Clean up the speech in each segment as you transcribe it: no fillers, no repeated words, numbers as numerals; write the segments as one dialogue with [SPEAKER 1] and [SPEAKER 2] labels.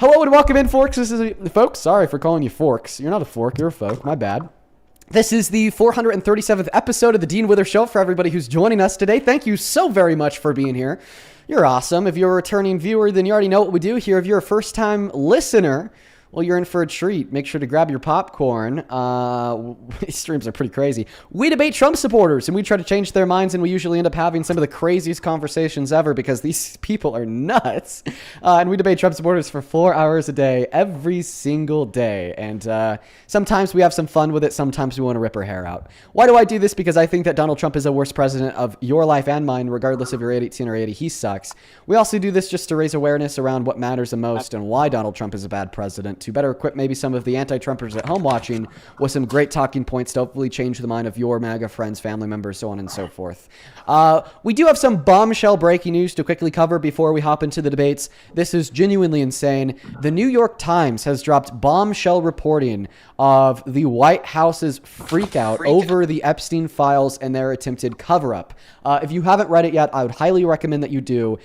[SPEAKER 1] Hello and welcome in, folks. This is folks. Sorry for calling you forks. You're not a fork. You're a folk. My bad. This is the 437th episode of the Dean Wither Show. For everybody who's joining us today, thank you so very much for being here. You're awesome. If you're a returning viewer, then you already know what we do here. If you're a first-time listener, well, you're in for a treat. Make sure to grab your popcorn. These streams are pretty crazy. We debate Trump supporters, and we try to change their minds, and we usually end up having some of the craziest conversations ever because these people are nuts. And we debate Trump supporters for 4 hours a day, every single day. And sometimes we have some fun with it. Sometimes we want to rip our hair out. Why do I do this? Because I think that Donald Trump is the worst president of your life and mine, regardless if you're 18 or 80. He sucks. We also do this just to raise awareness around what matters the most and why Donald Trump is a bad president, to better equip maybe some of the anti-Trumpers at home watching with some great talking points to hopefully change the mind of your MAGA friends, family members, so on and so forth. We do have some bombshell breaking news to quickly cover before we hop into the debates. This is genuinely insane. The New York Times has dropped bombshell reporting of the White House's freakout over the Epstein files and their attempted cover-up. If you haven't read it yet, I would highly recommend that you do.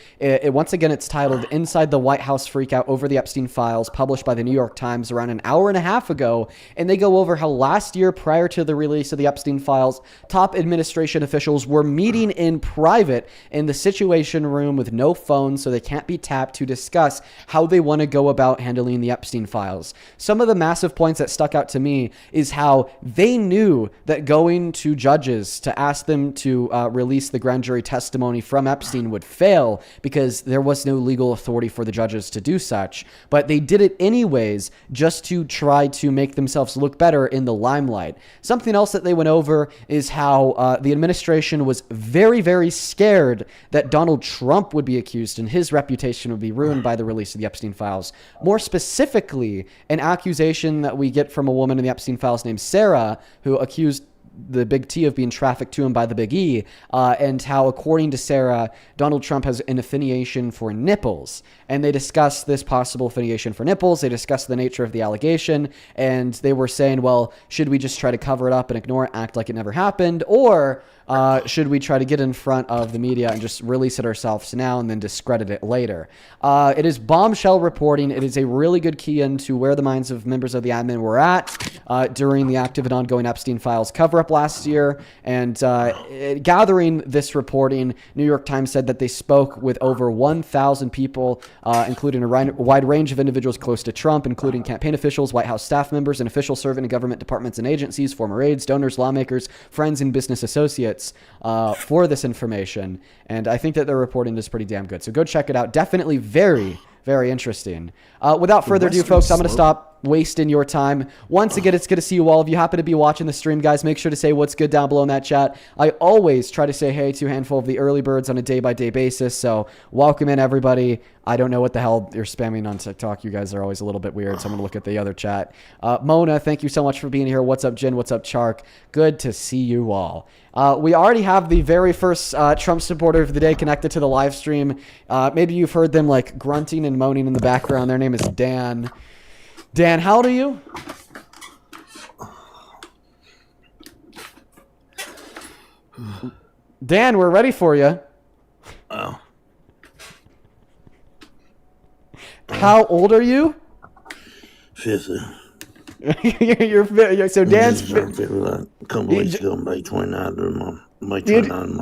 [SPEAKER 1] Once again, it's titled Inside the White House Freakout Over the Epstein Files, published by the New York Times around an hour and a half ago, and they go over how last year, prior to the release of the Epstein files, top administration officials were meeting in private in the Situation Room with no phones, so they can't be tapped, to discuss how they want to go about handling the Epstein files. Some of the massive points that stuck out to me is how they knew that going to judges to ask them to release the grand jury testimony from Epstein would fail because there was no legal authority for the judges to do such, but they did it anyways just to try to make themselves look better in the limelight. Something else that they went over is how the administration was very, very scared that Donald Trump would be accused and his reputation would be ruined by the release of the Epstein files. More specifically, an accusation that we get from a woman in the Epstein files named Sarah, who accused the Big T of being trafficked to him by the Big E, and how, according to Sarah, Donald Trump has an affiliation for nipples. And they discussed this possible affiliation for nipples. They discussed the nature of the allegation, and they were saying, well, should we just try to cover it up and ignore it, act like it never happened, or should we try to get in front of the media and just release it ourselves now and then discredit it later? It is bombshell reporting. It is a really good key into where the minds of members of the admin were at during the active and ongoing Epstein files cover-up last year. And gathering this reporting, New York Times said that they spoke with over 1,000 people, including a wide range of individuals close to Trump, including campaign officials, White House staff members, and officials serving in government departments and agencies, former aides, donors, lawmakers, friends, and business associates for this information. And I think that their reporting is pretty damn good. So go check it out. Definitely very, very interesting. Without further ado, folks, I'm going to stop wasting your time. Once again, it's good to see you all. If you happen to be watching the stream, guys, make sure to say what's good down below in that chat. I always try to say hey to a handful of the early birds on a day-by-day basis, so welcome in, everybody. I don't know what the hell you're spamming on TikTok. You guys are always a little bit weird, so I'm going to look at the other chat. Mona, thank you so much for being here. What's up, Jen? What's up, Chark? Good to see you all. We already have the very first Trump supporter of the day connected to the live stream. Maybe you've heard them like grunting and moaning in the background. Their name is Dan. Dan, how old are you? Dan, we're ready for you.
[SPEAKER 2] Oh.
[SPEAKER 1] How old are you?
[SPEAKER 2] 50.
[SPEAKER 1] you're so Dan's
[SPEAKER 2] 50. A couple weeks ago, May 29th, my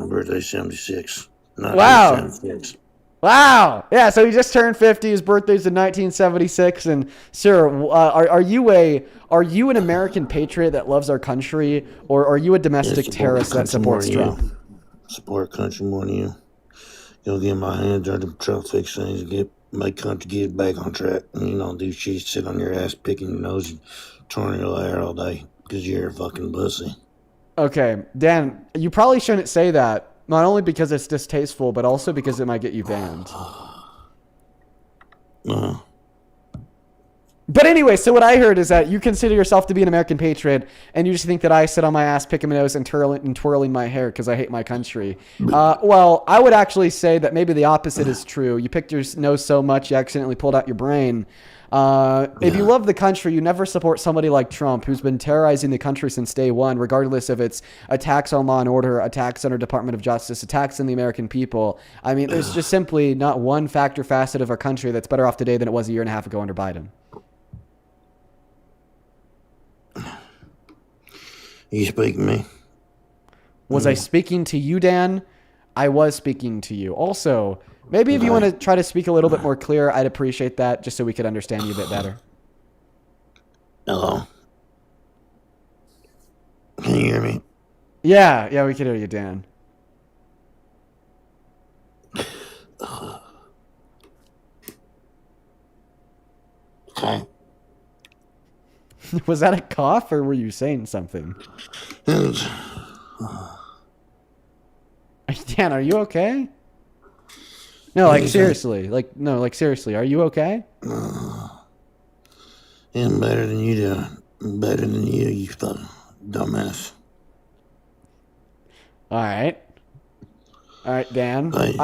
[SPEAKER 2] birthday, 76.
[SPEAKER 1] Wow.
[SPEAKER 2] 76.
[SPEAKER 1] Wow. Yeah, so he just turned 50. His birthday's in 1976. And sir, are you an American patriot that loves our country, or are you a domestic terrorist that supports Trump?
[SPEAKER 2] Support country more than you. You'll get my hands on the Trump fix things, make country get back on track. And you don't do shit, sit on your ass, picking your nose, and twirling your hair all day because you're a fucking pussy.
[SPEAKER 1] Okay, Dan, you probably shouldn't say that. Not only because it's distasteful, but also because it might get you banned.
[SPEAKER 2] Uh-huh.
[SPEAKER 1] But anyway, so what I heard is that you consider yourself to be an American patriot, and you just think that I sit on my ass, picking my nose, and twirling my hair because I hate my country. Well, I would actually say that maybe the opposite is true. You picked your nose so much you accidentally pulled out your brain. If you love the country, you never support somebody like Trump, who's been terrorizing the country since day one, regardless of its attacks on law and order, attacks on our Department of Justice, attacks on the American people. I mean, there's just simply not one facet of our country that's better off today than it was a year and a half ago under Biden.
[SPEAKER 2] You speak to me?
[SPEAKER 1] Was I speaking to you, Dan? I was speaking to you. Also, maybe if you want to try to speak a little bit more clear, I'd appreciate that, just so we could understand you a bit better.
[SPEAKER 2] Hello? Can you hear me?
[SPEAKER 1] Yeah, we can hear you, Dan.
[SPEAKER 2] Okay.
[SPEAKER 1] Was that a cough, or were you saying something? Dan, are you okay? No, like seriously. Seriously, are you okay?
[SPEAKER 2] I'm better than you do. Better than you dumbass.
[SPEAKER 1] All right, Dan.
[SPEAKER 2] Hey.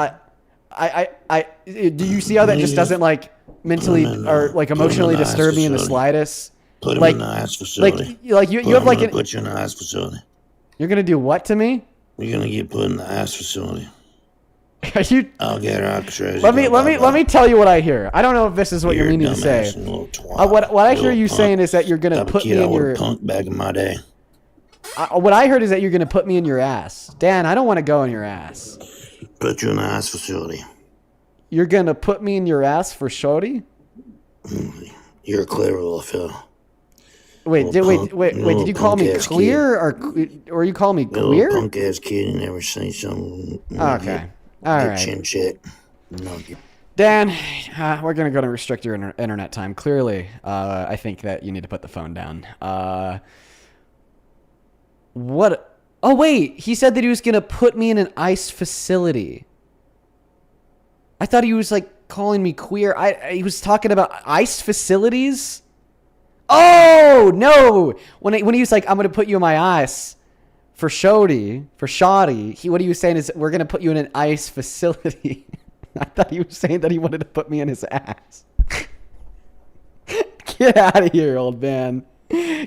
[SPEAKER 1] I do you see how that just doesn't like mentally or like emotionally disturb me in the slightest?
[SPEAKER 2] Put him in the ice facility.
[SPEAKER 1] You have like
[SPEAKER 2] put you in the ice facility.
[SPEAKER 1] You're gonna do what to me?
[SPEAKER 2] You're gonna get put in the ice facility.
[SPEAKER 1] Are you?
[SPEAKER 2] I'll get her out the trash.
[SPEAKER 1] Let me tell you what I hear. I don't know if this is what you're meaning to say. What I hear you saying is that you're gonna put me in your
[SPEAKER 2] punk back in my day.
[SPEAKER 1] What I heard is that you're gonna put me in your ass, Dan. I don't want to go in your ass.
[SPEAKER 2] Put you in the ice facility.
[SPEAKER 1] You're gonna put me in your ass for shorty?
[SPEAKER 2] You're a clever little fella.
[SPEAKER 1] Wait, did you call me clear or you call me queer?
[SPEAKER 2] Punk ass kid, you never seen something.
[SPEAKER 1] Okay. All right.
[SPEAKER 2] Chin check. No.
[SPEAKER 1] Dan, we're going to go to restrict your internet time. Clearly, I think that you need to put the phone down. What? Oh, wait. He said that he was going to put me in an ICE facility. I thought he was like calling me queer. He was talking about ICE facilities. Oh, no. When he was like, I'm going to put you in my ass for shoddy, what he was saying is we're going to put you in an ICE facility. I thought he was saying that he wanted to put me in his ass. Get out of here, old man.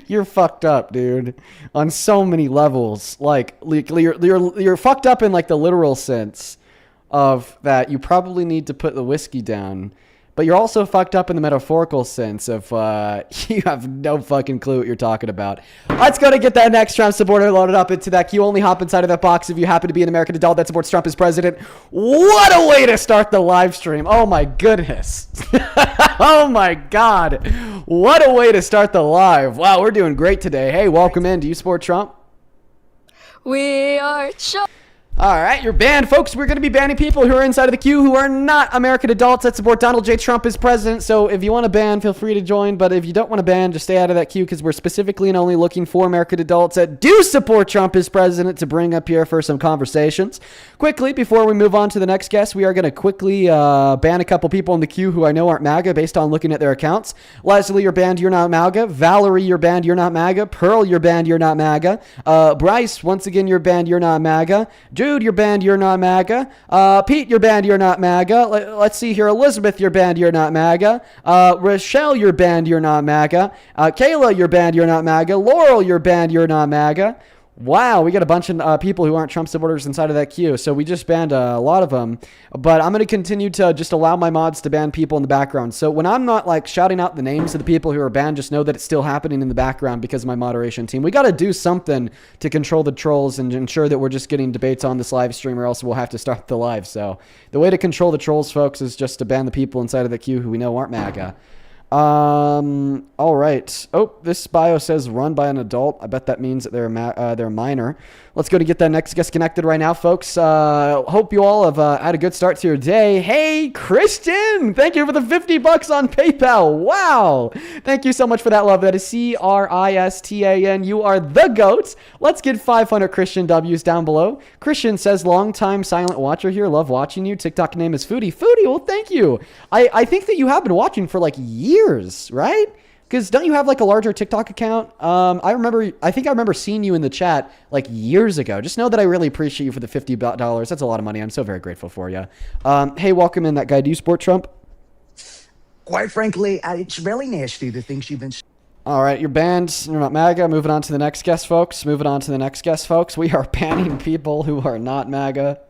[SPEAKER 1] You're fucked up, dude. On so many levels. Like you're fucked up in like the literal sense of that you probably need to put the whiskey down. But you're also fucked up in the metaphorical sense of you have no fucking clue what you're talking about. Let's go to get that next Trump supporter loaded up into that queue. Only hop inside of that box if you happen to be an American adult that supports Trump as president. What a way to start the live stream. Oh my goodness. Oh my God. What a way to start the live. Wow, we're doing great today. Hey, welcome in. Do you support Trump?
[SPEAKER 3] We are Trump.
[SPEAKER 1] All right, you're banned, folks. We're going to be banning people who are inside of the queue who are not American adults that support Donald J. Trump as president. So if you want to ban, feel free to join. But if you don't want to ban, just stay out of that queue because we're specifically and only looking for American adults that do support Trump as president to bring up here for some conversations. Quickly, before we move on to the next guest, we are going to quickly ban a couple people in the queue who I know aren't MAGA based on looking at their accounts. Leslie, you're banned. You're not MAGA. Valerie, you're banned. You're not MAGA. Pearl, you're banned. You're not MAGA. Bryce, once again, you're banned. You're not MAGA. Jude, you're banned. You're not MAGA. Pete, you're banned. You're not MAGA. Let's see here. Elizabeth, you're banned. You're not MAGA. Rochelle, you're banned. You're not MAGA. Kayla, you're banned. You're not MAGA. Laurel, you're banned. You're not MAGA. Wow, we got a bunch of people who aren't Trump supporters inside of that queue. So we just banned a lot of them. But I'm going to continue to just allow my mods to ban people in the background. So when I'm not like shouting out the names of the people who are banned, just know that it's still happening in the background because of my moderation team. We got to do something to control the trolls and ensure that we're just getting debates on this live stream or else we'll have to start the live. So the way to control the trolls, folks, is just to ban the people inside of the queue who we know aren't MAGA. All right. Oh, this bio says run by an adult. I bet that means that they're a minor. Let's go to get that next guest connected right now, folks. Hope you all have had a good start to your day. Hey, Christian, thank you for the $50 on PayPal. Wow. Thank you so much for that love. That is Christan. You are the GOAT. Let's get 500 Christian W's down below. Christian says, long time silent watcher here. Love watching you. TikTok name is Foodie. Foodie, well, thank you. I think that you have been watching for like years, right? Because don't you have like a larger TikTok account? I think I remember seeing you in the chat like years ago. Just know that I really appreciate you for the $50. That's a lot of money. I'm so very grateful for you. Hey, welcome in that guy. Do you support Trump?
[SPEAKER 4] Quite frankly, it's really nasty, the things you've been.
[SPEAKER 1] All right, you're banned. You're not MAGA. Moving on to the next guest, folks. We are banning people who are not MAGA.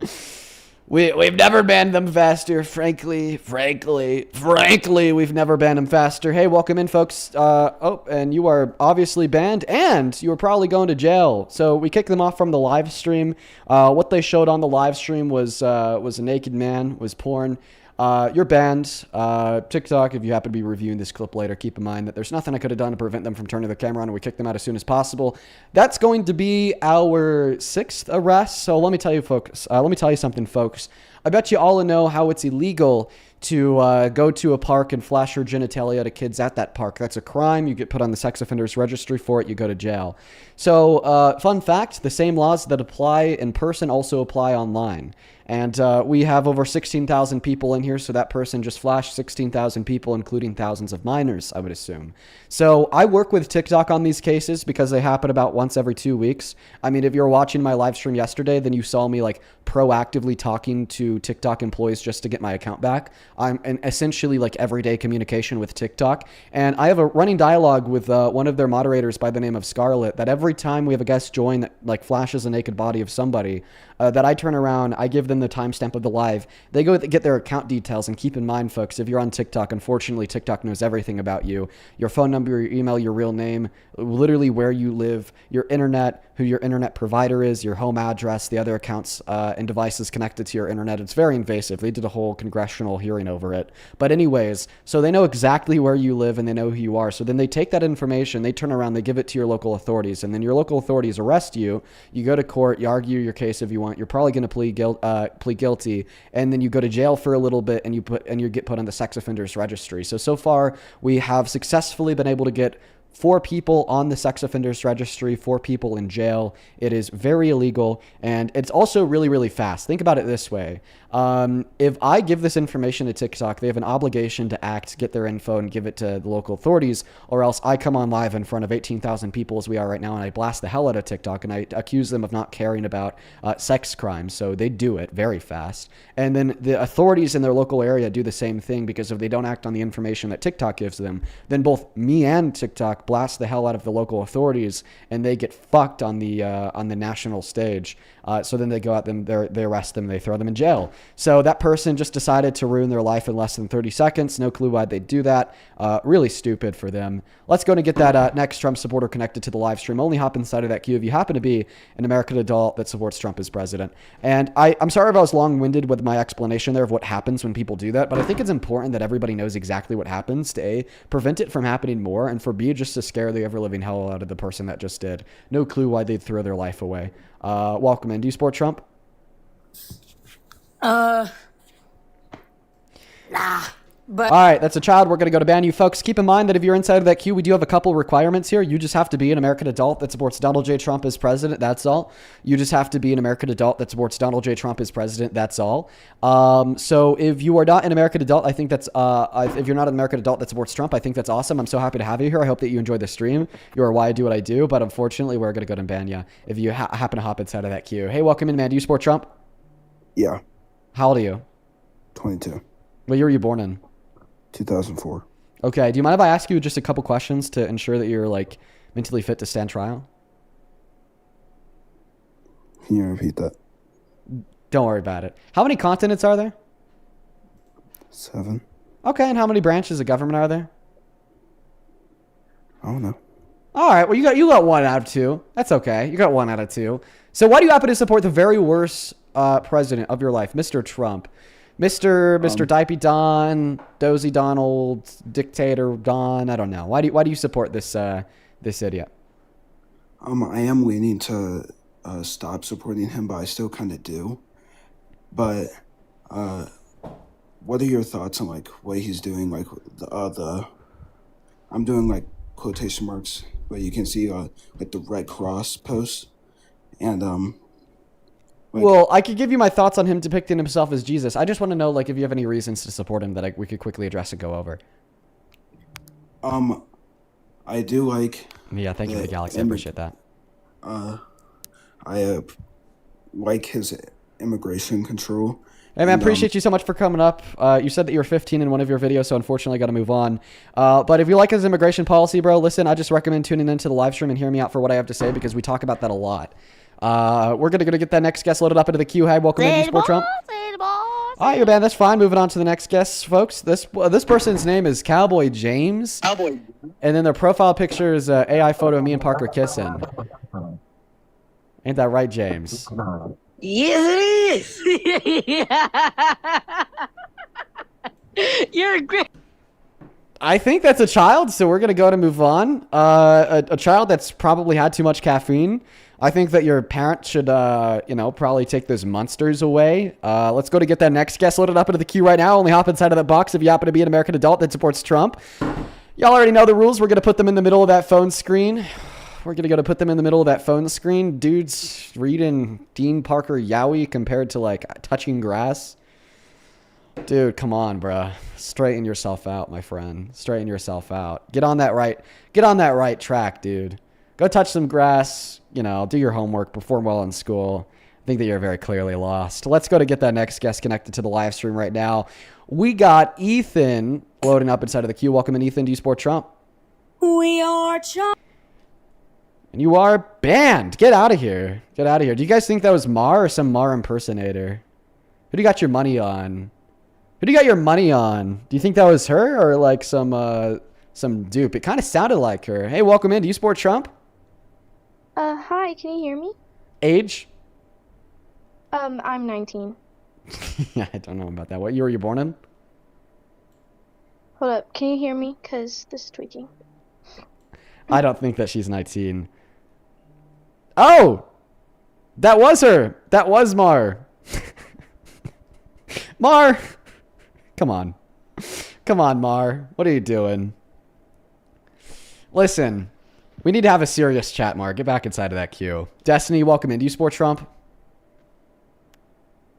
[SPEAKER 1] We've never banned them faster, frankly, we've never banned them faster. Hey, welcome in, folks. And you are obviously banned, and you are probably going to jail. So we kicked them off from the live stream. What they showed on the live stream was a naked man, was porn. You're banned. TikTok, if you happen to be reviewing this clip later, keep in mind that there's nothing I could have done to prevent them from turning the camera on, and we kicked them out as soon as possible. That's going to be our 6th arrest. So let me tell you, folks. Something, folks. I bet you all know how it's illegal to go to a park and flash your genitalia to kids at that park. That's a crime. You get put on the sex offenders registry for it. You go to jail. So fun fact, the same laws that apply in person also apply online. And we have over 16,000 people in here, so that person just flashed 16,000 people, including thousands of minors, I would assume. So I work with TikTok on these cases because they happen about once every 2 weeks. I mean, if you're watching my live stream yesterday, then you saw me like proactively talking to TikTok employees just to get my account back. I'm in essentially like everyday communication with TikTok. And I have a running dialogue with one of their moderators by the name of Scarlett that every time we have a guest join that like flashes a naked body of somebody, that I turn around, I give them the timestamp of the live. They go get their account details, and keep in mind, folks, if you're on TikTok, unfortunately, TikTok knows everything about you. Your phone number, your email, your real name, literally where you live, your internet, who your internet provider is, your home address, the other accounts and devices connected to your internet. It's very invasive. They did a whole congressional hearing over it. But anyways, so they know exactly where you live and they know who you are. So then they take that information, they turn around, they give it to your local authorities, and then your local authorities arrest you. You go to court, you argue your case if you want. You're probably going to plead guilty, and then you go to jail for a little bit, and you get put on the sex offenders registry. So far, we have successfully been able to get 4 people on the sex offenders registry, 4 people in jail. It is very illegal, and it's also really, really fast. Think about it this way. If I give this information to TikTok, they have an obligation to act, get their info, and give it to the local authorities, or else I come on live in front of 18,000 people as we are right now, and I blast the hell out of TikTok, and I accuse them of not caring about sex crimes. So they do it very fast. And then the authorities in their local area do the same thing, because if they don't act on the information that TikTok gives them, then both me and TikTok blast the hell out of the local authorities, and they get fucked on the national stage. So then they go out, they arrest them, they throw them in jail. So that person just decided to ruin their life in less than 30 seconds. No clue why they'd do that. Really stupid for them. Let's go and get that next Trump supporter connected to the live stream. Only hop inside of that queue if you happen to be an American adult that supports Trump as president. And I'm sorry if I was long-winded with my explanation there of what happens when people do that, but I think it's important that everybody knows exactly what happens to A, prevent it from happening more, and for B, just to scare the ever-living hell out of the person that just did. No clue why they'd throw their life away. Welcome in. Do you support Trump?
[SPEAKER 3] Nah. But
[SPEAKER 1] All right, that's a child. We're going to go to ban you, folks. Keep in mind that if you're inside of that queue, we do have a couple requirements here. You just have to be an American adult that supports Donald J. Trump as president. That's all. You just have to be an American adult that supports Donald J. Trump as president. That's all. So if you are not an American adult, I think that's, if you're not an American adult that supports Trump, I think that's awesome. I'm so happy to have you here. I hope that you enjoy the stream. You are why I do what I do, but unfortunately, we're going to go and ban you if you happen to hop inside of that queue. Hey, welcome in, man. Do you support Trump?
[SPEAKER 5] Yeah,
[SPEAKER 1] How old are you?
[SPEAKER 5] 22.
[SPEAKER 1] What year were you born in?
[SPEAKER 5] 2004.
[SPEAKER 1] Okay. Do you mind if I ask you just a couple questions to ensure that you're like mentally fit to stand trial?
[SPEAKER 5] Can you repeat that?
[SPEAKER 1] Don't worry about it. How many continents are there?
[SPEAKER 5] 7.
[SPEAKER 1] Okay. And how many branches of government are there?
[SPEAKER 5] I don't know.
[SPEAKER 1] All right. Well, you got 1 out of 2. That's okay. You got 1 out of 2. So why do you happen to support the very worst president of your life, Mr. Trump? Mr. Dipey Don, Dozy Donald, Dictator Don, I don't know. Why do you support this idiot?
[SPEAKER 5] I am leaning to stop supporting him, but I still kind of do. But what are your thoughts on like what he's doing? Like I'm doing like quotation marks, but you can see like the Red Cross post, and
[SPEAKER 1] well, I could give you my thoughts on him depicting himself as Jesus. I just want to know, like, if you have any reasons to support him that we could quickly address and go over.
[SPEAKER 5] I do like.
[SPEAKER 1] Yeah, thank you for the galaxy. I appreciate that.
[SPEAKER 5] I like his immigration control.
[SPEAKER 1] Hey man, appreciate you so much for coming up. You said that you were 15 in one of your videos, so unfortunately I got to move on. But if you like his immigration policy, bro, listen, I just recommend tuning into the live stream and hearing me out for what I have to say because we talk about that a lot. We're going to get that next guest loaded up into the queue. Hi, welcome in, Sport Trump. All right, man, that's fine. Moving on to the next guest, folks. This person's name is Cowboy James. And then their profile picture is an AI photo of me and Parker kissing. Ain't that right, James?
[SPEAKER 3] Yes, it is. You're great.
[SPEAKER 1] I think that's a child, so we're going to go to move on. A child that's probably had too much caffeine. I think that your parent should, probably take those monsters away. Let's go to get that next guest loaded up into the queue right now. Only hop inside of that box if you happen to be an American adult that supports Trump. Y'all already know the rules. We're going to put them in the middle of that phone screen. We're going to put them in the middle of that phone screen. Dudes reading Dean Parker Yowie compared to, like, touching grass. Dude, come on, bruh. Straighten yourself out, my friend. Straighten yourself out. Get on that right track, dude. Go touch some grass, do your homework, perform well in school. I think that you're very clearly lost. Let's go to get that next guest connected to the live stream right now. We got Ethan loading up inside of the queue. Welcome in, Ethan. Do you support Trump?
[SPEAKER 3] We are Trump.
[SPEAKER 1] And you are banned. Get out of here. Get out of here. Do you guys think that was Mar or some Mar impersonator? Who do you got your money on? Who do you got your money on? Do you think that was her or like some dupe? It kind of sounded like her. Hey, welcome in. Do you support Trump?
[SPEAKER 6] Hi, can you hear me?
[SPEAKER 1] Age?
[SPEAKER 6] I'm 19.
[SPEAKER 1] Yeah, I don't know about that. What year were you born in?
[SPEAKER 6] Hold up, can you hear me? Cause this is tweaking.
[SPEAKER 1] I don't think that she's 19. Oh! That was her! That was Mar! Mar! Come on. Come on, Mar. What are you doing? Listen, we need to have a serious chat, Mar. Get back inside of that queue. Destiny, welcome in. Do you support Trump?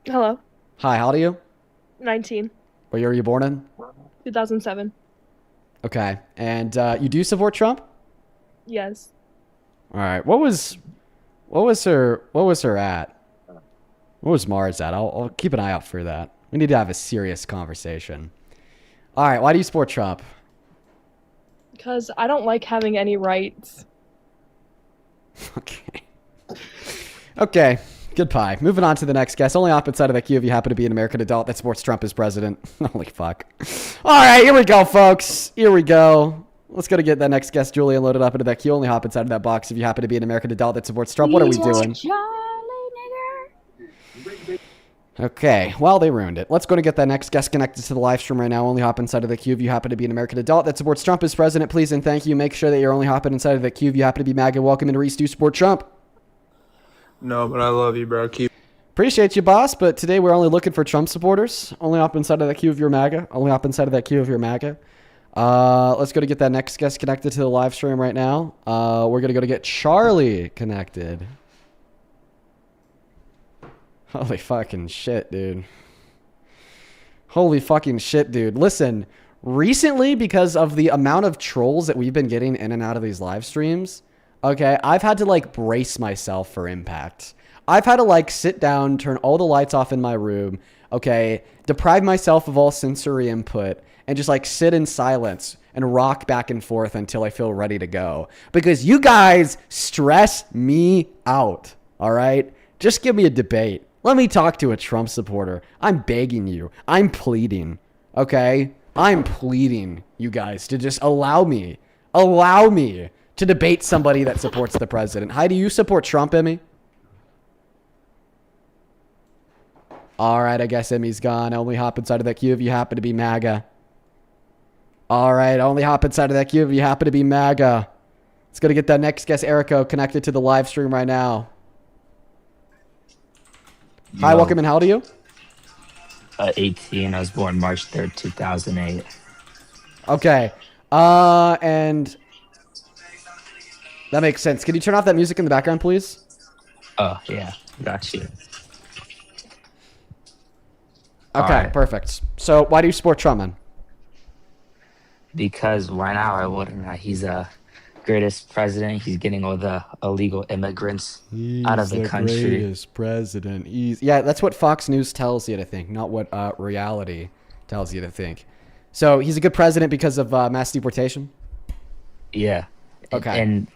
[SPEAKER 7] Hello.
[SPEAKER 1] Hi, how old are you?
[SPEAKER 7] 19.
[SPEAKER 1] What year were you born in?
[SPEAKER 7] 2007.
[SPEAKER 1] Okay. And you do support Trump?
[SPEAKER 7] Yes.
[SPEAKER 1] All right. What was her at? What was Mars at? I'll keep an eye out for that. We need to have a serious conversation. All right. Why do you support Trump?
[SPEAKER 7] Because I don't like having any rights.
[SPEAKER 1] Okay. Okay. Goodbye. Moving on to the next guest. Only hop inside of that queue if you happen to be an American adult that supports Trump as president. Holy fuck. All right. Here we go, folks. Here we go. Let's go to get that next guest, Julian, loaded up into that queue. Only hop inside of that box if you happen to be an American adult that supports Trump. What are we doing? Okay, well, they ruined it. Let's go to get that next guest connected to the live stream right now. Only hop inside of the queue if you happen to be an American adult that supports Trump as president, please and thank you. Make sure that you're only hopping inside of the queue if you happen to be MAGA. Welcome in, Reese. Do you support Trump?
[SPEAKER 8] No, but I love you, bro. Keep.
[SPEAKER 1] Appreciate you, boss, but today we're only looking for Trump supporters. Only hop inside of that queue if you're MAGA. Only hop inside of that queue if you're MAGA. Let's go to get that next guest connected to the live stream right now. We're going to go to get Charlie connected. Holy fucking shit, dude. Holy fucking shit, dude. Listen, recently, because of the amount of trolls that we've been getting in and out of these live streams, okay, I've had to, like, brace myself for impact. I've had to, like, sit down, turn all the lights off in my room, okay, deprive myself of all sensory input, and just, like, sit in silence and rock back and forth until I feel ready to go. Because you guys stress me out, all right? Just give me a debate. Let me talk to a Trump supporter. I'm begging you. I'm pleading, okay? I'm pleading, you guys, to just allow me to debate somebody that supports the president. Hi, do you support Trump, Emmy? All right, I guess Emmy's gone. Only hop inside of that queue if you happen to be MAGA. All right, only hop inside of that queue if you happen to be MAGA. Let's go to get that next guest, Erico, connected to the live stream right now. Hi, welcome in. How old are you?
[SPEAKER 9] 18. I was born March 3rd, 2008.
[SPEAKER 1] Okay. And that makes sense. Can you turn off that music in the background, please?
[SPEAKER 9] Oh, yeah. Got you.
[SPEAKER 1] Okay,
[SPEAKER 9] Alright.
[SPEAKER 1] perfect. So why do you support Trump, man?
[SPEAKER 9] Because why now? I wouldn't. He's greatest president. He's getting all the illegal immigrants out of
[SPEAKER 1] He's
[SPEAKER 9] the country.
[SPEAKER 1] greatest president. Yeah, that's what Fox News tells you to think, not what reality tells you to think. So he's a good president because of mass deportation?
[SPEAKER 9] Yeah.
[SPEAKER 1] Okay.
[SPEAKER 9] And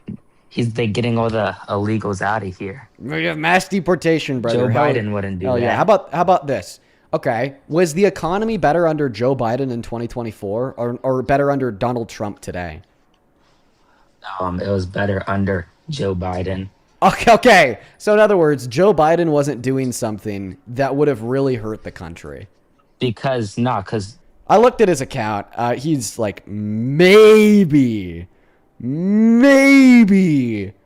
[SPEAKER 9] they're getting all the illegals out of here.
[SPEAKER 1] We have mass deportation, brother.
[SPEAKER 9] Joe
[SPEAKER 1] Hell-
[SPEAKER 9] Biden wouldn't do
[SPEAKER 1] hell
[SPEAKER 9] that.
[SPEAKER 1] yeah. How about this? Okay. Was the economy better under Joe Biden in 2024 or better under Donald Trump today?
[SPEAKER 9] It was better under Joe Biden.
[SPEAKER 1] Okay. So in other words, Joe Biden wasn't doing something that would have really hurt the country.
[SPEAKER 9] Because
[SPEAKER 1] I looked at his account. He's like maybe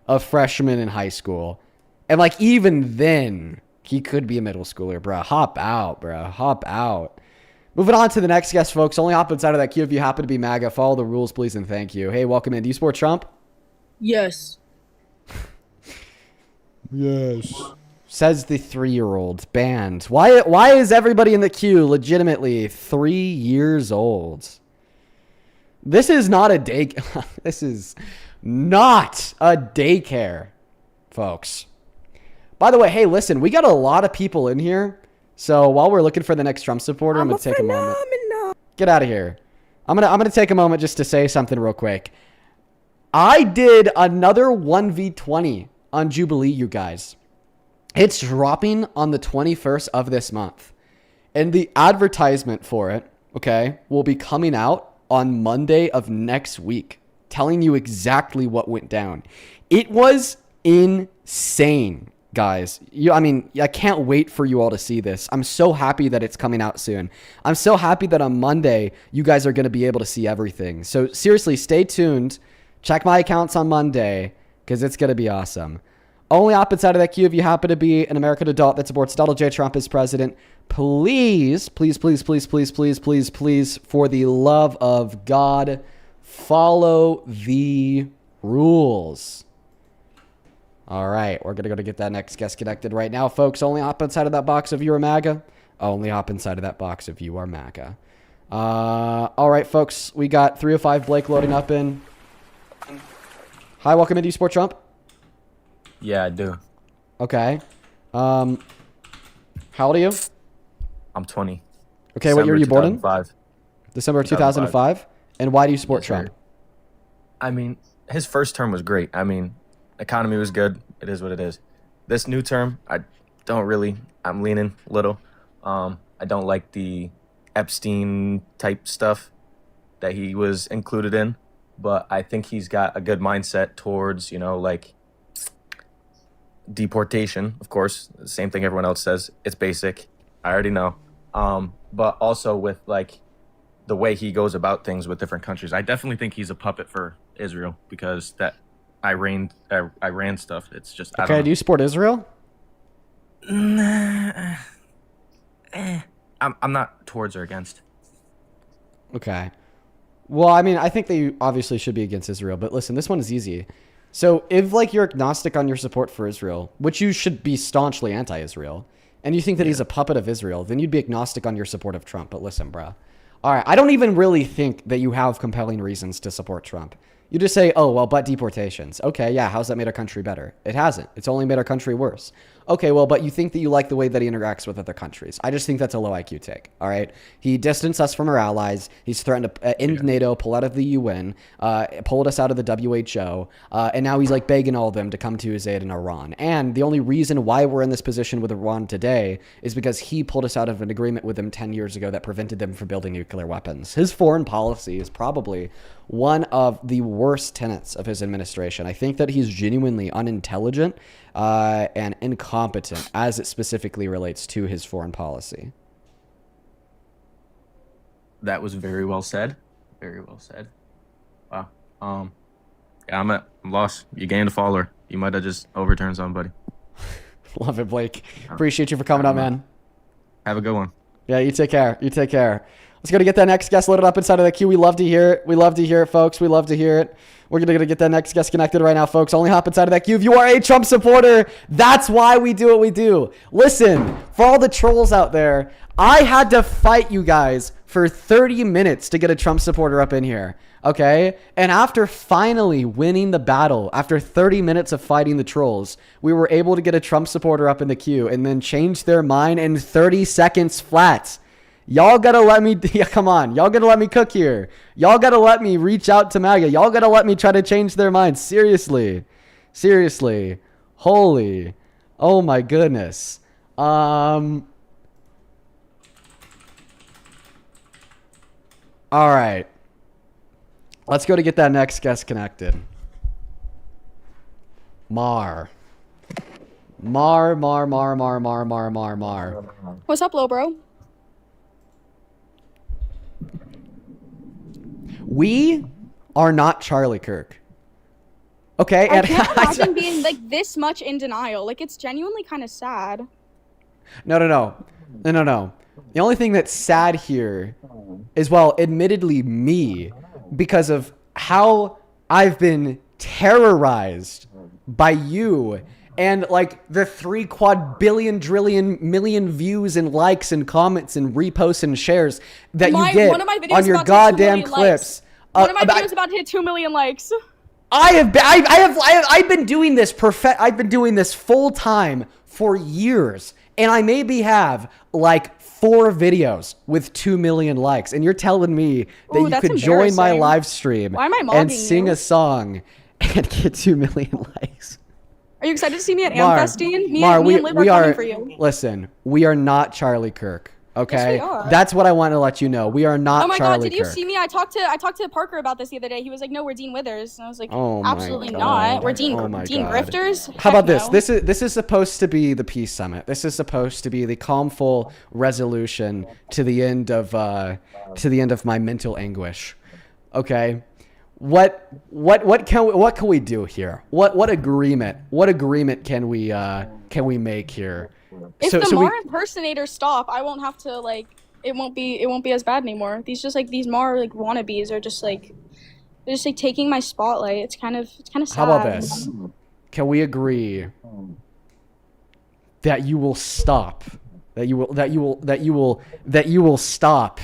[SPEAKER 1] a freshman in high school. And like even then, he could be a middle schooler, bro. Hop out, bro. Hop out. Moving on to the next guest, folks. Only hop inside of that queue if you happen to be MAGA. Follow the rules, please, and thank you. Hey, welcome in. Do you support Trump?
[SPEAKER 3] Yes.
[SPEAKER 1] Yes. Says the 3-year-old. Banned. Why is everybody in the queue legitimately 3 years old? This is not a day. This is not a daycare, folks. By the way, hey, listen, we got a lot of people in here. So while we're looking for the next Trump supporter, I'm gonna take a moment. Get out of here. I'm gonna take a moment just to say something real quick. I did another 1v20 on Jubilee, you guys. It's dropping on the 21st of this month. And the advertisement for it, okay, will be coming out on Monday of next week, telling you exactly what went down. It was insane, guys. I can't wait for you all to see this. I'm so happy that it's coming out soon. I'm so happy that on Monday, you guys are going to be able to see everything. So seriously, stay tuned. Check my accounts on Monday because it's going to be awesome. Only op inside of that queue if you happen to be an American adult that supports Donald J. Trump as president. Please, please, please, please, please, please, please, please, for the love of God, follow the rules. All right, we're going to go to get that next guest connected right now, folks. Only hop inside of that box if you are MAGA. Only hop inside of that box if you are MAGA. All right, folks, we got 305 Blake loading up in. Hi, welcome into Sport Trump.
[SPEAKER 10] Yeah, I do.
[SPEAKER 1] Okay. How old are you?
[SPEAKER 10] I'm 20.
[SPEAKER 1] Okay, what year were you born in?
[SPEAKER 10] 2005.
[SPEAKER 1] December 2005. And why do you support
[SPEAKER 10] Yes,
[SPEAKER 1] Trump?
[SPEAKER 10] sir. I mean, his first term was great. I mean, economy was good. It is what it is. This new term, I'm leaning a little. I don't like the Epstein type stuff that he was included in, but I think he's got a good mindset towards, like deportation, of course, the same thing everyone else says. It's basic. I already know. But also with like the way he goes about things with different countries. I definitely think he's a puppet for Israel because that Iran stuff. It's just I don't
[SPEAKER 1] Okay,
[SPEAKER 10] know.
[SPEAKER 1] do you support Israel?
[SPEAKER 10] I'm not towards or against.
[SPEAKER 1] Okay. Well, I mean, I think they obviously should be against Israel, but listen, this one is easy. So if like you're agnostic on your support for Israel, which you should be staunchly anti-Israel, and you think that he's a puppet of Israel, then you'd be agnostic on your support of Trump. But listen, bro. All right, I don't even really think that you have compelling reasons to support Trump. You just say, oh, well, but deportations. Okay, yeah, how's that made our country better? It hasn't. It's only made our country worse. Okay, well, but you think that you like the way that he interacts with other countries. I just think that's a low IQ take, all right? He distanced us from our allies. He's threatened to end NATO, pull out of the UN, pulled us out of the WHO, and now he's like begging all of them to come to his aid in Iran. And the only reason why we're in this position with Iran today is because he pulled us out of an agreement with them 10 years ago that prevented them from building nuclear weapons. His foreign policy is probably one of the worst tenets of his administration. I think that he's genuinely unintelligent and incompetent as it specifically relates to his foreign policy.
[SPEAKER 10] That was very well said. Very well said. Wow. Yeah, I'm lost. You gained a follower. You might have just overturned somebody.
[SPEAKER 1] Love it, Blake. Appreciate you for coming up, man.
[SPEAKER 10] Have a good one.
[SPEAKER 1] Yeah, you take care. You take care. Let's go to get that next guest loaded up inside of the queue. We love to hear it. We love to hear it, folks. We love to hear it. We're going to get that next guest connected right now, folks. Only hop inside of that queue if you are a Trump supporter. That's why we do what we do. Listen, for all the trolls out there, I had to fight you guys for 30 minutes to get a Trump supporter up in here. Okay? And after finally winning the battle, after 30 minutes of fighting the trolls, we were able to get a Trump supporter up in the queue and then change their mind in 30 seconds flat. Y'all gotta let me, yeah, come on. Y'all gotta let me cook here. Y'all gotta let me reach out to MAGA. Y'all gotta let me try to change their minds. Seriously. Seriously. Holy. Oh my goodness. All right. Let's go to get that next guest connected. Mar.
[SPEAKER 11] What's up, bro?
[SPEAKER 1] We are not Charlie Kirk. Okay?
[SPEAKER 11] I can't imagine being like this much in denial. Like, it's genuinely kind of sad.
[SPEAKER 1] No. The only thing that's sad here is, well, admittedly me, because of how I've been terrorized by you and like the 3 quadrillion trillion million views and likes and comments and reposts and shares that you get on your goddamn clips.
[SPEAKER 11] One of my videos about to hit 2 million likes.
[SPEAKER 1] I've been doing this I've been doing this full time for years, and I maybe have like 4 videos with 2 million likes, and you're telling me that you could join my live stream and sing a song and get 2 million likes.
[SPEAKER 11] Are you excited to see me at Amfesting? Me and Liv are coming for you.
[SPEAKER 1] Listen, we are not Charlie Kirk. Okay,
[SPEAKER 11] yes, we are.
[SPEAKER 1] That's what I want to let you know. We are not.
[SPEAKER 11] Oh my
[SPEAKER 1] Charlie
[SPEAKER 11] God! Did you
[SPEAKER 1] Kirk.
[SPEAKER 11] see me? I talked to Parker about this the other day. He was like, "No, we're Dean Withers," and I was like,
[SPEAKER 1] Oh
[SPEAKER 11] "Absolutely
[SPEAKER 1] my
[SPEAKER 11] not.
[SPEAKER 1] God.
[SPEAKER 11] We're Dean
[SPEAKER 1] Oh my
[SPEAKER 11] Dean
[SPEAKER 1] God.
[SPEAKER 11] Grifters."
[SPEAKER 1] How about
[SPEAKER 11] Heck
[SPEAKER 1] this?
[SPEAKER 11] no.
[SPEAKER 1] This is supposed to be the peace summit. This is supposed to be the calmful resolution to the end of my mental anguish. Okay, what can we do here? What agreement can we make here?
[SPEAKER 11] If the Mar impersonators stop, I won't have to like. It won't be as bad anymore. These Mar like wannabes are just like they're just like taking my spotlight. It's kind of sad.
[SPEAKER 1] How about this? Can we agree that you will stop? That you will stop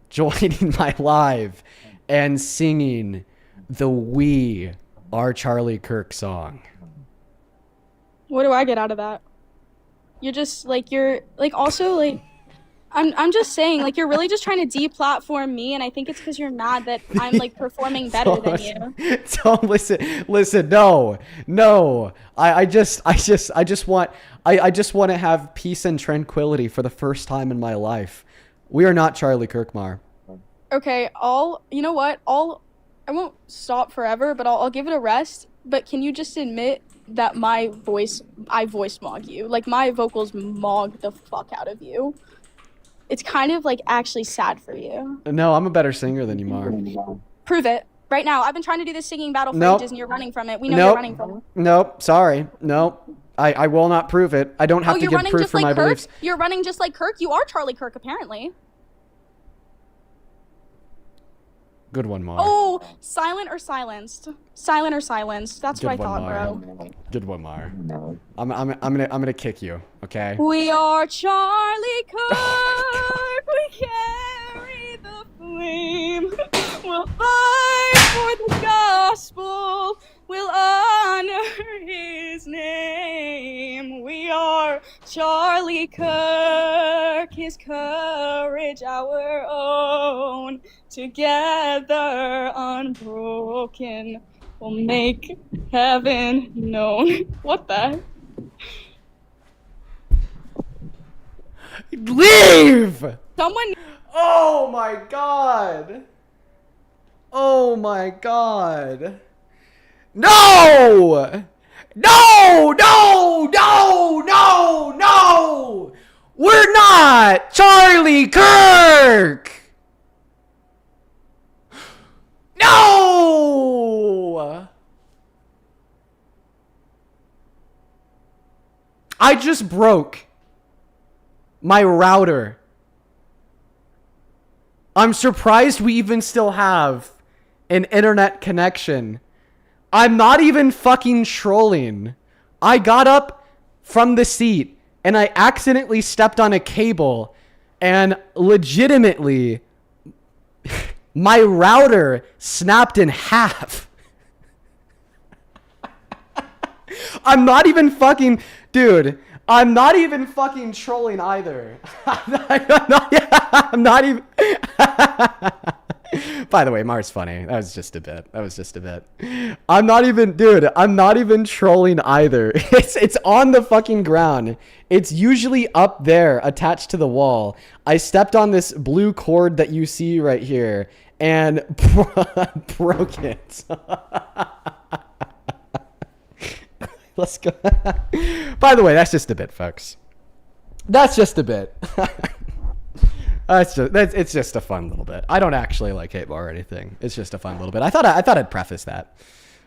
[SPEAKER 1] joining my live and singing the "We Are Charlie Kirk" song.
[SPEAKER 11] What do I get out of that? You're just like also like I'm just saying, like, you're really just trying to deplatform me, and I think it's because you're mad that I'm like performing better than you.
[SPEAKER 1] Don't listen. No. I just want to have peace and tranquility for the first time in my life. We are not Charlie Kirkmar.
[SPEAKER 11] Okay, you know what? I won't stop forever, but I'll give it a rest. But can you just admit that I voice mog you? Like, my vocals mog the fuck out of you. It's kind of like actually sad for you.
[SPEAKER 1] No, I'm a better singer than you, Mar.
[SPEAKER 11] Prove it right now. I've been trying to do this singing battle for ages, and you're running from it. We know you're running from it.
[SPEAKER 1] Nope. Sorry. Nope. I will not prove it. I don't have to give proof for my beliefs.
[SPEAKER 11] You're running just like Kirk. You are Charlie Kirk, apparently.
[SPEAKER 1] Good one, Mar.
[SPEAKER 11] Oh, silent or silenced? Silent or silenced? That's what I thought, bro.
[SPEAKER 1] Good one, Mar. I'm gonna kick you. Okay.
[SPEAKER 11] We are Charlie Kirk. We carry the flame. We'll fight for the gospel. We'll honor his name. We are Charlie Kirk. His courage our own. Together unbroken, we'll make heaven known. What the?
[SPEAKER 1] Leave!
[SPEAKER 11] Someone.
[SPEAKER 1] Oh my God! Oh my God! No! No! No! No! No! No! We're not Charlie Kirk! No! I just broke my router. I'm surprised we even still have an internet connection. I'm not even fucking trolling. I got up from the seat and I accidentally stepped on a cable and legitimately My router snapped in half. I'm not even fucking, dude. I'm not even fucking trolling either. I'm not even. By the way, Mars funny. That was just a bit. I'm not even, dude. I'm not even trolling either. It's on the fucking ground. It's usually up there, attached to the wall. I stepped on this blue cord that you see right here and broke it. Let's go. By the way, that's just a bit, folks. That's just a bit. It's just a fun little bit. I don't actually like hate bar or anything. It's just a fun little bit. I thought I'd preface that.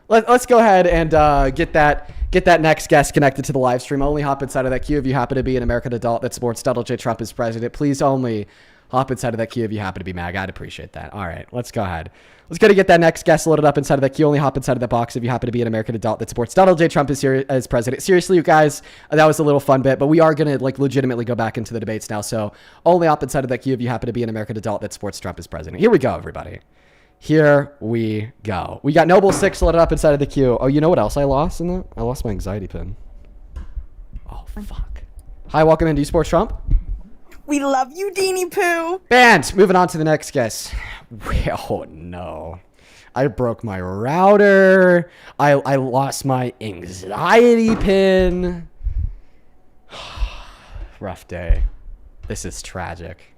[SPEAKER 1] Let's go ahead and get that next guest connected to the live stream. Only hop inside of that queue if you happen to be an American adult that supports Donald J. Trump as president. Please only hop inside of that queue if you happen to be MAGA. I'd appreciate that. All right, let's go ahead. Let's go to get that next guest loaded up inside of that queue. Only hop inside of that box if you happen to be an American adult that supports Donald J. Trump as president. Seriously, you guys, that was a little fun bit, but we are going to legitimately go back into the debates now. So only hop inside of that queue if you happen to be an American adult that supports Trump as president. Here we go, everybody. Here we go. We got Noble 6 loaded up inside of the queue. Oh, you know what else I lost in that? I lost my anxiety pin. Oh, fuck. Hi, welcome in. Do you support Trump?
[SPEAKER 3] We love you, Deanie Poo.
[SPEAKER 1] And moving on to the next guest. Oh, no. I broke my router. I lost my anxiety pin. Rough day. This is tragic.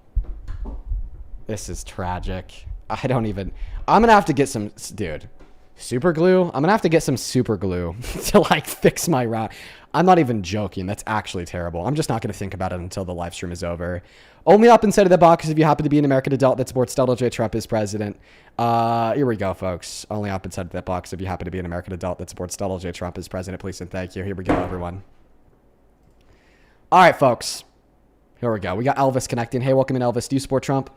[SPEAKER 1] I don't even... I'm going to have to get some... Dude. Super glue? I'm going to have to get some super glue to, like, fix my route. I'm not even joking. That's actually terrible. I'm just not going to think about it until the live stream is over. Only up inside of the box if you happen to be an American adult that supports Donald J. Trump as president. Here we go, folks. Only up inside of that box if you happen to be an American adult that supports Donald J. Trump as president. Please and thank you. Here we go, everyone. All right, folks. Here we go. We got Elvis connecting. Hey, welcome in, Elvis. Do you support Trump?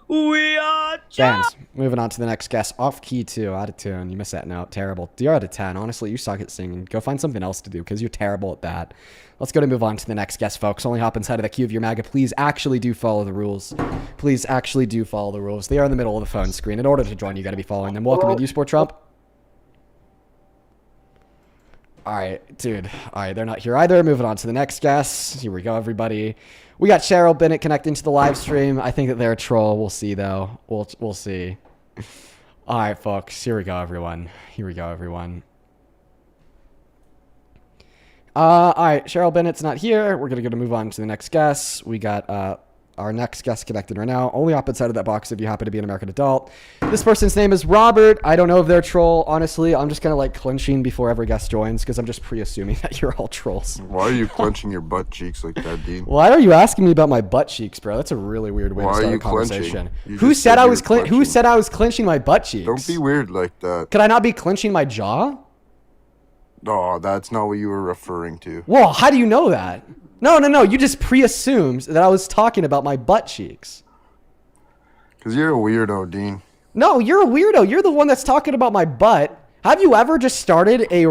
[SPEAKER 3] We are
[SPEAKER 1] Bands. Moving on to the next guest. Off key too. Out of tune. You missed that note. Terrible. 0 out of 10. Honestly, you suck at singing. Go find something else to do because you're terrible at that. Let's go to move on to the next guest, folks. Only hop inside of the queue of your MAGA. Please actually do follow the rules. Please actually do follow the rules. They are in the middle of the phone screen. In order to join, you got to be following them. Welcome in. Do you support Trump? All right, dude. All right, they're not here either. Moving on to the next guest. Here we go, everybody. We got Cheryl Bennett connecting to the live stream. I think that they're a troll. We'll see, though. We'll see. All right, folks. Here we go, everyone. All right, Cheryl Bennett's not here. We're going to move on to the next guest. We got our next guest connected right now. Only up inside of that box if you happen to be an American adult. This person's name is Robert. I don't know if they're a troll. Honestly, I'm just kind of like clenching before every guest joins because I'm just pre-assuming that you're all trolls.
[SPEAKER 12] Why are you clenching your butt cheeks like that, Dean?
[SPEAKER 1] Why are you asking me about my butt cheeks, bro? That's a really weird way to start a conversation. Who said I was clenching my butt cheeks?
[SPEAKER 12] Don't be weird like that.
[SPEAKER 1] Could I not be clenching my jaw?
[SPEAKER 12] No, that's not what you were referring to.
[SPEAKER 1] Well, how do you know that? No. You just pre-assumed that I was talking about my butt cheeks.
[SPEAKER 12] Because you're a weirdo, Dean.
[SPEAKER 1] No, you're a weirdo. You're the one that's talking about my butt. Have you ever just started a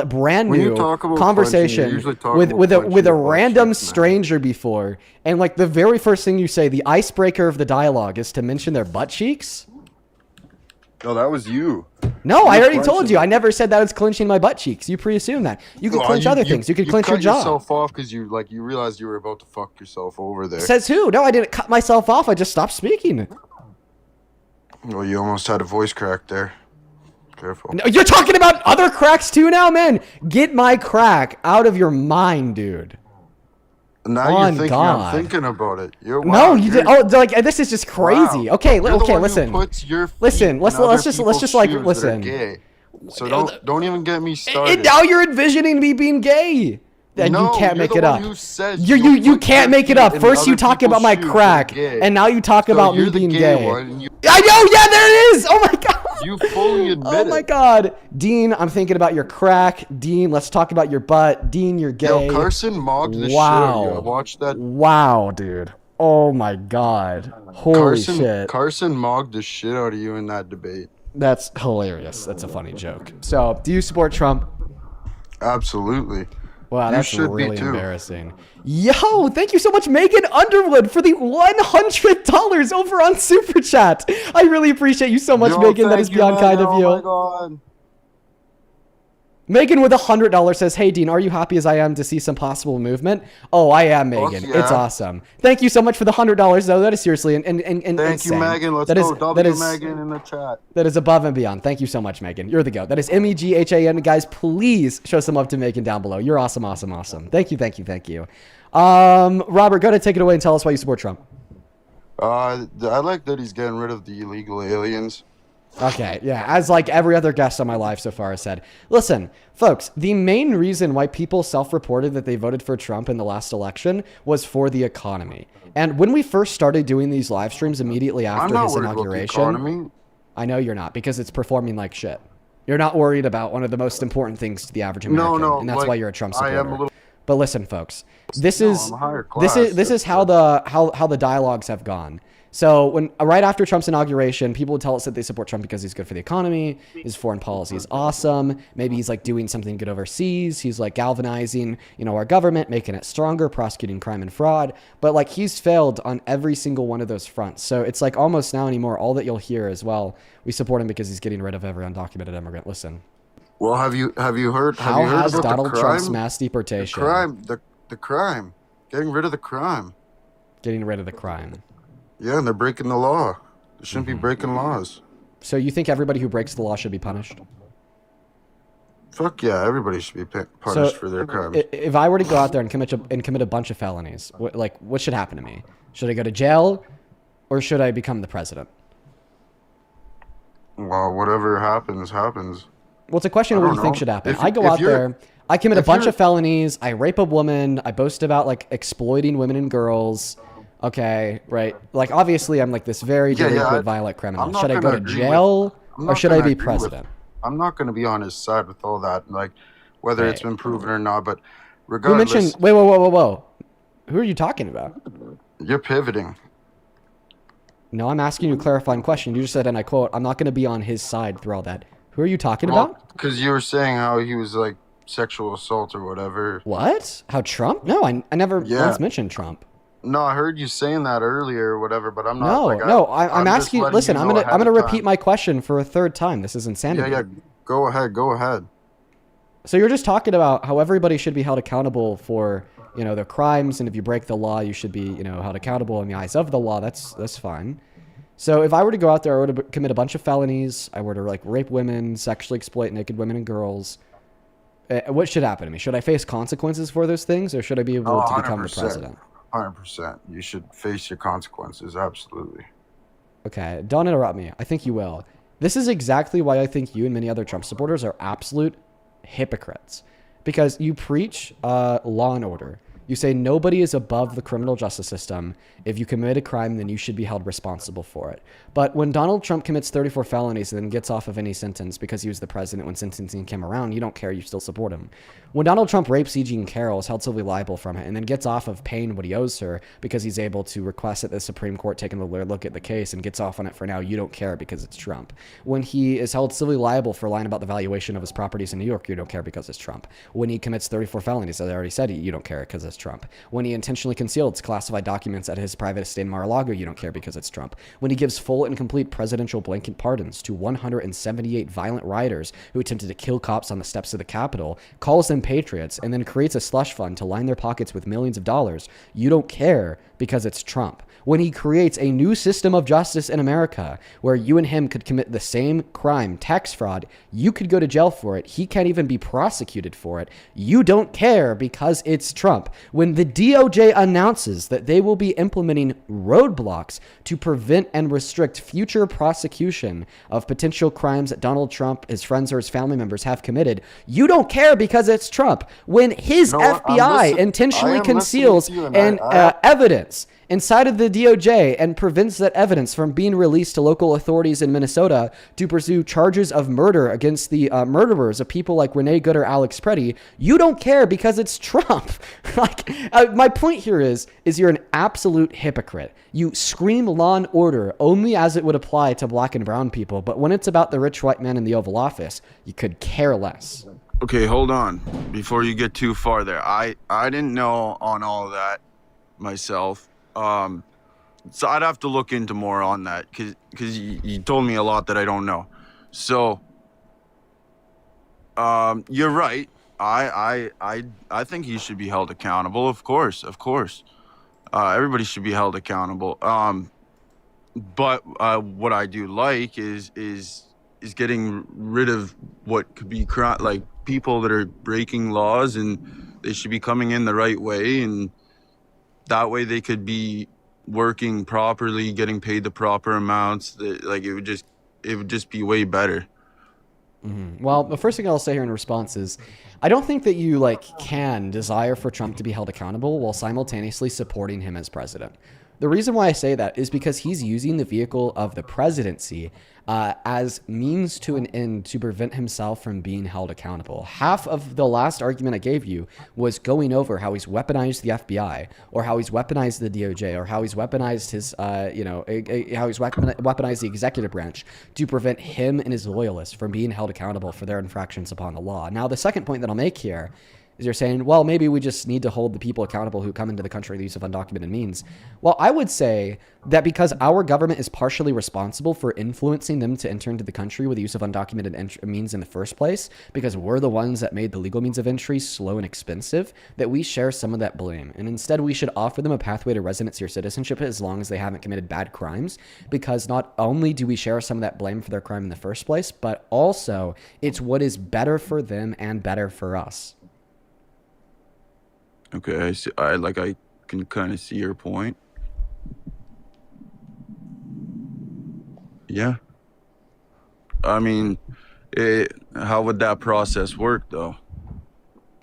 [SPEAKER 1] brand new conversation with a random stranger before, and like the very first thing you say, the icebreaker of the dialogue, is to mention their butt cheeks?
[SPEAKER 12] No, that was you.
[SPEAKER 1] No, I already told you. I never said that I was clenching my butt cheeks. You pre-assume that. You can clench other things. You can clench your jaw.
[SPEAKER 12] You cut yourself off because you realized you were about to fuck yourself over there.
[SPEAKER 1] Says who? No, I didn't cut myself off. I just stopped speaking.
[SPEAKER 12] Well, you almost had a voice crack there. Careful.
[SPEAKER 1] No, you're talking about other cracks too now, man. Get my crack out of your mind, dude.
[SPEAKER 12] Now you're thinking I'm thinking about it.
[SPEAKER 1] No, you did. Oh, like this is just crazy. Wow. Okay, listen. Let's just like listen.
[SPEAKER 12] So don't even get me started.
[SPEAKER 1] Now you're envisioning me being gay. And you can't make it up. You can't make it up. First you talk about my crack, and now you talk about me being gay. I know. Yeah, there it is. Oh my god.
[SPEAKER 12] You fully admit it.
[SPEAKER 1] Oh my god. Dean, I'm thinking about your crack. Dean, let's talk about your butt. Dean, you're gay.
[SPEAKER 12] Yo, Carson mocked the shit out of you. I watched that.
[SPEAKER 1] Wow, dude. Oh my god. Holy shit.
[SPEAKER 12] Carson mocked the shit out of you in that debate.
[SPEAKER 1] That's hilarious. That's a funny joke. So, do you support Trump?
[SPEAKER 12] Absolutely.
[SPEAKER 1] Wow,
[SPEAKER 12] You
[SPEAKER 1] that's
[SPEAKER 12] should be
[SPEAKER 1] really
[SPEAKER 12] too.
[SPEAKER 1] embarrassing. Yo, thank you so much, Megan Underwood, for the $100 over on Super Chat. I really appreciate you so much,
[SPEAKER 12] Yo,
[SPEAKER 1] Megan. That
[SPEAKER 12] thank
[SPEAKER 1] is
[SPEAKER 12] you,
[SPEAKER 1] beyond kind
[SPEAKER 12] Megan.
[SPEAKER 1] of you.
[SPEAKER 12] Oh my God.
[SPEAKER 1] Megan with $100 says, "Hey Dean, are you happy as I am to see some possible movement?" Oh, I am, Megan.
[SPEAKER 12] yeah.
[SPEAKER 1] It's awesome. Thank you so much for the $100, though. That is seriously and
[SPEAKER 12] Thank
[SPEAKER 1] insane.
[SPEAKER 12] you, Megan. Let's
[SPEAKER 1] That is-
[SPEAKER 12] go. W
[SPEAKER 1] that is-
[SPEAKER 12] Megan in the chat.
[SPEAKER 1] That is above and beyond. Thank you so much, Megan. You're the goat. That is MEGHAN. Guys, please show some love to Megan down below. You're awesome, awesome, awesome. Thank you, thank you, thank you. Robert, go ahead and take it away and tell us why you support Trump.
[SPEAKER 12] I like that he's getting rid of the illegal aliens.
[SPEAKER 1] Okay, yeah, as like every other guest on my live so far has said. Listen, folks, the main reason why people self-reported that they voted for Trump in the last election was for the economy. And when we first started doing these live streams immediately after his inauguration, I know you're not, because it's performing like shit. You're not worried about one of the most important things to the average American, and that's why you're a Trump supporter. But listen, folks, this is how the dialogues have gone. So when right after Trump's inauguration, people would tell us that they support Trump because he's good for the economy, his foreign policy is awesome, maybe he's like doing something good overseas, he's like galvanizing, our government, making it stronger, prosecuting crime and fraud, but like he's failed on every single one of those fronts. So it's like almost now anymore, all that you'll hear as well, we support him because he's getting rid of every undocumented immigrant. Listen.
[SPEAKER 12] Well, have you heard?
[SPEAKER 1] How has
[SPEAKER 12] about
[SPEAKER 1] Donald
[SPEAKER 12] the crime?
[SPEAKER 1] Trump's mass deportation?
[SPEAKER 12] The crime, getting rid of the crime.
[SPEAKER 1] Getting rid of the crime.
[SPEAKER 12] Yeah, and they're breaking the law. They shouldn't be breaking laws.
[SPEAKER 1] So you think everybody who breaks the law should be punished?
[SPEAKER 12] Fuck yeah, everybody should be punished for their crimes.
[SPEAKER 1] If I were to go out there and commit a bunch of felonies, what should happen to me? Should I go to jail, or should I become the president?
[SPEAKER 12] Well, whatever happens, happens.
[SPEAKER 1] Well, it's a question of what you think should happen. I go out there, I commit a bunch of felonies, I rape a woman, I boast about like exploiting women and girls. Okay, right. Like obviously I'm like this very delinquent, violent criminal. Should I go to jail or should I be president?
[SPEAKER 12] I'm not going to be on his side with all that, like whether it's been proven or not. But regardless,
[SPEAKER 1] you mentioned whoa. Who are you talking about?
[SPEAKER 12] You're pivoting.
[SPEAKER 1] No, I'm asking you a clarifying question. You just said, and I quote, "I'm not going to be on his side through all that." Who are you talking about?
[SPEAKER 12] Because you were saying how he was like sexual assault or whatever.
[SPEAKER 1] What? How Trump? No, I never once mentioned Trump.
[SPEAKER 12] No, I heard you saying that earlier or whatever, but I'm not.
[SPEAKER 1] I'm asking. Listen, I'm gonna repeat my question for a third time. This is insanity.
[SPEAKER 12] Yeah. Go ahead.
[SPEAKER 1] So you're just talking about how everybody should be held accountable for their crimes, and if you break the law, you should be held accountable in the eyes of the law. That's fine. So if I were to go out there, I were to commit a bunch of felonies, I were to like rape women, sexually exploit naked women and girls, what should happen to me? Should I face consequences for those things, or should I be able to become the president?
[SPEAKER 12] 100%. You should face your consequences. Absolutely.
[SPEAKER 1] Okay, don't interrupt me. I think you will. This is exactly why I think you and many other Trump supporters are absolute hypocrites. Because you preach law and order. You say nobody is above the criminal justice system. If you commit a crime, then you should be held responsible for it. But when Donald Trump commits 34 felonies and then gets off of any sentence because he was the president when sentencing came around, you don't care. You still support him. When Donald Trump rapes E. Jean Carroll, is held civilly liable from it, and then gets off of paying what he owes her because he's able to request that the Supreme Court take another look at the case and gets off on it for now, you don't care because it's Trump. When he is held civilly liable for lying about the valuation of his properties in New York, you don't care because it's Trump. When he commits 34 felonies, as I already said, you don't care because it's Trump. When he intentionally conceals classified documents at his private estate in Mar-a-Lago, you don't care because it's Trump. When he gives full and complete presidential blanket pardons to 178 violent rioters who attempted to kill cops on the steps of the Capitol, calls them patriots, and then creates a slush fund to line their pockets with millions of dollars, you don't care because it's Trump. When he creates a new system of justice in America where you and him could commit the same crime, tax fraud, you could go to jail for it. He can't even be prosecuted for it. You don't care because it's Trump. When the DOJ announces that they will be implementing roadblocks to prevent and restrict future prosecution of potential crimes that Donald Trump, his friends, or his family members have committed, you don't care because it's Trump. When his FBI intentionally conceals evidence inside of the DOJ and prevents that evidence from being released to local authorities in Minnesota to pursue charges of murder against the murderers of people like Renee Good or Alex Preddy, you don't care because it's Trump. My point here is you're an absolute hypocrite. You scream law and order only as it would apply to black and brown people, but when it's about the rich white man in the Oval Office, you could care less.
[SPEAKER 12] Okay, hold on. Before you get too far there, I didn't know on all of that myself. So I'd have to look into more on that because you told me a lot that I don't know. So, you're right. I think he should be held accountable. Of course, of course. Everybody should be held accountable. But what I do like is getting rid of what could be like people that are breaking laws, and they should be coming in the right way, and that way they could be working properly, getting paid the proper amounts. That like it would just be way better.
[SPEAKER 1] Well, the first thing I'll say here in response is, I don't think that you like can desire for Trump to be held accountable while simultaneously supporting him as president. The reason why I say that is because he's using the vehicle of the presidency as means to an end to prevent himself from being held accountable. Half of the last argument I gave you was going over how he's weaponized the FBI, or how he's weaponized the DOJ, or how he's weaponized his, how he's weaponized the executive branch to prevent him and his loyalists from being held accountable for their infractions upon the law. Now, the second point that I'll make here is you're saying, well, maybe we just need to hold the people accountable who come into the country with the use of undocumented means. Well, I would say that because our government is partially responsible for influencing them to enter into the country with the use of undocumented means in the first place, because we're the ones that made the legal means of entry slow and expensive, that we share some of that blame. And instead, we should offer them a pathway to residency or citizenship as long as they haven't committed bad crimes, because not only do we share some of that blame for their crime in the first place, but also it's what is better for them and better for us.
[SPEAKER 12] Okay, I see. I can kind of see your point. Yeah. I mean, how would that process work, though?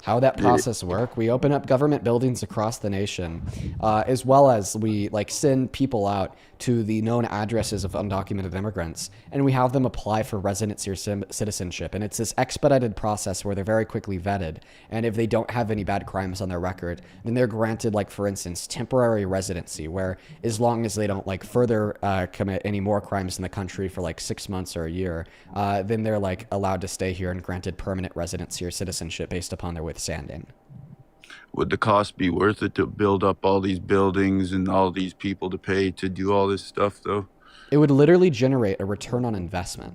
[SPEAKER 1] How would that process work? We open up government buildings across the nation, as well as we like send people out to the known addresses of undocumented immigrants, and we have them apply for residency or citizenship. And it's this expedited process where they're very quickly vetted. And if they don't have any bad crimes on their record, then they're granted, like, for instance, temporary residency, where as long as they don't like further commit any more crimes in the country for like 6 months or a year, then they're like allowed to stay here and granted permanent residency or citizenship based upon their withstanding.
[SPEAKER 12] Would the cost be worth it to build up all these buildings and all these people to pay to do all this stuff, though?
[SPEAKER 1] It would literally generate a return on investment.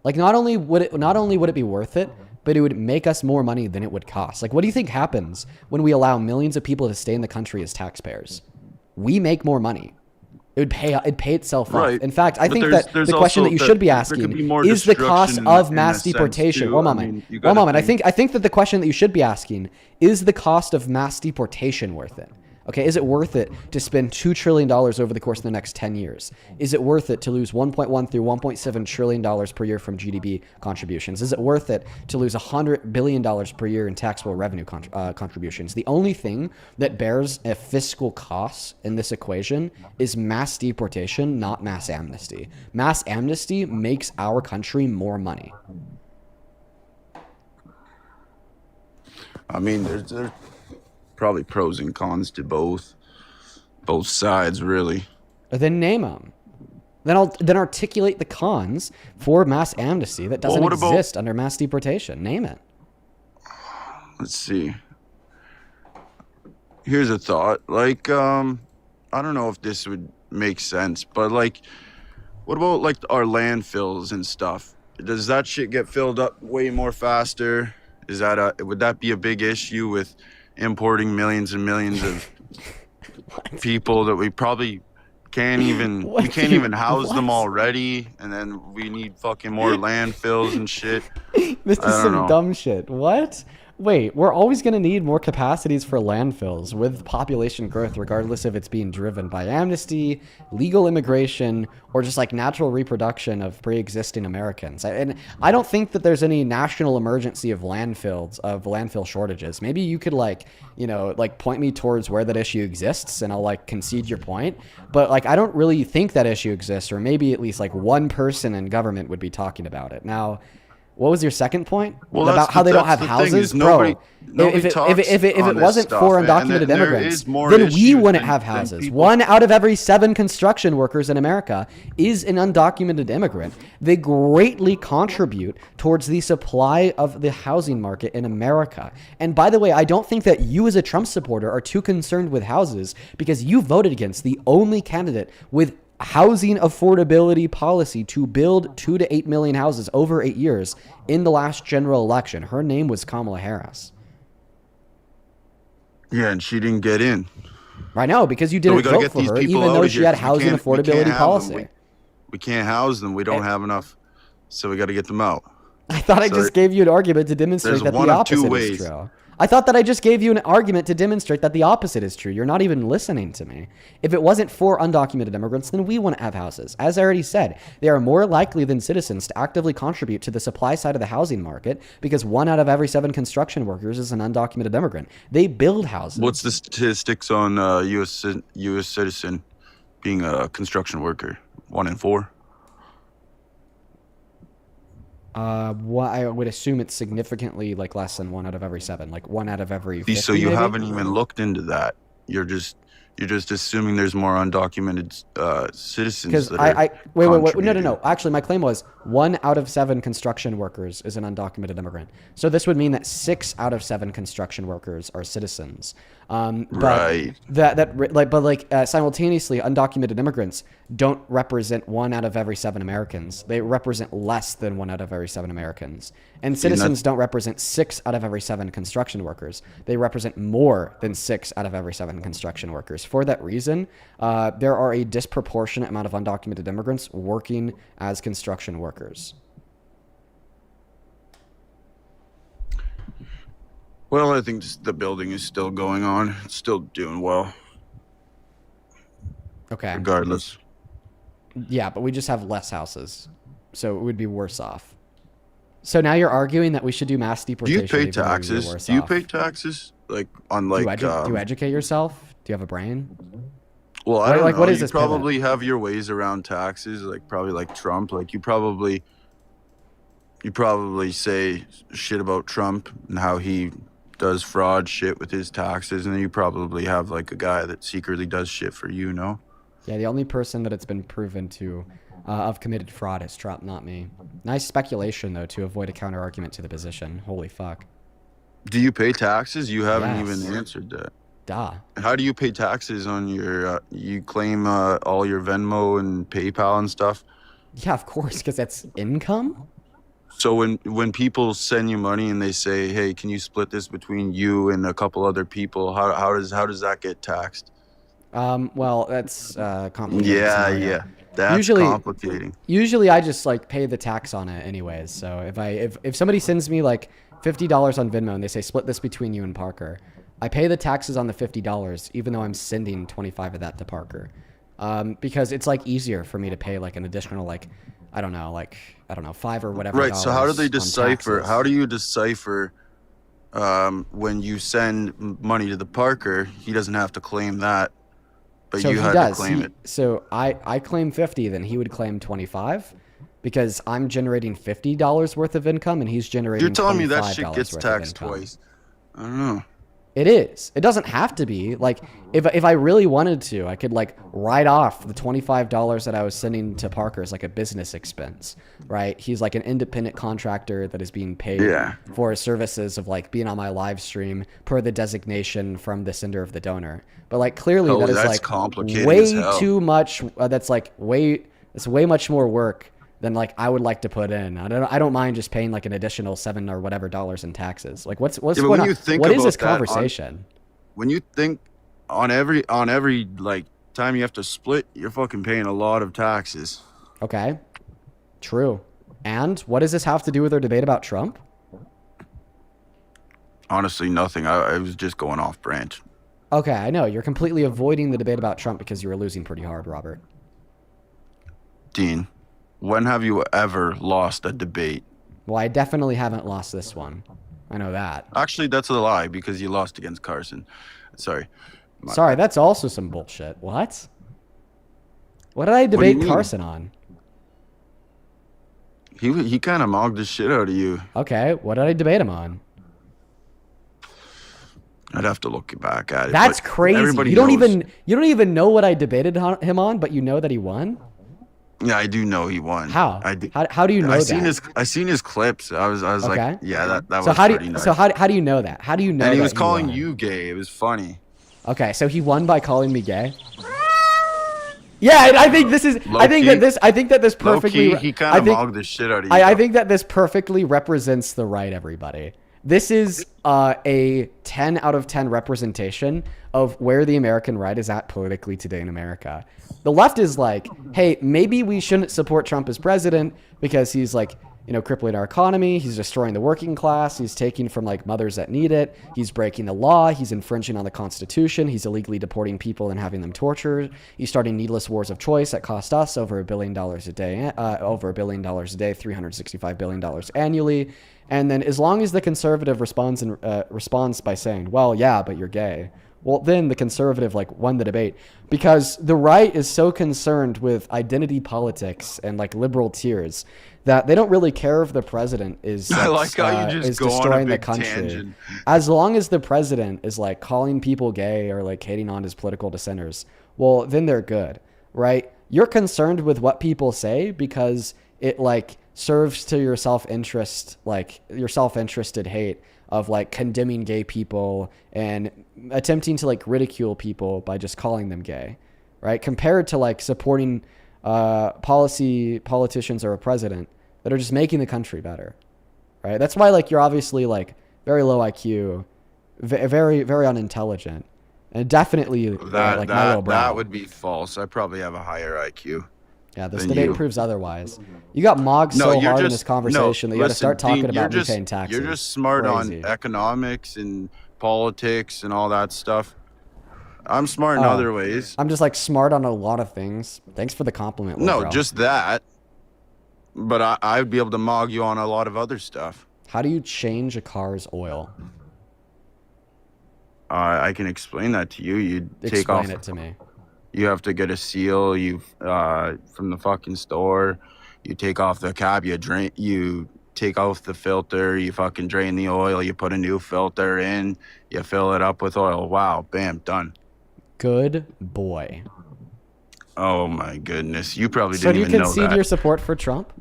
[SPEAKER 1] Like, not only would it be worth it, but it would make us more money than it would cost. Like, what do you think happens when we allow millions of people to stay in the country as taxpayers? We make more money. It'd pay itself off. In fact, I think that the question that you should be asking is the cost of mass deportation. One moment. I think that the question that you should be asking is the cost of mass deportation worth it? Okay, is it worth it to spend $2 trillion over the course of the next 10 years? Is it worth it to lose $1.1 through $1.7 trillion per year from GDP contributions? Is it worth it to lose $100 billion per year in taxable revenue contributions? The only thing that bears a fiscal cost in this equation is mass deportation, not mass amnesty. Mass amnesty makes our country more money.
[SPEAKER 12] I mean, there's probably pros and cons to both sides, really.
[SPEAKER 1] Then name them. Then articulate the cons for mass amnesty that doesn't exist under mass deportation. Name it.
[SPEAKER 12] Let's see. Here's a thought. Like, I don't know if this would make sense, but like, what about like our landfills and stuff? Does that shit get filled up way more faster? Would that be a big issue with importing millions and millions of people that we probably can't even house them already, and then we need fucking more landfills and shit?
[SPEAKER 1] This is some dumb shit. What? Wait, we're always going to need more capacities for landfills with population growth, regardless if it's being driven by amnesty, legal immigration, or just like natural reproduction of pre-existing Americans. And I don't think that there's any national emergency of landfill shortages. Maybe you could point me towards where that issue exists, and I'll like concede your point. But like, I don't really think that issue exists, or maybe at least like one person in government would be talking about it. Now, What was your second point?
[SPEAKER 12] Well,
[SPEAKER 1] About how they don't have houses?
[SPEAKER 12] Nobody,
[SPEAKER 1] Bro,
[SPEAKER 12] nobody
[SPEAKER 1] if
[SPEAKER 12] talks
[SPEAKER 1] it
[SPEAKER 12] on this
[SPEAKER 1] wasn't
[SPEAKER 12] stuff,
[SPEAKER 1] for
[SPEAKER 12] and
[SPEAKER 1] undocumented
[SPEAKER 12] there
[SPEAKER 1] immigrants,
[SPEAKER 12] is more
[SPEAKER 1] then we
[SPEAKER 12] issues
[SPEAKER 1] wouldn't
[SPEAKER 12] than-
[SPEAKER 1] have
[SPEAKER 12] than
[SPEAKER 1] houses.
[SPEAKER 12] people-
[SPEAKER 1] 1 out of every 7 construction workers in America is an undocumented immigrant. They greatly contribute towards the supply of the housing market in America. And by the way, I don't think that you as a Trump supporter are too concerned with houses because you voted against the only candidate with housing affordability policy to build 2 to 8 million houses over 8 years in the last general election. Her name was Kamala Harris.
[SPEAKER 12] Yeah, and she didn't get in.
[SPEAKER 1] I know, because you
[SPEAKER 12] So we
[SPEAKER 1] didn't
[SPEAKER 12] gotta
[SPEAKER 1] vote
[SPEAKER 12] get
[SPEAKER 1] for
[SPEAKER 12] these
[SPEAKER 1] her,
[SPEAKER 12] people
[SPEAKER 1] even
[SPEAKER 12] out
[SPEAKER 1] though
[SPEAKER 12] of
[SPEAKER 1] she
[SPEAKER 12] here,
[SPEAKER 1] had
[SPEAKER 12] 'cause we
[SPEAKER 1] housing
[SPEAKER 12] can't have
[SPEAKER 1] affordability
[SPEAKER 12] them.
[SPEAKER 1] policy.
[SPEAKER 12] We can't house them. We don't have enough. So we got to get them out.
[SPEAKER 1] I thought I
[SPEAKER 12] So
[SPEAKER 1] just gave you an argument to demonstrate
[SPEAKER 12] there's
[SPEAKER 1] that
[SPEAKER 12] one
[SPEAKER 1] the
[SPEAKER 12] of two
[SPEAKER 1] opposite is
[SPEAKER 12] ways.
[SPEAKER 1] true. I thought that I just gave you an argument to demonstrate that the opposite is true. You're not even listening to me. If it wasn't for undocumented immigrants, then we wouldn't have houses. As I already said, they are more likely than citizens to actively contribute to the supply side of the housing market because 1 out of every 7 construction workers is an undocumented immigrant. They build houses.
[SPEAKER 12] What's the statistics on U.S. citizen being a construction worker? 1 in 4.
[SPEAKER 1] Well, I would assume it's significantly like less than 1 out of every 7, like 1 out of every 50.
[SPEAKER 12] So you
[SPEAKER 1] maybe?
[SPEAKER 12] haven't even looked into that. You're just assuming there's more undocumented citizens.
[SPEAKER 1] Because
[SPEAKER 12] that are
[SPEAKER 1] wait, no.
[SPEAKER 12] contributing.
[SPEAKER 1] Actually, my claim was 1 out of 7 construction workers is an undocumented immigrant. So this would mean that 6 out of 7 construction workers are citizens. But
[SPEAKER 12] Right.
[SPEAKER 1] Simultaneously, undocumented immigrants don't represent 1 out of every 7 Americans. They represent less than 1 out of every 7 Americans. And citizens don't represent 6 out of every 7 construction workers. They represent more than 6 out of every 7 construction workers. For that reason, there are a disproportionate amount of undocumented immigrants working as construction workers.
[SPEAKER 12] Well, I think the building is still going on. It's still doing well,
[SPEAKER 1] Okay.
[SPEAKER 12] regardless.
[SPEAKER 1] Yeah, but we just have less houses, so it would be worse off. So now you're arguing that we should do mass
[SPEAKER 12] Do
[SPEAKER 1] deportation.
[SPEAKER 12] you pay
[SPEAKER 1] even though we'd be
[SPEAKER 12] taxes?
[SPEAKER 1] worse
[SPEAKER 12] Do you
[SPEAKER 1] off.
[SPEAKER 12] pay taxes? Like on
[SPEAKER 1] Do
[SPEAKER 12] like
[SPEAKER 1] you, do you educate yourself? Do you have a brain?
[SPEAKER 12] Well, I
[SPEAKER 1] What-
[SPEAKER 12] don't
[SPEAKER 1] like,
[SPEAKER 12] know.
[SPEAKER 1] what is
[SPEAKER 12] You
[SPEAKER 1] this pivot?
[SPEAKER 12] probably have your ways around taxes, like probably like Trump. Like you probably say shit about Trump and how he does fraud shit with his taxes, and then you probably have like a guy that secretly does shit for you, no?
[SPEAKER 1] Yeah, the only person that it's been proven to have committed fraud is Trump, not me. Nice speculation, though, to avoid a counter-argument to the position. Holy fuck.
[SPEAKER 12] Do you pay taxes? You haven't
[SPEAKER 1] Yes.
[SPEAKER 12] even answered that.
[SPEAKER 1] Duh.
[SPEAKER 12] How do you pay taxes on your? You claim all your Venmo and PayPal and stuff.
[SPEAKER 1] Yeah, of course, because that's income.
[SPEAKER 12] So when people send you money and they say, "Hey, can you split this between you and a couple other people?" How does that get taxed?
[SPEAKER 1] Well, that's complicated.
[SPEAKER 12] Yeah,
[SPEAKER 1] scenario.
[SPEAKER 12] yeah. That's
[SPEAKER 1] Usually-
[SPEAKER 12] complicating.
[SPEAKER 1] Usually, I just like pay the tax on it anyways. So if somebody sends me like $50 on Venmo and they say split this between you and Parker, I pay the taxes on the $50, even though I'm sending 25 of that to Parker, because it's like easier for me to pay like an additional I don't know 5 or whatever.
[SPEAKER 12] Right. So how do they
[SPEAKER 1] dollars on
[SPEAKER 12] decipher?
[SPEAKER 1] taxes.
[SPEAKER 12] How do you decipher when you send money to the Parker? He doesn't have to claim that, but
[SPEAKER 1] So
[SPEAKER 12] you
[SPEAKER 1] he
[SPEAKER 12] had
[SPEAKER 1] does.
[SPEAKER 12] to claim it.
[SPEAKER 1] So I claim 50, then he would claim 25, because I'm generating $50 worth of income and he's generating.
[SPEAKER 12] You're telling me that shit
[SPEAKER 1] $25
[SPEAKER 12] gets
[SPEAKER 1] worth of
[SPEAKER 12] taxed
[SPEAKER 1] income.
[SPEAKER 12] twice? I don't know.
[SPEAKER 1] It is. It doesn't have to be. Like, if I really wanted to, I could like write off the $25 that I was sending to Parker as like a business expense, right? He's like an independent contractor that is being paid
[SPEAKER 12] Yeah.
[SPEAKER 1] for his services of like being on my live stream per the designation from the sender of the donor. But like clearly
[SPEAKER 12] Oh,
[SPEAKER 1] that is
[SPEAKER 12] that's
[SPEAKER 1] like
[SPEAKER 12] complicated
[SPEAKER 1] way
[SPEAKER 12] as hell.
[SPEAKER 1] too much. It's way much more work than like I would like to put in. I don't mind just paying like an additional $7 or whatever dollars in taxes. Like what's
[SPEAKER 12] Yeah, but
[SPEAKER 1] going
[SPEAKER 12] when
[SPEAKER 1] on?
[SPEAKER 12] you think
[SPEAKER 1] What is
[SPEAKER 12] about
[SPEAKER 1] this
[SPEAKER 12] that on-
[SPEAKER 1] conversation?
[SPEAKER 12] When you think on every like time you have to split, you're fucking paying a lot of taxes.
[SPEAKER 1] Okay. True. And what does this have to do with our debate about Trump?
[SPEAKER 12] Honestly, nothing. I was just going off branch.
[SPEAKER 1] Okay, I know. You're completely avoiding the debate about Trump because you were losing pretty hard, Robert.
[SPEAKER 12] Dean, when have you ever lost a debate?
[SPEAKER 1] Well, I definitely haven't lost this one. I know that.
[SPEAKER 12] Actually, that's a lie because you lost against Carson. Sorry.
[SPEAKER 1] Sorry, that's also some bullshit. What? What did I
[SPEAKER 12] do you
[SPEAKER 1] debate
[SPEAKER 12] mean?
[SPEAKER 1] Carson on?
[SPEAKER 12] He kind of mogged the shit out of you.
[SPEAKER 1] Okay, what did I debate him on?
[SPEAKER 12] I'd have to look back at it.
[SPEAKER 1] That's
[SPEAKER 12] but
[SPEAKER 1] crazy.
[SPEAKER 12] everybody
[SPEAKER 1] You don't
[SPEAKER 12] knows.
[SPEAKER 1] even know what I debated him on, but you know that he won?
[SPEAKER 12] Yeah, I do know he won.
[SPEAKER 1] How?
[SPEAKER 12] I do.
[SPEAKER 1] How do you know that?
[SPEAKER 12] I seen his clips. I was
[SPEAKER 1] Okay.
[SPEAKER 12] like, yeah, that
[SPEAKER 1] So
[SPEAKER 12] was
[SPEAKER 1] how do
[SPEAKER 12] pretty
[SPEAKER 1] you,
[SPEAKER 12] nice.
[SPEAKER 1] so how do you know that? How do you know
[SPEAKER 12] and he
[SPEAKER 1] that
[SPEAKER 12] was calling
[SPEAKER 1] won?
[SPEAKER 12] you gay. It was funny.
[SPEAKER 1] Okay, so he won by calling me gay. Yeah, I think this is. I think that this perfectly.
[SPEAKER 12] Low key, he kind of mogged the shit out of you.
[SPEAKER 1] I think that this perfectly represents the right. Everybody, this is a 10 out of 10 representation of where the American right is at politically today in America. The left is like, hey, maybe we shouldn't support Trump as president because he's like, crippling our economy. He's destroying the working class. He's taking from like mothers that need it. He's breaking the law. He's infringing on the Constitution. He's illegally deporting people and having them tortured. He's starting needless wars of choice that cost us over $1 billion a day, $365 billion annually. And then as long as the conservative responds by saying, well, yeah, but you're gay. Well, then the conservative won the debate because the right is so concerned with identity politics and liberal tiers that they don't really care if the president is
[SPEAKER 12] I like how you just
[SPEAKER 1] is
[SPEAKER 12] go on a
[SPEAKER 1] destroying the
[SPEAKER 12] big
[SPEAKER 1] country.
[SPEAKER 12] tangent.
[SPEAKER 1] As long as the president is calling people gay or hating on his political dissenters, well, then they're good, right? You're concerned with what people say because it serves to your self-interest, your self-interested hate of condemning gay people and attempting to ridicule people by just calling them gay, right? Compared to supporting politicians or a president that are just making the country better, right? That's why you're obviously very low IQ, very, very unintelligent, and definitely my low brow.
[SPEAKER 12] That would be false. I probably have a higher IQ.
[SPEAKER 1] Yeah, this debate proves otherwise. You got mogged so hard in this conversation that you got to start talking about me paying taxes.
[SPEAKER 12] You're just smart
[SPEAKER 1] Crazy.
[SPEAKER 12] on economics and politics and all that stuff. I'm smart in other ways.
[SPEAKER 1] I'm just smart on a lot of things. Thanks for the compliment.
[SPEAKER 12] No,
[SPEAKER 1] bro.
[SPEAKER 12] just that. But I'd be able to mog you on a lot of other stuff.
[SPEAKER 1] How do you change a car's oil?
[SPEAKER 12] I can explain that to you. You take off.
[SPEAKER 1] Explain it to me.
[SPEAKER 12] You have to get a seal. From the fucking store. You take off the cap. You take off the filter. You fucking drain the oil. You put a new filter in. You fill it up with oil. Wow, bam, done.
[SPEAKER 1] Good boy.
[SPEAKER 12] Oh my goodness, you probably
[SPEAKER 1] So
[SPEAKER 12] didn't
[SPEAKER 1] do you
[SPEAKER 12] even know that.
[SPEAKER 1] concede your support for Trump?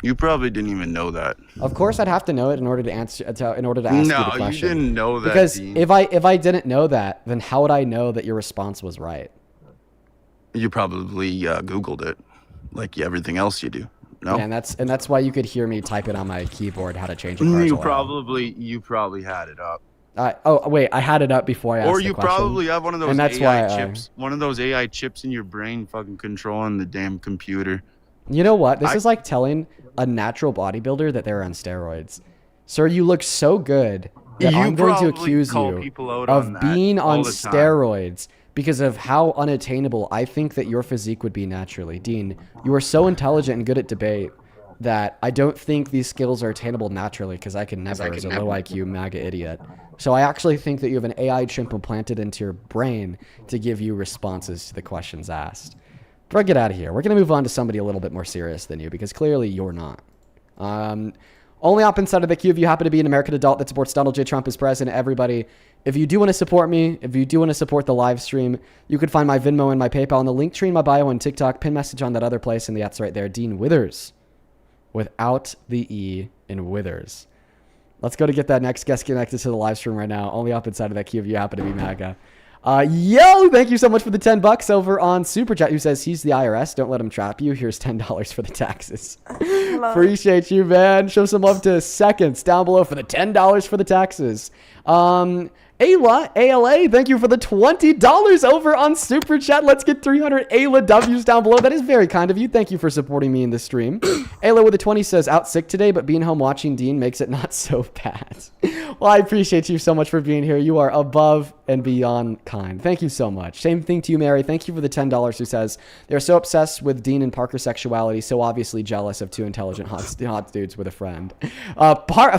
[SPEAKER 12] You probably didn't even know that.
[SPEAKER 1] Of course, I'd have to know it in order to answer. In order to ask you the question.
[SPEAKER 12] No, you didn't know that.
[SPEAKER 1] Because
[SPEAKER 12] Dean.
[SPEAKER 1] if I didn't know that, then how would I know that your response was right?
[SPEAKER 12] You probably Googled it, like everything else you do. No,
[SPEAKER 1] Yeah, and that's why you could hear me type it on my keyboard how to change a car's
[SPEAKER 12] you
[SPEAKER 1] oil.
[SPEAKER 12] probably had it up.
[SPEAKER 1] Oh wait, I had it up before I asked
[SPEAKER 12] Or
[SPEAKER 1] the
[SPEAKER 12] you
[SPEAKER 1] question.
[SPEAKER 12] probably have one of those
[SPEAKER 1] And that's
[SPEAKER 12] AI
[SPEAKER 1] why,
[SPEAKER 12] chips. One of those AI chips in your brain, fucking controlling the damn computer.
[SPEAKER 1] You know what? This is like telling a natural bodybuilder that they're on steroids. Sir, you look so good that
[SPEAKER 12] You
[SPEAKER 1] I'm going to
[SPEAKER 12] probably
[SPEAKER 1] accuse
[SPEAKER 12] call
[SPEAKER 1] you
[SPEAKER 12] people out
[SPEAKER 1] of
[SPEAKER 12] on that
[SPEAKER 1] being
[SPEAKER 12] all
[SPEAKER 1] on
[SPEAKER 12] the time.
[SPEAKER 1] steroids because of how unattainable I think that your physique would be naturally. Dean, you are so intelligent and good at debate that I don't think these skills are attainable naturally because I can never as a low IQ MAGA idiot. So I actually think that you have an AI chip implanted into your brain to give you responses to the questions asked. Bro, get out of here. We're going to move on to somebody a little bit more serious than you because clearly you're not. Only up inside of the queue if you happen to be an American adult that supports Donald J. Trump as president. Everybody, if you do want to support me, if you do want to support the live stream, you can find my Venmo and my PayPal in the link tree in my bio on TikTok, pin message on that other place, and that's right there, Dean Withers, without the E in Withers. Let's go to get that next guest connected to the live stream right now. Only up inside of that queue if you happen to be MAGA. Yo, thank you so much for the $10 over on Super Chat. Who says he's the IRS? Don't let him trap you. Here's $10 for the taxes. Appreciate you, man. Show some love to Seconds down below for the $10 for the taxes. ALA, thank you for the $20 over on Super Chat. Let's get 300 Ayla W's down below. That is very kind of you. Thank you for supporting me in this stream. Ayla with a 20 says, out sick today, but being home watching Dean makes it not so bad. Well, I appreciate you so much for being here. You are above and beyond kind. Thank you so much. Same thing to you, Mary. Thank you for the $10 who says, they're so obsessed with Dean and Parker's sexuality, so obviously jealous of two intelligent hot dudes with a friend.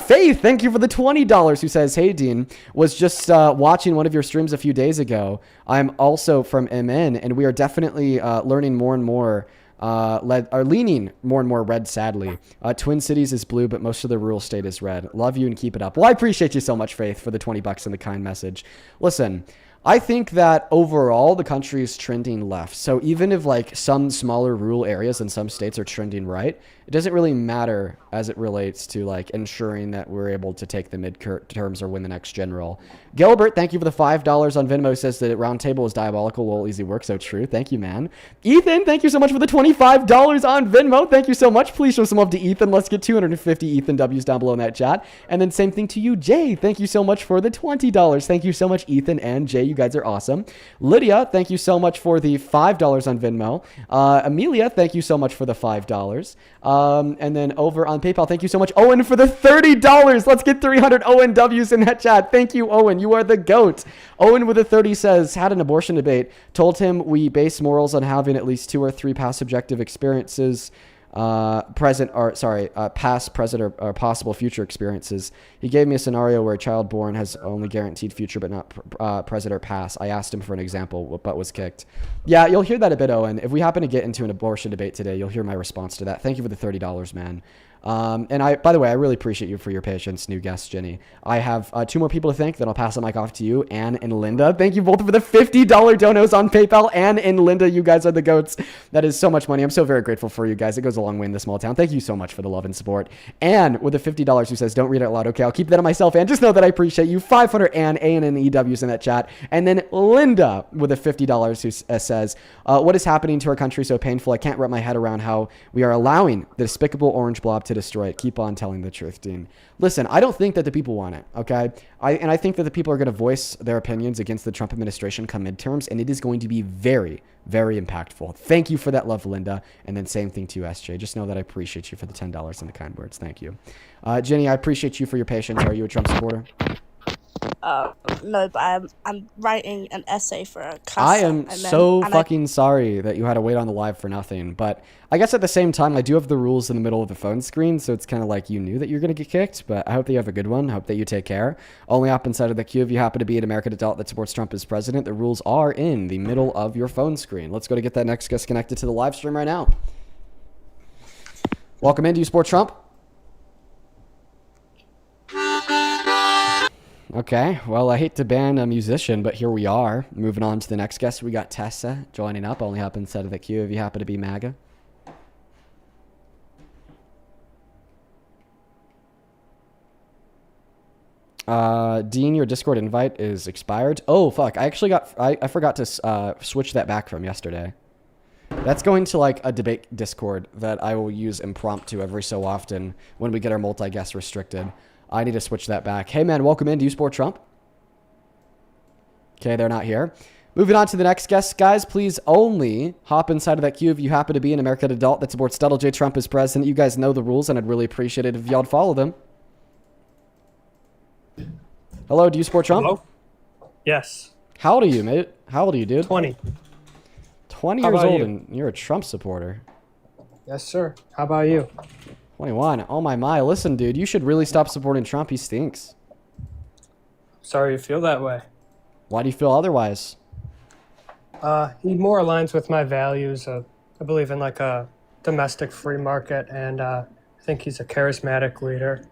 [SPEAKER 1] Faith, thank you for the $20 who says, hey, Dean, was just watching one of your streams a few days ago. I'm also from MN, and we are definitely learning more and more are leaning more and more red, sadly. Twin Cities is blue, but most of the rural state is red. Love you and keep it up. Well, I appreciate you so much, Faith, for the $20 and the kind message. Listen, I think that overall the country is trending left. So even if like some smaller rural areas in some states are trending right, it doesn't really matter as it relates to like ensuring that we're able to take the midterms or win the next general. Gilbert, thank you for the $5 on Venmo. Says that Round Table is diabolical. Well, easy work. So true. Thank you, man. Ethan, thank you so much for the $25 on Venmo. Thank you so much. Please show some love to Ethan. Let's get 250 Ethan W's down below in that chat. And then same thing to you, Jay. Thank you so much for the $20. Thank you so much, Ethan and Jay. You guys are awesome. Lydia, thank you so much for the $5 on Venmo. Amelia, thank you so much for the $5. And then over on PayPal, thank you so much, Owen, for the $30. Let's get 300 Owen W's in that chat. Thank you, Owen. You are the GOAT. Owen with a 30 says, had an abortion debate. Told him we base morals on having at least 2 or 3 past subjective experiences, past, present, or possible future experiences. He gave me a scenario where a child born has only guaranteed future but not present or past. I asked him for an example, but was kicked. Yeah, you'll hear that a bit, Owen. If we happen to get into an abortion debate today, you'll hear my response to that. Thank you for the $30, man. And by the way, I really appreciate you for your patience, new guest, Jenny. I have 2 more people to thank, then I'll pass the mic off to you, Anne and Linda. Thank you both for the $50 donos on PayPal. Anne and Linda, you guys are the GOATs. That is so much money. I'm so very grateful for you guys. It goes a long way in this small town. Thank you so much for the love and support. Anne with the $50 who says, don't read it out loud. Okay, I'll keep that on myself, Anne. Just know that I appreciate you. 500 Anne, A and EWs in that chat. And then Linda with the $50 who says, what is happening to our country so painful? I can't wrap my head around how we are allowing the despicable orange blob to destroy it. Keep on telling the truth, Dean. Listen, I don't think that the people want it, okay? I think that the people are going to voice their opinions against the Trump administration come midterms, and it is going to be very, very impactful. Thank you for that love, Linda. And then same thing to you, SJ. Just know that I appreciate you for the $10 and the kind words. Thank you. Jenny, I appreciate you for your patience. Are you a Trump supporter?
[SPEAKER 3] No, but I'm writing an essay for a class.
[SPEAKER 1] I am so fucking sorry that you had to wait on the live for nothing. But I guess at the same time, I do have the rules in the middle of the phone screen, so it's kind of like you knew that you're going to get kicked. But I hope that you have a good one. I hope that you take care. Only up inside of the queue if you happen to be an American adult that supports Trump as president. The rules are in the middle of your phone screen. Let's go to get that next guest connected to the live stream right now. Welcome in. Do you support Trump? Okay, well, I hate to ban a musician, but here we are. Moving on to the next guest. We got Tessa joining up. Only hop inside of the queue if you happen to be MAGA. Dean, your Discord invite is expired. Oh, fuck. I forgot to switch that back from yesterday. That's going to like a debate Discord that I will use impromptu every so often when we get our multi-guest restricted. I need to switch that back. Hey, man, welcome in. Do you support Trump? Okay, they're not here. Moving on to the next guest, guys. Please only hop inside of that queue if you happen to be an American adult that supports Donald J. Trump as president. You guys know the rules, and I'd really appreciate it if y'all follow them. Hello, do you support Trump?
[SPEAKER 13] Hello? Yes.
[SPEAKER 1] How old are you, mate? How old are you, dude?
[SPEAKER 13] 20.
[SPEAKER 1] 20
[SPEAKER 13] How
[SPEAKER 1] years
[SPEAKER 13] about
[SPEAKER 1] old,
[SPEAKER 13] you?
[SPEAKER 1] and you're a Trump supporter.
[SPEAKER 13] Yes, sir. How about you?
[SPEAKER 1] 21. Oh, my. Listen, dude, you should really stop supporting Trump. He stinks.
[SPEAKER 13] Sorry you feel that way.
[SPEAKER 1] Why do you feel otherwise?
[SPEAKER 13] He more aligns with my values. I believe in like a domestic free market, and I think he's a charismatic leader.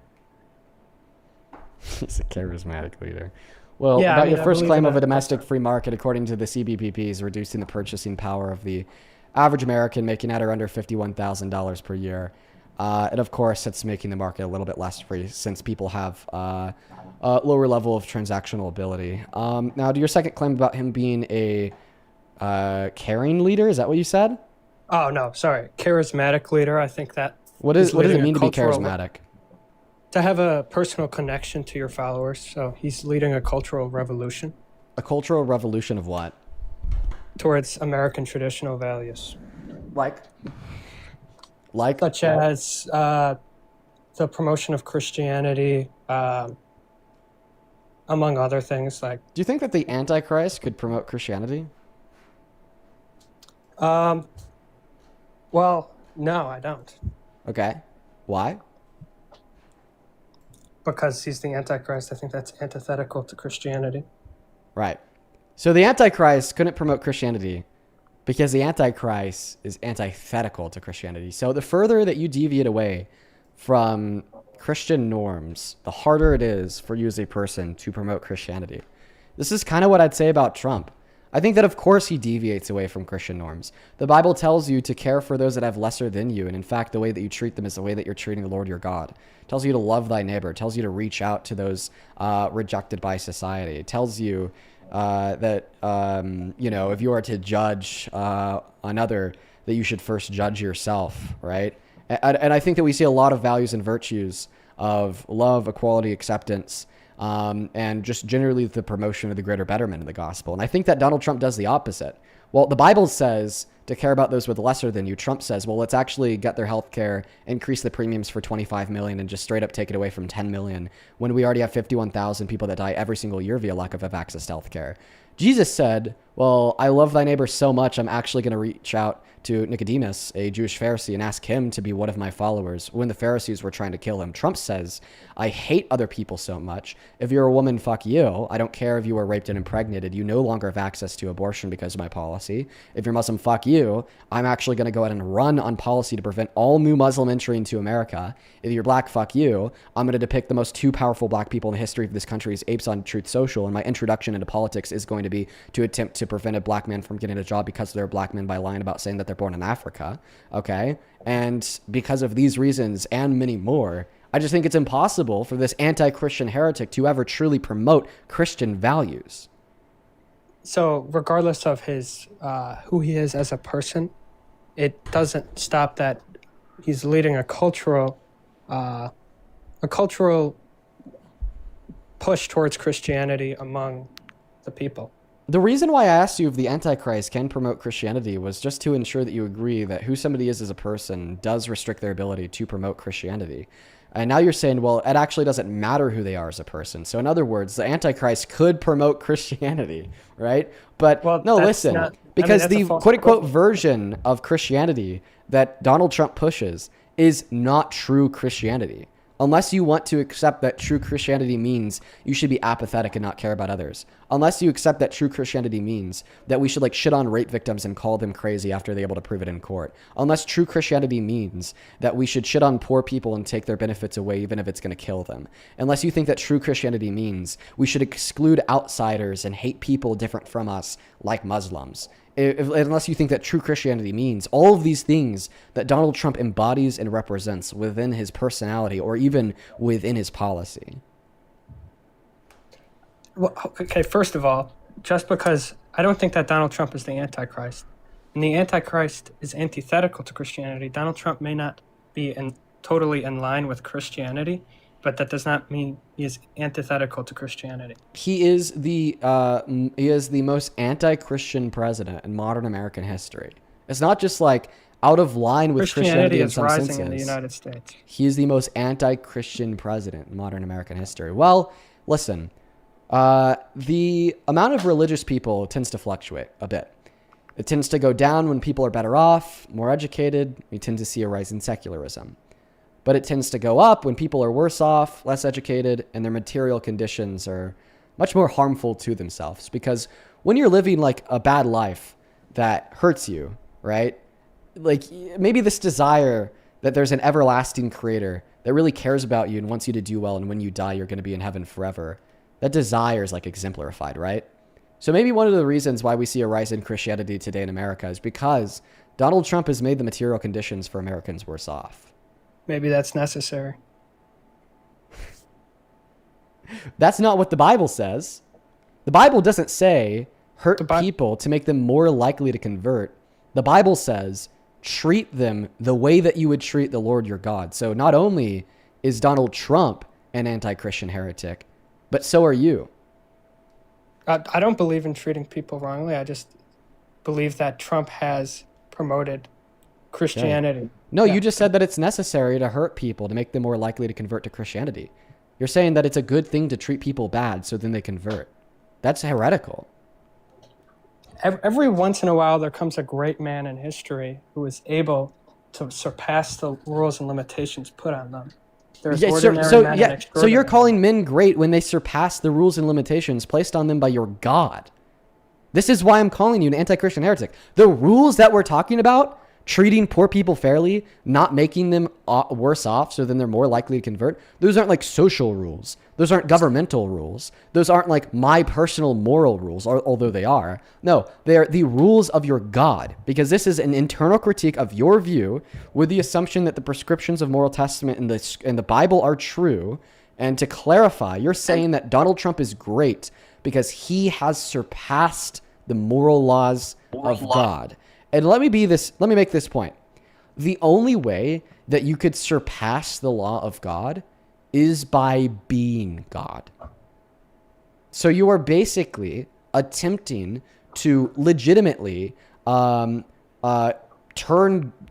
[SPEAKER 1] He's a charismatic leader. Well,
[SPEAKER 13] Yeah,
[SPEAKER 1] about
[SPEAKER 13] I mean,
[SPEAKER 1] your
[SPEAKER 13] I
[SPEAKER 1] first
[SPEAKER 13] believe
[SPEAKER 1] claim
[SPEAKER 13] in
[SPEAKER 1] of a
[SPEAKER 13] that.
[SPEAKER 1] domestic free market, according to the CBPP, is reducing the purchasing power of the average American making at or under $51,000 per year. And of course, it's making the market a little bit less free since people have a lower level of transactional ability. Now, to your second claim about him being a caring leader, is that what you said?
[SPEAKER 13] Oh, no, sorry. Charismatic leader. I think that.
[SPEAKER 1] What does it
[SPEAKER 13] leading a
[SPEAKER 1] mean to be
[SPEAKER 13] cultural-
[SPEAKER 1] charismatic?
[SPEAKER 13] To have a personal connection to your followers. So he's leading a cultural revolution.
[SPEAKER 1] A cultural revolution of what?
[SPEAKER 13] Towards American traditional values.
[SPEAKER 1] Like?
[SPEAKER 13] Such as the promotion of Christianity, among other things. Like,
[SPEAKER 1] do you think that the Antichrist could promote Christianity?
[SPEAKER 13] Well, no, I don't.
[SPEAKER 1] Okay. Why?
[SPEAKER 13] Because he's the Antichrist. I think that's antithetical to Christianity.
[SPEAKER 1] Right. So the Antichrist couldn't promote Christianity. Because the Antichrist is antithetical to Christianity. So the further that you deviate away from Christian norms, the harder it is for you as a person to promote Christianity. This is kind of what I'd say about Trump. I think that, of course, he deviates away from Christian norms. The Bible tells you to care for those that have lesser than you. And in fact, the way that you treat them is the way that you're treating the Lord your God. It tells you to love thy neighbor. It tells you to reach out to those rejected by society. It tells you that, if you are to judge another, that you should first judge yourself, right? And I think that we see a lot of values and virtues of love, equality, acceptance, and just generally the promotion of the greater betterment of the gospel. And I think that Donald Trump does the opposite. Well, the Bible says to care about those with lesser than you. Trump says, well, let's actually get their health care, increase the premiums for 25 million and just straight up take it away from 10 million when we already have 51,000 people that die every single year via lack of access to health care. Jesus said, well, I love thy neighbor so much, I'm actually going to reach out to Nicodemus, a Jewish Pharisee, and ask him to be one of my followers when the Pharisees were trying to kill him. Trump says, I hate other people so much. If you're a woman, fuck you. I don't care if you were raped and impregnated. You no longer have access to abortion because of my policy. If you're Muslim, fuck you. I'm actually going to go ahead and run on policy to prevent all new Muslim entry into America. If you're black, fuck you. I'm going to depict the most two powerful black people in the history of this country as apes on Truth Social, and my introduction into politics is going to be to attempt to prevent a black man from getting a job because they're a black man by lying about saying that they're born in Africa, okay? And because of these reasons and many more, I just think it's impossible for this anti-Christian heretic to ever truly promote Christian values.
[SPEAKER 13] So regardless of his who he is as a person, it doesn't stop that he's leading a cultural push towards Christianity among the people.
[SPEAKER 1] The reason why I asked you if the Antichrist can promote Christianity was just to ensure that you agree that who somebody is as a person does restrict their ability to promote Christianity. And now you're saying, well, it actually doesn't matter who they are as a person. So in other words, the Antichrist could promote Christianity, right? But no, listen, because the quote-unquote version of Christianity that Donald Trump pushes is not true Christianity. Unless you want to accept that true Christianity means you should be apathetic and not care about others. Unless you accept that true Christianity means that we should like shit on rape victims and call them crazy after they're able to prove it in court. Unless true Christianity means that we should shit on poor people and take their benefits away even if it's going to kill them. Unless you think that true Christianity means we should exclude outsiders and hate people different from us like Muslims. Unless you think that true Christianity means all of these things that Donald Trump embodies and represents within his personality or even within his policy.
[SPEAKER 13] Well, okay, first of all, just because I don't think that Donald Trump is the Antichrist, and the Antichrist is antithetical to Christianity. Donald Trump may not be totally in line with Christianity, but that does not mean he is antithetical to Christianity.
[SPEAKER 1] He is the most anti-Christian president in modern American history. It's not just like out of line with Christianity in some senses.
[SPEAKER 13] Christianity is rising in the United States.
[SPEAKER 1] He is the most anti-Christian president in modern American history. Well, listen, the amount of religious people tends to fluctuate a bit. It tends to go down when people are better off, more educated. We tend to see a rise in secularism. But it tends to go up when people are worse off, less educated, and their material conditions are much more harmful to themselves. Because when you're living like a bad life that hurts you, right? Like maybe this desire that there's an everlasting creator that really cares about you and wants you to do well, and when you die, you're going to be in heaven forever. That desire is like exemplified, right? So maybe one of the reasons why we see a rise in Christianity today in America is because Donald Trump has made the material conditions for Americans worse off.
[SPEAKER 13] Maybe that's necessary.
[SPEAKER 1] That's not what the Bible says. The Bible doesn't say hurt people to make them more likely to convert. The Bible says treat them the way that you would treat the Lord your God. So not only is Donald Trump an anti-Christian heretic, but so are you.
[SPEAKER 13] I don't believe in treating people wrongly. I just believe that Trump has promoted Christianity.
[SPEAKER 1] Okay. No, you just said that it's necessary to hurt people to make them more likely to convert to Christianity. You're saying that it's a good thing to treat people bad so then they convert. That's heretical.
[SPEAKER 13] Every once in a while, there comes a great man in history who is able to surpass the rules and limitations put on them.
[SPEAKER 1] So you're calling men great when they surpass the rules and limitations placed on them by your God. This is why I'm calling you an anti-Christian heretic. The rules that we're talking about, treating poor people fairly, not making them worse off so then they're more likely to convert, those aren't like social rules. Those aren't governmental rules. Those aren't like my personal moral rules, although they are. No, they are the rules of your God, because this is an internal critique of your view with the assumption that the prescriptions of moral testament and the Bible are true. And to clarify, you're saying that Donald Trump is great because he has surpassed the moral laws of God. And let me make this point. The only way that you could surpass the law of God is by being God. So you are basically attempting to legitimately turn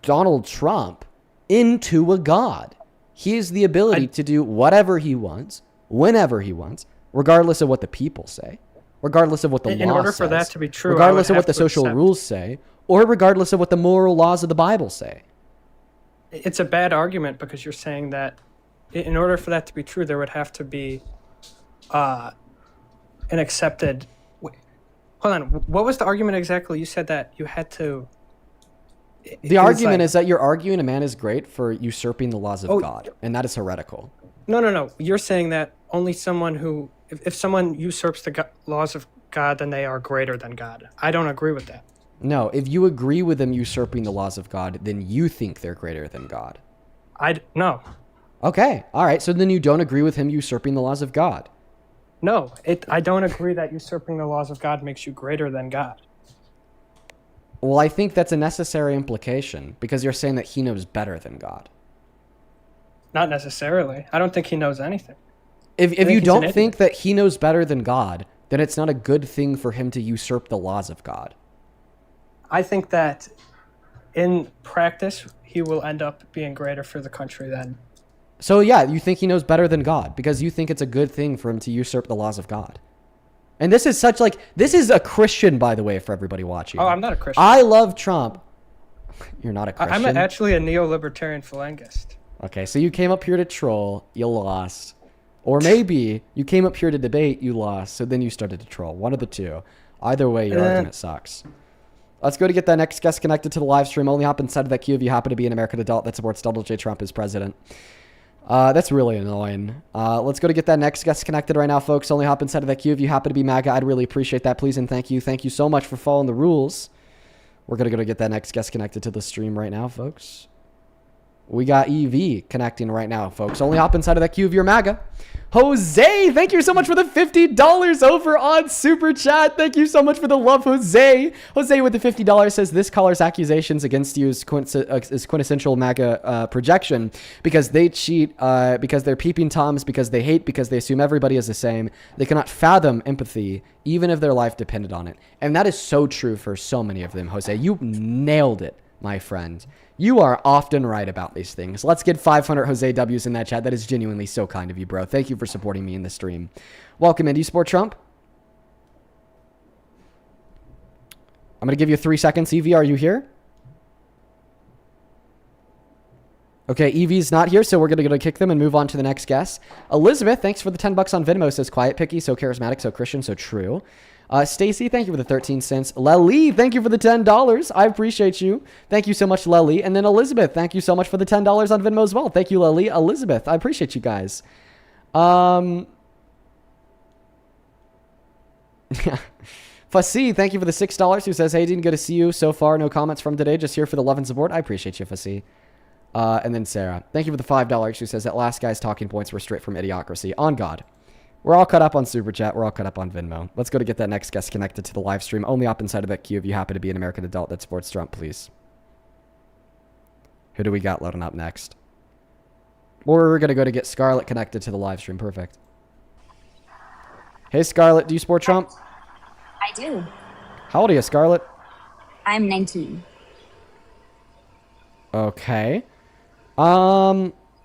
[SPEAKER 1] Donald Trump into a god. He has the ability to do whatever he wants, whenever he wants, regardless of what the people say, regardless of what the law says.
[SPEAKER 13] In order for that to be true,
[SPEAKER 1] regardless of what the social rules say, or regardless of what the moral laws of the Bible say.
[SPEAKER 13] It's a bad argument because you're saying that in order for that to be true, there would have to be an accepted... Wait, hold on. What was the argument exactly? You said that you had to...
[SPEAKER 1] The argument is that you're arguing a man is great for usurping the laws of God, and that is heretical.
[SPEAKER 13] No. You're saying that only someone who... If someone usurps the laws of God, then they are greater than God. I don't agree with that.
[SPEAKER 1] No, if you agree with them usurping the laws of God, then you think they're greater than God.
[SPEAKER 13] No.
[SPEAKER 1] Okay, all right. So then you don't agree with him usurping the laws of God.
[SPEAKER 13] No, I don't agree that usurping the laws of God makes you greater than God.
[SPEAKER 1] Well, I think that's a necessary implication because you're saying that he knows better than God.
[SPEAKER 13] Not necessarily. I don't think he knows anything.
[SPEAKER 1] If you don't think that he knows better than God, then it's not a good thing for him to usurp the laws of God.
[SPEAKER 13] I think that in practice, he will end up being greater for the country than...
[SPEAKER 1] So yeah, you think he knows better than God because you think it's a good thing for him to usurp the laws of God. And this is this is a Christian, by the way, for everybody watching.
[SPEAKER 13] Oh, I'm not a Christian.
[SPEAKER 1] I love Trump. You're not a Christian?
[SPEAKER 13] I'm actually a neo-libertarian phalangist.
[SPEAKER 1] Okay, so you came up here to troll, you lost. Or maybe you came up here to debate, you lost, so then you started to troll. One of the two. Either way, your argument sucks. Let's go to get that next guest connected to the live stream. Only hop inside of that queue if you happen to be an American adult that supports Donald J. Trump as president. That's really annoying. Let's go to get that next guest connected right now, folks. Only hop inside of that queue if you happen to be MAGA. I'd really appreciate that, please, and thank you. Thank you so much for following the rules. We're going to go to get that next guest connected to the stream right now, folks. We got EV connecting right now, folks. Only hop inside of that queue if you're MAGA. Jose, thank you so much for the $50 over on Super Chat. Thank you so much for the love, Jose. Jose with the $50 says this caller's accusations against you is quintessential MAGA projection because they cheat, because they're peeping Toms, because they hate, because they assume everybody is the same. They cannot fathom empathy, even if their life depended on it. And that is so true for so many of them, Jose. You nailed it, my friend. You are often right about these things. Let's get 500 Jose W's in that chat. That is genuinely so kind of you, bro. Thank you for supporting me in the stream. Welcome in. Do you support Trump? I'm going to give you 3 seconds. Evie, are you here? Okay, Evie's not here, so we're going to go kick them and move on to the next guest. Elizabeth, thanks for the $10 on Venmo. Says quiet, picky, so charismatic, so Christian, so true. Stacy, thank you for the 13 cents. Lely, thank you for the $10. I appreciate you. Thank you so much, Lely. And then Elizabeth, thank you so much for the $10 on Venmo as well. Thank you, Lely. Elizabeth, I appreciate you guys. Fassi, thank you for the $6 who says, hey, Dean, good to see you so far. No comments from today, just here for the love and support. I appreciate you, Fassi. And then Sarah, thank you for the $5 who says that last guy's talking points were straight from Idiocracy. On God. We're all caught up on Super Chat. We're all caught up on Venmo. Let's go to get that next guest connected to the live stream. Only up inside of that queue if you happen to be an American adult that supports Trump, please. Who do we got loading up next? We're going to go to get Scarlett connected to the live stream. Perfect. Hey, Scarlett, do you support Trump?
[SPEAKER 14] I do.
[SPEAKER 1] How old are you, Scarlett?
[SPEAKER 14] I'm 19.
[SPEAKER 1] Okay.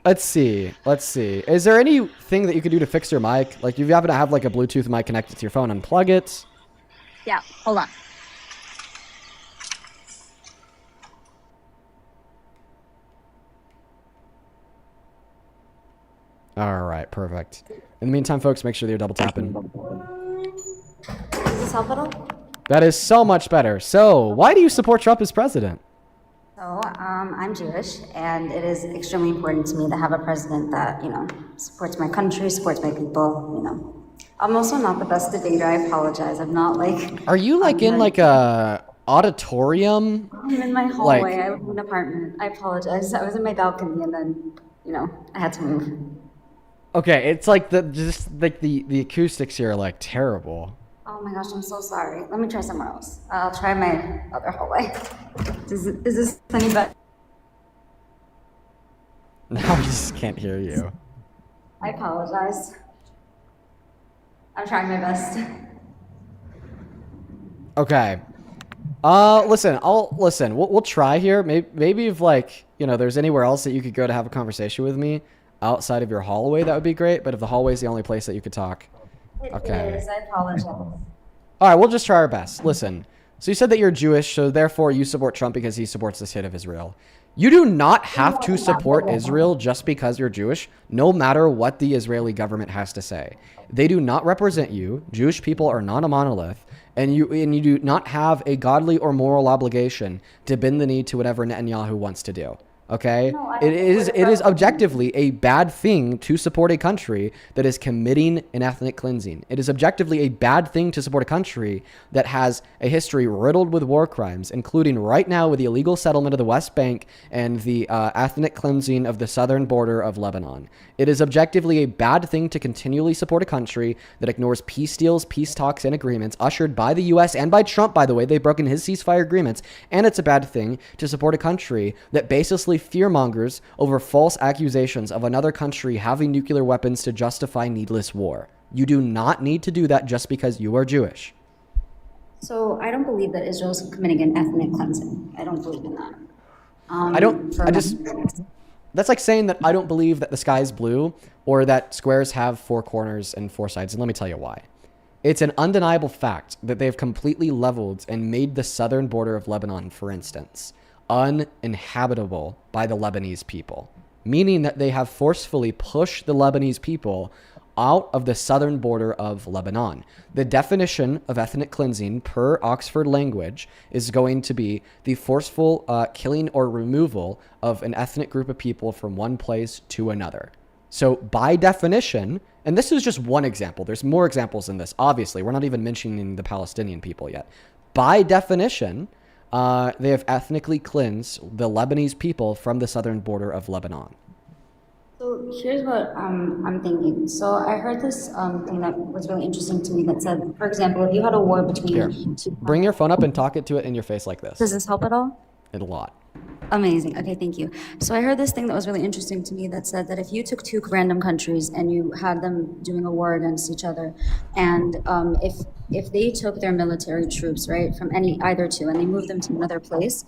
[SPEAKER 1] Let's see. Is there anything that you could do to fix your mic? Like, if you happen to have like a Bluetooth mic connected to your phone, unplug it.
[SPEAKER 14] Yeah, hold on.
[SPEAKER 1] All right, perfect. In the meantime, folks, make sure that you're double tapping.
[SPEAKER 14] Does this help at all?
[SPEAKER 1] That is so much better. So, why do you support Trump as president?
[SPEAKER 15] So, I'm Jewish, and it is extremely important to me to have a president that, supports my country, supports my people, I'm also not the best debater. I apologize. I'm not like.
[SPEAKER 1] Are you like in like a auditorium?
[SPEAKER 15] I'm in my hallway. I live in an apartment. I apologize. I was in my balcony, and then, I had to move.
[SPEAKER 1] Okay, it's like the acoustics here are like terrible.
[SPEAKER 15] Oh my gosh, I'm so sorry. Let me try somewhere else. I'll try my other hallway. Is this any better?
[SPEAKER 1] Now I just can't hear you.
[SPEAKER 15] I apologize. I'm trying my best.
[SPEAKER 1] Okay. Listen. We'll try here. Maybe if like there's anywhere else that you could go to have a conversation with me outside of your hallway, that would be great. But if the hallway is the only place that you could talk, okay.
[SPEAKER 15] It is. I apologize.
[SPEAKER 1] All right, we'll just try our best. Listen. So you said that you're Jewish, so therefore you support Trump because he supports the state of Israel. You do not have to support Israel just because you're Jewish, no matter what the Israeli government has to say. They do not represent you. Jewish people are not a monolith, and you do not have a godly or moral obligation to bend the knee to whatever Netanyahu wants to do. Okay? It is objectively a bad thing to support a country that is committing an ethnic cleansing. It is objectively a bad thing to support a country that has a history riddled with war crimes, including right now with the illegal settlement of the West Bank and the ethnic cleansing of the southern border of Lebanon. It is objectively a bad thing to continually support a country that ignores peace deals, peace talks, and agreements ushered by the U.S. and by Trump, by the way. They've broken his ceasefire agreements. And it's a bad thing to support a country that basically fearmongers over false accusations of another country having nuclear weapons to justify needless war. You do not need to do that just because you are Jewish.
[SPEAKER 15] So I don't believe that Israel's committing an ethnic cleansing. I don't believe in that.
[SPEAKER 1] That's like saying that I don't believe that the sky is blue or that squares have four corners and four sides. And let me tell you why. It's an undeniable fact that they have completely leveled and made the southern border of Lebanon, for instance, uninhabitable by the Lebanese people, meaning that they have forcefully pushed the Lebanese people out of the southern border of Lebanon. The definition of ethnic cleansing per Oxford language is going to be the forceful killing or removal of an ethnic group of people from one place to another. So by definition, and this is just one example, there's more examples in this, obviously, we're not even mentioning the Palestinian people yet. By definition, they have ethnically cleansed the Lebanese people from the southern border of Lebanon.
[SPEAKER 15] So here's what I'm thinking. So I heard this thing that was really interesting to me that said, for example, if you had a war between two...
[SPEAKER 1] Bring your phone up and talk it to it in your face like this.
[SPEAKER 15] Does this help at all?
[SPEAKER 1] A lot.
[SPEAKER 15] Amazing. Okay, thank you. So I heard this thing that was really interesting to me that said that if you took two random countries and you had them doing a war against each other, and if they took their military troops, right, from either two, and they moved them to another place,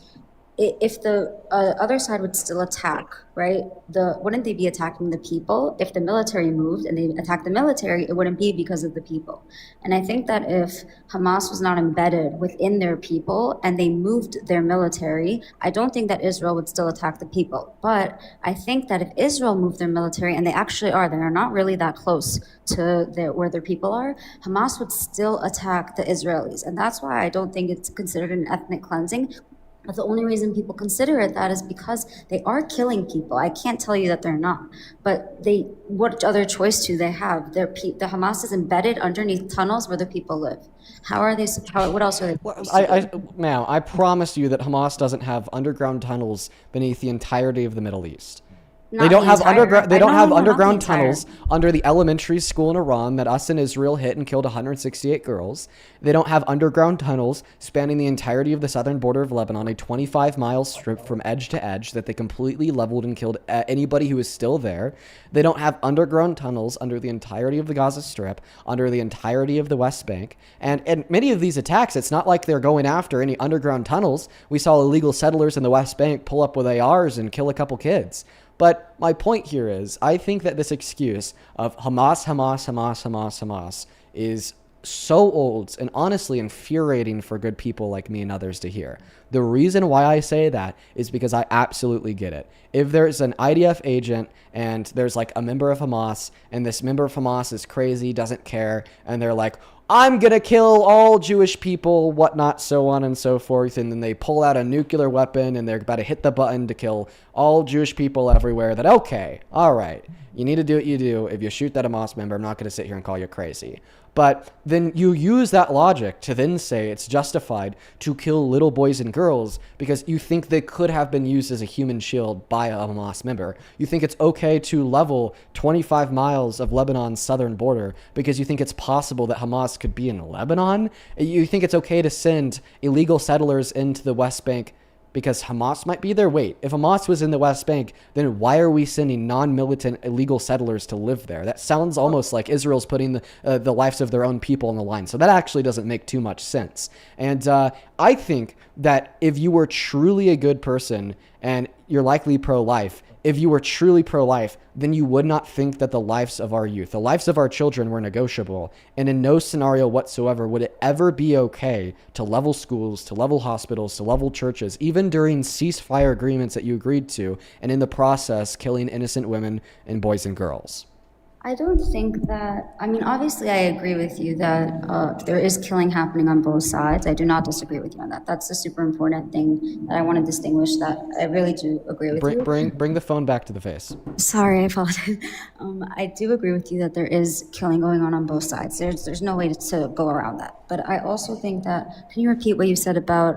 [SPEAKER 15] if the other side would still attack, right, wouldn't they be attacking the people? If the military moved and they attacked the military, it wouldn't be because of the people. And I think that if Hamas was not embedded within their people and they moved their military, I don't think that Israel would still attack the people. But I think that if Israel moved their military, and they actually are, they're not really that close to where their people are, Hamas would still attack the Israelis. And that's why I don't think it's considered an ethnic cleansing. But the only reason people consider it that is because they are killing people. I can't tell you that they're not. But what other choice do they have? The Hamas is embedded underneath tunnels where the people live. What else are they?
[SPEAKER 1] Ma'am, I promise you that Hamas doesn't have underground tunnels beneath the entirety of the Middle East. They don't have underground tunnels under the elementary school in Iran that us in Israel hit and killed 168 girls. They don't have underground tunnels spanning the entirety of the southern border of Lebanon, a 25-mile strip from edge to edge that they completely leveled and killed anybody who is still there. They don't have underground tunnels under the entirety of the Gaza Strip, under the entirety of the West Bank. And many of these attacks, it's not like they're going after any underground tunnels. We saw illegal settlers in the West Bank pull up with ARs and kill a couple kids. But my point here is, I think that this excuse of Hamas is so old and honestly infuriating for good people like me and others to hear. The reason why I say that is because I absolutely get it. If there's an IDF agent and there's like a member of Hamas, and this member of Hamas is crazy, doesn't care, and they're like, I'm going to kill all Jewish people, whatnot, so on and so forth. And then they pull out a nuclear weapon and they're about to hit the button to kill all Jewish people everywhere. That, okay, all right, you need to do what you do. If you shoot that Hamas member, I'm not going to sit here and call you crazy. But then you use that logic to then say it's justified to kill little boys and girls because you think they could have been used as a human shield by a Hamas member. You think it's okay to level 25 miles of Lebanon's southern border because you think it's possible that Hamas could be in Lebanon. You think it's okay to send illegal settlers into the West Bank because Hamas might be there? Wait, if Hamas was in the West Bank, then why are we sending non-militant illegal settlers to live there? That sounds almost like Israel's putting the lives of their own people on the line. So that actually doesn't make too much sense. And I think that if you were truly a good person and you're likely pro-life, if you were truly pro-life, then you would not think that the lives of our youth, the lives of our children were negotiable. And in no scenario whatsoever would it ever be okay to level schools, to level hospitals, to level churches, even during ceasefire agreements that you agreed to, and in the process, killing innocent women and boys and girls.
[SPEAKER 15] I don't think that, I mean, obviously I agree with you that there is killing happening on both sides. I do not disagree with you on that. That's a super important thing that I want to distinguish, that I really do agree with you.
[SPEAKER 1] Bring the phone back to the face.
[SPEAKER 15] Sorry, I apologize. I do agree with you that there is killing going on both sides. There's no way to go around that. But I also think that, can you repeat what you said about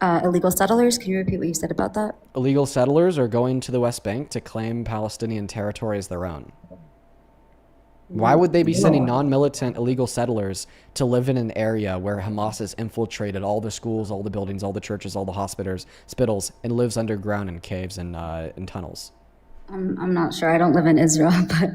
[SPEAKER 15] illegal settlers? Can you repeat what you said about that?
[SPEAKER 1] Illegal settlers are going to the West Bank to claim Palestinian territory as their own. Why would they be sending non-militant illegal settlers to live in an area where Hamas has infiltrated all the schools, all the buildings, all the churches, all the hospitals, and lives underground in caves and in tunnels?
[SPEAKER 15] I'm not sure. I don't live in Israel, but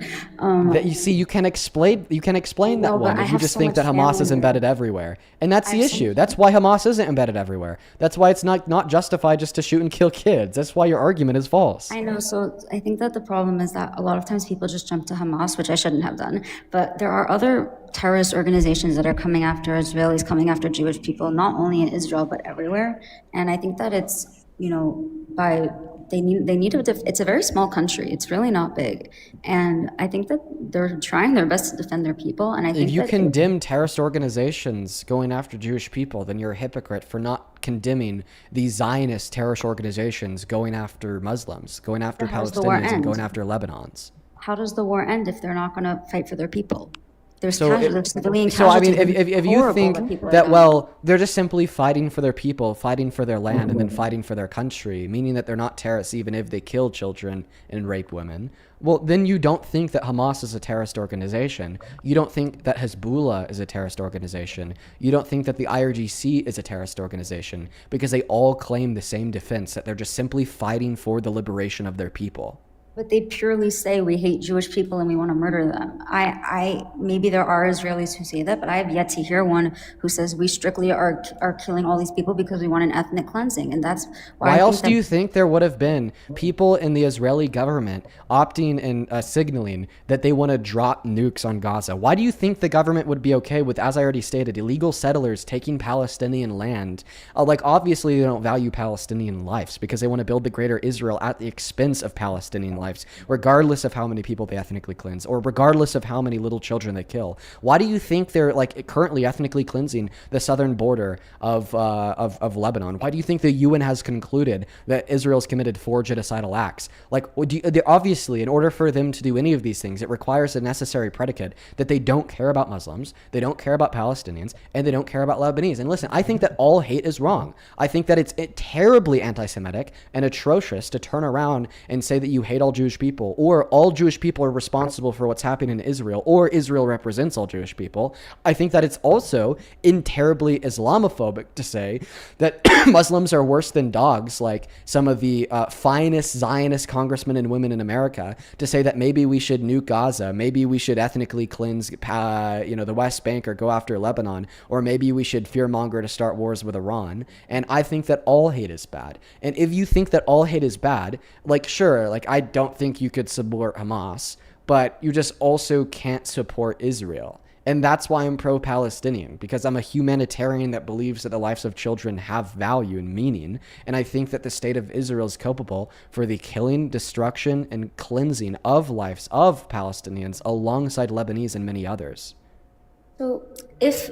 [SPEAKER 1] that you see, you can explain that one if you just think that Hamas is embedded everywhere, and that's the issue. That's why Hamas isn't embedded everywhere. That's why it's not justified just to shoot and kill kids. That's why your argument is false.
[SPEAKER 15] I know. So I think that the problem is that a lot of times people just jump to Hamas, which I shouldn't have done. But there are other terrorist organizations that are coming after Israelis, coming after Jewish people, not only in Israel but everywhere. And I think that it's, they need it's a very small country. It's really not big. And I think that they're trying their best to defend their people. And I think
[SPEAKER 1] if you condemn terrorist organizations going after Jewish people, then you're a hypocrite for not condemning these Zionist terrorist organizations going after Muslims, going after Palestinians, and going after Lebanons.
[SPEAKER 15] How does the war end if they're not going to fight for their people? There's
[SPEAKER 1] civilian casualties. So I mean, if you think that, well, they're just simply fighting for their people, fighting for their land, and then fighting for their country, meaning that they're not terrorists even if they kill children and rape women, well, then you don't think that Hamas is a terrorist organization. You don't think that Hezbollah is a terrorist organization. You don't think that the IRGC is a terrorist organization, because they all claim the same defense, that they're just simply fighting for the liberation of their people.
[SPEAKER 15] But they purely say we hate Jewish people and we want to murder them. Maybe there are Israelis who say that, but I have yet to hear one who says we strictly are killing all these people because we want an ethnic cleansing. And that's why
[SPEAKER 1] else do you think there would have been people in the Israeli government opting and signaling that they want to drop nukes on Gaza? Why do you think the government would be okay with, as I already stated, illegal settlers taking Palestinian land? Obviously they don't value Palestinian lives because they want to build the greater Israel at the expense of Palestinian lives, regardless of how many people they ethnically cleanse, or regardless of how many little children they kill. Why do you think they're currently ethnically cleansing the southern border of Lebanon? Why do you think the UN has concluded that Israel's committed 4 genocidal acts? Obviously, in order for them to do any of these things, it requires a necessary predicate that they don't care about Muslims, they don't care about Palestinians, and they don't care about Lebanese. And listen, I think that all hate is wrong. I think that it's terribly anti-Semitic and atrocious to turn around and say that you hate all Jewish people, or all Jewish people are responsible for what's happening in Israel, or Israel represents all Jewish people. I think that it's also terribly Islamophobic to say that Muslims are worse than dogs, like some of the finest Zionist congressmen and women in America, to say that maybe we should nuke Gaza, maybe we should ethnically cleanse the West Bank or go after Lebanon, or maybe we should fearmonger to start wars with Iran. And I think that all hate is bad. And if you think that all hate is bad, I don't think you could support Hamas, but you just also can't support Israel. And that's why I'm pro-Palestinian, because I'm a humanitarian that believes that the lives of children have value and meaning. And I think that the state of Israel is culpable for the killing, destruction, and cleansing of lives of Palestinians alongside Lebanese and many others.
[SPEAKER 15] So if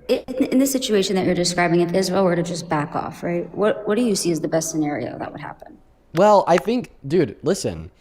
[SPEAKER 15] in the situation that you're describing, if Israel were to just back off, right? What do you see as the best scenario that would happen?
[SPEAKER 1] Well, I think, dude, listen.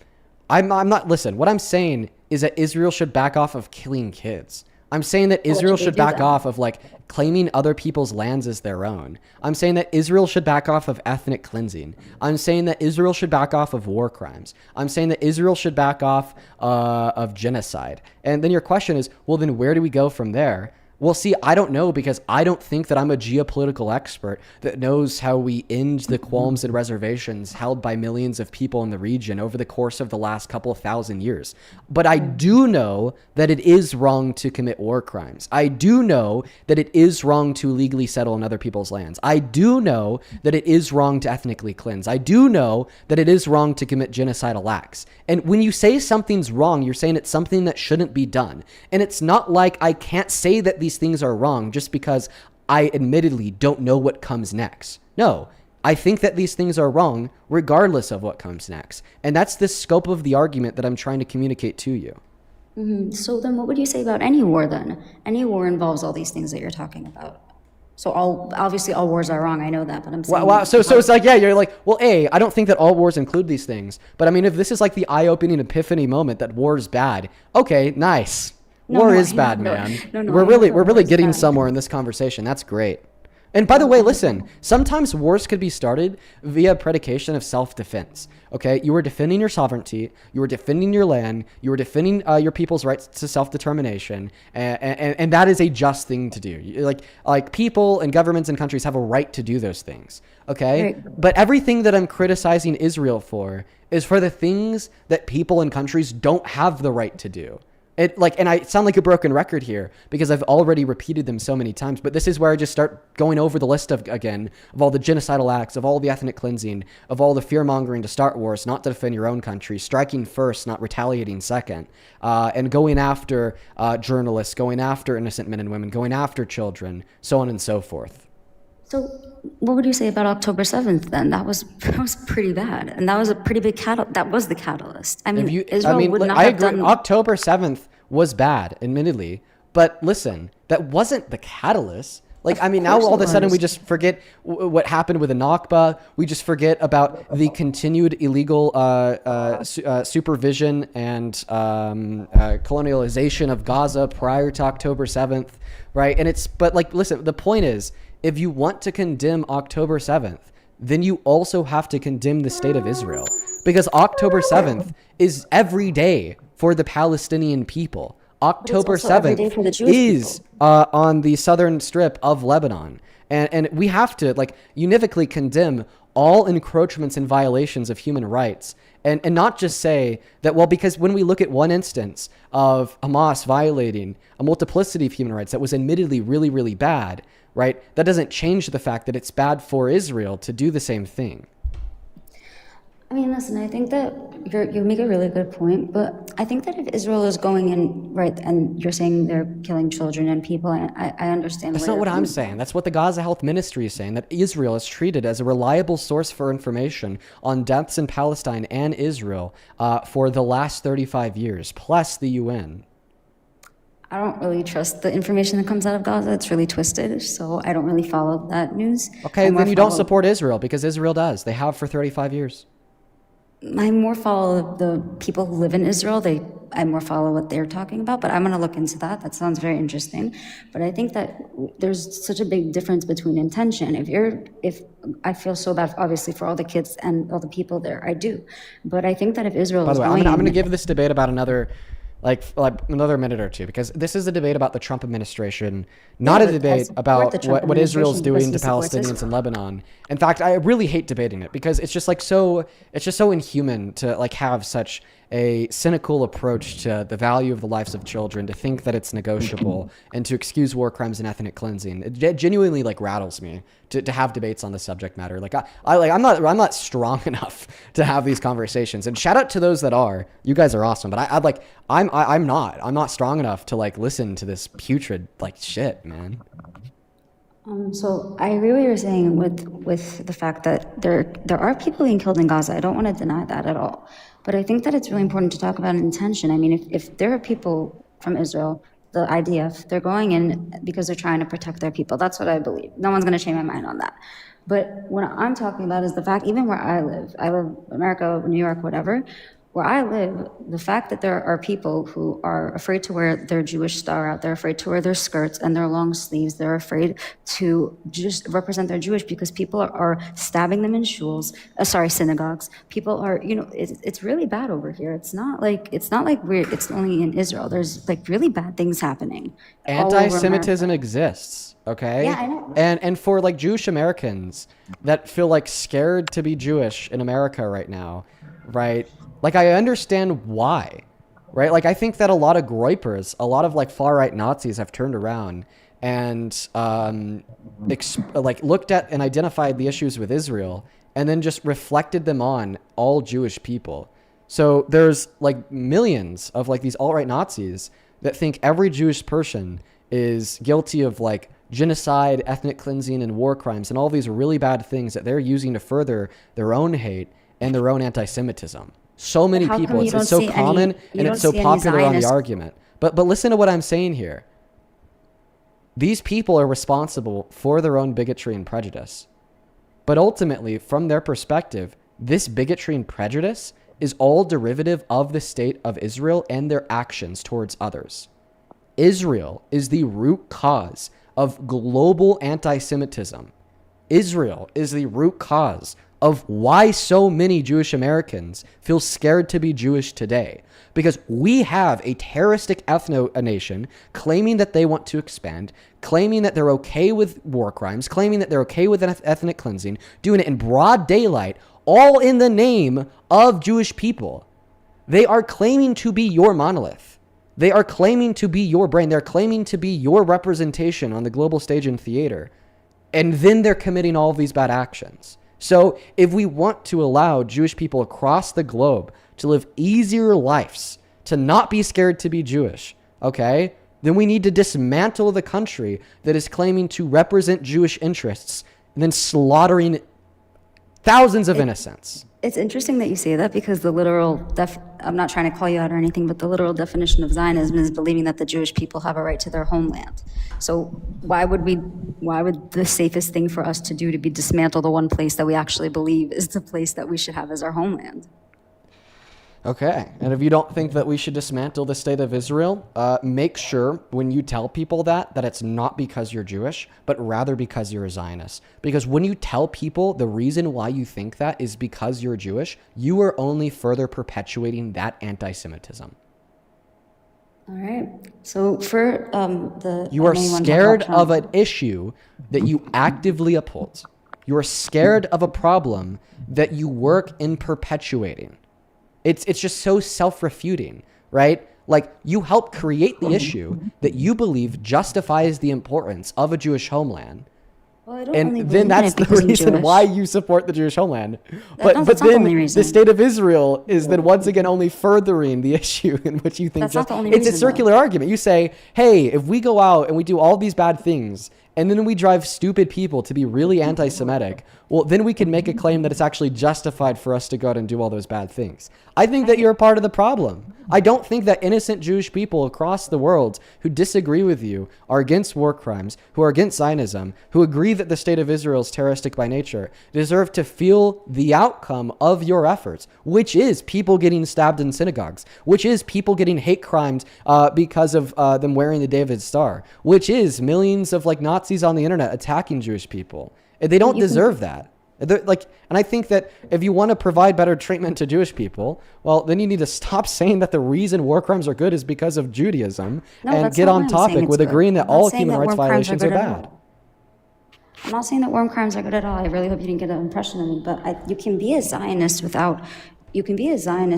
[SPEAKER 1] I'm not, listen, what I'm saying is that Israel should back off of killing kids. I'm saying that Israel should back off of like claiming other people's lands as their own. I'm saying that Israel should back off of ethnic cleansing. I'm saying that Israel should back off of war crimes. I'm saying that Israel should back off of genocide. And then your question is, well, then where do we go from there? Well, see, I don't know, because I don't think that I'm a geopolitical expert that knows how we end the qualms and reservations held by millions of people in the region over the course of the last couple of thousand years. But I do know that it is wrong to commit war crimes. I do know that it is wrong to illegally settle in other people's lands. I do know that it is wrong to ethnically cleanse. I do know that it is wrong to commit genocidal acts. And when you say something's wrong, you're saying it's something that shouldn't be done. And it's not like I can't say that these things are wrong just because I admittedly don't know what comes next. No, I think that these things are wrong regardless of what comes next. And that's the scope of the argument that I'm trying to communicate to you.
[SPEAKER 15] So then what would you say about any war then? Any war involves all these things that you're talking about. So obviously all wars are wrong, I know that, but I'm saying...
[SPEAKER 1] Wow. So it's like, yeah, you're like, well, I don't think that all wars include these things. But I mean, if this is like the eye-opening epiphany moment that war is bad, okay, nice. War is bad, man. We're really getting somewhere in this conversation. That's great. And by the way, listen, sometimes wars could be started via predication of self-defense. Okay, you were defending your sovereignty, you were defending your land, you were defending your people's rights to self-determination, and that is a just thing to do. Like people and governments and countries have a right to do those things. Okay, right. But everything that I'm criticizing Israel for is for the things that people and countries don't have the right to do. And I sound like a broken record here because I've already repeated them so many times, but this is where I just start going over the list of all the genocidal acts, of all the ethnic cleansing, of all the fear-mongering to start wars, not to defend your own country, striking first, not retaliating second, and going after journalists, going after innocent men and women, going after children, so on and so forth.
[SPEAKER 15] So what would you say about October 7th then? That was pretty bad. And that was a pretty big that was the catalyst. I mean, Israel would not have done...
[SPEAKER 1] October 7th was bad, admittedly. But listen, that wasn't the catalyst. Like, I mean, now all of a sudden we just forget what happened with the Nakba. We just forget about the continued illegal supervision and colonialization of Gaza prior to October 7th, right? But like, listen, the point is, if you want to condemn October 7th, then you also have to condemn the state of Israel. Because October 7th is every day for the Palestinian people. October 7th is on the southern strip of Lebanon. And we have to univocally condemn all encroachments and violations of human rights. And not just say that, well, because when we look at one instance of Hamas violating a multiplicity of human rights that was admittedly really, really bad, right? That doesn't change the fact that it's bad for Israel to do the same thing.
[SPEAKER 15] I mean, listen, I think that you make a really good point, but I think that if Israel is going in, right, and you're saying they're killing children and people, I understand.
[SPEAKER 1] That's not what I'm saying. That's what the Gaza Health Ministry is saying, that Israel is treated as a reliable source for information on deaths in Palestine and Israel for the last 35 years, plus the UN.
[SPEAKER 15] I don't really trust the information that comes out of Gaza. It's really twisted, so I don't really follow that news.
[SPEAKER 1] Okay, then you don't support Israel, because Israel does. They have for 35 years.
[SPEAKER 15] I more follow the people who live in Israel. I more follow what they're talking about, but I'm going to look into that. That sounds very interesting. But I think that there's such a big difference between intention. If I feel so bad, obviously, for all the kids and all the people there, I do. But I think that if Israel
[SPEAKER 1] By
[SPEAKER 15] is
[SPEAKER 1] the way,
[SPEAKER 15] going...
[SPEAKER 1] I'm going to give this debate about another minute or two, because this is a debate about the Trump administration, not a debate about what Israel's doing to Palestinians in Lebanon. In fact, I really hate debating it because it's just so inhuman to have such a cynical approach to the value of the lives of children, to think that it's negotiable, and to excuse war crimes and ethnic cleansing. It genuinely rattles me to have debates on the subject matter. I'm not strong enough to have these conversations. And shout out to those that are. You guys are awesome, but I'm not strong enough to listen to this putrid shit, man.
[SPEAKER 15] So I agree what you're saying with the fact that there are people being killed in Gaza. I don't want to deny that at all. But I think that it's really important to talk about intention. I mean, if there are people from Israel, the IDF. They're going in because they're trying to protect their people. That's what I believe. No one's going to change my mind on that. But what I'm talking about is the fact, even where I live America, New York, whatever, where I live, the fact that there are people who are afraid to wear their Jewish star out, they're afraid to wear their skirts and their long sleeves, they're afraid to just represent their Jewish because people are stabbing them in synagogues. People are, it's really bad over here. It's not like it's only in Israel. There's like really bad things happening.
[SPEAKER 1] Anti-Semitism exists, okay?
[SPEAKER 15] Yeah, I know.
[SPEAKER 1] And for like Jewish Americans that feel like scared to be Jewish in America right now, right? Like, I understand why, right? Like, I think that a lot of groypers, a lot of like far-right Nazis have turned around and looked at and identified the issues with Israel and then just reflected them on all Jewish people. So there's like millions of like these alt-right Nazis that think every Jewish person is guilty of like genocide, ethnic cleansing, and war crimes and all these really bad things that they're using to further their own hate and their own anti-Semitism. So many people, it's so common and it's so popular on the argument. But listen to what I'm saying here. These people are responsible for their own bigotry and prejudice. But ultimately, from their perspective, this bigotry and prejudice is all derivative of the state of Israel and their actions towards others. Israel is the root cause of global anti-Semitism. Israel is the root cause of why so many Jewish Americans feel scared to be Jewish today. Because we have a terroristic ethno-nation claiming that they want to expand, claiming that they're okay with war crimes, claiming that they're okay with ethnic cleansing, doing it in broad daylight, all in the name of Jewish people. They are claiming to be your monolith. They are claiming to be your brain. They're claiming to be your representation on the global stage and theater. And then they're committing all of these bad actions. So if we want to allow Jewish people across the globe to live easier lives, to not be scared to be Jewish, okay, then we need to dismantle the country that is claiming to represent Jewish interests and then slaughtering thousands of innocents.
[SPEAKER 15] It's interesting that you say that because the literal I'm not trying to call you out or anything, but the literal definition of Zionism is believing that the Jewish people have a right to their homeland. So why would the safest thing for us to do to be dismantle the one place that we actually believe is the place that we should have as our homeland?
[SPEAKER 1] Okay, and if you don't think that we should dismantle the state of Israel, make sure when you tell people that it's not because you're Jewish, but rather because you're a Zionist. Because when you tell people the reason why you think that is because you're Jewish, you are only further perpetuating that anti-Semitism.
[SPEAKER 15] All right. So for
[SPEAKER 1] you are scared of an issue that you actively uphold. You are scared of a problem that you work in perpetuating. It's just so self-refuting, right? Like, you help create the issue that you believe justifies the importance of a Jewish homeland.
[SPEAKER 15] Well, I don't
[SPEAKER 1] And then that's the reason why you support the Jewish homeland. But
[SPEAKER 15] that's
[SPEAKER 1] then
[SPEAKER 15] the
[SPEAKER 1] the state of Israel is then once again only furthering the issue in which you think
[SPEAKER 15] That's not the only
[SPEAKER 1] it's a
[SPEAKER 15] reason,
[SPEAKER 1] circular argument. You say, hey, if we go out and we do all these bad things and then we drive stupid people to be really anti-Semitic, well, then we can make a claim that it's actually justified for us to go out and do all those bad things. I think that you're a part of the problem. I don't think that innocent Jewish people across the world who disagree with you are against war crimes, who are against Zionism, who agree that the state of Israel is terroristic by nature, deserve to feel the outcome of your efforts, which is people getting stabbed in synagogues, which is people getting hate crimes because of them wearing the David Star, which is millions of like Nazis on the internet attacking Jewish people. They don't deserve that. And I think that if you want to provide better treatment to Jewish people, well, then you need to stop saying that the reason war crimes are good is because of Judaism and get on topic with agreeing that all human rights violations are bad.
[SPEAKER 15] I'm not saying that war crimes are good at all. I really hope you didn't get that impression of me. But you can be a Zionist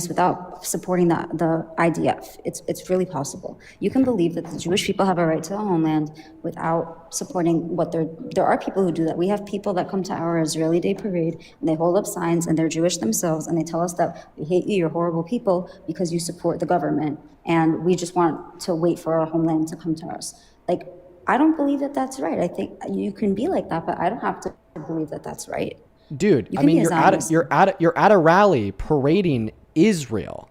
[SPEAKER 15] without supporting the IDF. It's really possible. You can believe that the Jewish people have a right to a homeland without supporting what there are people who do that. We have people that come to our Israeli Day parade and they hold up signs and they're Jewish themselves and they tell us that we hate you, you're horrible people because you support the government and we just want to wait for our homeland to come to us. Like, I don't believe that that's right. I think you can be like that, but I don't have to believe that that's right.
[SPEAKER 1] Dude, I mean, you're at a rally parading Israel.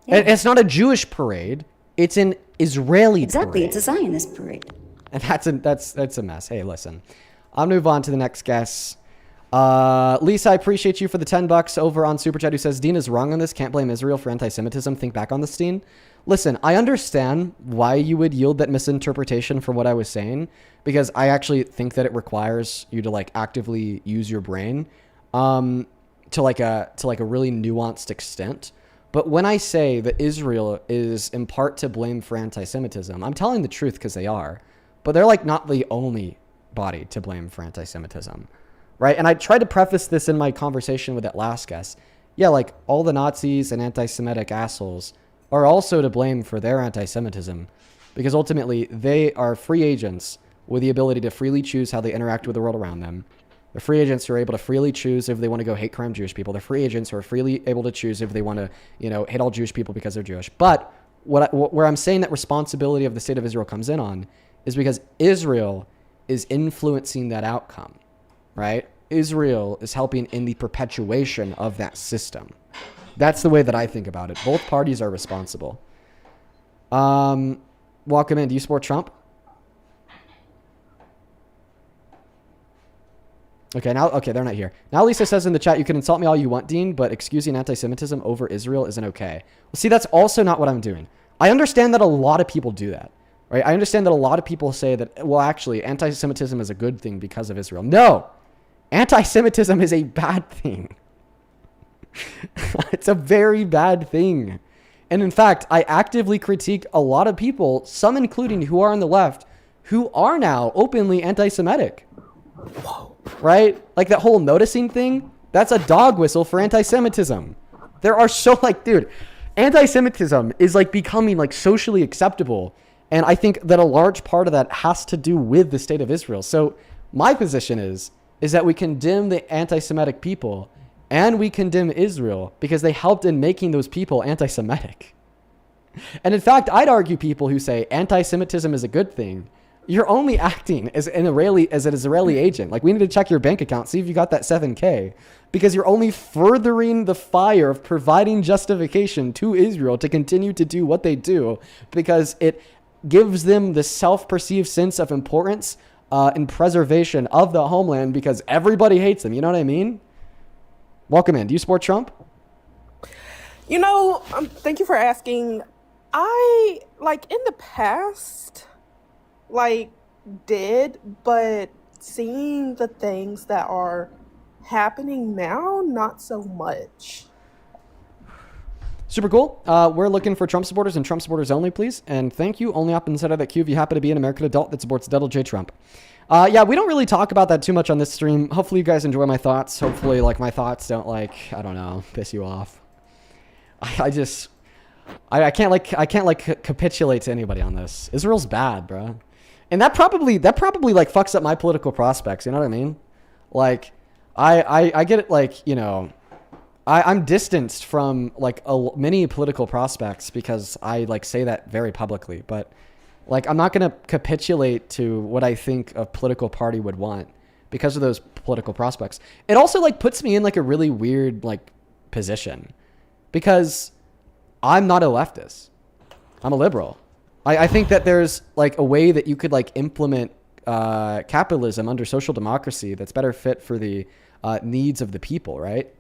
[SPEAKER 15] Yeah.
[SPEAKER 1] It's not a Jewish parade. It's an Israeli
[SPEAKER 15] Exactly,
[SPEAKER 1] parade.
[SPEAKER 15] it's a Zionist parade.
[SPEAKER 1] And that's a mess. Hey, listen. I'll move on to the next guest. Lisa, I appreciate you for the $10 over on Super Chat, who says, Dean is wrong on this. Can't blame Israel for anti-Semitism. Think back on this, Dean. Listen, I understand why you would yield that misinterpretation for what I was saying, because I actually think that it requires you to like actively use your brain to like a really nuanced extent. But when I say that Israel is in part to blame for anti-Semitism, I'm telling the truth because they are. But they're like not the only body to blame for anti-Semitism, right? And I tried to preface this in my conversation with that last guest. Yeah, like all the Nazis and anti-Semitic assholes are also to blame for their anti-Semitism, because ultimately they are free agents with the ability to freely choose how they interact with the world around them. They're free agents who are able to freely choose if they want to go hate crime Jewish people. They're free agents who are freely able to choose if they want to, hate all Jewish people because they're Jewish. But where I'm saying that responsibility of the state of Israel comes in on is because Israel is influencing that outcome, right? Israel is helping in the perpetuation of that system. That's the way that I think about it. Both parties are responsible. Welcome in. Do you support Trump? Okay, they're not here. Now Lisa says in the chat, you can insult me all you want, Dean, but excusing anti-Semitism over Israel isn't okay. Well, see, that's also not what I'm doing. I understand that a lot of people do that, right? I understand that a lot of people say that, well, actually, anti-Semitism is a good thing because of Israel. No! Anti-Semitism is a bad thing. It's a very bad thing. And in fact, I actively critique a lot of people, some including who are on the left, who are now openly anti-Semitic. Whoa. Right? Like that whole noticing thing, that's a dog whistle for anti-Semitism. There are dude, anti-Semitism is like becoming like socially acceptable. And I think that a large part of that has to do with the state of Israel. So my position is that we condemn the anti-Semitic people and we condemn Israel because they helped in making those people anti-Semitic. And in fact, I'd argue people who say anti-Semitism is a good thing, you're only acting as an Israeli agent. Like, we need to check your bank account, see if you got that 7K, because you're only furthering the fire of providing justification to Israel to continue to do what they do, because it gives them the self-perceived sense of importance and preservation of the homeland because everybody hates them. You know what I mean? Welcome in. Do you support Trump?
[SPEAKER 16] Thank you for asking. I, in the past, did, but seeing the things that are happening now, not so much.
[SPEAKER 1] Super cool. We're looking for Trump supporters and Trump supporters only, please. And thank you. Only up inside of that queue if you happen to be an American adult that supports Donald J. Trump. Yeah, we don't really talk about that too much on this stream. Hopefully you guys enjoy my thoughts. Hopefully, my thoughts don't, piss you off. I can't capitulate to anybody on this. Israel's bad, bro. And that probably fucks up my political prospects. You know what I mean? I get it. I'm distanced from many political prospects because I say that very publicly, but I'm not going to capitulate to what I think a political party would want because of those political prospects. It also puts me in a really weird position because I'm not a leftist. I'm a liberal. I think that there's a way that you could implement capitalism under social democracy that's better fit for the needs of the people, right?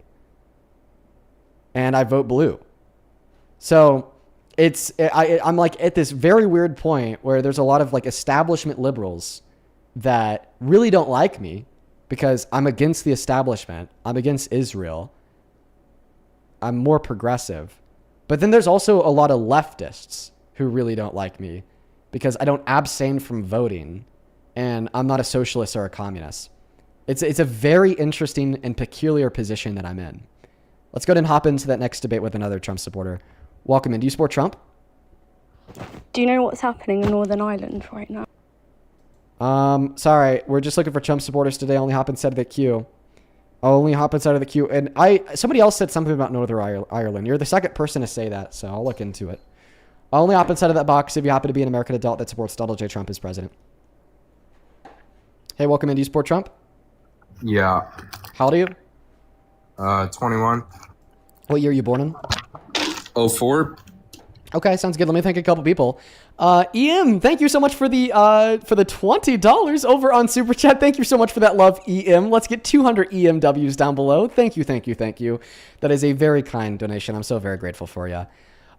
[SPEAKER 1] And I vote blue. So I'm at this very weird point where there's a lot of establishment liberals that really don't like me because I'm against the establishment. I'm against Israel. I'm more progressive. But then there's also a lot of leftists who really don't like me because I don't abstain from voting and I'm not a socialist or a communist. It's a very interesting and peculiar position that I'm in. Let's go ahead and hop into that next debate with another Trump supporter. Welcome in. Do you support Trump?
[SPEAKER 17] Do you know what's happening in Northern Ireland right now?
[SPEAKER 1] Sorry, we're just looking for Trump supporters today. Only hop inside of the queue. And somebody else said something about Northern Ireland. You're the second person to say that, so I'll look into it. I'll only hop inside of that box if you happen to be an American adult that supports Donald J. Trump as president. Hey, welcome in. Do you support Trump?
[SPEAKER 18] Yeah.
[SPEAKER 1] How old are you?
[SPEAKER 18] 21.
[SPEAKER 1] What year are you born in?
[SPEAKER 18] 04.
[SPEAKER 1] Okay, sounds good. Let me thank a couple people. EM, thank you so much for the $20 over on Super Chat. Thank you so much for that love, EM. Let's get 200 EMWs down below. Thank you, thank you, thank you. That is a very kind donation. I'm so very grateful for you.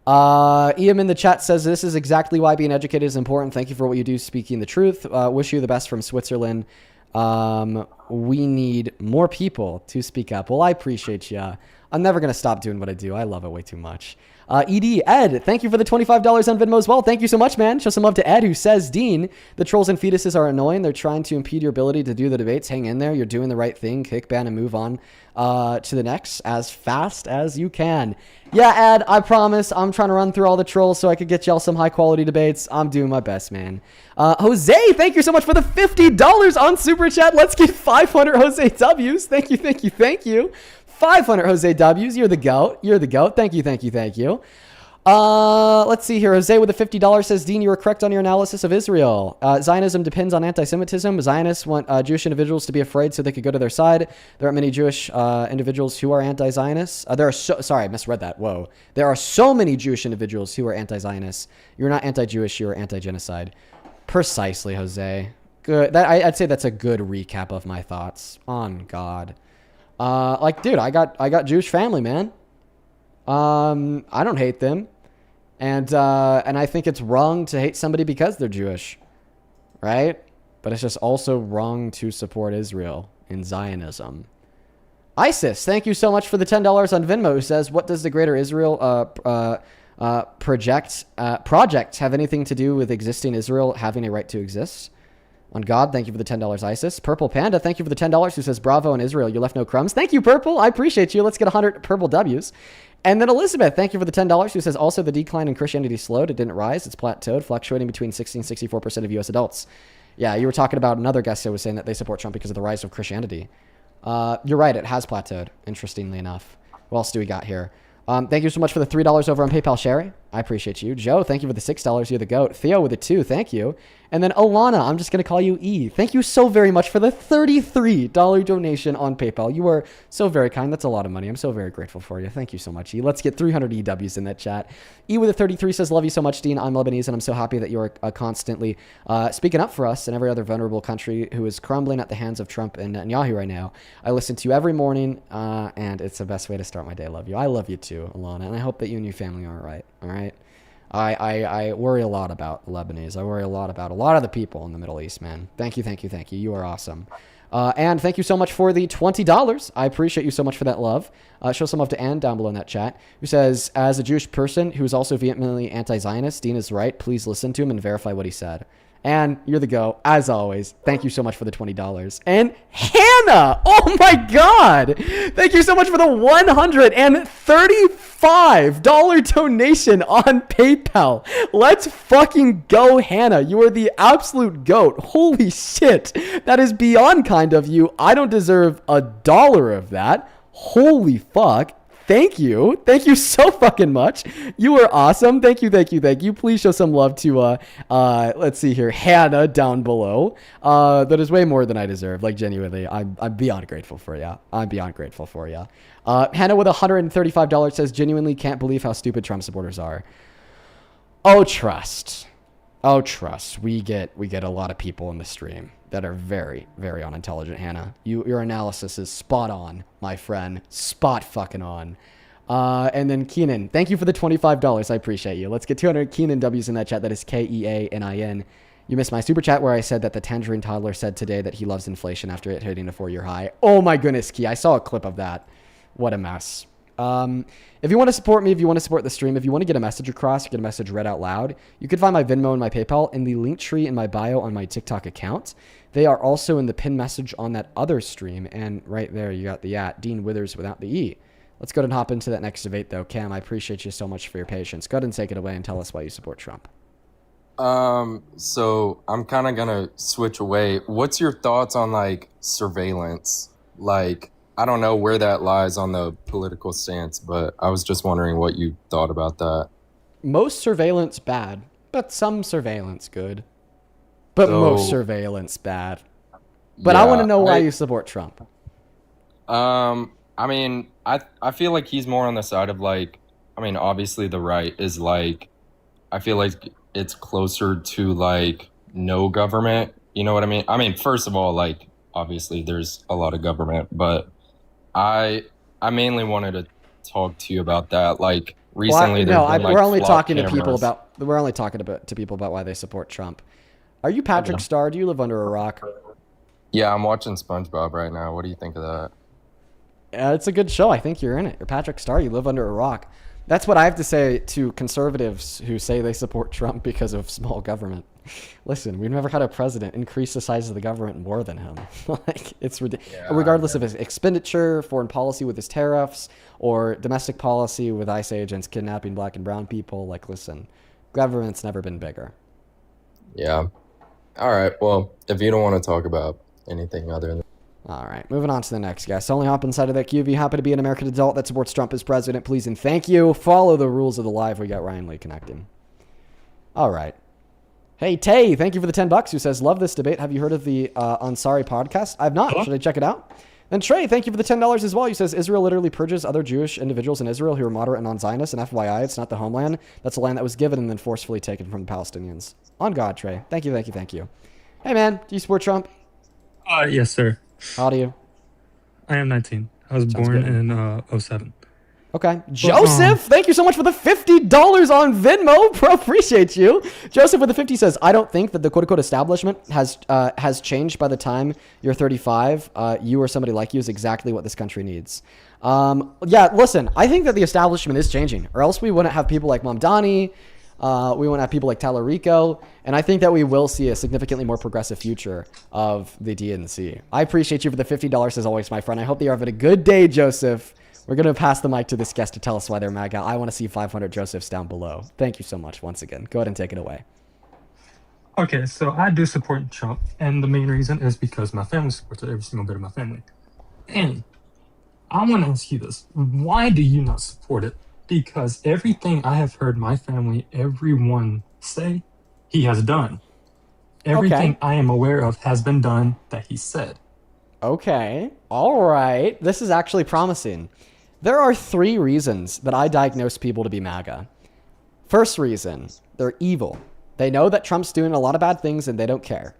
[SPEAKER 1] EM in the chat says, this is exactly why being educated is important. Thank you for what you do, speaking the truth. Wish you the best from Switzerland. We need more people to speak up. Well, I appreciate you. I'm never going to stop doing what I do. I love it way too much. Ed, thank you for the $25 on Venmo as well. Thank you so much, man. Show some love to Ed, who says, Dean, the trolls and fetuses are annoying. They're trying to impede your ability to do the debates. Hang in there. You're doing the right thing. Kick, ban, and move on to the next as fast as you can. Yeah, Ed, I promise. I'm trying to run through all the trolls so I could get y'all some high-quality debates. I'm doing my best, man. Jose, thank you so much for the $50 on Super Chat. Let's get 500 Jose W's. Thank you, thank you, thank you. 500 Jose W's. You're the GOAT. You're the GOAT. Thank you, thank you, thank you. Let's see here. Jose with the $50 says, Dean, you were correct on your analysis of Israel. Zionism depends on anti-Semitism. Zionists want Jewish individuals to be afraid so they could go to their side. There aren't many Jewish individuals who are anti-Zionists. Sorry, I misread that. Whoa. There are so many Jewish individuals who are anti-Zionists. You're not anti-Jewish. You're anti-genocide. Precisely, Jose. Good. I'd say that's a good recap of my thoughts. On God. Dude, I got Jewish family, man. I don't hate them. And I think it's wrong to hate somebody because they're Jewish, right? But it's just also wrong to support Israel in Zionism. ISIS, thank you so much for the $10 on Venmo, who says, what does the Greater Israel project have anything to do with existing Israel having a right to exist? On God, thank you for the $10, ISIS. Purple Panda, thank you for the $10, who says, bravo in Israel, you left no crumbs. Thank you, Purple. I appreciate you. Let's get 100 purple W's. And then Elizabeth, thank you for the $10, who says, also the decline in Christianity slowed. It didn't rise. It's plateaued, fluctuating between 60 and 64% of U.S. adults. Yeah, you were talking about another guest who was saying that they support Trump because of the rise of Christianity. You're right. It has plateaued, interestingly enough. What else do we got here? Thank you so much for the $3 over on PayPal, Sherry. I appreciate you. Joe, thank you for the $6. You're the GOAT. Theo with the 2. Thank you. And then Alana, I'm just going to call you E. Thank you so very much for the $33 donation on PayPal. You are so very kind. That's a lot of money. I'm so very grateful for you. Thank you so much, E. Let's get 300 EWs in that chat. E with the 33 says, love you so much, Dean. I'm Lebanese, and I'm so happy that you're constantly speaking up for us and every other vulnerable country who is crumbling at the hands of Trump and Netanyahu right now. I listen to you every morning, and it's the best way to start my day. I love you. I love you too, Alana, and I hope that you and your family are all right. All right? I worry a lot about Lebanese. I worry a lot about a lot of the people in the Middle East, man. Thank you, thank you, thank you. You are awesome. And thank you so much for the $20. I appreciate you so much for that love. Show some love to Ann down below in that chat, who says, as a Jewish person who is also vehemently anti-Zionist, Dean is right. Please listen to him and verify what he said. And you're the go, as always. Thank you so much for the $20. And Hannah! Oh my God! Thank you so much for the $135 donation on PayPal. Let's fucking go, Hannah. You are the absolute GOAT. Holy shit. That is beyond kind of you. I don't deserve $1 of that. Holy fuck. Thank you. Thank you so fucking much. You are awesome. Thank you, thank you, thank you. Please show some love to, let's see here, Hannah down below. That is way more than I deserve. Like, genuinely, I'm beyond grateful for you. I'm beyond grateful for you. Hannah with $135 says, genuinely can't believe how stupid Trump supporters are. Oh, trust. Oh, trust. We get a lot of people in the stream that are very, very unintelligent, Hannah. Your analysis is spot on, my friend. Spot fucking on. And then Keenan, thank you for the $25. I appreciate you. Let's get 200 Keenan W's in that chat. That is Keanin. You missed my super chat where I said that the tangerine toddler said today that he loves inflation after it hitting a 4-year high. Oh my goodness, Key. I saw a clip of that. What a mess. If you want to support me, if you want to support the stream, if you want to get a message across, get a message read out loud, you can find my Venmo and my PayPal in the link tree in my bio on my TikTok account. They are also in the pinned message on that other stream. And right there, you got the @ Dean Withers without the E. Let's go ahead and hop into that next debate, though. Cam, I appreciate you so much for your patience. Go ahead and take it away and tell us why you support Trump.
[SPEAKER 18] So I'm kind of going to switch away. What's your thoughts on, like, surveillance? Like, I don't know where that lies on the political stance, but I was just wondering what you thought about that.
[SPEAKER 1] Most surveillance bad, but some surveillance good. But most surveillance bad. But yeah, I want to know why you support Trump.
[SPEAKER 18] I mean, I feel like he's more on the side of, like, I mean, obviously the right is like I feel like it's closer to like no government. You know what I mean? I mean, first of all, like obviously there's a lot of government, but I mainly wanted to talk to you about that. Like recently, there's been like
[SPEAKER 1] we're only
[SPEAKER 18] flock
[SPEAKER 1] talking to people
[SPEAKER 18] cameras.
[SPEAKER 1] about why they support Trump. Are you Patrick Starr? Do you live under a rock?
[SPEAKER 18] Yeah, I'm watching SpongeBob right now. What do you think of that?
[SPEAKER 1] It's a good show. I think you're in it. You're Patrick Starr. You live under a rock. That's what I have to say to conservatives who say they support Trump because of small government. Listen, we've never had a president increase the size of the government more than him. Like it's ridiculous.
[SPEAKER 18] Yeah,
[SPEAKER 1] Regardless of his expenditure, foreign policy with his tariffs, or domestic policy with ICE agents kidnapping black and brown people. Like, listen, government's never been bigger.
[SPEAKER 18] Yeah. All right. Well, if you don't want to talk about anything other than
[SPEAKER 1] All right, moving on to the next guy. So only hop inside of that queue if you happen to be an American adult that supports Trump as president, please and thank you. Follow the rules of the live. We got Ryan Lee connecting. All right. Hey, Tay, thank you for the $10 who says, love this debate. Have you heard of the Ansari podcast? I've not. Should I check it out? And Trey, thank you for the $10 as well. He says, Israel literally purges other Jewish individuals in Israel who are moderate and non-Zionist. And FYI, it's not the homeland. That's a land that was given and then forcefully taken from the Palestinians. On God, Trey. Thank you, thank you, thank you. Hey, man, do you support Trump?
[SPEAKER 19] Yes, sir.
[SPEAKER 1] How do you?
[SPEAKER 19] I am 19. I was
[SPEAKER 1] Sounds
[SPEAKER 19] born
[SPEAKER 1] good.
[SPEAKER 19] in 07.
[SPEAKER 1] Okay. Joseph, thank you so much for the $50 on Venmo. Bro, appreciate you. Joseph with the 50 says, I don't think that the quote-unquote establishment has changed by the time you're 35. You or somebody like you is exactly what this country needs. Yeah, listen, I think that the establishment is changing, or else we wouldn't have people like Mamdani. We wouldn't have people like Talarico. And I think that we will see a significantly more progressive future of the DNC. I appreciate you for the $50 as always, my friend. I hope that you're having a good day, Joseph. We're going to pass the mic to this guest to tell us why they're MAGA. I want to see 500 Josephs down below. Thank you so much once again. Go ahead and take it away.
[SPEAKER 19] Okay, so I do support Trump, and the main reason is because my family supports it, every single bit of my family. And I want to ask you this. Why do you not support it? Because everything I have heard my family, everyone say, he has done. Everything I am aware of has been done that he said.
[SPEAKER 1] Okay. All right. This is actually promising. There are 3 reasons that I diagnose people to be MAGA. First reason, they're evil. They know that Trump's doing a lot of bad things and they don't care.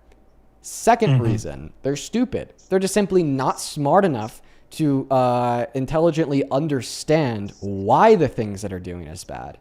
[SPEAKER 1] Second reason, they're stupid. They're just simply not smart enough to intelligently understand why the things that are doing is bad.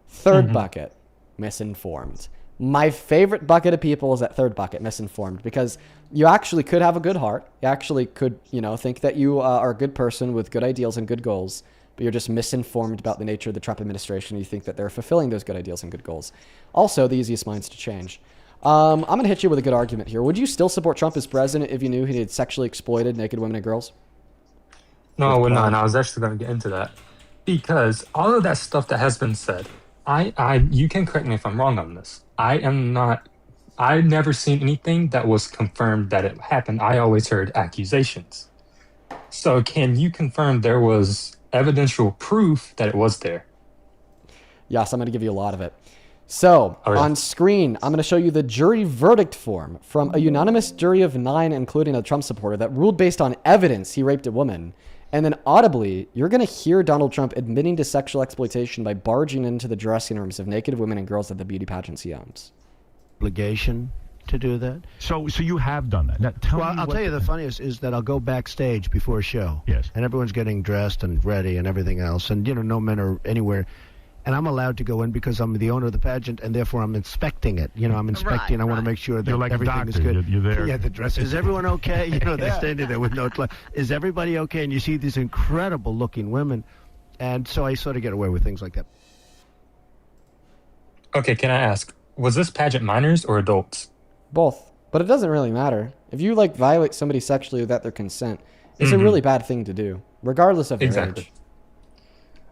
[SPEAKER 1] Third bucket, misinformed. My favorite bucket of people is that third bucket, misinformed, because you actually could have a good heart. You actually could, think that you are a good person with good ideals and good goals, but you're just misinformed about the nature of the Trump administration. You think that they're fulfilling those good ideals and good goals. Also, the easiest minds to change. I'm going to hit you with a good argument here. Would you still support Trump as president if you knew he had sexually exploited naked women and girls?
[SPEAKER 19] No, I would not. And I was actually going to get into that. Because all of that stuff that has been said, you can correct me if I'm wrong on this. I've never seen anything that was confirmed that it happened. I always heard accusations. So can you confirm there was evidential proof that it was there?
[SPEAKER 1] Yes, I'm going to give you a lot of it. So on screen, I'm going to show you the jury verdict form from a unanimous jury of 9, including a Trump supporter, that ruled based on evidence he raped a woman. And then audibly, you're going to hear Donald Trump admitting to sexual exploitation by barging into the dressing rooms of naked women and girls at the beauty pageants he owns.
[SPEAKER 20] Obligation to do that.
[SPEAKER 21] So you have done that. Now, tell me
[SPEAKER 20] I'll tell you the funniest is that I'll go backstage before a show.
[SPEAKER 21] Yes.
[SPEAKER 20] And everyone's getting dressed and ready and everything else. And, no men are anywhere. And I'm allowed to go in because I'm the owner of the pageant, and therefore I'm inspecting it. I'm inspecting. I want to make sure that
[SPEAKER 21] You're like
[SPEAKER 20] everything is
[SPEAKER 21] doctor.
[SPEAKER 20] good.
[SPEAKER 21] You're there.
[SPEAKER 20] Yeah, the dress. Is everyone okay? They're standing there with no clothes. Is everybody okay? And you see these incredible-looking women. And so I sort of get away with things like that.
[SPEAKER 19] Okay, can I ask, was this pageant minors or adults?
[SPEAKER 1] Both. But it doesn't really matter. If you violate somebody sexually without their consent, it's a really bad thing to do, regardless of their age.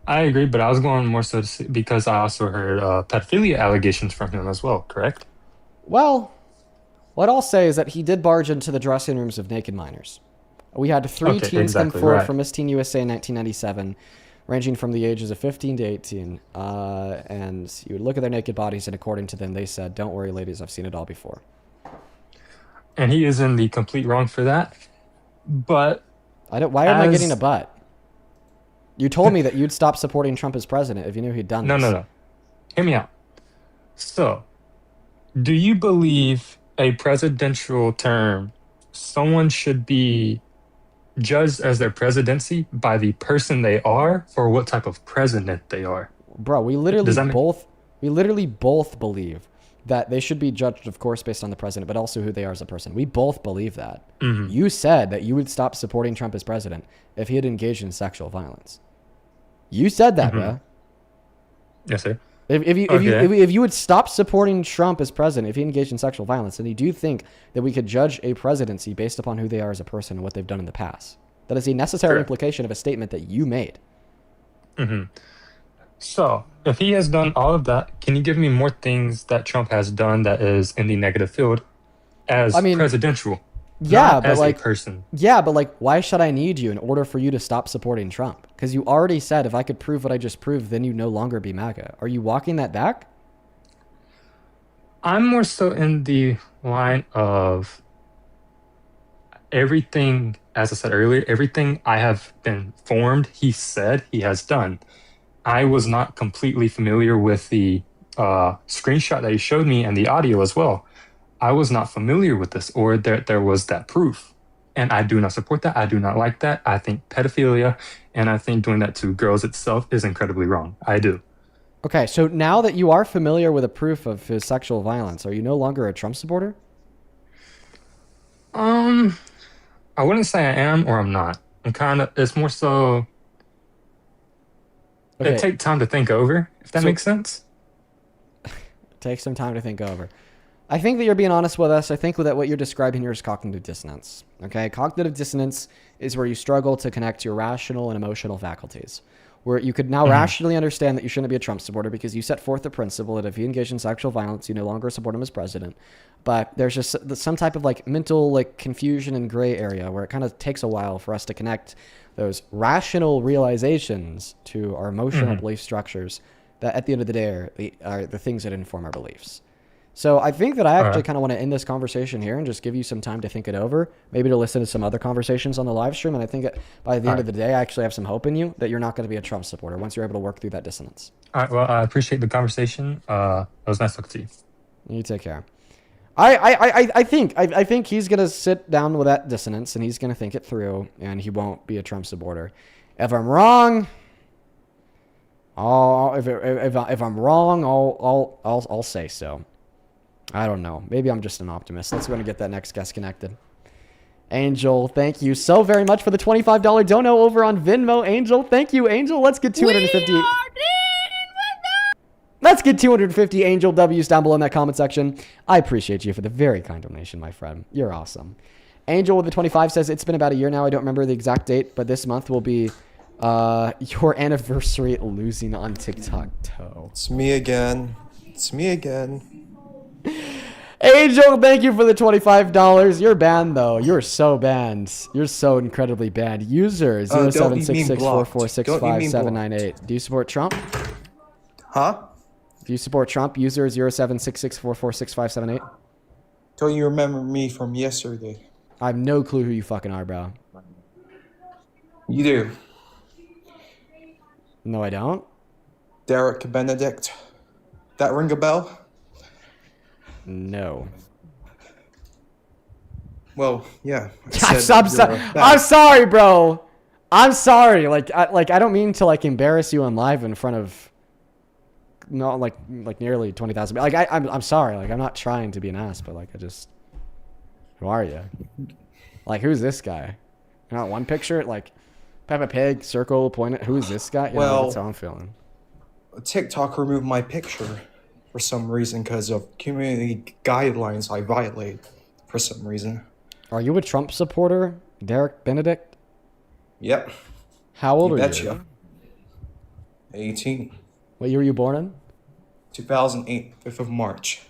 [SPEAKER 19] I agree, but I was going more so to see, because I also heard pedophilia allegations from him as well, correct?
[SPEAKER 1] Well, what I'll say is that he did barge into the dressing rooms of naked minors. We had 3 teens come forward from Miss Teen USA in 1997, ranging from the ages of 15 to 18. And you would look at their naked bodies, and according to them, they said, "Don't worry, ladies, I've seen it all before."
[SPEAKER 19] And he is in the complete wrong for that. But
[SPEAKER 1] why am I getting a but? You told me that you'd stop supporting Trump as president if you knew he'd done this.
[SPEAKER 19] No. Hear me out. So, do you believe a presidential term, someone should be judged as their presidency by the person they are or what type of president they are?
[SPEAKER 1] Bro, we literally both believe that they should be judged, of course, based on the president, but also who they are as a person. We both believe that. You said that you would stop supporting Trump as president if he had engaged in sexual violence. You said that, bro.
[SPEAKER 19] Yes, sir.
[SPEAKER 1] If you would stop supporting Trump as president if he engaged in sexual violence, then you do think that we could judge a presidency based upon who they are as a person and what they've done in the past. That is a necessary implication of a statement that you made.
[SPEAKER 19] So, if he has done all of that, can you give me more things that Trump has done that is in the negative field as presidential?
[SPEAKER 1] Yeah,
[SPEAKER 19] not
[SPEAKER 1] but
[SPEAKER 19] as
[SPEAKER 1] like
[SPEAKER 19] a person.
[SPEAKER 1] Yeah, but like, why should I need you in order for you to stop supporting Trump? Because you already said if I could prove what I just proved, then you no longer be MAGA. Are you walking that back?
[SPEAKER 19] I'm more so in the line of everything, as I said earlier, everything I have been informed he said he has done. I was not completely familiar with the screenshot that he showed me and the audio as well. I was not familiar with this, or there was that proof. And I do not support that. I do not like that. I think pedophilia and I think doing that to girls itself is incredibly wrong. I do.
[SPEAKER 1] Okay, so now that you are familiar with a proof of his sexual violence, are you no longer a Trump supporter?
[SPEAKER 19] I wouldn't say I am or I'm not. I'm kind of, it's more so, it takes time to think over, if that makes sense.
[SPEAKER 1] Take some time to think over. I think that you're being honest with us. I think that what you're describing here is cognitive dissonance. Okay, cognitive dissonance is where you struggle to connect your rational and emotional faculties. Where you could now rationally understand that you shouldn't be a Trump supporter because you set forth the principle that if he engaged in sexual violence, you no longer support him as president. But there's just some type of like mental like confusion and gray area where it kind of takes a while for us to connect those rational realizations to our emotional belief structures that at the end of the day are the things that inform our beliefs. So I think that I actually kind of want to end this conversation here and just give you some time to think it over, maybe to listen to some other conversations on the live stream. And I think that by the end of the day, I actually have some hope in you that you're not going to be a Trump supporter once you're able to work through that dissonance.
[SPEAKER 19] All right. Well, I appreciate the conversation. It was nice talking to you.
[SPEAKER 1] You take care. I think he's going to sit down with that dissonance and he's going to think it through and he won't be a Trump supporter. If I'm wrong, if I'm wrong, I'll say so. I don't know. Maybe I'm just an optimist. Let's go and get that next guest connected. Angel, thank you so very much for the $25 dono over on Venmo. Angel, thank you, Angel. Let's get 250. Let's get 250 Angel W's down below in that comment section. I appreciate you for the very kind donation, my friend. You're awesome. Angel with the 25 says, it's been about a year now. I don't remember the exact date, but this month will be your anniversary losing on TikTok.
[SPEAKER 8] It's me again. It's me again.
[SPEAKER 1] Angel, thank you for the $25. You're banned, though. You're so banned. You're so incredibly banned. User 0766446578. Do you support Trump?
[SPEAKER 8] Huh?
[SPEAKER 1] Do you support Trump? User 0766446578.
[SPEAKER 8] Don't you remember me from yesterday?
[SPEAKER 1] I have no clue who you fucking are, bro.
[SPEAKER 8] You do.
[SPEAKER 1] No, I don't.
[SPEAKER 8] Derek Benedict. That ring a bell?
[SPEAKER 1] No.
[SPEAKER 8] Well, yeah.
[SPEAKER 1] I'm sorry, bro. I'm sorry. Like I don't mean to like embarrass you on live in front of nearly 20,000. Like I'm sorry. Like I'm not trying to be an ass, but like who are you? Like who's this guy? Not one picture. Like Peppa Pig circle pointed. Who's this guy? Yeah,
[SPEAKER 8] well,
[SPEAKER 1] that's how I'm feeling.
[SPEAKER 8] TikTok removed my picture for some reason because of community guidelines I violate for some reason.
[SPEAKER 1] Are you a Trump supporter, Derek Benedict?
[SPEAKER 8] Yep.
[SPEAKER 1] How old are you?
[SPEAKER 8] 18.
[SPEAKER 1] What year were you born in?
[SPEAKER 8] 2008, 5th of March.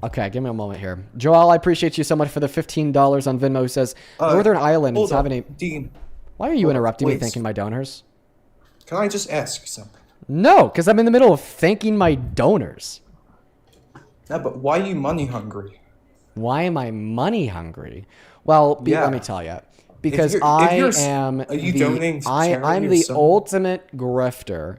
[SPEAKER 1] Okay, give me a moment here. Joel, I appreciate you so much for the $15 on Venmo, who says Northern Ireland is having a...
[SPEAKER 8] Dean.
[SPEAKER 1] Why are you interrupting me thanking my donors?
[SPEAKER 8] Can I just ask something?
[SPEAKER 1] No, because I'm in the middle of thanking my donors.
[SPEAKER 8] Yeah, but why are you money hungry?
[SPEAKER 1] Why am I money hungry? Well, let me tell you. Because I'm the ultimate grifter,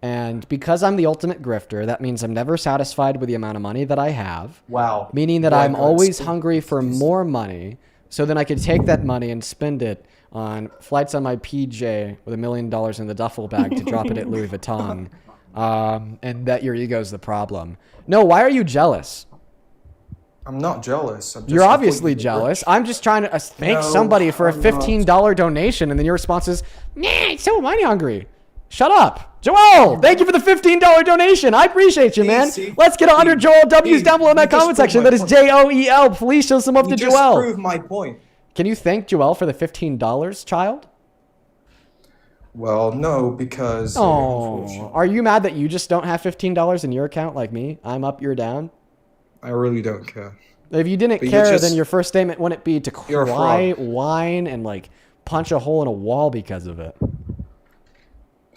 [SPEAKER 1] And because I'm the ultimate grifter, that means I'm never satisfied with the amount of money that I have.
[SPEAKER 8] Wow.
[SPEAKER 1] Meaning that
[SPEAKER 8] Wow,
[SPEAKER 1] I'm
[SPEAKER 8] that's
[SPEAKER 1] always
[SPEAKER 8] so-
[SPEAKER 1] hungry for more money, so then I could take that money and spend it on flights on my PJ with $1 million in the duffel bag to drop it at Louis Vuitton. And that your ego's the problem. No, why are you jealous?
[SPEAKER 8] I'm not jealous. I'm just
[SPEAKER 1] You're obviously
[SPEAKER 8] completely
[SPEAKER 1] jealous.
[SPEAKER 8] rich.
[SPEAKER 1] I'm just trying to thank
[SPEAKER 8] No,
[SPEAKER 1] somebody for a
[SPEAKER 8] I'm
[SPEAKER 1] $15 donation, and then your response is, nah, it's so money hungry. Shut up. Joel, thank you for the $15 donation. I appreciate you, man. Let's get 100 Joel W's down below in that comment section. That is Joel. Please show some love to
[SPEAKER 8] You just
[SPEAKER 1] Joel.
[SPEAKER 8] proved my point.
[SPEAKER 1] Can you thank Joel for the $15, child?
[SPEAKER 8] Well, no, because
[SPEAKER 1] Oh, are you mad that you just don't have $15 in your account like me? I'm up, you're down.
[SPEAKER 8] I really don't care.
[SPEAKER 1] If you didn't
[SPEAKER 8] But
[SPEAKER 1] care,
[SPEAKER 8] you're just-
[SPEAKER 1] then your first statement wouldn't be to
[SPEAKER 8] You're a
[SPEAKER 1] cry,
[SPEAKER 8] fraud.
[SPEAKER 1] whine, and like punch a hole in a wall because of it.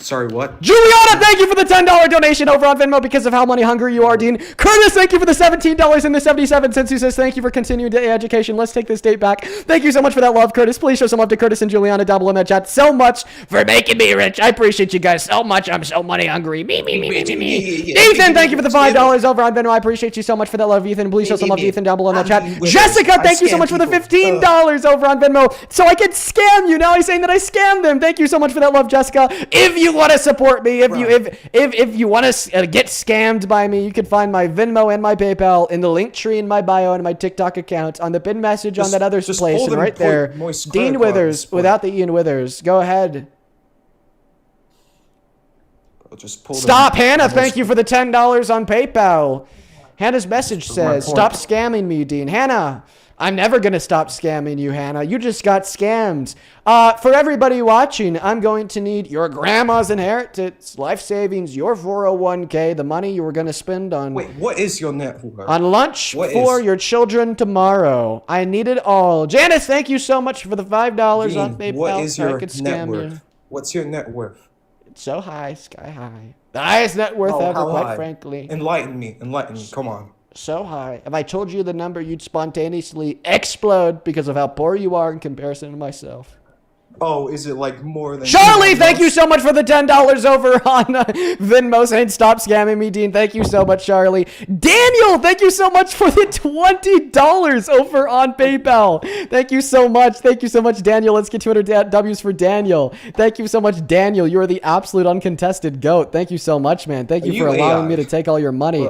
[SPEAKER 8] Sorry, what?
[SPEAKER 1] Juliana, thank you for the $10 donation over on Venmo because of how money hungry you are, Dean. Curtis, thank you for the $17 and the 77 cents. Who says thank you for continuing education. Let's take this date back. Thank you so much for that love, Curtis. Please show some love to Curtis and Juliana down below in that chat. So much for making me rich. I appreciate you guys so much. I'm so money hungry. Me. Ethan, thank you for the $5 over on Venmo. I appreciate you so much for that love, Ethan. Please show some love to Ethan down below in that chat. Jessica, thank you so much for the $15 over on Venmo. So I can scam you. Now he's saying that I scammed them. Thank you so much for that love, Jessica. If you want to support me, if you want to get scammed by me, you can find my Venmo and my PayPal in the link tree in my bio and my TikTok account on the pinned message on that other place, and right there, Dean Withers without the Ian Withers. Go ahead. Stop, Hannah. Thank you for the $10 on PayPal. Hannah's message says, "Stop scamming me, Dean." Hannah, I'm never going to stop scamming you, Hannah. You just got scammed. For everybody watching, I'm going to need your grandma's inheritance, life savings, your 401k, the money you were going to spend on...
[SPEAKER 8] Wait, what is your net worth?
[SPEAKER 1] On lunch for your children tomorrow. I need it all. Janice, thank you so much for the $5 on PayPal.
[SPEAKER 8] What is
[SPEAKER 1] so I
[SPEAKER 8] your
[SPEAKER 1] could
[SPEAKER 8] net
[SPEAKER 1] scam
[SPEAKER 8] worth?
[SPEAKER 1] you.
[SPEAKER 8] What's your net worth?
[SPEAKER 1] It's so high, sky high. The highest net worth ever,
[SPEAKER 8] how
[SPEAKER 1] quite
[SPEAKER 8] high?
[SPEAKER 1] frankly.
[SPEAKER 8] Enlighten me, come on.
[SPEAKER 1] So high. If I told you the number, you'd spontaneously explode because of how poor you are in comparison to myself.
[SPEAKER 8] Oh, is it like more than...
[SPEAKER 1] Charlie, thank you so much for the $10 over on Venmo saying stop scamming me, Dean. Thank you so much, Charlie. Daniel, thank you so much for the $20 over on PayPal. Thank you so much. Thank you so much, Daniel. Let's get 200 W's for Daniel. Thank you so much, Daniel. You are the absolute uncontested GOAT. Thank you so much, man. Thank you for allowing me to take all your money.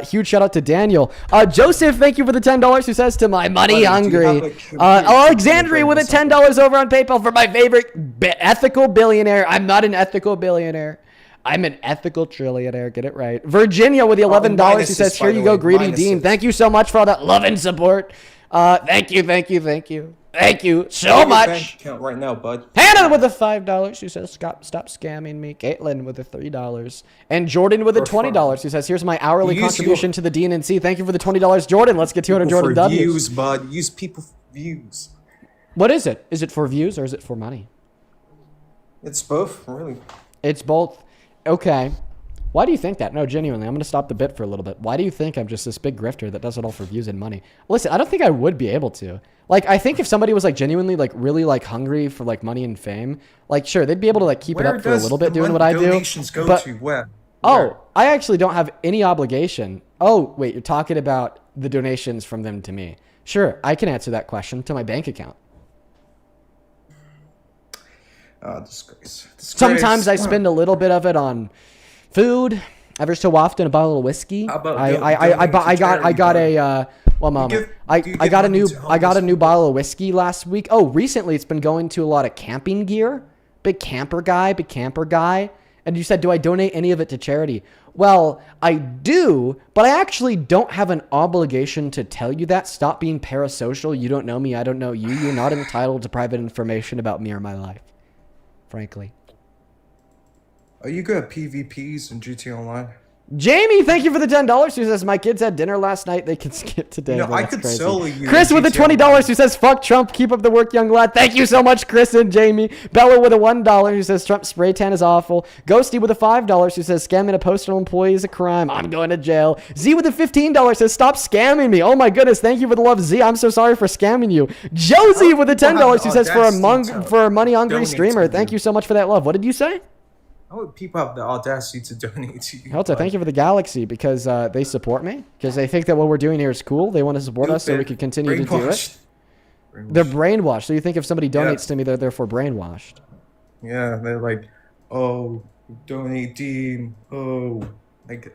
[SPEAKER 1] Huge shout out to Daniel. Joseph, thank you for the $10 who says to my money hungry. Alexandria with a $10 over on PayPal for my favorite ethical billionaire. I'm not an ethical billionaire. I'm an ethical trillionaire. Get it right. Virginia with the $11 who says, here you go, greedy Dean. Thank you so much for all that love and support. Thank you so much.
[SPEAKER 8] Bank account right now, bud.
[SPEAKER 1] Hannah with the $5 who says, stop scamming me. Caitlin with the $3. And Jordan with the $20 who says, here's my hourly contribution to the DNC. Thank you for the $20, Jordan. Let's get 200 Jordan W's.
[SPEAKER 8] Views, bud. Use people for views.
[SPEAKER 1] What is it? Is it for views or is it for money?
[SPEAKER 8] It's both, really.
[SPEAKER 1] It's both. Okay. Why do you think that? No, genuinely, I'm going to stop the bit for a little bit. Why do you think I'm just this big grifter that does it all for views and money? Listen, I don't think I would be able to. Like, I think if somebody was like genuinely like really like hungry for like money and fame, like sure, they'd be able to like keep it up for a little bit doing what I do.
[SPEAKER 8] Donations go
[SPEAKER 1] But
[SPEAKER 8] to where?
[SPEAKER 1] oh, I actually don't have any obligation. Oh, wait, you're talking about the donations from them to me. Sure, I can answer that question to my bank account.
[SPEAKER 8] Disgrace.
[SPEAKER 1] Sometimes I spend a little bit of it on food. Every so often, a bottle of whiskey. I got a new bottle of whiskey last week. Oh, recently it's been going to a lot of camping gear. Big camper guy. And you said, do I donate any of it to charity? Well, I do, but I actually don't have an obligation to tell you that. Stop being parasocial. You don't know me. I don't know you. You're not entitled to private information about me or my life. Frankly.
[SPEAKER 8] Are you good at PvPs in GT Online?
[SPEAKER 1] Jamie, thank you for the $10 who says, my kids had dinner last night. They can skip today.
[SPEAKER 8] You know,
[SPEAKER 1] But
[SPEAKER 8] I
[SPEAKER 1] that's
[SPEAKER 8] could
[SPEAKER 1] crazy.
[SPEAKER 8] sell you
[SPEAKER 1] Chris with the $20 who says, fuck Trump. Keep up the work, young lad. Thank you so much, Chris and Jamie. Bella with a $1 who says, Trump spray tan is awful. Ghosty with a $5 who says, scamming a postal employee is a crime. I'm going to jail. Z with a $15 says, stop scamming me. Oh my goodness. Thank you for the love, Z. I'm so sorry for scamming you. Josie with a $10 who says, for a money hungry streamer. Thank you so much for that love. What did you say?
[SPEAKER 8] How would people have the audacity to donate to you?
[SPEAKER 1] Helta, thank you for the galaxy because they support me. Because they think that what we're doing here is cool. They want to support us so we can continue to do it. They're brainwashed. So you think if somebody donates to me, they're therefore brainwashed.
[SPEAKER 8] Yeah, they're like, oh, donate Dean. Oh, like.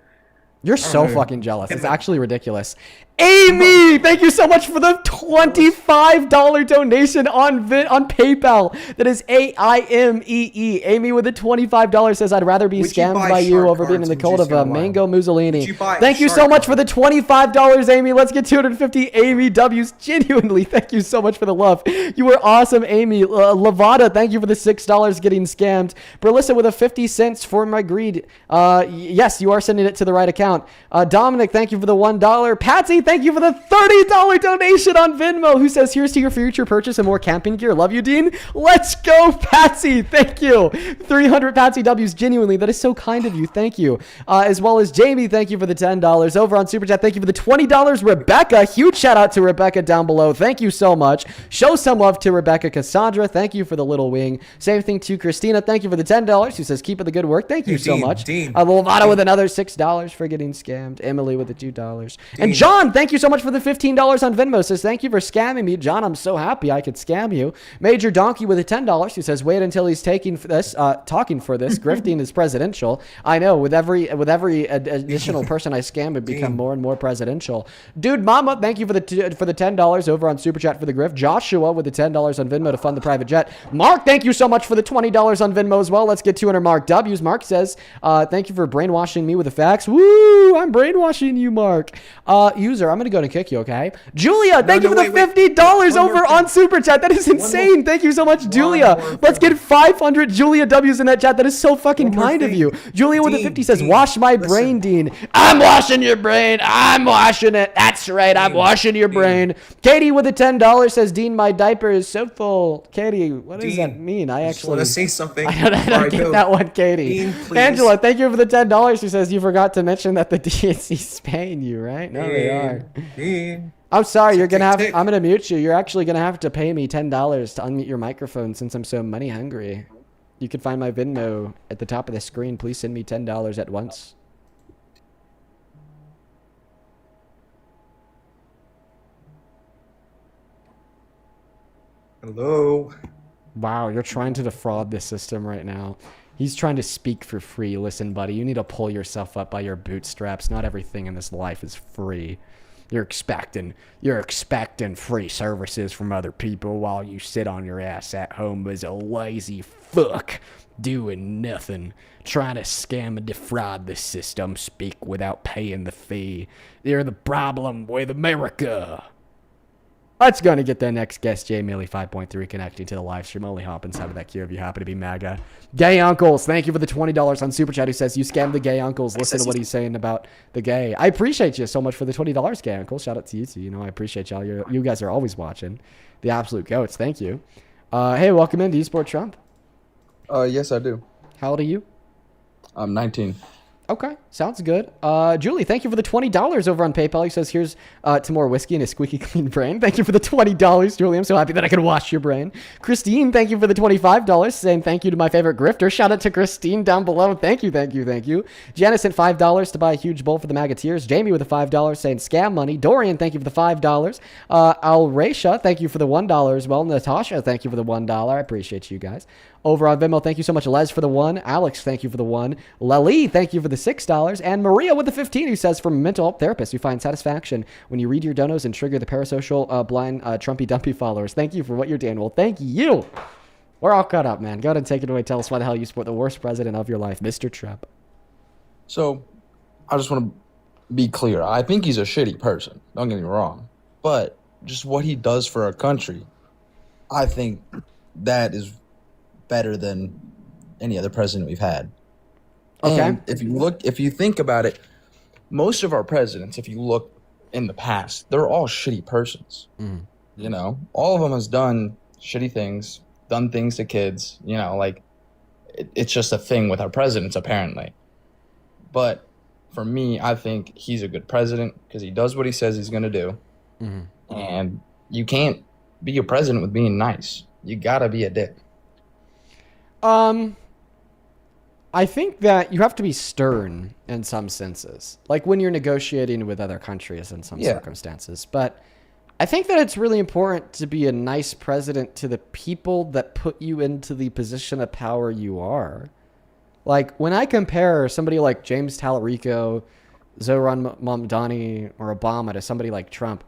[SPEAKER 1] You're so fucking jealous. It's actually ridiculous. Amy, thank you so much for the $25 donation on PayPal. That is AIMEE. Amy with the $25 says, I'd rather be scammed by you over being in the cult of a mango Mussolini. Thank you so much for the $25, Amy. Let's get 250 Amy W's. Genuinely, thank you so much for the love. You were awesome, Amy. Lavada, thank you for the $6 getting scammed. Berlissa with a 50 cents for my greed. Yes, you are sending it to the right account. Dominic, thank you for the $1. Patsy, thank you for the $30 donation on Venmo, who says, here's to your future purchase and more camping gear. Love you, Dean. Let's go, Patsy. Thank you. 300 Patsy W's. Genuinely, that is so kind of you. Thank you. As well as Jamie, thank you for the $10. Over on Super Chat, thank you for the $20. Rebecca, huge shout out to Rebecca down below. Thank you so much. Show some love to Rebecca. Cassandra, thank you for the little wing. Same thing to Christina. Thank you for the $10. Who says, keep up the good work. Thank you so much. Lovato with another $6 for getting scammed. Emily with the $2. And John, thank you so much for the $15 on Venmo. Says, thank you for scamming me. John, I'm so happy I could scam you. Major Donkey with the $10. Who says, wait until he's talking for this. Grifting is presidential. I know. With every additional person I scam, it become more and more presidential. Dude, Mama, thank you for the $10 over on Super Chat for the grift. Joshua with the $10 on Venmo to fund the private jet. Mark, thank you so much for the $20 on Venmo as well. Let's get 200 Mark W's. Mark says, thank you for brainwashing me with the facts. Woo! I'm brainwashing you, Mark. User, I'm going to go to kick you, okay? Julia, thank you for the $50 over on Super Chat. That is insane. Thank you so much, Julia. Let's get 500 Julia W's in that chat. That is so fucking kind of you. Julia with the 50 says, wash my brain, Dean. I'm washing your brain. I'm washing it. That's right. I'm washing your brain. Katie with the $10 says, Dean, my diaper is so full. Katie, what does that mean? I actually
[SPEAKER 8] want to say something.
[SPEAKER 1] I don't get that one, Katie.
[SPEAKER 8] Dean,
[SPEAKER 1] Angela, thank you for the $10. She says, you forgot to mention that the DNC's paying you, right? No, they are. I'm sorry. You're gonna have. I'm gonna mute you. You're actually gonna have to pay me $10 to unmute your microphone since I'm so money hungry. You can find my Venmo at the top of the screen. Please send me $10 at once.
[SPEAKER 8] Hello.
[SPEAKER 1] Wow, you're trying to defraud this system right now. He's trying to speak for free. Listen, buddy, you need to pull yourself up by your bootstraps. Not everything in this life is free. You're expecting free services from other people while you sit on your ass at home as a lazy fuck doing nothing, trying to scam and defraud the system, speak without paying the fee. You're the problem with America. Let's go and get the next guest, J Millie 5.3, connecting to the live stream. Only hop inside of that queue if you happen to be MAGA. Gay Uncles, thank you for the $20 on Super Chat, who says, you scammed the gay uncles. Listen to what he's saying about the gay. I appreciate you so much for the $20, gay uncle. Shout out to you too. You know, I appreciate y'all. You guys are always watching. The absolute goats. Thank you. Hey, welcome in. Do you support Trump?
[SPEAKER 2] Yes, I do.
[SPEAKER 1] How old are you?
[SPEAKER 2] I'm 19.
[SPEAKER 1] Okay, sounds good. Julie, thank you for the $20 over on PayPal. He says, here's to more whiskey and a squeaky clean brain. Thank you for the $20, Julie. I'm so happy that I can wash your brain. Christine, thank you for the $25. Saying thank you to my favorite grifter. Shout out to Christine down below. Thank you, thank you, thank you. Janice sent $5 to buy a huge bowl for the MAGA tears. Jamie with the $5 saying scam money. Dorian, thank you for the $5. Alracia, thank you for the $1 as well. Natasha, thank you for the $1. I appreciate you guys. Over on Venmo, thank you so much. Les for the $1. Alex, thank you for the $1. Lely, thank you for the $6. And Maria with the $15, who says, from a mental health therapist, you find satisfaction when you read your donos and trigger the parasocial blind Trumpy Dumpy followers. Thank you for what you're doing. Well, thank you. We're all caught up, man. Go ahead and take it away. Tell us why the hell you support the worst president of your life, Mr. Trump.
[SPEAKER 2] So, I just want to be clear. I think he's a shitty person. Don't get me wrong. But just what he does for our country, I think that is better than any other president we've had.
[SPEAKER 1] Okay.
[SPEAKER 2] And if you think about it, most of our presidents, if you look in the past, they're all shitty persons. You know, all of them has done shitty things, done things to kids, you know, like it's just a thing with our presidents, apparently. But for me, I think he's a good president because he does what he says he's going to do. And you can't be a president with being nice. You got to be a dick.
[SPEAKER 1] I think that you have to be stern in some senses, like when you're negotiating with other countries in some circumstances. But I think that it's really important to be a nice president to the people that put you into the position of power you are. Like, when I compare somebody like James Tallarico, Zoran Mamdani, or Obama to somebody like Trump,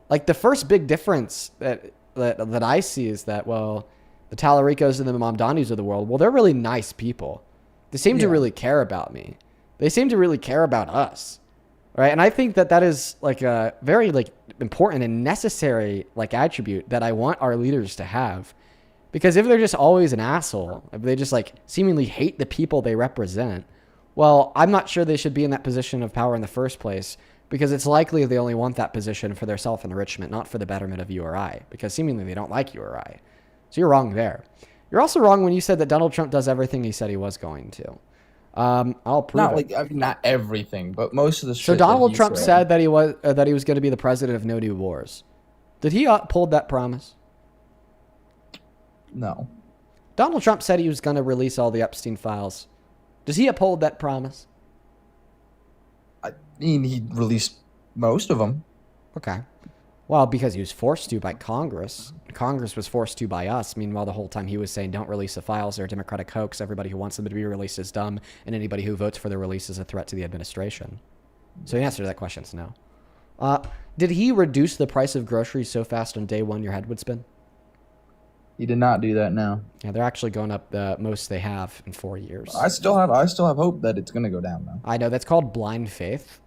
[SPEAKER 1] like, the first big difference that I see is that, well, the Tallaricos and the Mamdanis of the world, well, they're really nice people. They seem to really care about me. They seem to really care about us, right? And I think that that is like a very like important and necessary like attribute that I want our leaders to have. Because if they're just always an asshole, if they just like seemingly hate the people they represent, well, I'm not sure they should be in that position of power in the first place, because it's likely they only want that position for their self-enrichment, not for the betterment of you or I, because seemingly they don't like you or I. So you're wrong there. You're also wrong when you said that Donald Trump does everything he said he was going to. I'll prove
[SPEAKER 2] Not
[SPEAKER 1] it.
[SPEAKER 2] like, I mean, not everything, but most of the shit.
[SPEAKER 1] So Donald Trump said that he was going to be the president of no new wars. Did he uphold that promise?
[SPEAKER 2] No.
[SPEAKER 1] Donald Trump said he was going to release all the Epstein files. Does he uphold that promise?
[SPEAKER 2] I mean, he released most of them.
[SPEAKER 1] Okay. Well, because he was forced to by Congress. Congress was forced to by us. Meanwhile, the whole time he was saying, don't release the files. They're a Democratic hoax. Everybody who wants them to be released is dumb. And anybody who votes for their release is a threat to the administration. So the answer to that question is no. Did he reduce the price of groceries so fast on day one your head would spin?
[SPEAKER 2] He did not do that now.
[SPEAKER 1] Yeah, they're actually going up the most they have in 4 years.
[SPEAKER 2] I still have hope that it's going to go down, though.
[SPEAKER 1] I know. That's called blind faith.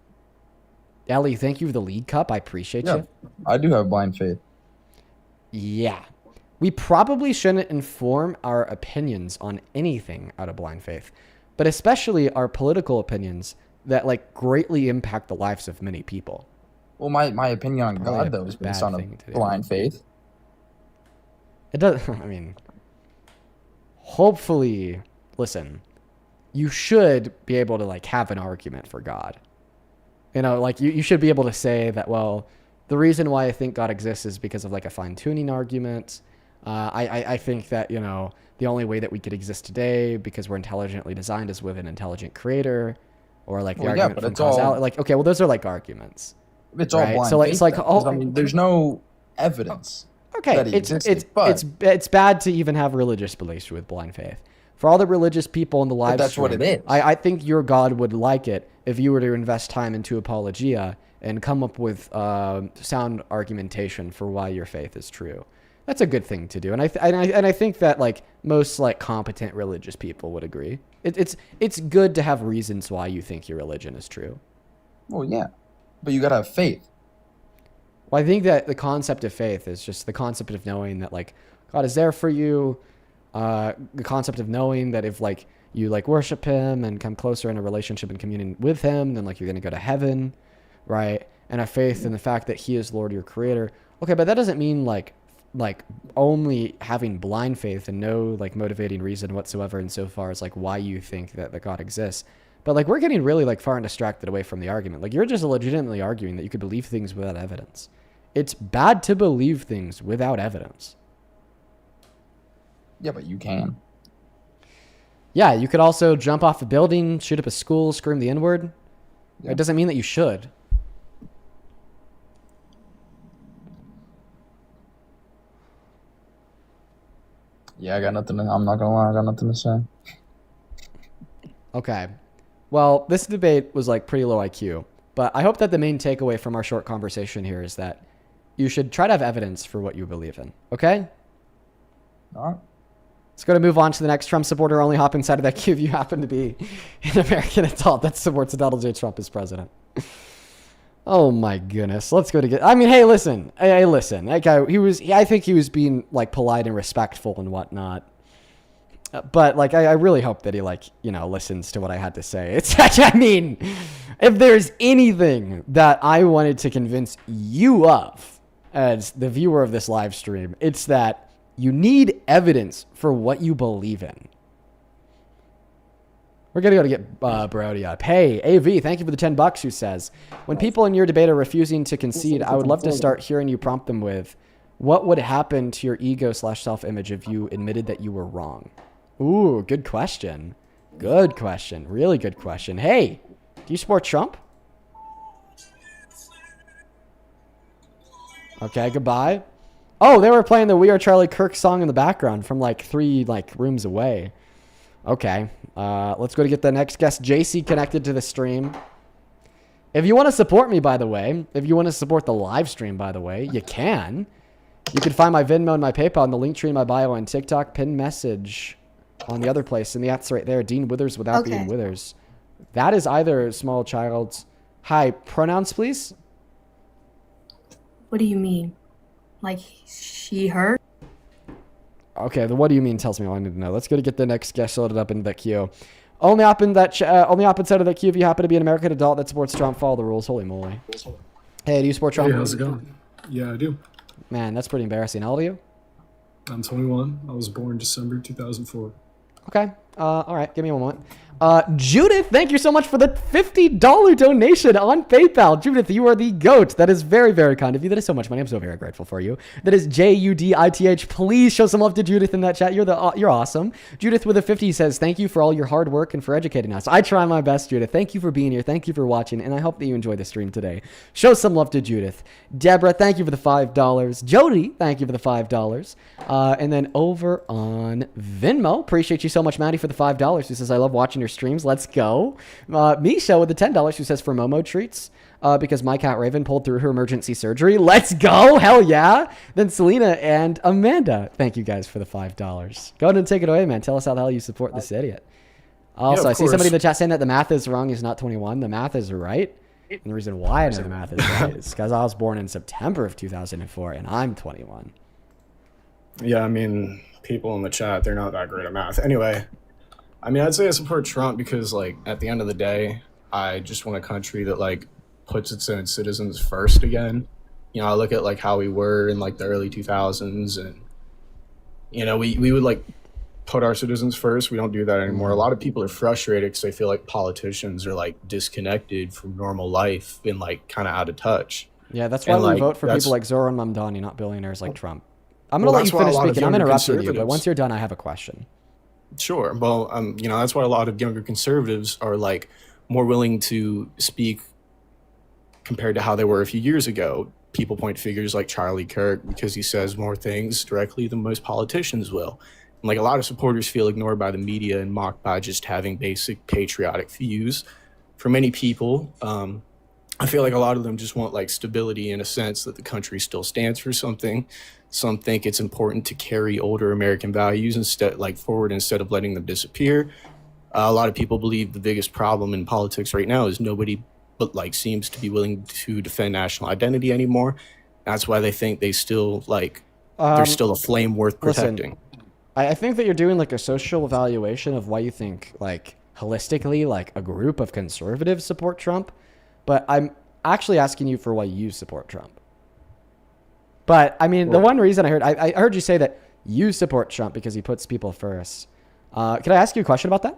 [SPEAKER 1] Ellie, thank you for the lead cup. I appreciate you.
[SPEAKER 2] I do have blind faith.
[SPEAKER 1] Yeah. We probably shouldn't inform our opinions on anything out of blind faith, but especially our political opinions that like greatly impact the lives of many people.
[SPEAKER 2] Well, my opinion on God, though, is based on a blind faith.
[SPEAKER 1] It does. I mean, hopefully, listen, you should be able to like have an argument for God. You know, like you should be able to say that, well, the reason why I think God exists is because of like a fine-tuning argument. I think that, you know, the only way that we could exist today because we're intelligently designed is with an intelligent creator, or like the argument from causality. Like, okay, well, those are like arguments.
[SPEAKER 2] It's all blind
[SPEAKER 1] so like,
[SPEAKER 2] faith,
[SPEAKER 1] it's like,
[SPEAKER 2] I mean, there's no evidence.
[SPEAKER 1] Okay, it's bad to even have religious beliefs with blind faith. For all the religious people in the live
[SPEAKER 2] that's
[SPEAKER 1] stream,
[SPEAKER 2] what it is.
[SPEAKER 1] I think your God would like it if you were to invest time into apologia and come up with sound argumentation for why your faith is true. That's a good thing to do, and I think that like most like competent religious people would agree. It's good to have reasons why you think your religion is true.
[SPEAKER 2] Well, yeah, but you gotta have faith.
[SPEAKER 1] Well, I think that the concept of faith is just the concept of knowing that like God is there for you. The concept of knowing that if like you like worship him and come closer in a relationship and communion with him, then like you're going to go to heaven, right? And a faith in the fact that he is Lord, your creator. Okay, but that doesn't mean like only having blind faith and no like motivating reason whatsoever insofar as like why you think that God exists. But like we're getting really like far and distracted away from the argument. Like you're just legitimately arguing that you could believe things without evidence. It's bad to believe things without evidence.
[SPEAKER 2] Yeah, but you can.
[SPEAKER 1] Yeah, you could also jump off a building, shoot up a school, scream the N-word. Yeah. It doesn't mean that you should.
[SPEAKER 2] Yeah, I'm not gonna lie, I got nothing to say.
[SPEAKER 1] Okay. Well, this debate was like pretty low IQ, but I hope that the main takeaway from our short conversation here is that you should try to have evidence for what you believe in. Okay?
[SPEAKER 2] All right.
[SPEAKER 1] Let's go to move on to the next Trump supporter. Only hop inside of that queue if you happen to be an American adult that supports Donald J. Trump as president. Oh my goodness. Let's go to I mean, hey, listen. Hey, listen. That guy, I think he was being like polite and respectful and whatnot. But like, I really hope that he like, you know, listens to what I had to say. It's I mean, if there's anything that I wanted to convince you of as the viewer of this live stream, it's that you need evidence for what you believe in. We're going to go to get Brody up. Hey, AV, thank you for the $10 who says, when people in your debate are refusing to concede, I would love to start hearing you prompt them with, what would happen to your ego/self-image if you admitted that you were wrong? Ooh, good question. Good question. Really good question. Hey, do you support Trump? Okay, goodbye. Oh, they were playing the We Are Charlie Kirk song in the background from like 3 rooms away. Okay, let's go to get the next guest, JC, connected to the stream. If you want to support me, by the way, if you want to support the live stream, by the way, you can. You can find my Venmo and my PayPal in the link tree in my bio on TikTok, pin message on the other place, and that's right there, Dean Withers without being Withers. That is either small child's. Hi, pronouns, please.
[SPEAKER 4] What do you mean? Like she, her?
[SPEAKER 1] Okay, the what do you mean tells me all I need to know. Let's go to get the next guest loaded up in the queue. Only up inside of the queue if you happen to be an American adult that supports Trump. Follow the rules. Holy moly. Hey, do you support Trump?
[SPEAKER 22] Hey, how's it going? Yeah, I do.
[SPEAKER 1] Man, that's pretty embarrassing. How old are you?
[SPEAKER 22] I'm 21. I was born December 2004.
[SPEAKER 1] Okay. All right. Give me one moment. Judith, thank you so much for the $50 donation on PayPal. Judith, you are the GOAT. That is very, very kind of you. That is so much money. I'm so very grateful for you. That is JUDITH. Please show some love to Judith in that chat. You're awesome. Judith with a 50 says, thank you for all your hard work and for educating us. I try my best, Judith. Thank you for being here. Thank you for watching. And I hope that you enjoy the stream today. Show some love to Judith. Deborah, thank you for the $5. Jody, thank you for the $5. And then over on Venmo, appreciate you so much, Maddie, for the $5. Who says, I love watching your streams. Let's go. Misha with the $10 who says for Momo treats because my cat Raven pulled through her emergency surgery. Let's go. Hell yeah. Then Selena and Amanda. Thank you guys for the $5. Go ahead and take it away, man. Tell us how the hell you support this idiot. Also, I see somebody in the chat saying that the math is wrong. He's not 21. The math is right. And the reason why I know the math is right is because I was born in September of 2004 and I'm 21.
[SPEAKER 22] Yeah, I mean, people in the chat, they're not that great at math. Anyway, I mean, I'd say I support Trump because, like, at the end of the day, I just want a country that, like, puts its own citizens first again. You know, I look at, like, how we were in, like, the early 2000s, and, you know, we would, like, put our citizens first. We don't do that anymore. A lot of people are frustrated because they feel like politicians are, like, disconnected from normal life and, like, kind of out of touch.
[SPEAKER 1] Yeah, that's why we vote for people like Zoran Mamdani, not billionaires like Trump. I'm going to let you finish speaking. I'm interrupting you, but once you're done, I have a question.
[SPEAKER 22] Sure. Well, you know, that's why a lot of younger conservatives are like more willing to speak compared to how they were a few years ago. People point figures like Charlie Kirk because he says more things directly than most politicians will. And like a lot of supporters feel ignored by the media and mocked by just having basic patriotic views. For many people, I feel like a lot of them just want like stability in a sense that the country still stands for something. Some think it's important to carry older American values forward instead of letting them disappear. A lot of people believe the biggest problem in politics right now is nobody but like seems to be willing to defend national identity anymore. That's why they think they still there's still a flame worth protecting.
[SPEAKER 1] Listen, I think that you're doing like a social evaluation of why you think like holistically like a group of conservatives support Trump, but I'm actually asking you for why you support Trump. But I mean, the one reason I heard you say that you support Trump because he puts people first. Can I ask you a question about that?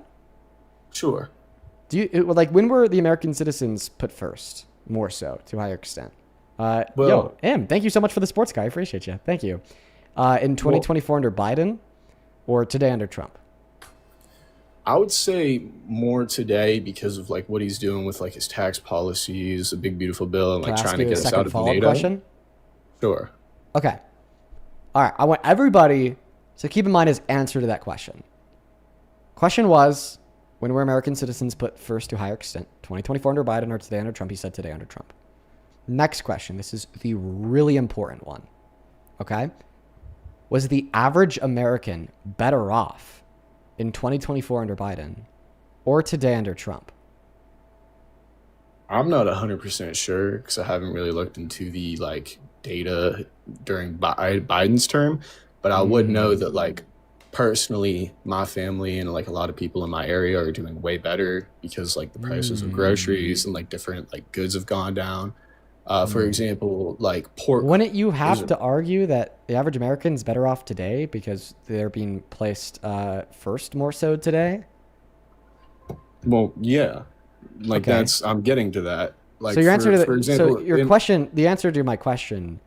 [SPEAKER 22] Sure.
[SPEAKER 1] Do you like when were the American citizens put first? More so, to a higher extent. Yo, M, thank you so much for the sports guy. I appreciate you. Thank you. In 2024 under Biden or today under Trump?
[SPEAKER 22] I would say more today because of like what he's doing with like his tax policies, the big beautiful bill, and like trying to get us out of NATO.
[SPEAKER 1] Question?
[SPEAKER 22] Sure.
[SPEAKER 1] Okay. All right. I want everybody to keep in mind his answer to that question. Question was, when were American citizens put first to a higher extent? 2024 under Biden or today under Trump? He said today under Trump. Next question. This is the really important one. Okay. Was the average American better off in 2024 under Biden or today under Trump?
[SPEAKER 22] I'm not 100% sure because I haven't really looked into the like data during Biden's term, but I would know that like personally my family and like a lot of people in my area are doing way better because like the prices of groceries and like different like goods have gone down. For example, like pork.
[SPEAKER 1] Wouldn't you have to argue that the average American is better off today because they're being placed first more so today?
[SPEAKER 22] Well, yeah, like I'm getting to that. Like,
[SPEAKER 1] so your answer to
[SPEAKER 22] for example,
[SPEAKER 1] so your question, the answer to my question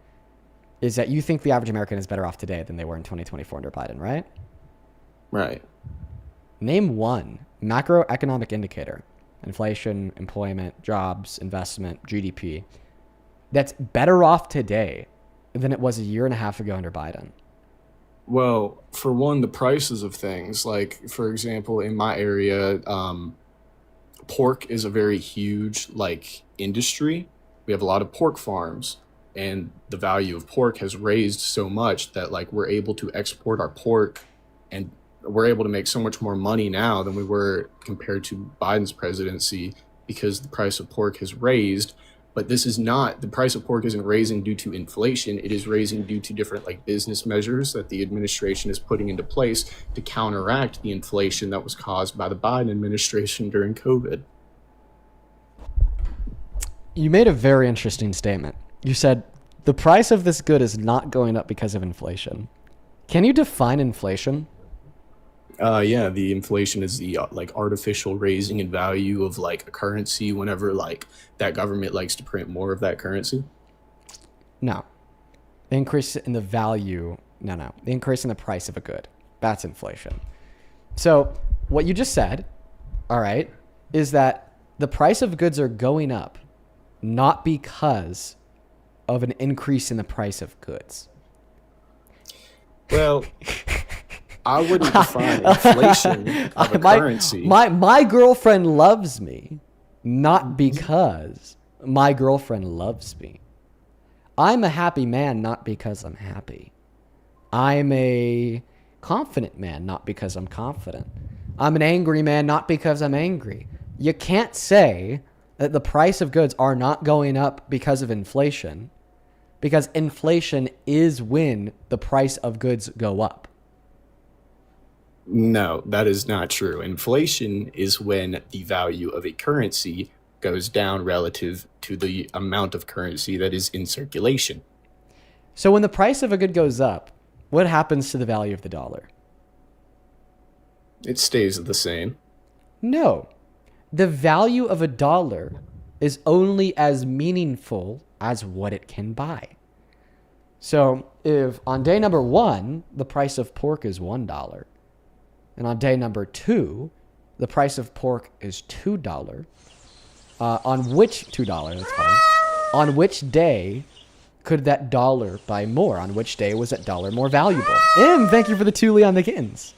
[SPEAKER 1] is that you think the average American is better off today than they were in 2024 under Biden, right?
[SPEAKER 22] Right.
[SPEAKER 1] Name one macroeconomic indicator, inflation, employment, jobs, investment, GDP, that's better off today than it was a year and a half ago under Biden?
[SPEAKER 22] Well, for one, the prices of things, like for example, in my area, pork is a very huge like industry. We have a lot of pork farms, and the value of pork has raised so much that like we're able to export our pork, and we're able to make so much more money now than we were compared to Biden's presidency because the price of pork has raised. But this is not, the price of pork isn't raising due to inflation. It is raising due to different like business measures that the administration is putting into place to counteract the inflation that was caused by the Biden administration during COVID.
[SPEAKER 1] You made a very interesting statement. You said the price of this good is not going up because of inflation. Can you define inflation?
[SPEAKER 22] Yeah, the inflation is the like artificial raising in value of like a currency whenever like that government likes to print more of that currency.
[SPEAKER 1] No. The increase in the value, no. The increase in the price of a good. That's inflation. So what you just said, all right, is that the price of goods are going up not because of an increase in the price of goods.
[SPEAKER 22] Well, I wouldn't define inflation of a currency.
[SPEAKER 1] My girlfriend loves me, not because my girlfriend loves me. I'm a happy man, not because I'm happy. I'm a confident man, not because I'm confident. I'm an angry man, not because I'm angry. You can't say that the price of goods are not going up because of inflation, because inflation is when the price of goods go up.
[SPEAKER 22] No, that is not true. Inflation is when the value of a currency goes down relative to the amount of currency that is in circulation.
[SPEAKER 1] So when the price of a good goes up, what happens to the value of the dollar?
[SPEAKER 22] It stays the same.
[SPEAKER 1] No. The value of a dollar is only as meaningful as what it can buy. So if on day number 1, the price of pork is $1, and on day number 2, the price of pork is $2, on which $2, that's fine, on which day could that dollar buy more? On which day was that dollar more valuable? Thank you for the 2 Leon the Kittens.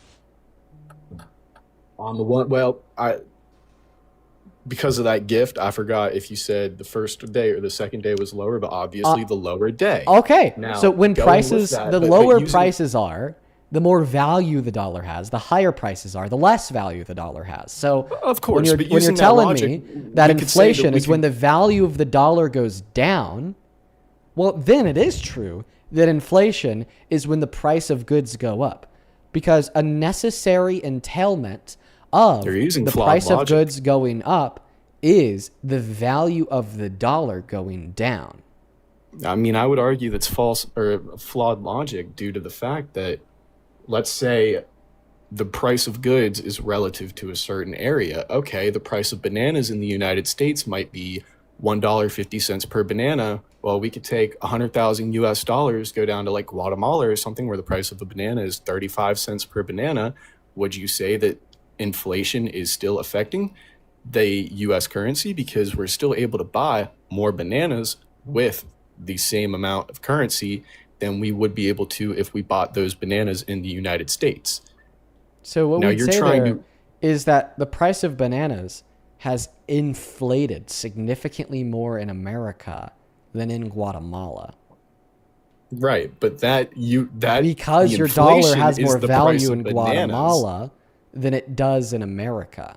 [SPEAKER 22] On the one, well, because of that gift, I forgot if you said the first day or the second day was lower, but obviously the lower day.
[SPEAKER 1] Okay,
[SPEAKER 22] Now,
[SPEAKER 1] so when
[SPEAKER 22] going
[SPEAKER 1] prices,
[SPEAKER 22] with that,
[SPEAKER 1] the
[SPEAKER 22] but
[SPEAKER 1] lower
[SPEAKER 22] using-
[SPEAKER 1] prices are, the more value the dollar has. The higher prices are, the less value the dollar has. So
[SPEAKER 22] Of course,
[SPEAKER 1] when you're,
[SPEAKER 22] but
[SPEAKER 1] when you're
[SPEAKER 22] using that
[SPEAKER 1] telling
[SPEAKER 22] logic,
[SPEAKER 1] me that
[SPEAKER 22] we could say that
[SPEAKER 1] inflation
[SPEAKER 22] we
[SPEAKER 1] is when
[SPEAKER 22] could-
[SPEAKER 1] the value of the dollar goes down, well, then it is true that inflation is when the price of goods go up, because a necessary entailment of
[SPEAKER 22] They're using
[SPEAKER 1] the
[SPEAKER 22] flawed
[SPEAKER 1] price of
[SPEAKER 22] logic.
[SPEAKER 1] goods going up is the value of the dollar going down.
[SPEAKER 22] I mean, I would argue that's false or flawed logic due to the fact that, let's say, the price of goods is relative to a certain area. Okay, the price of bananas in the United States might be $1.50 per banana. Well, we could take 100,000 US dollars, go down to like Guatemala or something where the price of a banana is 35 cents per banana. Would you say that inflation is still affecting the US currency because we're still able to buy more bananas with the same amount of currency than we would be able to if we bought those bananas in the United States?
[SPEAKER 1] So what
[SPEAKER 22] Now
[SPEAKER 1] we'd
[SPEAKER 22] you're
[SPEAKER 1] say
[SPEAKER 22] trying
[SPEAKER 1] there
[SPEAKER 22] to-
[SPEAKER 1] is that the price of bananas has inflated significantly more in America than in Guatemala.
[SPEAKER 22] Right, but because
[SPEAKER 1] Because
[SPEAKER 22] the
[SPEAKER 1] your dollar
[SPEAKER 22] inflation
[SPEAKER 1] has
[SPEAKER 22] is
[SPEAKER 1] more
[SPEAKER 22] the price
[SPEAKER 1] value
[SPEAKER 22] of
[SPEAKER 1] in
[SPEAKER 22] bananas.
[SPEAKER 1] Guatemala than it does in America.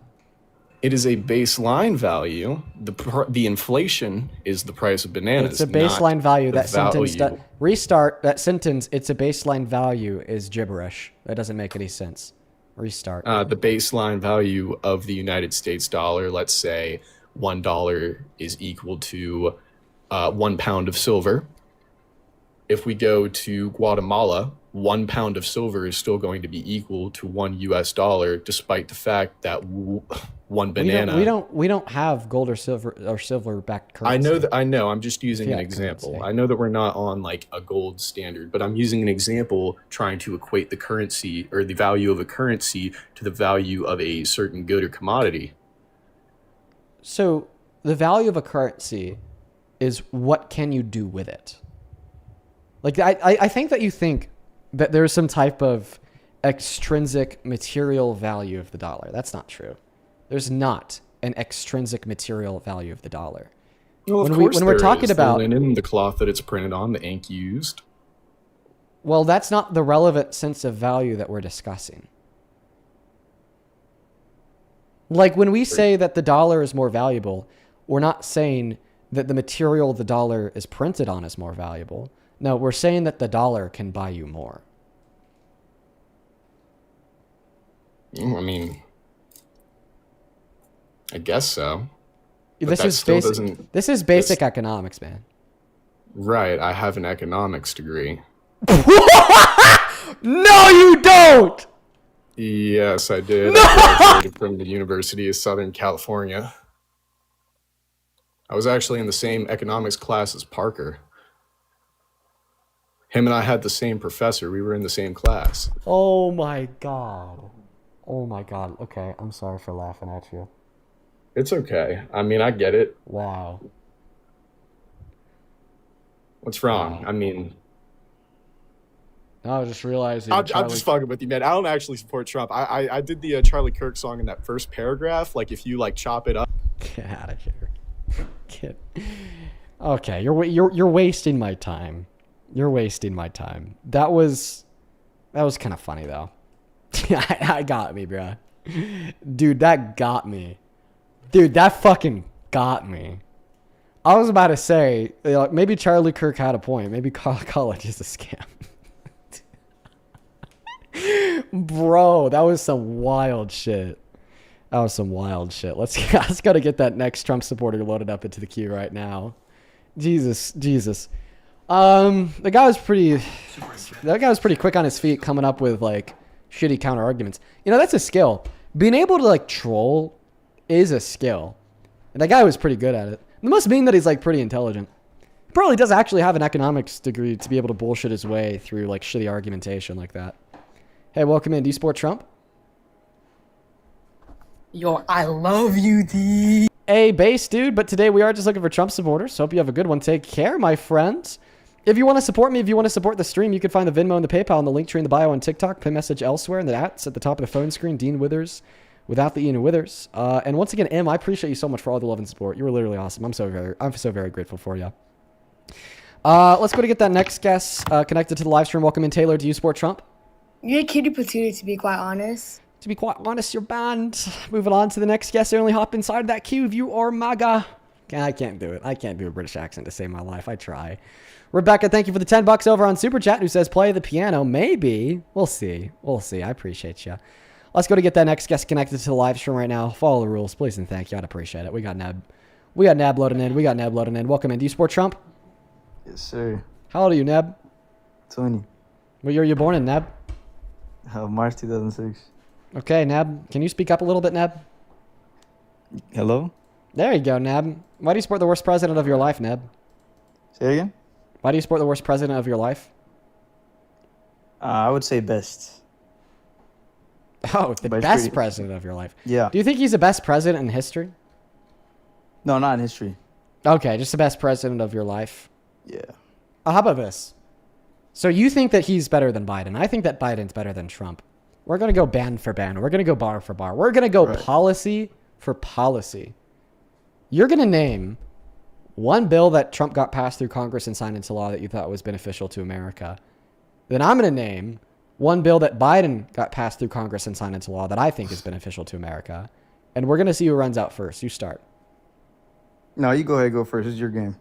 [SPEAKER 22] It is a baseline value. The inflation is the price of bananas.
[SPEAKER 1] It's a baseline
[SPEAKER 22] not
[SPEAKER 1] value.
[SPEAKER 22] the
[SPEAKER 1] That sentence,
[SPEAKER 22] value.
[SPEAKER 1] restart that sentence. It's a baseline value is gibberish. That doesn't make any sense. Restart.
[SPEAKER 22] The baseline value of the United States dollar, let's say $1 is equal to 1 pound of silver. If we go to Guatemala, 1 pound of silver is still going to be equal to $1 US, despite the fact that one banana.
[SPEAKER 1] We don't have gold or silver backed currency.
[SPEAKER 22] I know that. I know. I'm just using an
[SPEAKER 1] Fiat
[SPEAKER 22] example.
[SPEAKER 1] currency.
[SPEAKER 22] I know that we're not on like a gold standard, but I'm using an example trying to equate the currency or the value of a currency to the value of a certain good or commodity.
[SPEAKER 1] So the value of a currency is what can you do with it? Like I think that you think that there's some type of extrinsic material value of the dollar. That's not true. There's not an extrinsic material value of the dollar.
[SPEAKER 22] Well,
[SPEAKER 1] when we're talking about
[SPEAKER 22] the linen, the cloth that it's printed on, the ink used.
[SPEAKER 1] Well, that's not the relevant sense of value that we're discussing. Like when we say that the dollar is more valuable, we're not saying that the material the dollar is printed on is more valuable. No, we're saying that the dollar can buy you more.
[SPEAKER 22] I mean, I guess so.
[SPEAKER 1] This is basic economics, man.
[SPEAKER 22] Right, I have an economics degree.
[SPEAKER 1] No, you don't!
[SPEAKER 22] Yes, I did. I graduated from the University of Southern California. I was actually in the same economics class as Parker. Him and I had the same professor. We were in the same class.
[SPEAKER 1] Oh my god. Oh my god. Okay, I'm sorry for laughing at you.
[SPEAKER 22] It's okay. I mean, I get it.
[SPEAKER 1] Wow.
[SPEAKER 22] What's wrong? I mean,
[SPEAKER 1] I was just realizing.
[SPEAKER 22] I'm just fucking with you, man. I don't actually support Trump. I did the Charlie Kirk song in that first paragraph. Like, if you like chop it up.
[SPEAKER 1] Get out of here. Kid. Okay, you're wasting my time. You're wasting my time. That was kind of funny though. I got me, bro. Dude, that got me. Dude, that fucking got me. I was about to say, like, maybe Charlie Kirk had a point. Maybe college is a scam. Bro, that was some wild shit. That was some wild shit. Let's gotta get that next Trump supporter loaded up into the queue right now. Jesus. That guy was pretty quick on his feet coming up with like shitty counter arguments. You know, that's a skill. Being able to like troll is a skill. And that guy was pretty good at it. It must mean that he's like pretty intelligent. He probably does actually have an economics degree to be able to bullshit his way through like shitty argumentation like that. Hey, welcome in. Do you support Trump?
[SPEAKER 5] Yo, I love you, D.
[SPEAKER 1] Hey, base dude, but today we are just looking for Trump supporters. Hope you have a good one. Take care, my friends. If you want to support me, if you want to support the stream, you can find the Venmo and the PayPal in the link tree in the bio on TikTok. Pin message elsewhere in the ats at the top of the phone screen. Dean Withers, without the Ian Withers. And once again, Em, I appreciate you so much for all the love and support. You were literally awesome. I'm so very grateful for you. Let's go to get that next guest connected to the live stream. Welcome in, Taylor. Do you support Trump?
[SPEAKER 5] You're a kitty patootie, to be quite honest.
[SPEAKER 1] To be quite honest, you're banned. Moving on to the next guest. I only hop inside that queue if you are MAGA. I can't do it. I can't do a British accent to save my life. I try. Rebecca, thank you for the $10 over on Super Chat, who says play the piano. Maybe. We'll see. I appreciate you. Let's go to get that next guest connected to the live stream right now. Follow the rules, please, and thank you. I'd appreciate it. We got Neb loading in. Welcome in. Do you support Trump?
[SPEAKER 6] Yes, sir.
[SPEAKER 1] How old are you, Neb?
[SPEAKER 6] 20.
[SPEAKER 1] What year were you born in, Neb?
[SPEAKER 6] March 2006.
[SPEAKER 1] Okay, Neb. Can you speak up a little bit, Neb?
[SPEAKER 6] Hello?
[SPEAKER 1] There you go, Neb. Why do you support the worst president of your life, Neb?
[SPEAKER 6] Say again?
[SPEAKER 1] Why do you support the worst president of your life?
[SPEAKER 6] I would say best.
[SPEAKER 1] Oh, the best president of your life.
[SPEAKER 6] Yeah.
[SPEAKER 1] Do you think he's the best president in history?
[SPEAKER 6] No, not in history.
[SPEAKER 1] Okay, just the best president of your life.
[SPEAKER 6] Yeah.
[SPEAKER 1] How about this? So you think that he's better than Biden. I think that Biden's better than Trump. We're going to go ban for ban. We're going to go bar for bar. We're going to go policy for policy. You're going to name one bill that Trump got passed through Congress and signed into law that you thought was beneficial to America. Then I'm going to name one bill that Biden got passed through Congress and signed into law that I think is beneficial to America. And we're going to see who runs out first. You start.
[SPEAKER 6] No, you go ahead, go first. It's your game.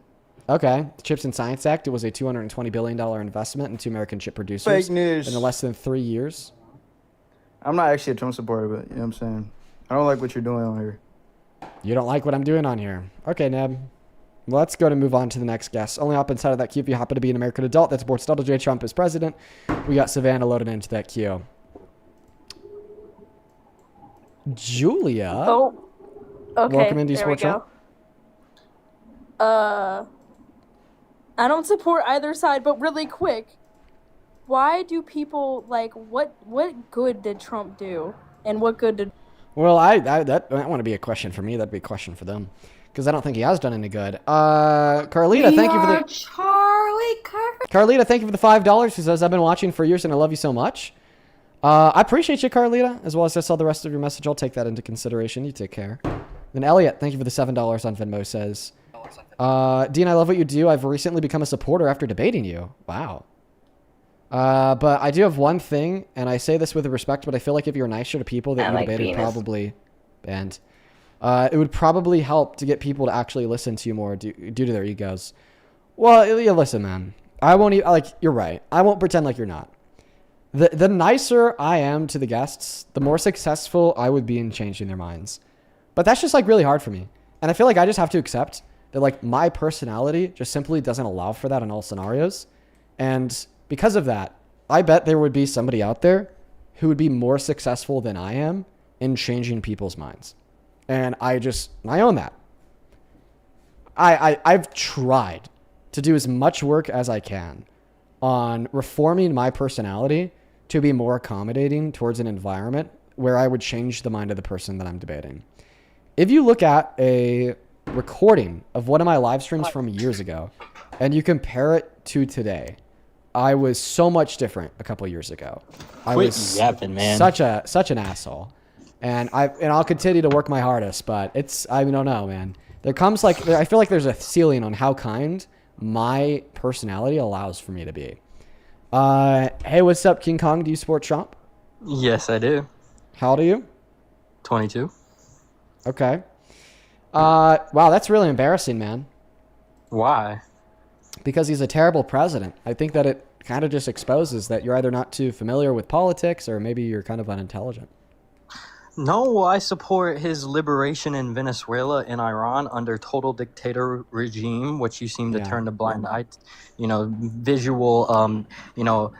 [SPEAKER 1] Okay. The CHIPS and Science Act, it was a $220 billion investment into American chip producers.
[SPEAKER 6] Fake news.
[SPEAKER 1] In less than 3 years.
[SPEAKER 6] I'm not actually a Trump supporter, but you know what I'm saying? I don't like what you're doing on here.
[SPEAKER 1] You don't like what I'm doing on here. Okay, Neb. Well, let's go to move on to the next guest. Only hop inside of that queue if you happen to be an American adult that supports Donald J. Trump as president. We got Savannah loaded into that queue. Julia?
[SPEAKER 23] Oh.
[SPEAKER 7] Okay,
[SPEAKER 1] Welcome into
[SPEAKER 7] there we
[SPEAKER 1] Sport Trump.
[SPEAKER 7] go. I don't support either side, but really quick, why do people like what good did Trump do, and what good did?
[SPEAKER 1] Well, that wouldn't be a question for me. That'd be a question for them, because I don't think he has done any good. Carlita, thank you for the
[SPEAKER 4] Charlie Kirk.
[SPEAKER 1] Carlita, thank you for the $5. She says, I've been watching for years and I love you so much. I appreciate you, Carlita, as well as I saw the rest of your message. I'll take that into consideration. You take care. Then Elliot, thank you for the $7 on Venmo, says, Dean, I love what you do. I've recently become a supporter after debating you. Wow. But I do have one thing, and I say this with respect, but I feel like if you're nicer to people that you debated, probably, and it would probably help to get people to actually listen to you more due to their egos. Well, yeah, listen, man. I won't even, like, you're right. I won't pretend like you're not. The nicer I am to the guests, the more successful I would be in changing their minds. But that's just, like, really hard for me. And I feel like I just have to accept that, like, my personality just simply doesn't allow for that in all scenarios. And because of that, I bet there would be somebody out there who would be more successful than I am in changing people's minds. And I own that. I've tried to do as much work as I can on reforming my personality to be more accommodating towards an environment where I would change the mind of the person that I'm debating. If you look at a recording of one of my live streams from years ago and you compare it to today, I was so much different a couple years ago. I was
[SPEAKER 9] yapping, man.
[SPEAKER 1] such an asshole. And I'll continue to work my hardest, but I don't know, man. There comes I feel like there's a ceiling on how kind my personality allows for me to be. Hey, what's up, King Kong? Do you support Trump?
[SPEAKER 9] Yes, I do.
[SPEAKER 1] How old are you?
[SPEAKER 9] 22.
[SPEAKER 1] Okay. Wow, that's really embarrassing, man.
[SPEAKER 9] Why?
[SPEAKER 1] Because he's a terrible president. I think that it kind of just exposes that you're either not too familiar with politics or maybe you're kind of unintelligent.
[SPEAKER 9] No, I support his liberation in Venezuela and Iran under total dictator regime, which you seem to turn a blind eye. Visual,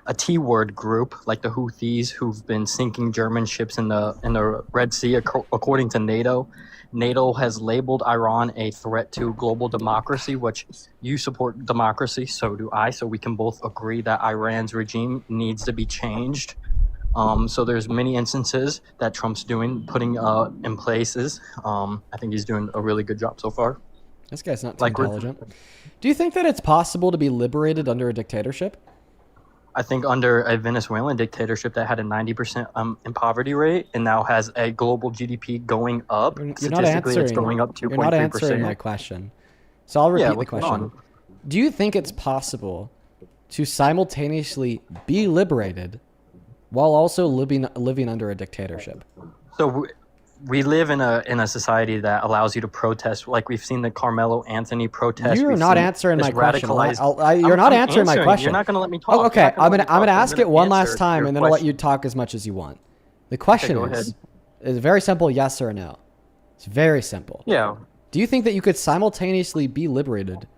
[SPEAKER 9] a T-word group like the Houthis who've been sinking German ships in the Red Sea, according to NATO. NATO has labeled Iran a threat to global democracy, which you support democracy, so do I. So we can both agree that Iran's regime needs to be changed. So there's many instances that Trump's putting in places. I think he's doing a really good job so far.
[SPEAKER 1] This guy's not too intelligent. Do you think that it's possible to be liberated under a dictatorship?
[SPEAKER 9] I think under a Venezuelan dictatorship that had a 90% in poverty rate and now has a global GDP going up. Statistically, it's going up 2.3%.
[SPEAKER 1] You're not answering my question. So I'll repeat the question. Do you think it's possible to simultaneously be liberated while also living under a dictatorship?
[SPEAKER 9] So we live in a society that allows you to protest, like we've seen the Carmelo Anthony protest.
[SPEAKER 1] You're not answering my question. You're not answering my question.
[SPEAKER 9] You're not going to let me talk.
[SPEAKER 1] Oh, okay, I'm gonna ask it one last time, and then I'll let you talk as much as you want. The question is very simple: yes or no. It's very simple.
[SPEAKER 9] Yeah.
[SPEAKER 1] Do you think that you could simultaneously be liberated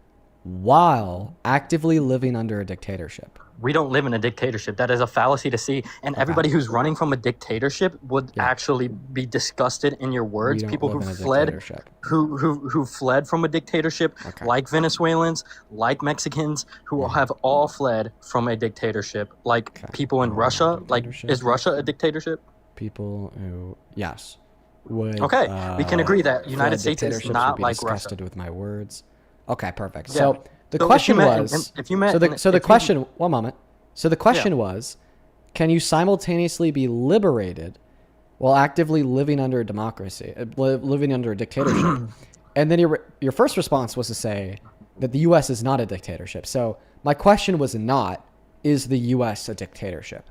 [SPEAKER 1] while actively living under a dictatorship?
[SPEAKER 9] We don't live in a dictatorship. That is a fallacy to see. And everybody who's running from a dictatorship would actually be disgusted in your words. People who fled, who fled from a dictatorship, like Venezuelans, like Mexicans, who have all fled from a dictatorship, like people in Russia. Like, is Russia a dictatorship?
[SPEAKER 1] People who, yes. Would,
[SPEAKER 9] we can agree that United States is not like Russia.
[SPEAKER 1] Disgusted with my words. Okay, perfect.
[SPEAKER 9] Yeah.
[SPEAKER 1] So the question was, one moment. So the question was, can you simultaneously be liberated while actively living under a democracy, living under a dictatorship? And then your first response was to say that the U.S. is not a dictatorship. So my question was not, is the U.S. a dictatorship?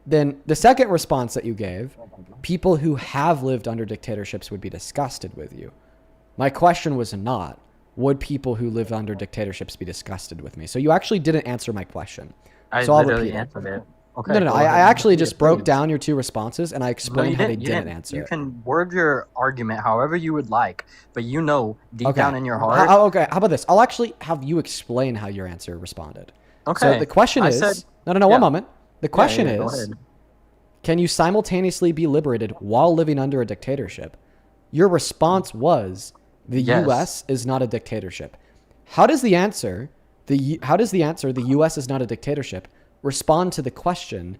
[SPEAKER 1] Then the second response that you gave, people who have lived under dictatorships would be disgusted with you. My question was not, would people who live under dictatorships be disgusted with me? So you actually didn't answer my question.
[SPEAKER 9] I
[SPEAKER 1] so I'll
[SPEAKER 9] literally
[SPEAKER 1] repeat
[SPEAKER 9] answered it.
[SPEAKER 1] Okay. No. I actually just broke down your two responses and I explained how they didn't answer.
[SPEAKER 9] You can word your argument however you would like, but deep down in your heart.
[SPEAKER 1] How about this? I'll actually have you explain how your answer responded.
[SPEAKER 9] Okay.
[SPEAKER 1] So the question is, no, one moment. The question is, can you simultaneously be liberated while living under a dictatorship? Your response was the
[SPEAKER 9] Yes.
[SPEAKER 1] U.S. is not a dictatorship. How does the answer the U.S. is not a dictatorship respond to the question,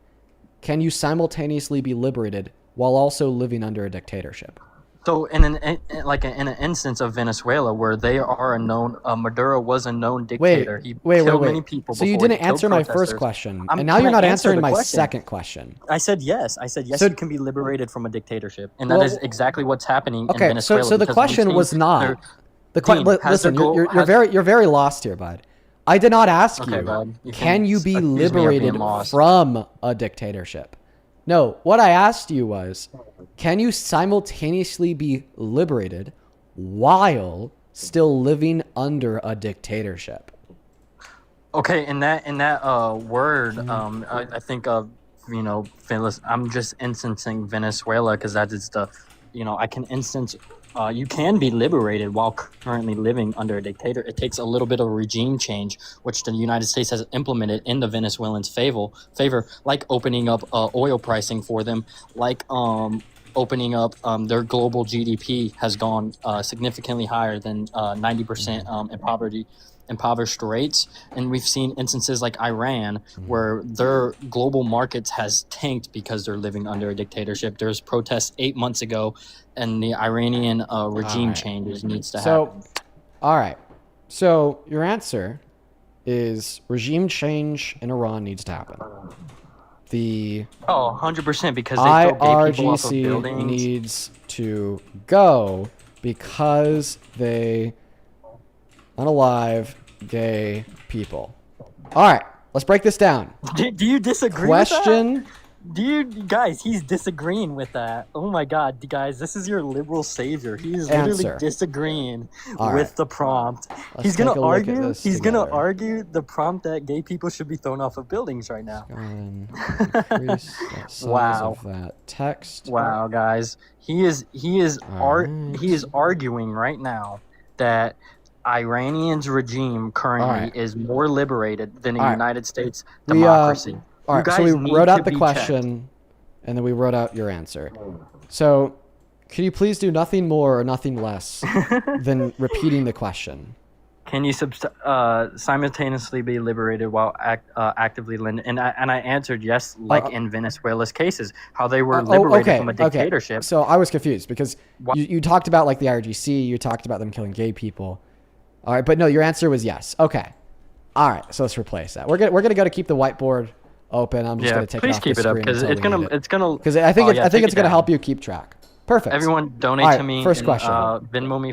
[SPEAKER 1] can you simultaneously be liberated while also living under a dictatorship?
[SPEAKER 9] So in an instance of Venezuela where they are a known Maduro was a known dictator. He killed many people.
[SPEAKER 1] So you
[SPEAKER 9] before,
[SPEAKER 1] didn't
[SPEAKER 9] he killed
[SPEAKER 1] answer my first
[SPEAKER 9] protesters.
[SPEAKER 1] question,
[SPEAKER 9] I'm
[SPEAKER 1] and now
[SPEAKER 9] trying
[SPEAKER 1] you're
[SPEAKER 9] to
[SPEAKER 1] not
[SPEAKER 9] answer
[SPEAKER 1] answering
[SPEAKER 9] the
[SPEAKER 1] my
[SPEAKER 9] question.
[SPEAKER 1] second question.
[SPEAKER 9] I said yes. I said yes.
[SPEAKER 1] So-
[SPEAKER 9] You can be liberated from a dictatorship, and that
[SPEAKER 1] Well,
[SPEAKER 9] is exactly what's happening in
[SPEAKER 1] Okay,
[SPEAKER 9] Venezuela.
[SPEAKER 1] so the
[SPEAKER 9] because we've
[SPEAKER 1] question
[SPEAKER 9] seen
[SPEAKER 1] was not
[SPEAKER 9] their-
[SPEAKER 1] the
[SPEAKER 9] Dean, has
[SPEAKER 1] listen.
[SPEAKER 9] their goal-
[SPEAKER 1] You're
[SPEAKER 9] has-
[SPEAKER 1] very lost here, bud. I did not ask
[SPEAKER 9] Okay,
[SPEAKER 1] you.
[SPEAKER 9] bud. You
[SPEAKER 1] Can you be
[SPEAKER 9] accuse me of being
[SPEAKER 1] liberated
[SPEAKER 9] lost.
[SPEAKER 1] from a dictatorship? No. What I asked you was, can you simultaneously be liberated while still living under a dictatorship?
[SPEAKER 9] Okay, in that word, I think of I'm just instancing Venezuela because that is the, I can instance. You can be liberated while currently living under a dictator. It takes a little bit of regime change, which the United States has implemented in the Venezuelans' favor, like opening up oil pricing for them, like opening up their global GDP has gone significantly higher than 90% impoverished rates. And we've seen instances like Iran where their global markets has tanked because they're living under a dictatorship. There's protests 8 months ago, and the Iranian regime changes needs to happen.
[SPEAKER 1] All right. So your answer is regime change in Iran needs to happen. The
[SPEAKER 9] 100% because they throw gay people off of
[SPEAKER 1] IRGC
[SPEAKER 9] buildings.
[SPEAKER 1] needs to go because they unalive gay people. All right, let's break this down.
[SPEAKER 9] Do you disagree
[SPEAKER 1] Question.
[SPEAKER 9] with that? Guys, he's disagreeing with that. Oh my god, guys, this is your liberal savior. He's literally
[SPEAKER 1] Answer.
[SPEAKER 9] disagreeing
[SPEAKER 1] All
[SPEAKER 9] with
[SPEAKER 1] right.
[SPEAKER 9] the prompt.
[SPEAKER 1] Let's
[SPEAKER 9] He's gonna
[SPEAKER 1] take a look at
[SPEAKER 9] argue.
[SPEAKER 1] this
[SPEAKER 9] He's gonna
[SPEAKER 1] together.
[SPEAKER 9] argue the prompt that gay people should be thrown off of buildings right now.
[SPEAKER 1] Increase the size
[SPEAKER 9] Wow.
[SPEAKER 1] of that text.
[SPEAKER 9] Wow, guys, he is arguing right now that Iranian's regime currently
[SPEAKER 1] Alright.
[SPEAKER 9] is more liberated than the
[SPEAKER 1] Alright.
[SPEAKER 9] United States
[SPEAKER 1] We,
[SPEAKER 9] democracy.
[SPEAKER 1] all
[SPEAKER 9] You
[SPEAKER 1] right, so
[SPEAKER 9] guys
[SPEAKER 1] we
[SPEAKER 9] need
[SPEAKER 1] wrote
[SPEAKER 9] to
[SPEAKER 1] out the
[SPEAKER 9] be
[SPEAKER 1] question, and then we wrote out your answer. So, can you please do nothing more or nothing less than repeating the question?
[SPEAKER 9] Can you simultaneously be liberated while actively and I answered yes, like in Venezuela's cases, how they were liberated from a dictatorship.
[SPEAKER 1] So I was confused because you talked about like the IRGC, you talked about them killing gay people. All right, but no, your answer was yes. Okay. All right, so let's replace that. We're gonna go to keep the whiteboard open. I'm just gonna take
[SPEAKER 9] please
[SPEAKER 1] it off
[SPEAKER 9] keep
[SPEAKER 1] the
[SPEAKER 9] it up
[SPEAKER 1] screen
[SPEAKER 9] because
[SPEAKER 1] until
[SPEAKER 9] it's gonna
[SPEAKER 1] because I think
[SPEAKER 9] take
[SPEAKER 1] it's
[SPEAKER 9] it
[SPEAKER 1] gonna
[SPEAKER 9] down.
[SPEAKER 1] help you keep track. Perfect.
[SPEAKER 9] Everyone donate
[SPEAKER 1] All right,
[SPEAKER 9] to me.
[SPEAKER 1] First
[SPEAKER 9] and,
[SPEAKER 1] question.
[SPEAKER 9] Venmo me.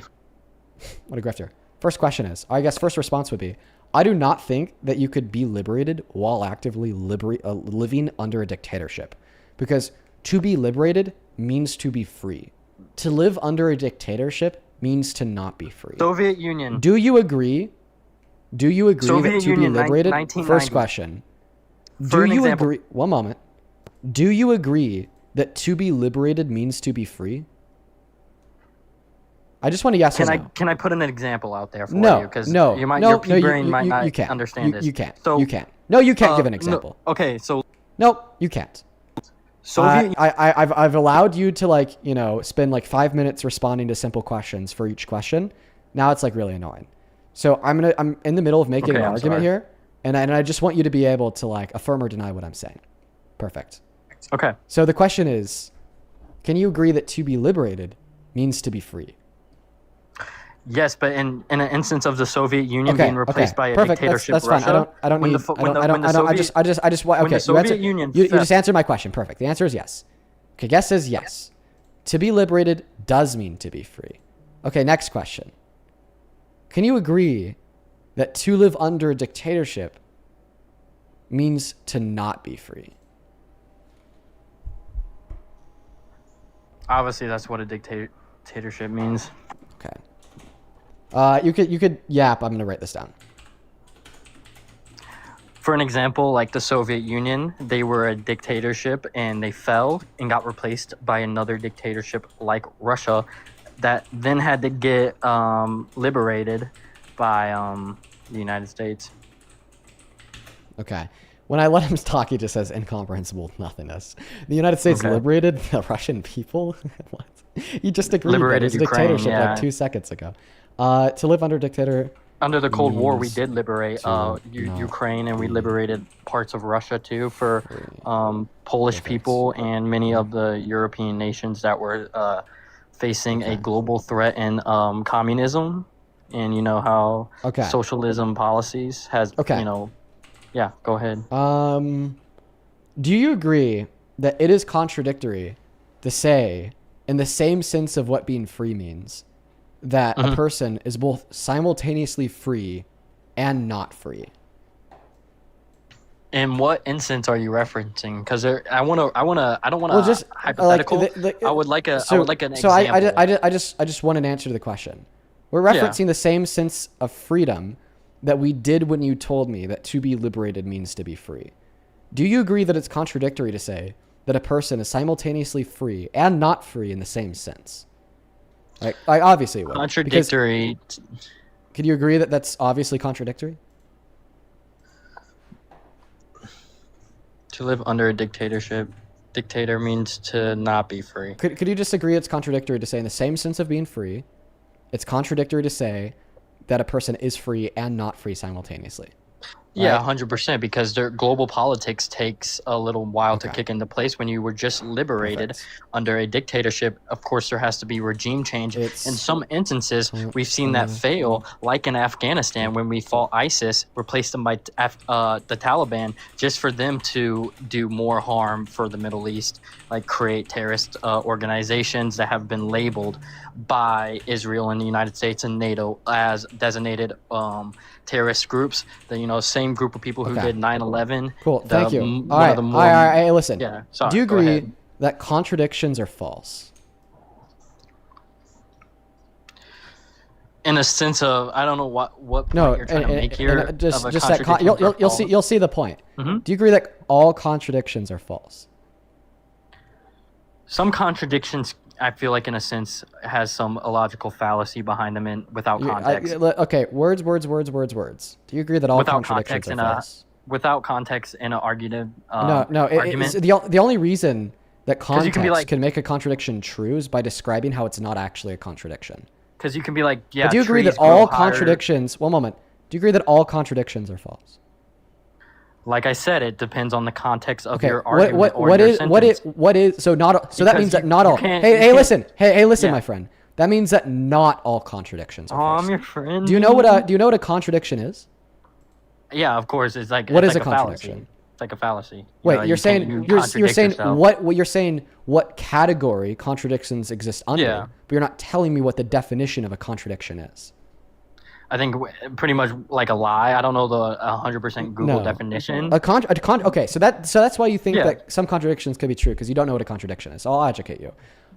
[SPEAKER 1] What a grifter. First question is, I guess first response would be, I do not think that you could be liberated while actively living under a dictatorship. Because to be liberated means to be free. To live under a dictatorship means to not be free.
[SPEAKER 9] Soviet Union.
[SPEAKER 1] Do you agree? Do you agree
[SPEAKER 9] Soviet
[SPEAKER 1] that to
[SPEAKER 9] Union,
[SPEAKER 1] be liberated?
[SPEAKER 9] 1990.
[SPEAKER 1] First question.
[SPEAKER 9] For
[SPEAKER 1] Do
[SPEAKER 9] an
[SPEAKER 1] you
[SPEAKER 9] example.
[SPEAKER 1] agree? One moment. Do you agree that to be liberated means to be free? I just want a yes or no.
[SPEAKER 9] Can I put an example out there for
[SPEAKER 1] No,
[SPEAKER 9] you? Because
[SPEAKER 1] no,
[SPEAKER 9] your
[SPEAKER 1] no,
[SPEAKER 9] pea brain might not
[SPEAKER 1] you can't.
[SPEAKER 9] understand this.
[SPEAKER 1] You can't.
[SPEAKER 9] So
[SPEAKER 1] You can't. No, you can't give an example.
[SPEAKER 9] Okay, so
[SPEAKER 1] Nope, you can't.
[SPEAKER 9] Soviet.
[SPEAKER 1] I've allowed you to spend 5 minutes responding to simple questions for each question. Now it's really annoying. So I'm in the middle of making an
[SPEAKER 9] I'm
[SPEAKER 1] argument
[SPEAKER 9] sorry.
[SPEAKER 1] here, and I just want you to be able to affirm or deny what I'm saying. Perfect.
[SPEAKER 9] Okay.
[SPEAKER 1] So the question is, can you agree that to be liberated means to be free?
[SPEAKER 9] Yes, but in an instance of the Soviet Union being replaced by a
[SPEAKER 1] Perfect.
[SPEAKER 9] dictatorship,
[SPEAKER 1] That's fine.
[SPEAKER 9] Russia,
[SPEAKER 1] I don't
[SPEAKER 9] when
[SPEAKER 1] need.
[SPEAKER 9] the
[SPEAKER 1] I just want.
[SPEAKER 9] when
[SPEAKER 1] Okay.
[SPEAKER 9] the Soviet Union
[SPEAKER 1] You
[SPEAKER 9] fell-
[SPEAKER 1] just answered my question. Perfect. The answer is yes. Okay. Guess says yes. To be liberated does mean to be free. Okay. Next question. Can you agree that to live under a dictatorship means to not be free?
[SPEAKER 9] Obviously, that's what a dictatorship means.
[SPEAKER 1] Okay. You could yap. I'm gonna write this down.
[SPEAKER 9] For an example, like the Soviet Union, they were a dictatorship and they fell and got replaced by another dictatorship like Russia that then had to get liberated by the United States.
[SPEAKER 1] Okay. When I let him talk, he just says incomprehensible nothingness. The United States
[SPEAKER 9] Okay.
[SPEAKER 1] liberated the Russian people? What? You just agreed that
[SPEAKER 9] liberated
[SPEAKER 1] it's a
[SPEAKER 9] Ukraine.
[SPEAKER 1] dictatorship
[SPEAKER 9] Yeah.
[SPEAKER 1] like 2 seconds ago. To live under dictator.
[SPEAKER 9] Under the Cold War, we
[SPEAKER 1] means
[SPEAKER 9] did liberate
[SPEAKER 1] to not
[SPEAKER 9] Ukraine, and we liberated parts of Russia too for Polish people and many of the European nations that were facing a global threat in communism, and you know how socialism policies has. You know, yeah. Go ahead.
[SPEAKER 1] Do you agree that it is contradictory to say, in the same sense of what being free means, that a person is both simultaneously free and not free?
[SPEAKER 9] In what instance are you referencing? Because I don't want to.
[SPEAKER 1] Well, just
[SPEAKER 9] hypothetical. I would like an example.
[SPEAKER 1] I just want an answer to the question. We're referencing the same sense of freedom that we did when you told me that to be liberated means to be free. Do you agree that it's contradictory to say that a person is simultaneously free and not free in the same sense? Like obviously it would.
[SPEAKER 9] Contradictory.
[SPEAKER 1] Could you agree that that's obviously contradictory?
[SPEAKER 9] To live under a dictatorship, dictator means to not be free.
[SPEAKER 1] Could you just agree it's contradictory to say in the same sense of being free, it's contradictory to say that a person is free and not free simultaneously?
[SPEAKER 9] Yeah, 100%, because their global politics takes a little while to kick into place. When you were just liberated under a dictatorship, of course, there has to be regime change. In some instances, we've seen that fail, like in Afghanistan when we fought ISIS, replaced them by the Taliban, just for them to do more harm for the Middle East, like create terrorist organizations that have been labeled by Israel and the United States and NATO as designated terrorist groups. The same group of people who did 9/11.
[SPEAKER 1] Cool. Thank you. All right. Hey, listen.
[SPEAKER 9] Yeah. Sorry,
[SPEAKER 1] do you
[SPEAKER 9] go
[SPEAKER 1] agree
[SPEAKER 9] ahead.
[SPEAKER 1] that contradictions are false?
[SPEAKER 9] In a sense of, I don't know what point you're trying to make here.
[SPEAKER 1] You'll see the point.
[SPEAKER 9] Mm-hmm.
[SPEAKER 1] Do you agree that all contradictions are false?
[SPEAKER 9] Some contradictions, I feel like, in a sense, has some illogical fallacy behind them and without context.
[SPEAKER 1] Okay, words. Do you agree that all
[SPEAKER 9] without
[SPEAKER 1] contradictions
[SPEAKER 9] context
[SPEAKER 1] are false?
[SPEAKER 9] Without context in an argument.
[SPEAKER 1] It's the only reason that context
[SPEAKER 9] you can be like,
[SPEAKER 1] can make a contradiction true is by describing how it's not actually a contradiction.
[SPEAKER 9] Because you can be like, yeah.
[SPEAKER 1] But do you agree that all contradictions? One moment. Do you agree that all contradictions are false?
[SPEAKER 9] Like I said, it depends on the context of your argument or your sentence.
[SPEAKER 1] So that means that not all. Hey, listen, my friend. That means that not all contradictions are false.
[SPEAKER 9] I'm your friend.
[SPEAKER 1] Do you know what a contradiction is?
[SPEAKER 9] Yeah, of course. It's like
[SPEAKER 1] what is
[SPEAKER 9] like
[SPEAKER 1] a contradiction?
[SPEAKER 9] Fallacy. It's like a fallacy.
[SPEAKER 1] Wait, you're saying what category contradictions exist under, but you're not telling me what the definition of a contradiction is.
[SPEAKER 9] I think pretty much like a lie. I don't know the 100% Google definition.
[SPEAKER 1] Okay, so that's why you think that some contradictions could be true, because you don't know what a contradiction is. So I'll educate you.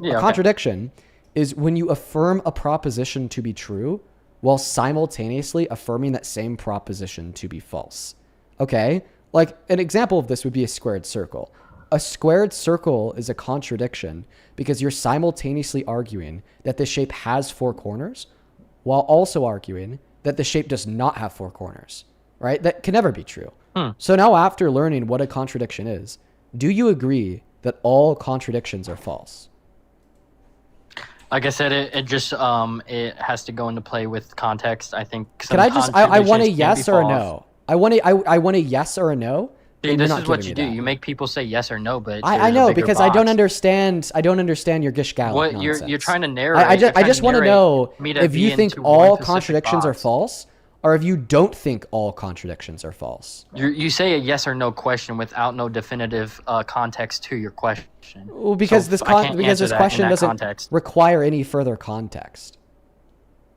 [SPEAKER 1] A contradiction is when you affirm a proposition to be true while simultaneously affirming that same proposition to be false. Okay? Like an example of this would be a squared circle. A squared circle is a contradiction because you're simultaneously arguing that the shape has four corners while also arguing that the shape does not have four corners, right? That can never be true. So now, after learning what a contradiction is, do you agree that all contradictions are false?
[SPEAKER 9] Like I said, it just it has to go into play with context. I think.
[SPEAKER 1] I want a yes or a no. I want a yes or a no.
[SPEAKER 9] See, this is what you do. You make people say yes or no, but
[SPEAKER 1] I know, because I don't understand your gish gallop nonsense.
[SPEAKER 9] You're trying to narrate.
[SPEAKER 1] I just want to know if you think all contradictions are false, or if you don't think all contradictions are false.
[SPEAKER 9] You say a yes or no question without no definitive context to your question.
[SPEAKER 1] Well, because this question doesn't require any further context.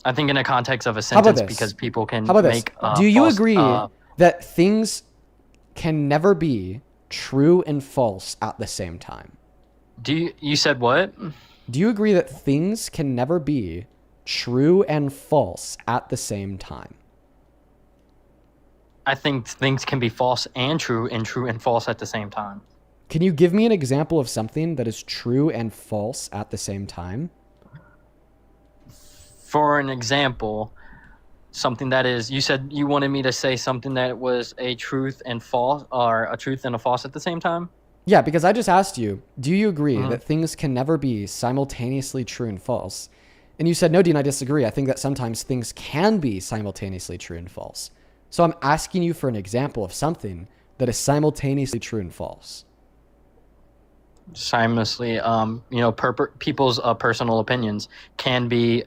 [SPEAKER 9] I think in a context of a sentence, because people can make.
[SPEAKER 1] Do you agree that things can never be true and false at the same time?
[SPEAKER 9] You said what?
[SPEAKER 1] Do you agree that things can never be true and false at the same time?
[SPEAKER 9] I think things can be false and true and false at the same time.
[SPEAKER 1] Can you give me an example of something that is true and false at the same time?
[SPEAKER 9] For an example, something that is, you said you wanted me to say something that was a truth and false, or a truth and a false at the same time?
[SPEAKER 1] Yeah, because I just asked you, do you agree that things can never be simultaneously true and false? And you said, no, Dean, I disagree. I think that sometimes things can be simultaneously true and false. So I'm asking you for an example of something that is simultaneously true and false.
[SPEAKER 9] Simultaneously, people's personal opinions can be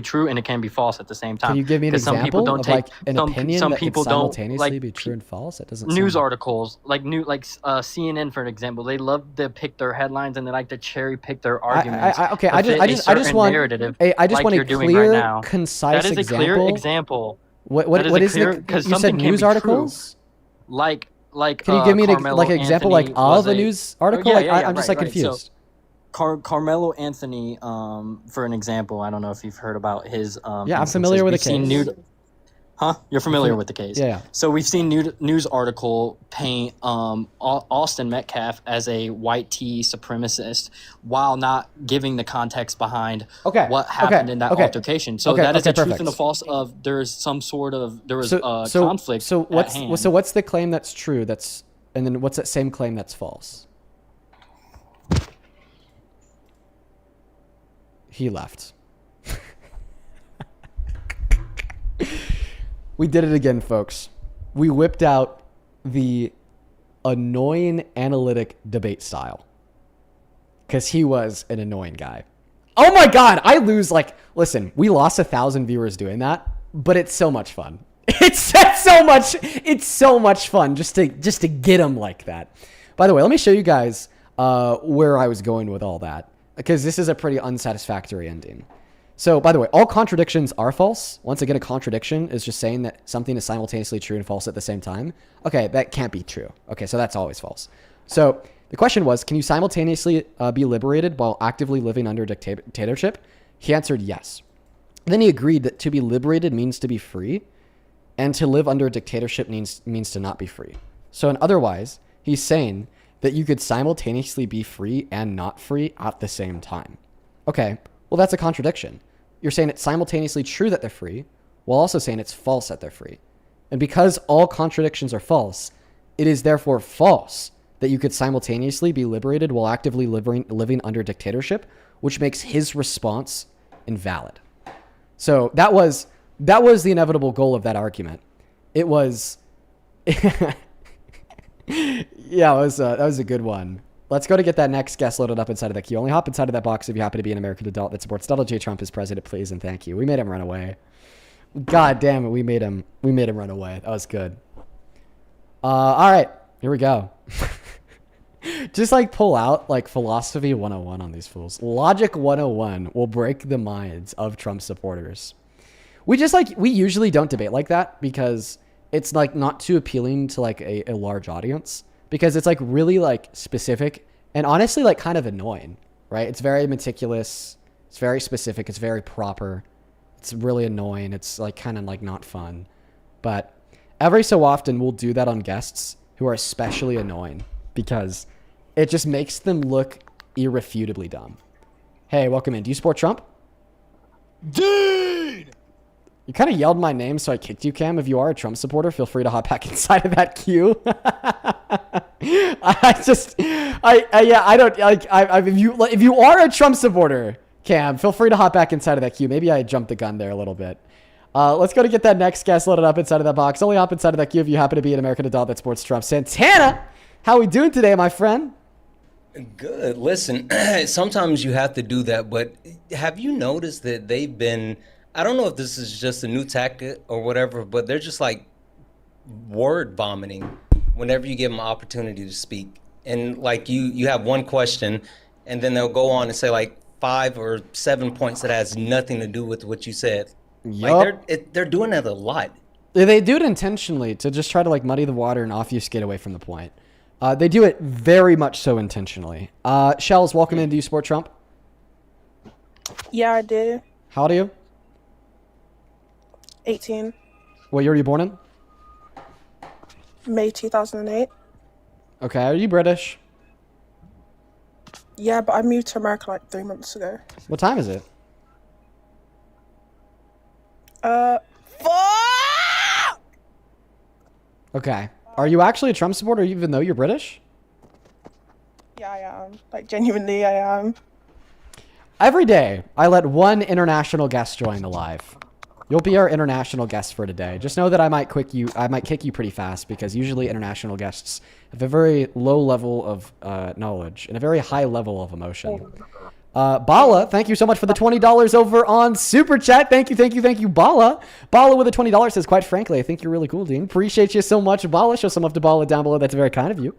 [SPEAKER 9] true and it can be false at the same time.
[SPEAKER 1] Can you give me an
[SPEAKER 9] 'Cause some people
[SPEAKER 1] example
[SPEAKER 9] don't
[SPEAKER 1] of
[SPEAKER 9] take
[SPEAKER 1] like an
[SPEAKER 9] some
[SPEAKER 1] opinion
[SPEAKER 9] some
[SPEAKER 1] that could
[SPEAKER 9] people don't
[SPEAKER 1] simultaneously
[SPEAKER 9] like
[SPEAKER 1] be true and false? That doesn't
[SPEAKER 9] news
[SPEAKER 1] sound...
[SPEAKER 9] articles CNN, for an example. They love to pick their headlines and they like to cherry pick their arguments.
[SPEAKER 1] I just want
[SPEAKER 9] narrative
[SPEAKER 1] I just
[SPEAKER 9] like
[SPEAKER 1] want
[SPEAKER 9] you're
[SPEAKER 1] a
[SPEAKER 9] doing
[SPEAKER 1] clear,
[SPEAKER 9] right now.
[SPEAKER 1] concise
[SPEAKER 9] That is
[SPEAKER 1] example.
[SPEAKER 9] a clear example.
[SPEAKER 1] What is it? You said news articles?
[SPEAKER 9] Like
[SPEAKER 1] Can you give me
[SPEAKER 9] Carmelo
[SPEAKER 1] an example
[SPEAKER 9] Anthony
[SPEAKER 1] like of
[SPEAKER 9] was
[SPEAKER 1] a news article? I'm just like confused.
[SPEAKER 9] So, Carmelo Anthony, for an example, I don't know if you've heard about his.
[SPEAKER 1] Yeah, I'm familiar with the case.
[SPEAKER 9] You're familiar with the case.
[SPEAKER 1] Yeah.
[SPEAKER 9] So we've seen news article paint Austin Metcalf as a white tea supremacist while not giving the context behind what happened in that altercation. So that is a truth and a false of there was conflict.
[SPEAKER 1] So what's
[SPEAKER 9] at hand.
[SPEAKER 1] so what's the claim that's true? And then what's that same claim that's false? He left. We did it again, folks. We whipped out the annoying analytic debate style. Because he was an annoying guy. Oh my God, I lose listen, we lost 1,000 viewers doing that, but it's so much fun. It's so much fun just to get them like that. By the way, let me show you guys where I was going with all that, because this is a pretty unsatisfactory ending. So, by the way, all contradictions are false. Once again, a contradiction is just saying that something is simultaneously true and false at the same time. Okay, that can't be true. Okay, so that's always false. So the question was, can you simultaneously be liberated while actively living under dictatorship? He answered yes. Then he agreed that to be liberated means to be free, and to live under a dictatorship means to not be free. So in otherwise, he's saying that you could simultaneously be free and not free at the same time. Okay, well, that's a contradiction. You're saying it's simultaneously true that they're free, while also saying it's false that they're free. And because all contradictions are false, it is therefore false that you could simultaneously be liberated while actively living under dictatorship, which makes his response invalid. So that was the inevitable goal of that argument. It was... Yeah, that was a good one. Let's go to get that next guest loaded up inside of that queue. Only hop inside of that box if you happen to be an American adult that supports Donald J. Trump as president, please and thank you. We made him run away. God damn it, we made him run away. That was good. All right, here we go. Just pull out philosophy 101 on these fools. Logic 101 will break the minds of Trump supporters. We usually don't debate like that because it's not too appealing to a large audience. Because it's really specific and honestly kind of annoying, right? It's very meticulous. It's very specific. It's very proper. It's really annoying. It's kind of not fun. But every so often we'll do that on guests who are especially annoying because it just makes them look irrefutably dumb. Hey, welcome in. Do you support Trump?
[SPEAKER 10] Dean!
[SPEAKER 1] You kind of yelled my name, so I kicked you, Cam. If you are a Trump supporter, feel free to hop back inside of that queue. If you are a Trump supporter, Cam, feel free to hop back inside of that queue. Maybe I jumped the gun there a little bit. Let's go to get that next guest loaded up inside of that box. Only hop inside of that queue if you happen to be an American adult that supports Trump. Santana, how we doing today, my friend?
[SPEAKER 10] Good. Listen, sometimes you have to do that, but have you noticed that they've been, I don't know if this is just a new tactic or whatever, but they're just word vomiting whenever you give them an opportunity to speak. And you have one question and then they'll go on and say 5 or 7 points that has nothing to do with what you said.
[SPEAKER 1] Yep.
[SPEAKER 10] They're doing that a lot.
[SPEAKER 1] They do it intentionally to just try to muddy the water and obfuscate away from the point. They do it very much so intentionally. Shells, welcome in. Do you support Trump?
[SPEAKER 16] Yeah, I do.
[SPEAKER 1] How old are you?
[SPEAKER 16] 18.
[SPEAKER 1] What year were you born in?
[SPEAKER 16] May 2008.
[SPEAKER 1] Okay, are you British?
[SPEAKER 16] Yeah, but I moved to America 3 months ago.
[SPEAKER 1] What time is it?
[SPEAKER 16] Fuck!
[SPEAKER 1] Okay. Are you actually a Trump supporter even though you're British?
[SPEAKER 16] Yeah, I am. Like, genuinely, I am.
[SPEAKER 1] Every day, I let one international guest join the live. You'll be our international guest for today. Just know that I might kick you pretty fast because usually international guests have a very low level of knowledge and a very high level of emotion. Bala, thank you so much for the $20 over on Super Chat. Thank you, Bala. Bala with the $20 says, quite frankly, I think you're really cool, Dean. Appreciate you so much, Bala. Show some love to Bala down below. That's very kind of you.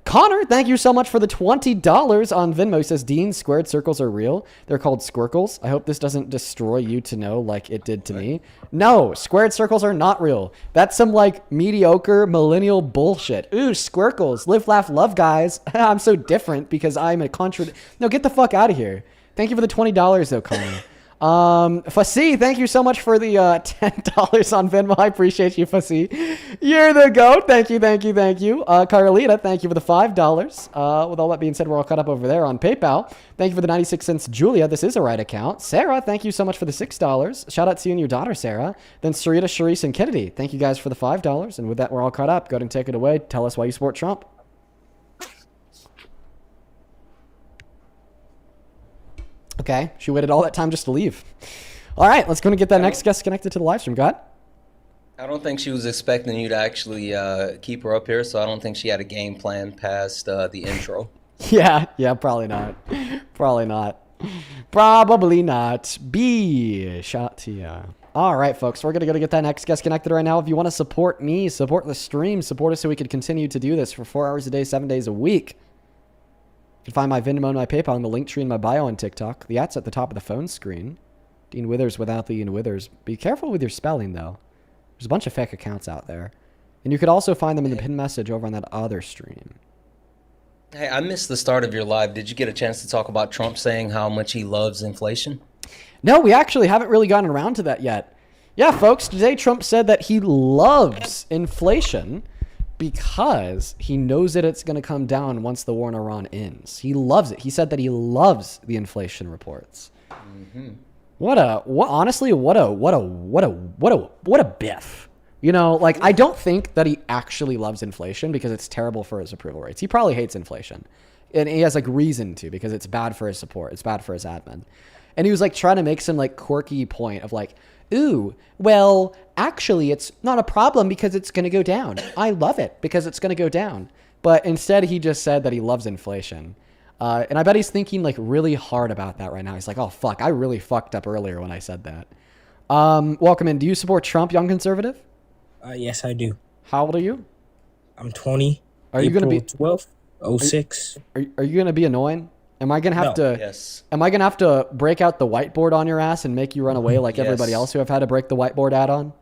[SPEAKER 1] Connor, thank you so much for the $20 on Venmo. He says, Dean, squared circles are real. They're called squircles. I hope this doesn't destroy you to know like it did to me. No, squared circles are not real. That's some like mediocre millennial bullshit. Ooh, squircles. Live, laugh, love, guys. I'm so different because I'm a No, get the fuck out of here. Thank you for the $20 though, Connor. Fassi, thank you so much for the $10 on Venmo. I appreciate you, Fassi. You're the GOAT. Thank you. Carlita, thank you for the $5. With all that being said, we're all caught up over there on PayPal. Thank you for the 96 cents, Julia. This is a right account. Sarah, thank you so much for the $6. Shout out to you and your daughter, Sarah. Then Sarita, Sharice, and Kennedy, thank you guys for the $5. And with that, we're all caught up. Go ahead and take it away. Tell us why you support Trump. Okay, she waited all that time just to leave. All right, let's go and get that next guest connected to the live stream. Go ahead.
[SPEAKER 10] I don't think she was expecting you to actually keep her up here, so I don't think she had a game plan past the intro.
[SPEAKER 1] Yeah, probably not. Probably not. B, shout out to you. All right, folks, we're going to go to get that next guest connected right now. If you want to support me, support the stream, support us so we can continue to do this for 4 hours a day, 7 days a week. You can find my Venmo and my PayPal in the link tree in my bio on TikTok. The @'s at the top of the phone screen. Dean Withers without the Ian Withers. Be careful with your spelling, though. There's a bunch of fake accounts out there. And you could also find them in the pinned message over on that other stream.
[SPEAKER 10] Hey, I missed the start of your live. Did you get a chance to talk about Trump saying how much he loves inflation?
[SPEAKER 1] No, we actually haven't really gotten around to that yet. Yeah, folks, today Trump said that he loves inflation because he knows that it's going to come down once the war in Iran ends. He loves it. He said that he loves the inflation reports.
[SPEAKER 10] Mm-hmm.
[SPEAKER 1] What a biff. You know, like, I don't think that he actually loves inflation because it's terrible for his approval rates. He probably hates inflation. And he has like reason to, because it's bad for his support. It's bad for his admin. And he was like trying to make some like quirky point of like, ooh, well, actually, it's not a problem because it's going to go down. I love it because it's going to go down. But instead, he just said that he loves inflation. And I bet he's thinking like really hard about that right now. He's like, oh, fuck, I really fucked up earlier when I said that. Welcome in. Do you support Trump, young conservative?
[SPEAKER 11] Yes, I do.
[SPEAKER 1] How old are you?
[SPEAKER 11] I'm 20.
[SPEAKER 1] Are you going to be
[SPEAKER 11] 12? 06.
[SPEAKER 1] Are you going to be annoying? Am I gonna have to?
[SPEAKER 10] Yes.
[SPEAKER 1] Am I gonna have to break out the whiteboard on your ass and make you run away like
[SPEAKER 10] Yes.
[SPEAKER 1] everybody else who have had to break the whiteboard out on?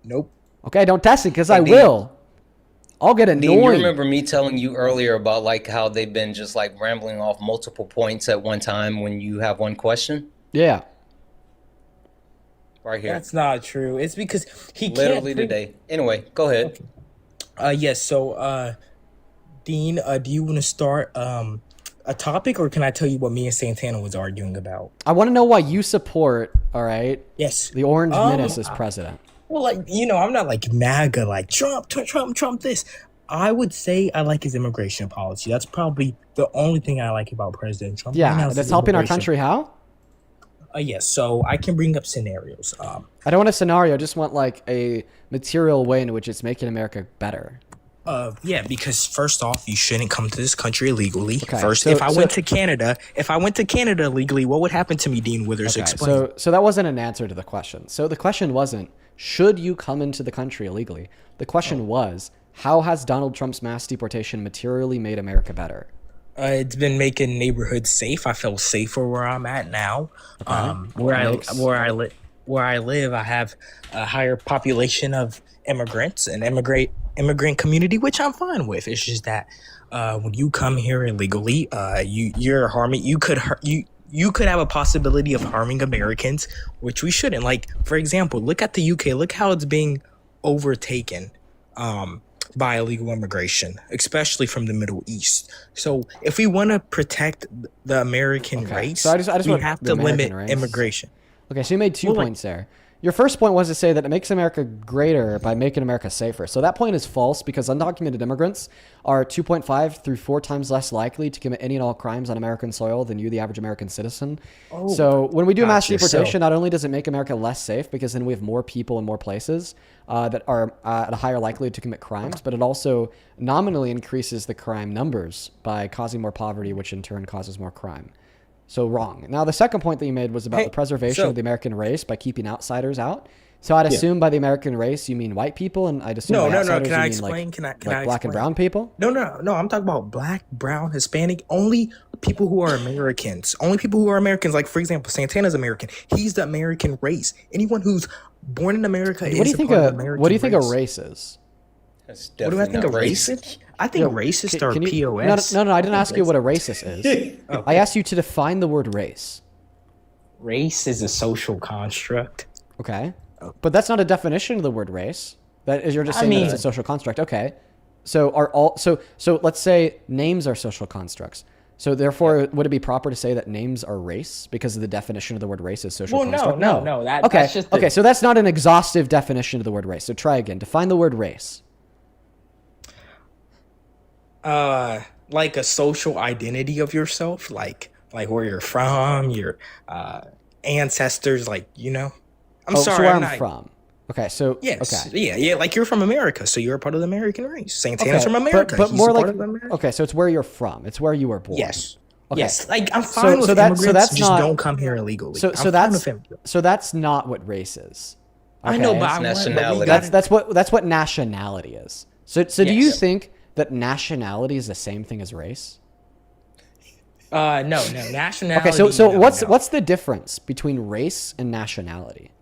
[SPEAKER 11] Nope.
[SPEAKER 1] Okay, don't test it because
[SPEAKER 10] Hey,
[SPEAKER 1] I
[SPEAKER 10] Dean.
[SPEAKER 1] will. I'll get annoyed.
[SPEAKER 10] Dean, you remember me telling you earlier about like how they've been just like rambling off multiple points at one time when you have one question?
[SPEAKER 1] Yeah.
[SPEAKER 10] Right here.
[SPEAKER 11] That's not true. It's because he
[SPEAKER 10] Literally
[SPEAKER 11] can't.
[SPEAKER 10] today. Anyway, go ahead.
[SPEAKER 11] Yes. So, Dean, do you want to start a topic, or can I tell you what me and Santana was arguing about?
[SPEAKER 1] I want to know why you support. All right.
[SPEAKER 11] Yes.
[SPEAKER 1] The Orange Menace as president.
[SPEAKER 11] Well, like, you know, I'm not like MAGA, like Trump this. I would say I like his immigration policy. That's probably the only thing I like about President Trump.
[SPEAKER 1] Yeah,
[SPEAKER 11] right now is
[SPEAKER 1] that's
[SPEAKER 11] his
[SPEAKER 1] helping our
[SPEAKER 11] immigration.
[SPEAKER 1] country. How?
[SPEAKER 11] Yes. So I can bring up scenarios.
[SPEAKER 1] I don't want a scenario. I just want like a material way in which it's making America better.
[SPEAKER 11] Yeah, because first off, you shouldn't come to this country illegally.
[SPEAKER 1] Okay,
[SPEAKER 11] First,
[SPEAKER 1] so-
[SPEAKER 11] if I
[SPEAKER 1] so-
[SPEAKER 11] went to Canada illegally, what would happen to me, Dean Withers?
[SPEAKER 1] Okay,
[SPEAKER 11] Explain.
[SPEAKER 1] so that wasn't an answer to the question. So the question wasn't, should you come into the country illegally? The question was, how has Donald Trump's mass deportation materially made America better?
[SPEAKER 11] It's been making neighborhoods safe. I feel safer where I'm at now. Where I live, I have a higher population of immigrants and immigrant community, which I'm fine with. It's just that when you come here illegally, you're harming. You could have a possibility of harming Americans, which we shouldn't. Like, for example, look at the UK. Look how it's being overtaken by illegal immigration, especially from the Middle East. So if we want to protect the American race,
[SPEAKER 1] So I just
[SPEAKER 11] we
[SPEAKER 1] want
[SPEAKER 11] have
[SPEAKER 1] the
[SPEAKER 11] to
[SPEAKER 1] American
[SPEAKER 11] limit
[SPEAKER 1] race.
[SPEAKER 11] immigration.
[SPEAKER 1] Okay, so you made 2
[SPEAKER 11] Well, like-
[SPEAKER 1] points there. your first point was to say that it makes America greater by making America safer. So that point is false because undocumented immigrants are 2.5 through 4 times less likely to commit any and all crimes on American soil than you, the average American citizen.
[SPEAKER 11] Oh,
[SPEAKER 1] So when we do mass
[SPEAKER 11] gotcha.
[SPEAKER 1] deportation,
[SPEAKER 11] So-
[SPEAKER 1] not only does it make America less safe because then we have more people in more places that are at a higher likelihood to commit crimes, but it also nominally increases the crime numbers by causing more poverty, which in turn causes more crime. So wrong. Now, the second point that you made was about the preservation of the American race by keeping outsiders out. So I'd assume by the American race, you mean white people, and I'd assume by outsiders,
[SPEAKER 11] Can I
[SPEAKER 1] you mean
[SPEAKER 11] explain?
[SPEAKER 1] like,
[SPEAKER 11] Can I
[SPEAKER 1] like black
[SPEAKER 11] explain?
[SPEAKER 1] and brown people?
[SPEAKER 11] No. I'm talking about black, brown, Hispanic. Only people who are Americans. Only people who are Americans. Like, for example, Santana's American. He's the American race. Anyone who's born in America is a part of the American
[SPEAKER 1] What do you think
[SPEAKER 11] race.
[SPEAKER 1] a race is?
[SPEAKER 10] That's
[SPEAKER 11] What do I think a racist is? I think racist are POS.
[SPEAKER 1] No, I didn't ask you what a racist is. I asked you to define the word race.
[SPEAKER 11] Race is a social construct.
[SPEAKER 1] Okay. But that's not a definition of the word race. That is, you're just saying that it's a social construct. Okay. So so let's say names are social constructs. So therefore, would it be proper to say that names are race because of the definition of the word race is social construct?
[SPEAKER 11] No.
[SPEAKER 1] Okay.
[SPEAKER 11] That's just
[SPEAKER 1] Okay. So that's not an exhaustive definition of the word race. So try again. Define the word race.
[SPEAKER 11] Like a social identity of yourself, like where you're from, your ancestors, like, you know. I'm sorry.
[SPEAKER 1] So where
[SPEAKER 11] I'm
[SPEAKER 1] I'm from. Okay. So
[SPEAKER 11] Yes.
[SPEAKER 1] Okay.
[SPEAKER 11] Yeah. Like you're from America, so you're a part of the American race. Santana's from America.
[SPEAKER 1] But
[SPEAKER 11] He's
[SPEAKER 1] more
[SPEAKER 11] a part
[SPEAKER 1] like
[SPEAKER 11] of America.
[SPEAKER 1] okay. So it's where you're from. It's where you were born.
[SPEAKER 11] Yes.
[SPEAKER 1] Okay.
[SPEAKER 11] Yes. Like I'm fine with immigrants. Just don't come here illegally. I'm fine with immigrants.
[SPEAKER 1] So that's not what race is.
[SPEAKER 11] I know,
[SPEAKER 1] Okay?
[SPEAKER 11] but
[SPEAKER 10] nationality.
[SPEAKER 1] That's what nationality is. So do you think that nationality is the same thing as race?
[SPEAKER 11] No. Nationality.
[SPEAKER 1] Okay, so
[SPEAKER 11] no.
[SPEAKER 1] what's the difference between race and nationality?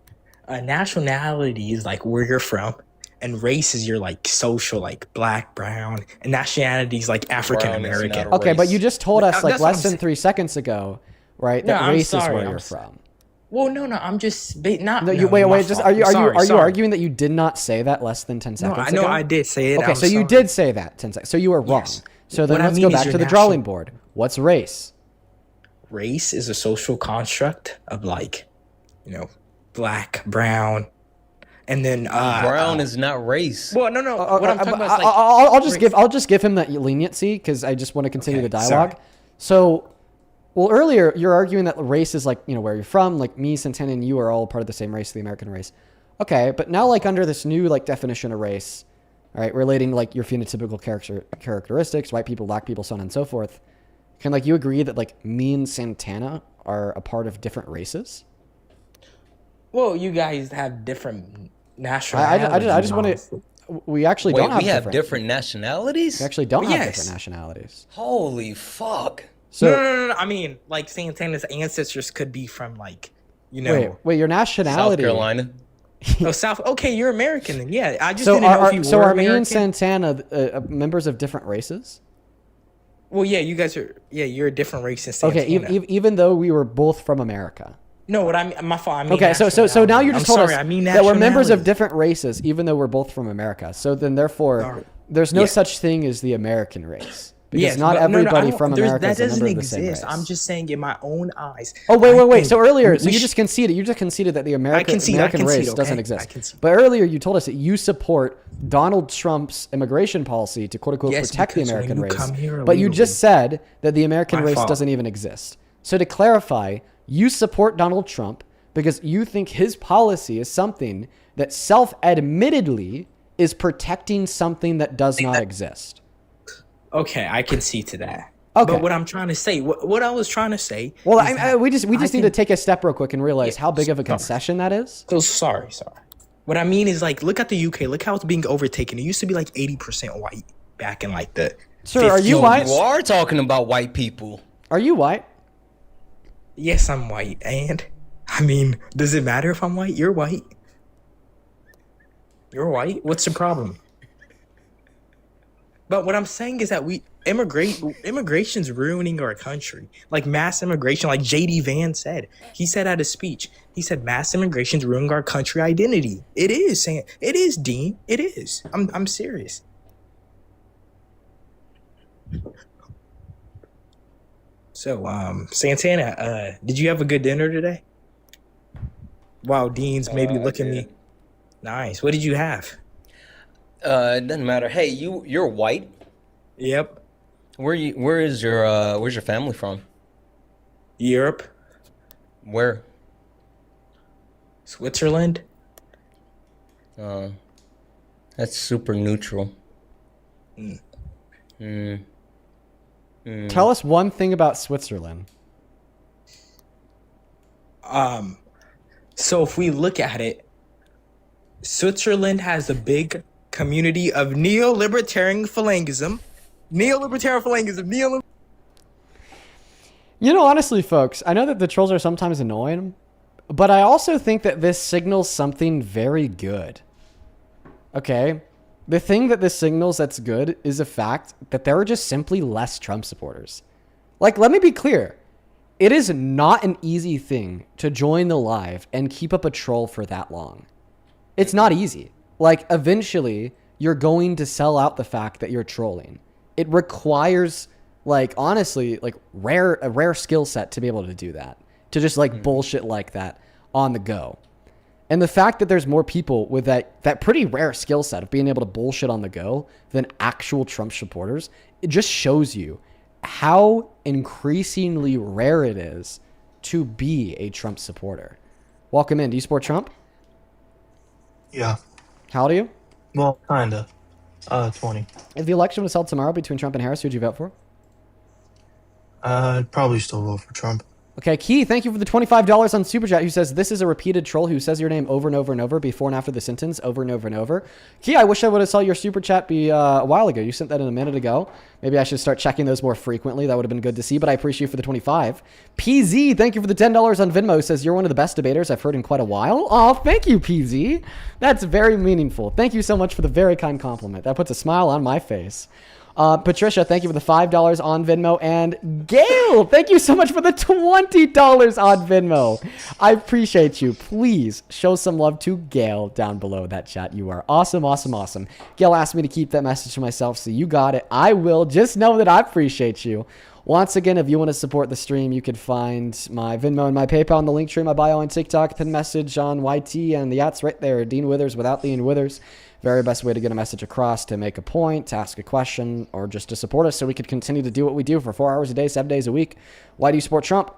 [SPEAKER 11] Nationality is like where you're from, and race is your like social, like black, brown, and nationality is like African American.
[SPEAKER 1] Okay, but you just told us like
[SPEAKER 11] That's what
[SPEAKER 1] less
[SPEAKER 11] I'm
[SPEAKER 1] than 3 seconds ago, right?
[SPEAKER 11] No,
[SPEAKER 1] That
[SPEAKER 11] I'm
[SPEAKER 1] race is
[SPEAKER 11] sorry,
[SPEAKER 1] where
[SPEAKER 11] I'm
[SPEAKER 1] you're
[SPEAKER 11] sorry.
[SPEAKER 1] from.
[SPEAKER 11] Well, no. I'm just not.
[SPEAKER 1] No,
[SPEAKER 11] no,
[SPEAKER 1] you wait.
[SPEAKER 11] my
[SPEAKER 1] Just
[SPEAKER 11] fault.
[SPEAKER 1] are you
[SPEAKER 11] Sorry.
[SPEAKER 1] arguing that you did not say that less than 10 seconds
[SPEAKER 11] I
[SPEAKER 1] ago?
[SPEAKER 11] know I did say it.
[SPEAKER 1] Okay,
[SPEAKER 11] I'm
[SPEAKER 1] so you
[SPEAKER 11] sorry.
[SPEAKER 1] did say that 10 seconds. So you were wrong.
[SPEAKER 11] Yes.
[SPEAKER 1] So then
[SPEAKER 11] What I
[SPEAKER 1] let's
[SPEAKER 11] mean
[SPEAKER 1] go
[SPEAKER 11] is
[SPEAKER 1] back
[SPEAKER 11] your
[SPEAKER 1] to the
[SPEAKER 11] national-
[SPEAKER 1] drawing board. What's race?
[SPEAKER 11] Race is a social construct of like, you know, black, brown, and then
[SPEAKER 10] brown is not race.
[SPEAKER 11] Well, no. What I'm talking about is like
[SPEAKER 1] I'll just give him that leniency because I just want to continue the dialogue.
[SPEAKER 11] sorry.
[SPEAKER 1] So, well, earlier you're arguing that race is like, you know, where you're from. Like me, Santana, and you are all part of the same race, the American race. Okay, but now like under this new like definition of race, all right, relating like your phenotypical characteristics, white people, black people, so on and so forth. Can like you agree that like me and Santana are a part of different races?
[SPEAKER 11] Well, you guys have different nationalities.
[SPEAKER 1] I just want to. We actually don't have.
[SPEAKER 10] We have different nationalities.
[SPEAKER 1] We actually don't have
[SPEAKER 11] Yes.
[SPEAKER 1] different nationalities.
[SPEAKER 10] Holy fuck!
[SPEAKER 1] So
[SPEAKER 11] No. I mean, like Santana's ancestors could be from like, you know,
[SPEAKER 1] wait, your nationality.
[SPEAKER 10] South Carolina.
[SPEAKER 11] oh, South. Okay, you're American then. Yeah, I just
[SPEAKER 1] So
[SPEAKER 11] didn't know if you were
[SPEAKER 1] are me
[SPEAKER 11] American.
[SPEAKER 1] and Santana members of different races?
[SPEAKER 11] Well, yeah, you guys are. Yeah, you're a different race than Santana.
[SPEAKER 1] Okay, even though we were both from America.
[SPEAKER 11] No, what I mean, my fault. I mean
[SPEAKER 1] Okay, so now you just
[SPEAKER 11] I'm
[SPEAKER 1] told
[SPEAKER 11] sorry,
[SPEAKER 1] us
[SPEAKER 11] I mean
[SPEAKER 1] that we're members of
[SPEAKER 11] nationality.
[SPEAKER 1] different races, even though we're both from America. So then, therefore, there's no such thing as the American race because
[SPEAKER 11] Yes,
[SPEAKER 1] not
[SPEAKER 11] but no, I
[SPEAKER 1] everybody
[SPEAKER 11] don't-
[SPEAKER 1] from
[SPEAKER 11] there's-
[SPEAKER 1] America is a
[SPEAKER 11] that doesn't
[SPEAKER 1] member of the same
[SPEAKER 11] exist.
[SPEAKER 1] race.
[SPEAKER 11] I'm just saying in my own eyes.
[SPEAKER 1] Oh
[SPEAKER 11] I
[SPEAKER 1] wait.
[SPEAKER 11] think
[SPEAKER 1] So earlier,
[SPEAKER 11] we
[SPEAKER 1] so you
[SPEAKER 11] sh-
[SPEAKER 1] just conceded. You just conceded that the American
[SPEAKER 11] concede, I concede,
[SPEAKER 1] race
[SPEAKER 11] okay?
[SPEAKER 1] doesn't
[SPEAKER 11] I
[SPEAKER 1] exist.
[SPEAKER 11] concede.
[SPEAKER 1] But earlier, you told us that you support Donald Trump's immigration policy to quote unquote
[SPEAKER 11] Yes,
[SPEAKER 1] protect the
[SPEAKER 11] because when
[SPEAKER 1] American
[SPEAKER 11] you
[SPEAKER 1] race.
[SPEAKER 11] come here
[SPEAKER 1] But you
[SPEAKER 11] illegally-
[SPEAKER 1] just said that the American
[SPEAKER 11] My
[SPEAKER 1] race
[SPEAKER 11] fault.
[SPEAKER 1] doesn't even exist. So to clarify, you support Donald Trump because you think his policy is something that self-admittedly is protecting something that does not exist.
[SPEAKER 11] Okay, I can see to that.
[SPEAKER 1] Okay.
[SPEAKER 11] But what I'm trying to say, what I was trying to say.
[SPEAKER 1] Well,
[SPEAKER 11] is that
[SPEAKER 1] we just need to take a step real quick and realize how big of a
[SPEAKER 11] sorry.
[SPEAKER 1] concession that is.
[SPEAKER 11] So sorry. What I mean is like, look at the UK. Look how it's being overtaken. It used to be like 80% white back in like the.
[SPEAKER 1] Sir, are you
[SPEAKER 11] 50s.
[SPEAKER 1] white?
[SPEAKER 10] You are talking about white people.
[SPEAKER 1] Are you white?
[SPEAKER 11] Yes, I'm white, and I mean, does it matter if I'm white? You're white. You're white. What's the problem? But what I'm saying is that immigration's ruining our country. Like mass immigration, like JD Vance said. He said at a speech, he said mass immigration's ruining our country identity. It is, Dean. It is. I'm serious. So, Santana, did you have a good dinner today? Wow, Dean's maybe look at me. Nice. What did you have?
[SPEAKER 10] It doesn't matter. Hey, you're white.
[SPEAKER 11] Yep.
[SPEAKER 10] Where's your family from?
[SPEAKER 11] Europe.
[SPEAKER 10] Where?
[SPEAKER 11] Switzerland.
[SPEAKER 10] That's super neutral.
[SPEAKER 1] Tell us one thing about Switzerland.
[SPEAKER 11] So if we look at it, Switzerland has a big community of neo-libertarian phalangism.
[SPEAKER 1] You know, honestly, folks, I know that the trolls are sometimes annoying, but I also think that this signals something very good. Okay? The thing that this signals that's good is the fact that there are just simply less Trump supporters. Like, let me be clear. It is not an easy thing to join the live and keep up a troll for that long. It's not easy. Like, eventually, you're going to sell out the fact that you're trolling. It requires, like, honestly, like, a rare skill set to be able to do that. To just, like, bullshit like that on the go. And the fact that there's more people with that pretty rare skill set of being able to bullshit on the go than actual Trump supporters, it just shows you how increasingly rare it is to be a Trump supporter. Welcome in. Do you support Trump?
[SPEAKER 3] Yeah.
[SPEAKER 1] How old are you?
[SPEAKER 3] Well, kinda. 20.
[SPEAKER 1] If the election was held tomorrow between Trump and Harris, who'd you vote for?
[SPEAKER 3] I'd probably still vote for Trump.
[SPEAKER 1] Okay, Key, thank you for the $25 on Super Chat, who says, this is a repeated troll who says your name over and over and over before and after the sentence, over and over and over. Key, I wish I would have saw your Super Chat be a while ago. You sent that in a minute ago. Maybe I should start checking those more frequently. That would have been good to see, but I appreciate you for the 25. PZ, thank you for the $10 on Venmo, says you're one of the best debaters I've heard in quite a while. Oh, thank you, PZ. That's very meaningful. Thank you so much for the very kind compliment. That puts a smile on my face. Patricia, thank you for the $5 on Venmo. And Gail, thank you so much for the $20 on Venmo. I appreciate you. Please show some love to Gail down below that chat. You are awesome, awesome, awesome. Gail asked me to keep that message to myself, so you got it. I will. Just know that I appreciate you. Once again, if you want to support the stream, you can find my Venmo and my PayPal in the link tree in my bio on TikTok, pin message on YT, and the at's right there. Dean Withers without the Ian Withers. Very best way to get a message across, to make a point, to ask a question, or just to support us so we could continue to do what we do for 4 hours a day, 7 days a week. Why do you support Trump?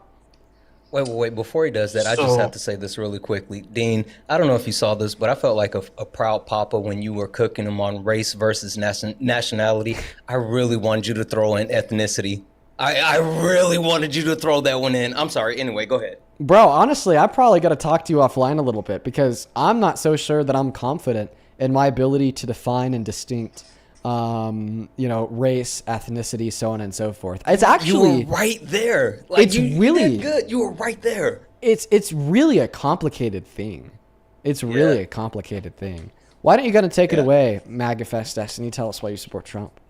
[SPEAKER 10] Wait. Before he does that, I just have to say this really quickly. Dean, I don't know if you saw this, but I felt like a proud papa when you were cooking him on race versus nationality. I really wanted you to throw in ethnicity. I really wanted you to throw that one in. I'm sorry. Anyway, go ahead.
[SPEAKER 1] Bro, honestly, I probably got to talk to you offline a little bit because I'm not so sure that I'm confident in my ability to define and distinct, race, ethnicity, so on and so forth. It's actually...
[SPEAKER 10] You were right there. Like,
[SPEAKER 1] it's really...
[SPEAKER 10] You did good. You were right there.
[SPEAKER 1] It's really a complicated thing. It's really a complicated thing. Why don't you go and take it away, MAGA Fest Destiny? Tell us why you support Trump.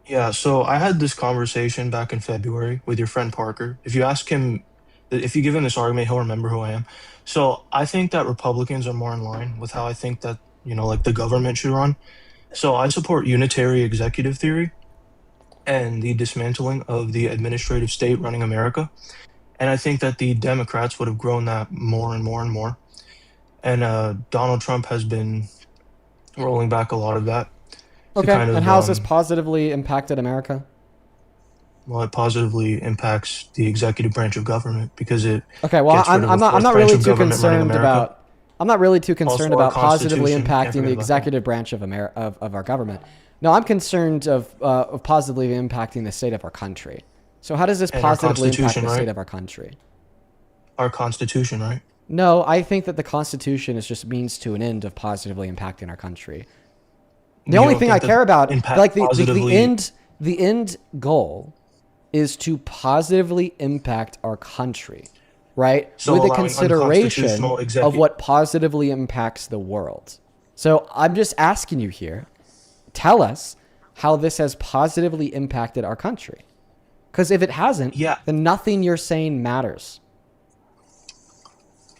[SPEAKER 3] Yeah, so I had this conversation back in February with your friend Parker. If you ask him, if you give him this argument, he'll remember who I am. So I think that Republicans are more in line with how I think that, the government should run. So I support unitary executive theory and the dismantling of the administrative state running America. And I think that the Democrats would have grown that more and more and more. And Donald Trump has been rolling back a lot of that.
[SPEAKER 1] Okay, and how has this positively impacted America?
[SPEAKER 3] Well, it positively impacts the executive branch of government because it.
[SPEAKER 1] Okay, well, I'm not really too concerned about. I'm not really too concerned about positively impacting the executive branch of our government. No, I'm concerned of positively impacting the state of our country. So how does this positively impact the state of our country?
[SPEAKER 3] Our Constitution, right?
[SPEAKER 1] No, I think that the Constitution is just means to an end of positively impacting our country. The only thing I care about, like the end goal, is to positively impact our country, right?
[SPEAKER 3] So
[SPEAKER 1] with the consideration of what positively impacts the world. So I'm just asking you here, tell us how this has positively impacted our country. Because if it hasn't, then nothing you're saying matters.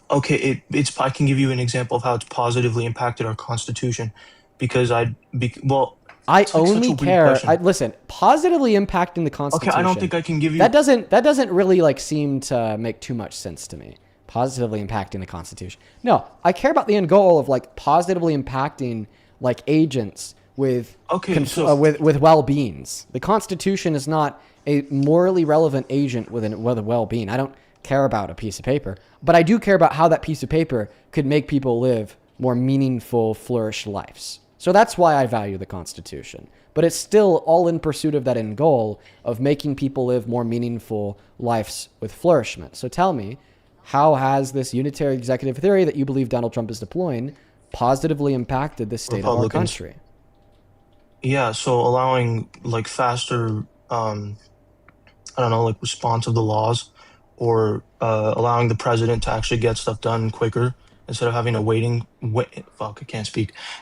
[SPEAKER 3] Okay, I can give you an example of how it's positively impacted our Constitution. Because I
[SPEAKER 1] only care. Listen, positively impacting the Constitution.
[SPEAKER 3] Okay, I don't think I can give you.
[SPEAKER 1] That doesn't really seem to make too much sense to me. positively impacting the Constitution. No, I care about the end goal of like positively impacting like agents with with well-beings. The Constitution is not a morally relevant agent with a well-being. I don't care about a piece of paper, but I do care about how that piece of paper could make people live more meaningful, flourished lives. So that's why I value the Constitution. But it's still all in pursuit of that end goal of making people live more meaningful lives with flourishment. So tell me, how has this unitary executive theory that you believe Donald Trump is deploying positively impacted the state of our country?
[SPEAKER 3] Yeah, so allowing like faster, like response of the laws, or allowing the president to actually get stuff done quicker instead of having to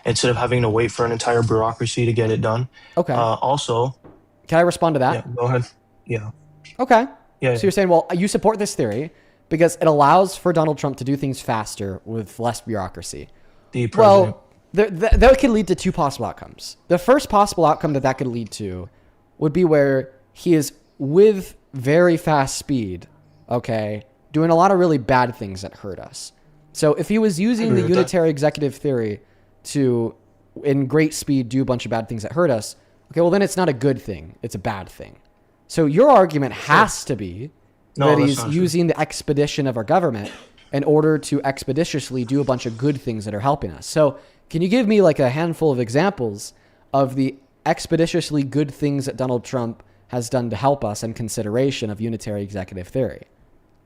[SPEAKER 3] instead of having to wait for an entire bureaucracy to get it done.
[SPEAKER 1] Okay.
[SPEAKER 3] Also,
[SPEAKER 1] can I respond to that?
[SPEAKER 3] Yeah, go ahead. Yeah.
[SPEAKER 1] Okay.
[SPEAKER 3] Yeah.
[SPEAKER 1] So you're saying, well, you support this theory because it allows for Donald Trump to do things faster with less bureaucracy.
[SPEAKER 3] The president.
[SPEAKER 1] Well, that could lead to two possible outcomes. The first possible outcome that could lead to would be where he is with very fast speed, okay, doing a lot of really bad things that hurt us. So if he was using the unitary executive theory to, in great speed, do a bunch of bad things that hurt us, okay, well, then it's not a good thing. It's a bad thing. So your argument has to be that he's using the expedition of our government in order to expeditiously do a bunch of good things that are helping us. So can you give me like a handful of examples of the expeditiously good things that Donald Trump has done to help us in consideration of unitary executive theory?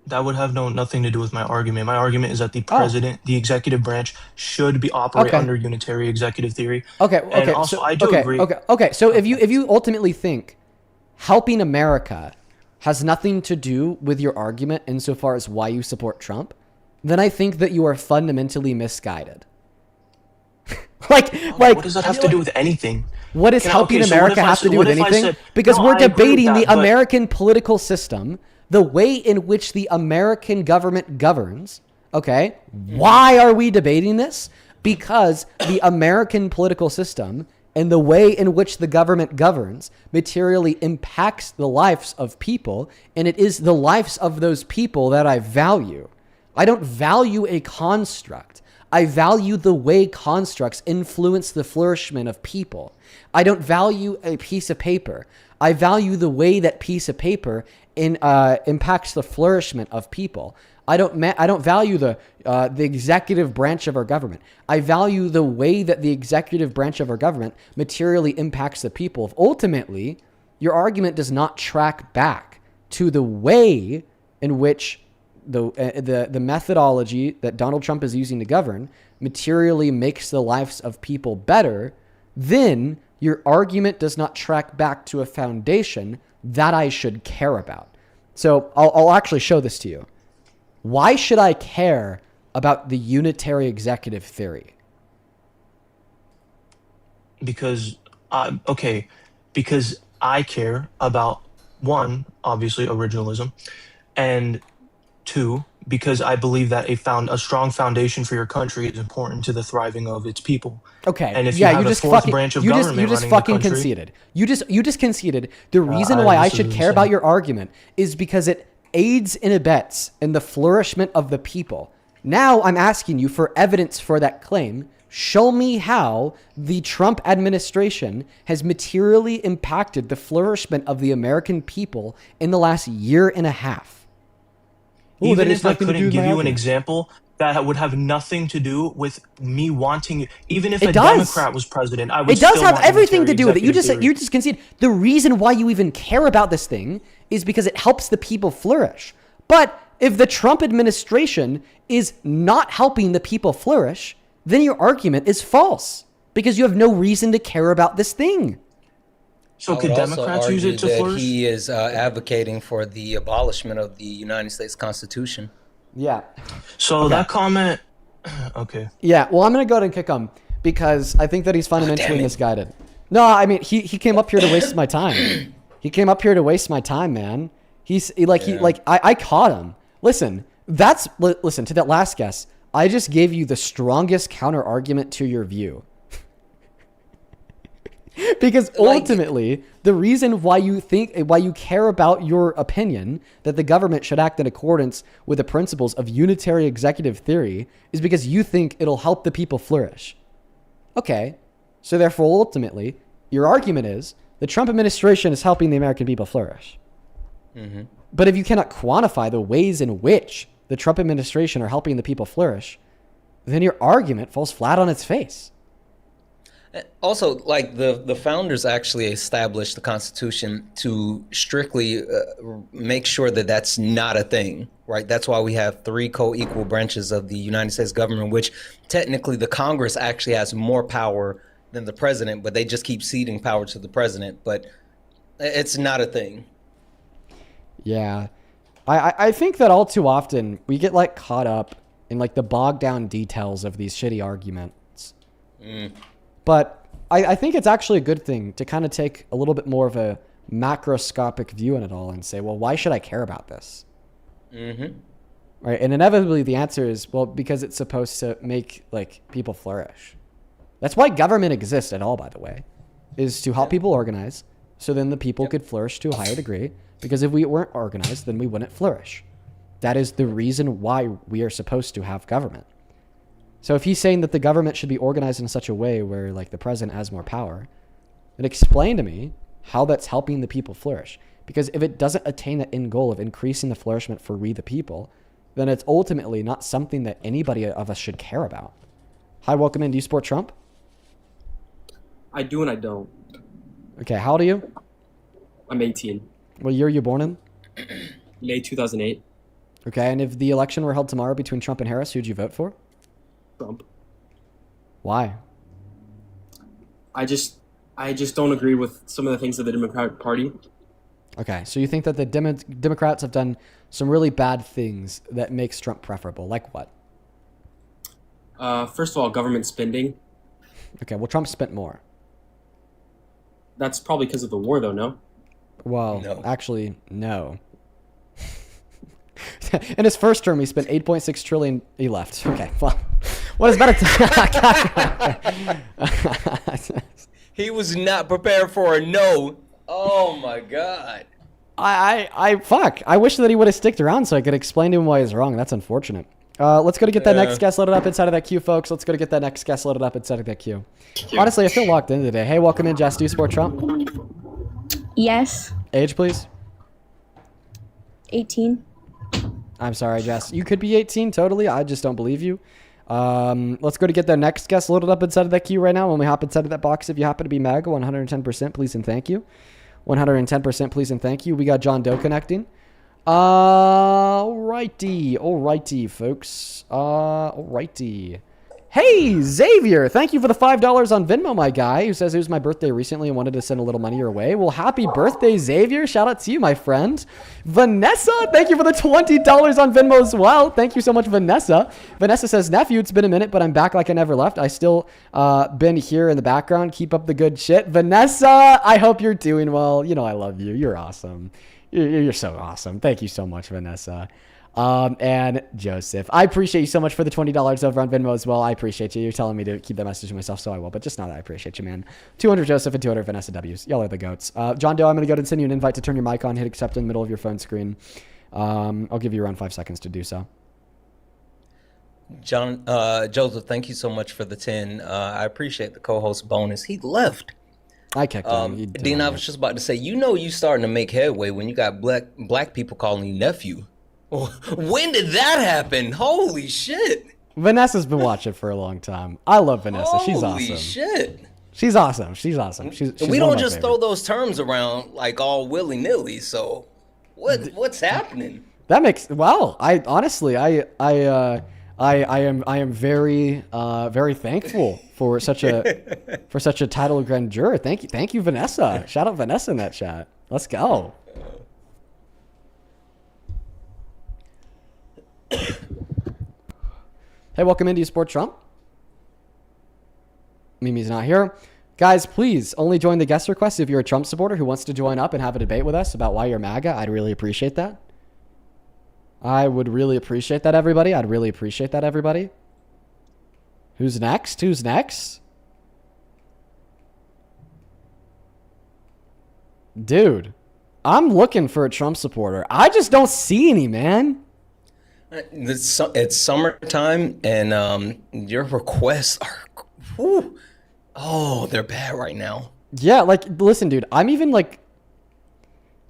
[SPEAKER 3] That would have nothing to do with my argument. My argument is that the president, the executive branch, should be operate under unitary executive theory.
[SPEAKER 1] Okay.
[SPEAKER 3] And also, I do agree.
[SPEAKER 1] Okay. So if you ultimately think helping America has nothing to do with your argument insofar as why you support Trump, then I think that you are fundamentally misguided. What
[SPEAKER 3] does that have to do with anything?
[SPEAKER 1] What does helping America have to do with anything? Because we're debating the American political system, the way in which the American government governs. Okay. Why are we debating this? Because the American political system and the way in which the government governs materially impacts the lives of people, and it is the lives of those people that I value. I don't value a construct. I value the way constructs influence the flourishment of people. I don't value a piece of paper. I value the way that piece of paper impacts the flourishment of people. I don't value the executive branch of our government. I value the way that the executive branch of our government materially impacts the people. If ultimately, your argument does not track back to the way in which the methodology that Donald Trump is using to govern materially makes the lives of people better, then your argument does not track back to a foundation that I should care about. So I'll actually show this to you. Why should I care about the unitary executive theory?
[SPEAKER 3] Because I care about, one, obviously originalism, and two, because I believe that a strong foundation for your country is important to the thriving of its people.
[SPEAKER 1] Okay.
[SPEAKER 3] And if you have a fourth branch of government
[SPEAKER 1] you just
[SPEAKER 3] running
[SPEAKER 1] fucking
[SPEAKER 3] the country,
[SPEAKER 1] conceded. You just conceded. The reason why I should care about your argument is because it aids and abets in the flourishment of the people. Now I'm asking you for evidence for that claim. Show me how the Trump administration has materially impacted the flourishment of the American people in the last year and a half.
[SPEAKER 3] Even if I couldn't give you an example that would have nothing to do with me wanting, even if a Democrat was president, I would.
[SPEAKER 1] It does have everything to do with it. You just concede. The reason why you even care about this thing is because it helps the people flourish. But if the Trump administration is not helping the people flourish, then your argument is false because you have no reason to care about this thing.
[SPEAKER 3] So could Democrats use it to flourish?
[SPEAKER 10] He is advocating for the abolishment of the United States Constitution.
[SPEAKER 1] Yeah.
[SPEAKER 3] So that comment, okay.
[SPEAKER 1] Yeah, well, I'm going to go ahead and kick him because I think that he's fundamentally misguided. No, I mean, he came up here to waste my time. He came up here to waste my time, man. I caught him. Listen to that last guess. I just gave you the strongest counter argument to your view. Because ultimately, the reason why you care about your opinion that the government should act in accordance with the principles of unitary executive theory is because you think it'll help the people flourish. Okay, so therefore, ultimately, your argument is the Trump administration is helping the American people flourish.
[SPEAKER 10] Mm-hmm.
[SPEAKER 1] But if you cannot quantify the ways in which the Trump administration are helping the people flourish, then your argument falls flat on its face.
[SPEAKER 10] Also, like the founders actually established the Constitution to strictly make sure that that's not a thing, right? That's why we have 3 co-equal branches of the United States government, which technically the Congress actually has more power than the president, but they just keep ceding power to the president. But it's not a thing.
[SPEAKER 1] Yeah. I think that all too often we get like caught up in like the bogged down details of these shitty arguments. But I think it's actually a good thing to kind of take a little bit more of a macroscopic view in it all and say, well, why should I care about this?
[SPEAKER 10] Mm-hmm.
[SPEAKER 1] Right. And inevitably the answer is, well, because it's supposed to make like people flourish. That's why government exists at all, by the way, is to help people organize so then the people could flourish to a higher degree. Because if we weren't organized, then we wouldn't flourish. That is the reason why we are supposed to have government. So if he's saying that the government should be organized in such a way where like the president has more power, then explain to me how that's helping the people flourish. Because if it doesn't attain that end goal of increasing the flourishment for we the people, then it's ultimately not something that anybody of us should care about. Hi, welcome in. Do you support Trump?
[SPEAKER 12] I do and I don't.
[SPEAKER 1] Okay, how old are you?
[SPEAKER 12] I'm 18.
[SPEAKER 1] What year are you born in?
[SPEAKER 12] May 2008.
[SPEAKER 1] Okay, and if the election were held tomorrow between Trump and Harris, who'd you vote for?
[SPEAKER 12] Trump.
[SPEAKER 1] Why?
[SPEAKER 12] I just don't agree with some of the things of the Democratic Party.
[SPEAKER 1] Okay, so you think that the Democrats have done some really bad things that makes Trump preferable. Like what?
[SPEAKER 12] First of all, government spending.
[SPEAKER 1] Okay, well, Trump spent more.
[SPEAKER 12] That's probably because of the war, though, no?
[SPEAKER 1] Well, no. Actually, no. In his first term, he spent 8.6 trillion. He left. Okay, well, what is better?
[SPEAKER 10] He was not prepared for a no. Oh my God.
[SPEAKER 1] Fuck. I wish that he would have sticked around so I could explain to him why he's wrong. That's unfortunate. Let's go to get that next guest loaded up inside of that queue, folks. Let's go to get that next guest loaded up inside of that queue. Honestly, I feel locked in today. Hey, welcome in, Jess. Do you support Trump?
[SPEAKER 17] Yes.
[SPEAKER 1] Age, please.
[SPEAKER 17] 18.
[SPEAKER 1] I'm sorry, Jess. You could be 18, totally. I just don't believe you. Let's go to get the next guest loaded up inside of that queue right now. When we hop inside of that box, if you happen to be MAGA, 110%, please and thank you. 110%, please and thank you. We got John Doe connecting. Alrighty, folks. Alrighty. Hey, Xavier, thank you for the $5 on Venmo, my guy, who says it was my birthday recently and wanted to send a little money your way. Well, happy birthday, Xavier. Shout out to you, my friend. Vanessa, thank you for the $20 on Venmo as well. Thank you so much, Vanessa. Vanessa says, nephew, it's been a minute, but I'm back like I never left. I still been here in the background. Keep up the good shit. Vanessa, I hope you're doing well. You know I love you. You're awesome. You're so awesome. Thank you so much, Vanessa. And Joseph, I appreciate you so much for the $20 over on Venmo as well. I appreciate you. You're telling me to keep that message to myself, so I will. But just know that I appreciate you, man. 200 Joseph and 200 Vanessa W's. Y'all are the goats. John Doe, I'm going to go and send you an invite to turn your mic on. Hit accept in the middle of your phone screen. I'll give you around 5 seconds to do so.
[SPEAKER 10] Joseph, thank you so much for the 10. I appreciate the co-host bonus. He left.
[SPEAKER 1] I kicked him.
[SPEAKER 10] Dean, I was just about to say, you starting to make headway when you got black people calling you nephew. When did that happen? Holy shit.
[SPEAKER 1] Vanessa's been watching for a long time. I love Vanessa. She's awesome.
[SPEAKER 10] Holy shit.
[SPEAKER 1] She's awesome. She's
[SPEAKER 10] we don't just throw those terms around like all willy-nilly, so what's happening?
[SPEAKER 1] That makes I honestly I am very very thankful for such a title of grandeur. Thank you, Vanessa. Shout out Vanessa in that chat. Let's go. Hey, welcome into Sport Trump. Mimi's not here. Guys, please only join the guest request if you're a Trump supporter who wants to join up and have a debate with us about why you're MAGA. I'd really appreciate that. I would really appreciate that, everybody. I'd really appreciate that, everybody. Who's next? Dude, I'm looking for a Trump supporter. I just don't see any, man.
[SPEAKER 10] It's summertime, and your requests are, whew, oh, they're bad right now.
[SPEAKER 1] Yeah, like, listen, dude, I'm even like,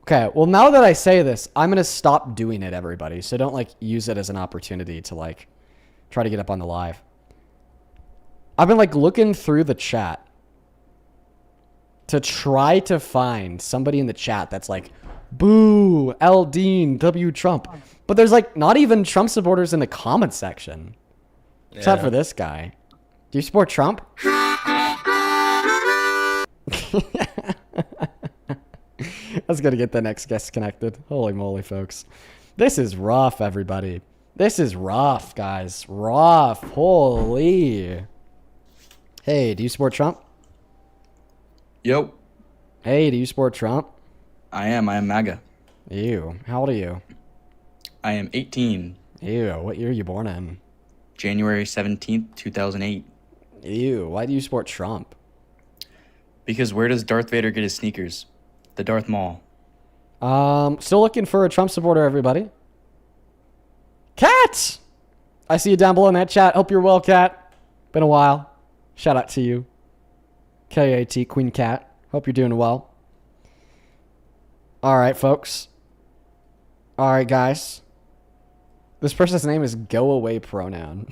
[SPEAKER 1] okay, well, now that I say this, I'm going to stop doing it, everybody. So don't, like, use it as an opportunity to, like, try to get up on the live. I've been, like, looking through the chat to try to find somebody in the chat that's like, boo, L. Dean, W. Trump. But there's, like, not even Trump supporters in the comment section. Except for this guy. Do you support Trump? I was going to get the next guest connected. Holy moly, folks. This is rough, everybody. This is rough, guys. Rough. Holy. Hey, do you support Trump?
[SPEAKER 2] Yep.
[SPEAKER 1] Hey, do you support Trump?
[SPEAKER 2] I am MAGA.
[SPEAKER 1] Ew. How old are you?
[SPEAKER 2] I am 18.
[SPEAKER 1] Ew. What year are you born in?
[SPEAKER 2] January 17th, 2008.
[SPEAKER 1] Ew. Why do you support Trump?
[SPEAKER 2] Because where does Darth Vader get his sneakers? The Darth Mall.
[SPEAKER 1] Still looking for a Trump supporter, everybody. Cat! I see you down below in that chat. Hope you're well, Cat. Been a while. Shout out to you. K-A-T, Queen Cat. Hope you're doing well. All right, folks. All right, guys. This person's name is Go Away Pronoun.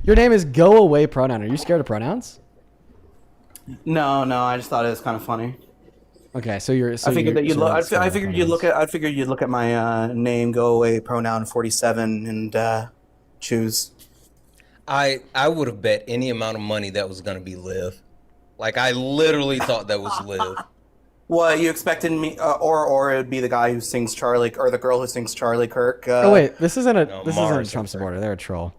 [SPEAKER 1] Your name is Go Away Pronoun. Are you scared of pronouns?
[SPEAKER 13] No, I just thought it was kind of funny.
[SPEAKER 1] Okay, so you're. So
[SPEAKER 13] I figured that you'd look. I figured you'd look at. I figured you'd look at my name, Go Away Pronoun 47, and choose.
[SPEAKER 10] I would have bet any amount of money that was gonna be Liv. Like, I literally thought that was Liv.
[SPEAKER 13] What, you expected me, or it would be the guy who sings Charlie, or the girl who sings Charlie Kirk.
[SPEAKER 1] Oh wait, this isn't a Trump supporter. They're a troll.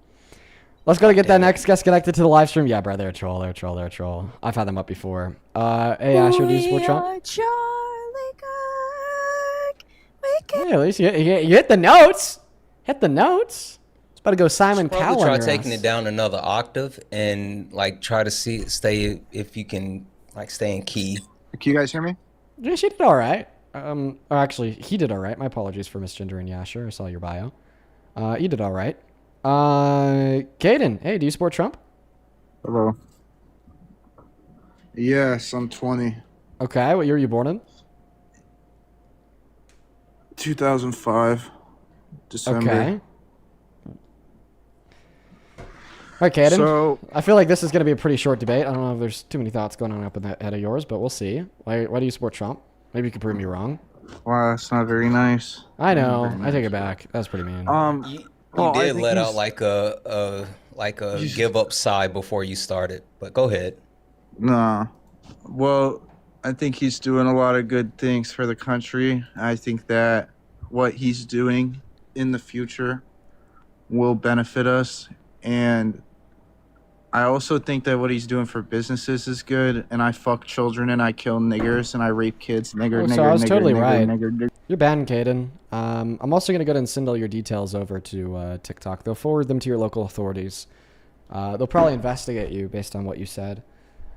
[SPEAKER 1] Let's go to get that next guest connected to the live stream. Yeah, bro, they're a troll. They're a troll. They're a troll. I've had them up before. Hey, Asher, do you support Trump? Yeah, at least you hit the notes. Hit the notes. It's about to go Simon Cowell.
[SPEAKER 10] Probably try taking it down another octave and like try to stay if you can like stay in key.
[SPEAKER 14] Can you guys hear me?
[SPEAKER 1] Yeah, she did all right. Or actually, he did all right. My apologies for misgendering Yasher. I saw your bio. You did all right. Caden, hey, do you support Trump?
[SPEAKER 14] Hello. Yes, I'm 20.
[SPEAKER 1] Okay, what year were you born in?
[SPEAKER 14] 2005, December.
[SPEAKER 1] Okay. All right, Caden.
[SPEAKER 14] So,
[SPEAKER 1] I feel like this is going to be a pretty short debate. I don't know if there's too many thoughts going on up in that head of yours, but we'll see. Why do you support Trump? Maybe you can prove me wrong.
[SPEAKER 14] Wow, that's not very nice.
[SPEAKER 1] I know. I take it back. That's pretty mean.
[SPEAKER 10] You did let out like a give up sigh before you started, but go ahead.
[SPEAKER 14] Nah. Well, I think he's doing a lot of good things for the country. I think that what he's doing in the future will benefit us. And I also think that what he's doing for businesses is good. And I fuck children and I kill niggers and I rape kids. Nigger,
[SPEAKER 1] so I was totally right.
[SPEAKER 14] Nigger.
[SPEAKER 1] You're banned, Caden. I'm also going to go ahead and send all your details over to TikTok. They'll forward them to your local authorities. They'll probably investigate you based on what you said.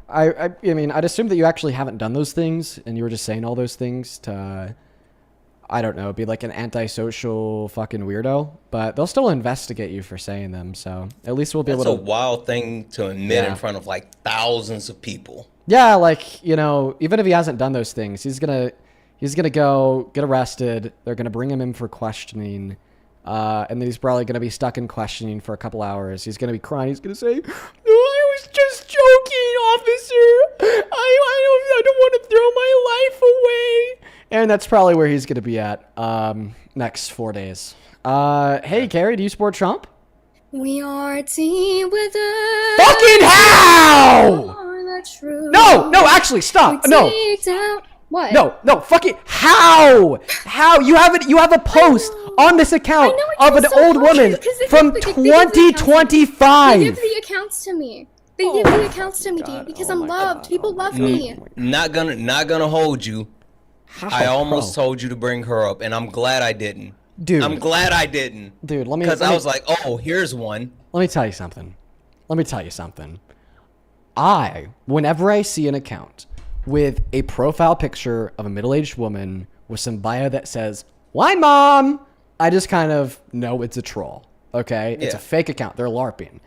[SPEAKER 1] I mean, I'd assume that you actually haven't done those things and you were just saying all those things to, I don't know, be like an antisocial fucking weirdo. But they'll still investigate you for saying them. So at least we'll be able to.
[SPEAKER 10] That's a wild thing to admit in front of like thousands of people.
[SPEAKER 1] Yeah, like, you know, even if he hasn't done those things, he's gonna go get arrested. They're gonna bring him in for questioning. And then he's probably going to be stuck in questioning for a couple hours. He's going to be crying. He's going to say, "No, I was just joking, officer. I don't want to throw my life away." And that's probably where he's going to be at next 4 days. Hey, Carrie, do you support Trump?
[SPEAKER 5] We are a team with a
[SPEAKER 1] fucking how? No, actually, stop. No.
[SPEAKER 5] What?
[SPEAKER 1] No, fucking how? How? You have a post on this account of an old woman from 2025.
[SPEAKER 5] They give the accounts to me. They give the accounts to me, because I'm loved. People love me.
[SPEAKER 10] Not gonna hold you. I almost told you to bring her up, and I'm glad I didn't.
[SPEAKER 1] Dude,
[SPEAKER 10] I'm glad I didn't.
[SPEAKER 1] Dude, let me.
[SPEAKER 10] Because I was like, oh, here's one.
[SPEAKER 1] Let me tell you something. Whenever I see an account with a profile picture of a middle-aged woman with some bio that says, "Wine Mom," I just kind of know it's a troll. Okay? It's a fake account. They're LARPing.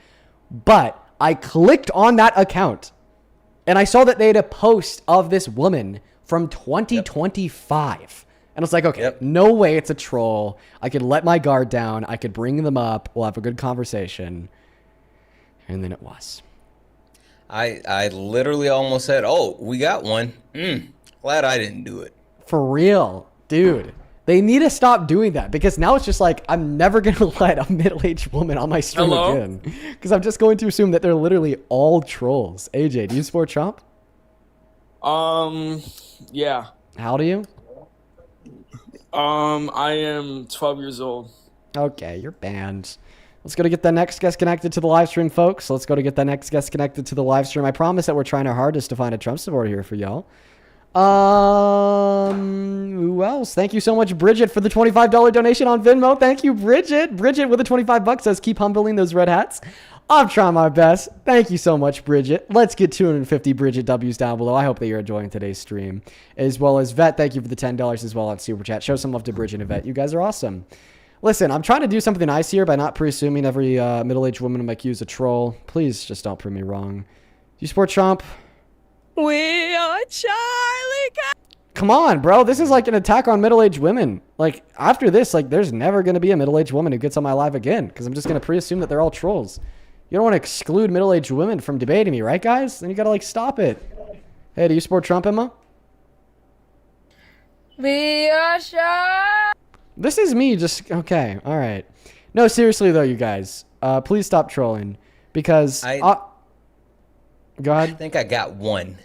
[SPEAKER 1] But I clicked on that account and I saw that they had a post of this woman from 2025. And I was like, okay, no way it's a troll. I could let my guard down. I could bring them up. We'll have a good conversation. And then it was.
[SPEAKER 10] I literally almost said, "Oh, we got one. Glad I didn't do it."
[SPEAKER 1] For real, dude. They need to stop doing that because now it's just like, I'm never going to let a middle-aged woman on my stream again. Because I'm just going to assume that they're literally all trolls. AJ, do you support Trump?
[SPEAKER 15] Yeah.
[SPEAKER 1] How old are you?
[SPEAKER 15] I am 12 years old.
[SPEAKER 1] Okay, you're banned. Let's go to get the next guest connected to the live stream, folks. Let's go to get the next guest connected to the live stream. I promise that we're trying our hardest to find a Trump supporter here for y'all. Who else? Thank you so much, Bridget, for the $25 donation on Venmo. Thank you, Bridget. Bridget with the 25 bucks says, "Keep humbling those red hats." I'm trying my best. Thank you so much, Bridget. Let's get 250 Bridget W's down below. I hope that you're enjoying today's stream. As well as Vet, thank you for the $10 as well on Super Chat. Show some love to Bridget and Vet. You guys are awesome. Listen, I'm trying to do something nice here by not presuming every middle-aged woman in my queue is a troll. Please just don't prove me wrong. Do you support Trump?
[SPEAKER 18] We are Charlie.
[SPEAKER 1] Come on, bro. This is like an attack on middle-aged women. Like, after this, like, there's never going to be a middle-aged woman who gets on my live again because I'm just going to pre-assume that they're all trolls. You don't want to exclude middle-aged women from debating me, right, guys? Then you got to, like, stop it. Hey, do you support Trump, Emma?
[SPEAKER 18] We are Charlie.
[SPEAKER 1] This is me just... Okay, all right. No, seriously, though, you guys. Please stop trolling because... Go ahead.
[SPEAKER 10] I think I got one.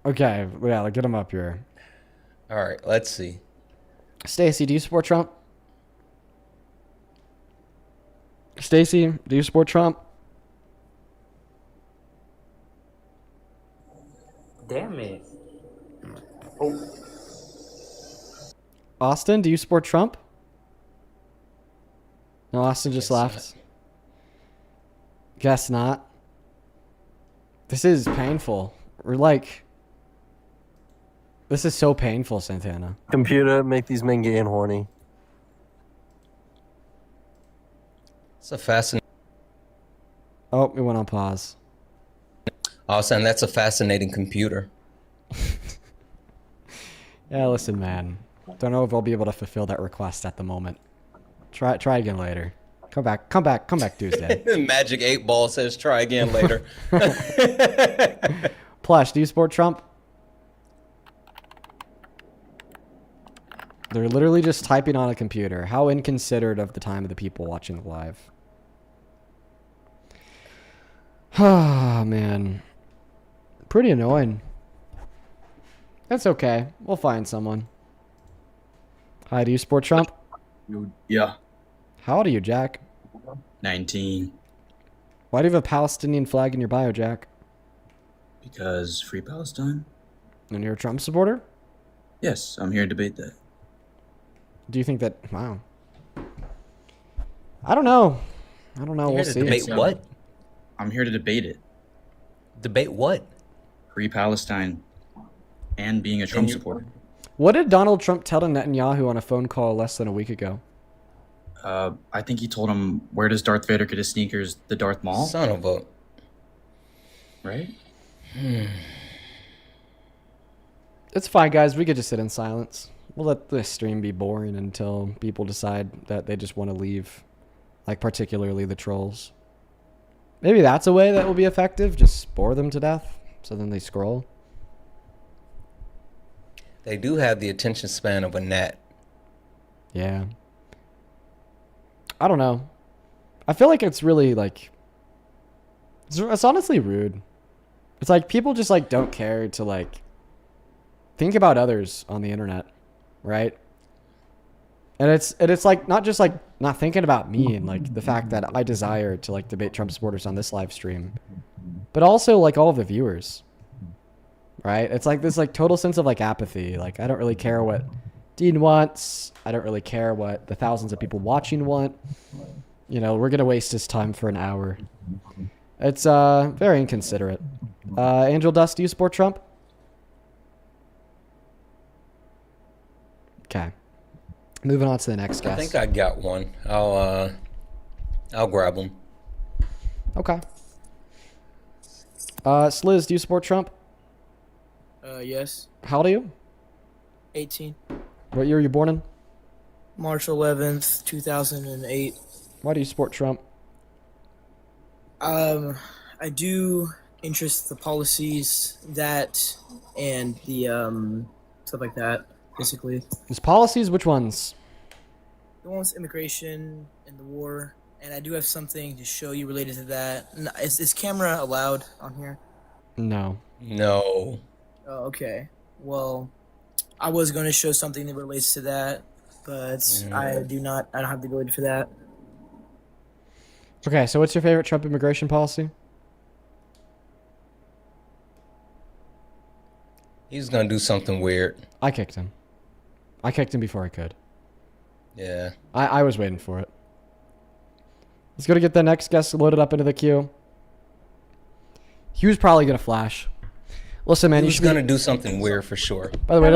[SPEAKER 1] Okay, yeah, get him up here.
[SPEAKER 10] All right, let's see.
[SPEAKER 1] Stacy, do you support Trump? Stacy, do you support Trump?
[SPEAKER 23] Damn it. Oh.
[SPEAKER 1] Austin, do you support Trump? No, Austin just left. Guess not. This is painful. We're like... This is so painful, Santana.
[SPEAKER 24] Computer, make these men gay and horny.
[SPEAKER 10] It's a fascinating...
[SPEAKER 1] Oh, we went on pause.
[SPEAKER 10] Austin, that's a fascinating computer.
[SPEAKER 1] Yeah, listen, man. Don't know if I'll be able to fulfill that request at the moment. Try again later. Come back Tuesday.
[SPEAKER 10] Magic 8 Ball says try again later.
[SPEAKER 1] Plush, do you support Trump? They're literally just typing on a computer. How inconsiderate of the time of the people watching the live. Ah, man. Pretty annoying. That's okay. We'll find someone. Hi, do you support Trump?
[SPEAKER 25] Yeah.
[SPEAKER 1] How old are you, Jack?
[SPEAKER 25] 19.
[SPEAKER 1] Why do you have a Palestinian flag in your bio, Jack?
[SPEAKER 25] Because free Palestine?
[SPEAKER 1] And you're a Trump supporter?
[SPEAKER 25] Yes, I'm here to debate that.
[SPEAKER 1] Do you think that... Wow. I don't know. We'll see.
[SPEAKER 10] Debate what?
[SPEAKER 25] I'm here to debate it.
[SPEAKER 10] Debate what?
[SPEAKER 25] Free Palestine and being a Trump supporter.
[SPEAKER 1] What did Donald Trump tell to Netanyahu on a phone call less than a week ago?
[SPEAKER 25] I think he told him, "Where does Darth Vader get his sneakers? The Darth Mall?"
[SPEAKER 10] Son of a...
[SPEAKER 25] Right?
[SPEAKER 1] It's fine, guys. We could just sit in silence. We'll let the stream be boring until people decide that they just want to leave. Like, particularly the trolls. Maybe that's a way that will be effective. Just bore them to death. So then they scroll.
[SPEAKER 10] They do have the attention span of a gnat.
[SPEAKER 1] Yeah. I don't know. I feel like it's really, like... It's honestly rude. It's like people just, like, don't care to, like... think about others on the internet. Right? And it's like not just like not thinking about me and like the fact that I desire to like debate Trump supporters on this live stream, but also like all of the viewers. Right? It's like this like total sense of like apathy. Like I don't really care what Dean wants. I don't really care what the thousands of people watching want. You know, we're gonna waste his time for an hour. It's very inconsiderate. Angel Dust, do you support Trump? Okay. Moving on to the next guest.
[SPEAKER 10] I think I got one. I'll grab him.
[SPEAKER 1] Okay. Sliz, do you support Trump?
[SPEAKER 8] Yes.
[SPEAKER 1] How old are you?
[SPEAKER 8] 18.
[SPEAKER 1] What year were you born in?
[SPEAKER 8] March 11th, 2008.
[SPEAKER 1] Why do you support Trump?
[SPEAKER 8] I do interest the policies that and the stuff like that, basically.
[SPEAKER 1] His policies, which ones?
[SPEAKER 8] The one with immigration and the war, and I do have something to show you related to that. Is camera allowed on here?
[SPEAKER 1] No.
[SPEAKER 10] No.
[SPEAKER 8] Oh, okay. Well, I was going to show something that relates to that, but I don't have the ability for that.
[SPEAKER 1] Okay, so what's your favorite Trump immigration policy?
[SPEAKER 10] He's gonna do something weird.
[SPEAKER 1] I kicked him. I kicked him before I could.
[SPEAKER 10] Yeah.
[SPEAKER 1] I was waiting for it. Let's go to get the next guest loaded up into the queue. He was probably gonna flash. Listen, man,
[SPEAKER 10] He's gonna do something weird for sure.
[SPEAKER 1] By the way,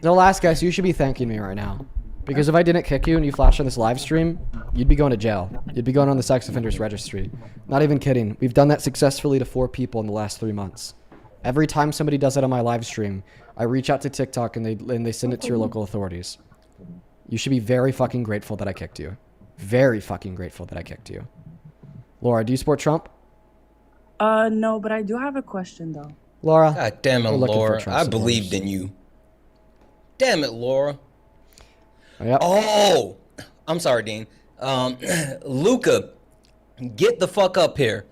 [SPEAKER 1] the last guest, you should be thanking me right now. Because if I didn't kick you and you flashed on this live stream, you'd be going to jail. You'd be going on the sex offenders registry. Not even kidding. We've done that successfully to 4 people in the last 3 months. Every time somebody does it on my live stream, I reach out to TikTok and they send it to your local authorities. You should be very fucking grateful that I kicked you. Very fucking grateful that I kicked you. Laura, do you support Trump?
[SPEAKER 19] No, but I do have a question though.
[SPEAKER 1] Laura.
[SPEAKER 10] God damn it,
[SPEAKER 1] we're looking for
[SPEAKER 10] Laura.
[SPEAKER 1] Trump
[SPEAKER 10] I
[SPEAKER 1] supporters.
[SPEAKER 10] believed in you. Damn it, Laura.
[SPEAKER 1] Yep.
[SPEAKER 10] Oh, I'm sorry, Dean. Luca, get the fuck up here.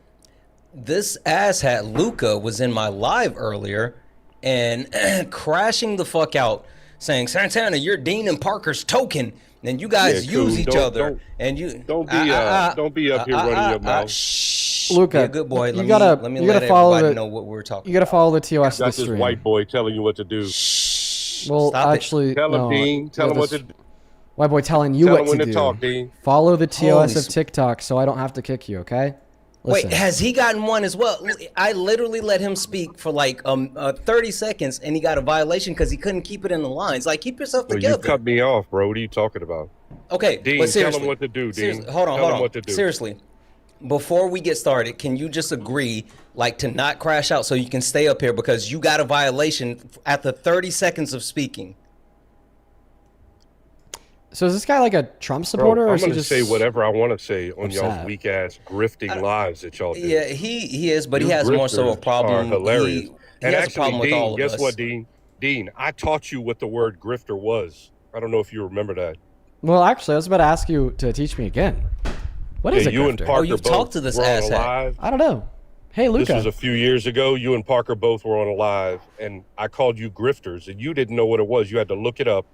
[SPEAKER 10] This asshat Luca was in my live earlier and crashing the fuck out, saying, Santana, you're Dean and Parker's token, and you guys use each other. And you
[SPEAKER 20] don't be up here running your mouth.
[SPEAKER 1] Luca,
[SPEAKER 10] be a good boy.
[SPEAKER 1] you
[SPEAKER 10] Let
[SPEAKER 1] gotta
[SPEAKER 10] me let
[SPEAKER 1] follow
[SPEAKER 10] everybody
[SPEAKER 1] the,
[SPEAKER 10] know what we're talking.
[SPEAKER 1] You gotta follow the TOS of the
[SPEAKER 20] Got this
[SPEAKER 1] stream.
[SPEAKER 20] white boy telling you what to do.
[SPEAKER 1] Well,
[SPEAKER 10] Stop it.
[SPEAKER 1] actually,
[SPEAKER 20] Tell him,
[SPEAKER 1] no,
[SPEAKER 20] Dean. Tell him what to do.
[SPEAKER 1] White boy telling you
[SPEAKER 20] Tell
[SPEAKER 1] what
[SPEAKER 20] him when
[SPEAKER 1] to
[SPEAKER 20] to
[SPEAKER 1] do.
[SPEAKER 20] talk, Dean.
[SPEAKER 1] Follow the TOS
[SPEAKER 10] Holy
[SPEAKER 1] of TikTok so I don't have to kick you, okay? Listen.
[SPEAKER 10] Wait, has he gotten one as well? I literally let him speak for like 30 seconds, and he got a violation because he couldn't keep it in the lines. Like, keep yourself
[SPEAKER 20] Well,
[SPEAKER 10] together.
[SPEAKER 20] you cut me off, bro. What are you talking about?
[SPEAKER 10] Okay,
[SPEAKER 20] Dean,
[SPEAKER 10] but seriously,
[SPEAKER 20] tell him what to do, Dean.
[SPEAKER 10] seriously, hold on,
[SPEAKER 20] Tell
[SPEAKER 10] hold
[SPEAKER 20] him
[SPEAKER 10] on.
[SPEAKER 20] what to do.
[SPEAKER 10] Seriously, before we get started, can you just agree, like, to not crash out so you can stay up here because you got a violation after 30 seconds of speaking?
[SPEAKER 1] So is this guy like a Trump supporter,
[SPEAKER 20] Bro,
[SPEAKER 1] or
[SPEAKER 20] I'm
[SPEAKER 1] is he
[SPEAKER 20] gonna
[SPEAKER 1] just
[SPEAKER 20] say whatever I want to say on
[SPEAKER 1] upset?
[SPEAKER 20] y'all's weak ass grifting lives that y'all do.
[SPEAKER 10] Yeah, he is, but
[SPEAKER 20] You
[SPEAKER 10] he has more so a
[SPEAKER 20] grifters
[SPEAKER 10] problem.
[SPEAKER 20] Are hilarious.
[SPEAKER 10] He
[SPEAKER 20] and
[SPEAKER 10] has
[SPEAKER 20] actually,
[SPEAKER 10] a problem with
[SPEAKER 20] Dean,
[SPEAKER 10] all of
[SPEAKER 20] guess
[SPEAKER 10] us.
[SPEAKER 20] what, Dean? Dean, I taught you what the word grifter was. I don't know if you remember that.
[SPEAKER 1] Well, actually, I was about to ask you to teach me again. What is a
[SPEAKER 20] you and
[SPEAKER 1] grifter?
[SPEAKER 20] Parker
[SPEAKER 10] you've
[SPEAKER 20] both
[SPEAKER 10] talked to this
[SPEAKER 20] were on a
[SPEAKER 10] asshat.
[SPEAKER 20] live.
[SPEAKER 1] I don't know. Hey, Luca.
[SPEAKER 20] This was a few years ago. You and Parker both were on a live, and I called you grifters, and you didn't know what it was. You had to look it up.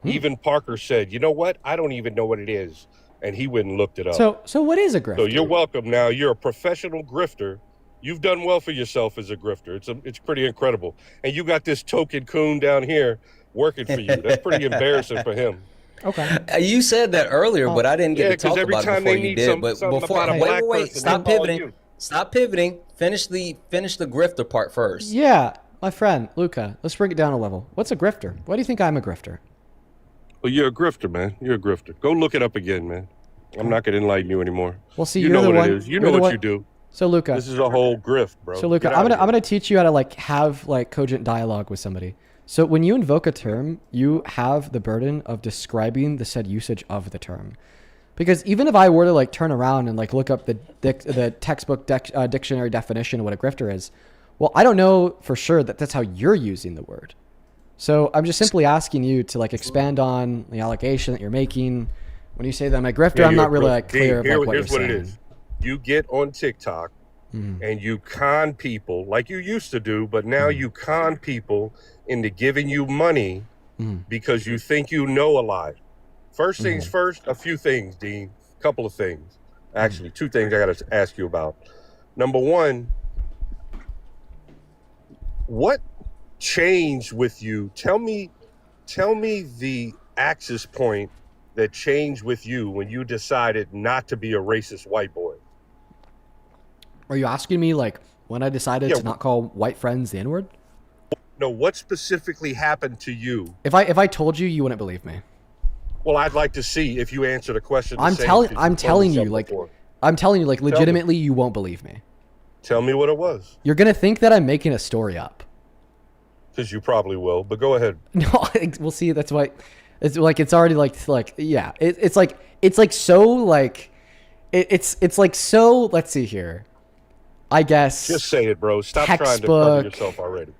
[SPEAKER 20] Even Parker said, "You know what? I don't even know what it is," and he went and looked it up.
[SPEAKER 1] So what is a grifter?
[SPEAKER 20] So you're welcome. Now you're a professional grifter. You've done well for yourself as a grifter. It's pretty incredible. And you got this token coon down here working for you. That's pretty embarrassing for him.
[SPEAKER 1] Okay.
[SPEAKER 10] You said that earlier, but I didn't get to
[SPEAKER 20] 'cause
[SPEAKER 10] talk
[SPEAKER 20] every
[SPEAKER 10] about it
[SPEAKER 20] time
[SPEAKER 10] before
[SPEAKER 20] they
[SPEAKER 10] you
[SPEAKER 20] need
[SPEAKER 10] did. But
[SPEAKER 20] something
[SPEAKER 10] before,
[SPEAKER 20] about a black
[SPEAKER 10] wait,
[SPEAKER 20] person,
[SPEAKER 10] stop
[SPEAKER 20] they call
[SPEAKER 10] pivoting.
[SPEAKER 20] you.
[SPEAKER 10] Stop pivoting. Finish the grifter part first.
[SPEAKER 1] Yeah, my friend Luca. Let's bring it down a level. What's a grifter? Why do you think I'm a grifter?
[SPEAKER 20] Well, you're a grifter, man. You're a grifter. Go look it up again, man. I'm not going to enlighten you anymore.
[SPEAKER 1] Well, see,
[SPEAKER 20] you
[SPEAKER 1] you're
[SPEAKER 20] know
[SPEAKER 1] the
[SPEAKER 20] what
[SPEAKER 1] one.
[SPEAKER 20] it is. You
[SPEAKER 1] you're
[SPEAKER 20] know
[SPEAKER 1] the
[SPEAKER 20] what
[SPEAKER 1] one-
[SPEAKER 20] you do.
[SPEAKER 1] So Luca.
[SPEAKER 20] This is a whole grift, bro.
[SPEAKER 1] So Luca,
[SPEAKER 20] Get
[SPEAKER 1] I'm
[SPEAKER 20] outta here.
[SPEAKER 1] gonna teach you how to like have like cogent dialogue with somebody. So when you invoke a term, you have the burden of describing the said usage of the term. Because even if I were to like turn around and like look up the textbook dictionary definition of what a grifter is, well, I don't know for sure that that's how you're using the word. So I'm just simply asking you to like expand on the allegation that you're making. When you say that I'm a grifter,
[SPEAKER 20] Yeah,
[SPEAKER 1] I'm
[SPEAKER 20] you're
[SPEAKER 1] not really
[SPEAKER 20] a
[SPEAKER 1] like clear of like what you're
[SPEAKER 20] here's what
[SPEAKER 1] saying.
[SPEAKER 20] it is. You get on TikTok and you con people like you used to do, but now you con people into giving you money because you think you know a lot. First things first, a few things, Dean. A couple of things. Actually, 2 things I got to ask you about. Number one, what changed with you? Tell me the axis point that changed with you when you decided not to be a racist white boy.
[SPEAKER 1] Are you asking me like when I decided to not call white friends the N-word?
[SPEAKER 20] No, what specifically happened to you?
[SPEAKER 1] If I told you, you wouldn't believe me.
[SPEAKER 20] Well, I'd like to see if you answer the question.
[SPEAKER 1] I'm telling you, like, legitimately, you won't believe me.
[SPEAKER 20] Tell me what it was.
[SPEAKER 1] You're gonna think that I'm making a story up.
[SPEAKER 20] Because you probably will, but go ahead.
[SPEAKER 1] No, we'll see. That's why it's like it's already like yeah. It's like so like it's like so. Let's see here. I guess.
[SPEAKER 20] Just say it, bro. Stop trying to
[SPEAKER 1] textbook.
[SPEAKER 20] cover yourself already.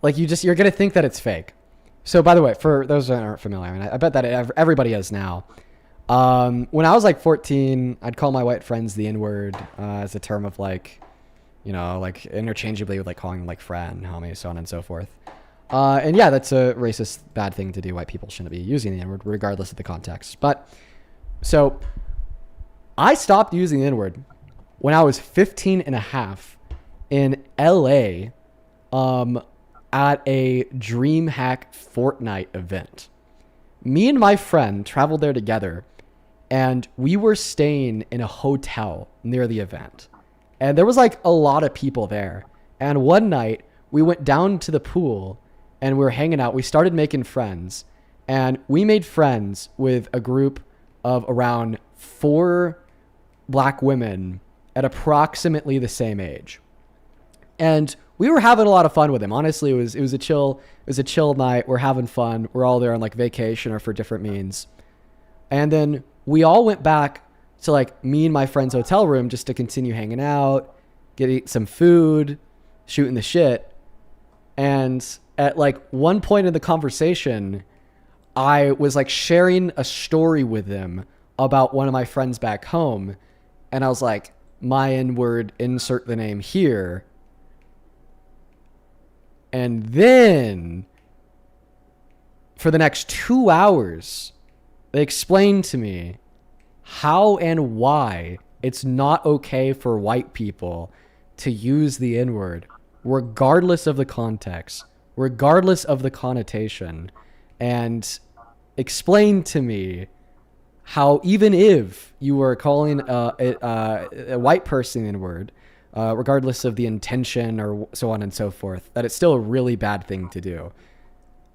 [SPEAKER 1] Like you're gonna think that it's fake. So by the way, for those that aren't familiar, I mean, I bet that everybody is now. When I was like 14, I'd call my white friends the N-word as a term of like, you know, like interchangeably with like calling them like friend, homie, so on and so forth. And yeah, that's a racist, bad thing to do. White people shouldn't be using the N-word regardless of the context. But so I stopped using the N-word when I was 15 and a half in LA at a DreamHack Fortnite event. Me and my friend traveled there together, and we were staying in a hotel near the event. And there was like a lot of people there. And one night we went down to the pool and we were hanging out. We started making friends, and we made friends with a group of around 4 black women at approximately the same age. And we were having a lot of fun with them. Honestly, it was a chill night. We're having fun. We're all there on like vacation or for different means. And then we all went back to like me and my friend's hotel room just to continue hanging out, eat some food, shooting the shit. And at like one point in the conversation, I was like sharing a story with them about one of my friends back home. And I was like, my N-word, insert the name here. And then for the next 2 hours, they explained to me how and why it's not okay for white people to use the N-word, regardless of the context, regardless of the connotation, and explained to me how even if you were calling a white person the N-word, regardless of the intention or so on and so forth, that it's still a really bad thing to do.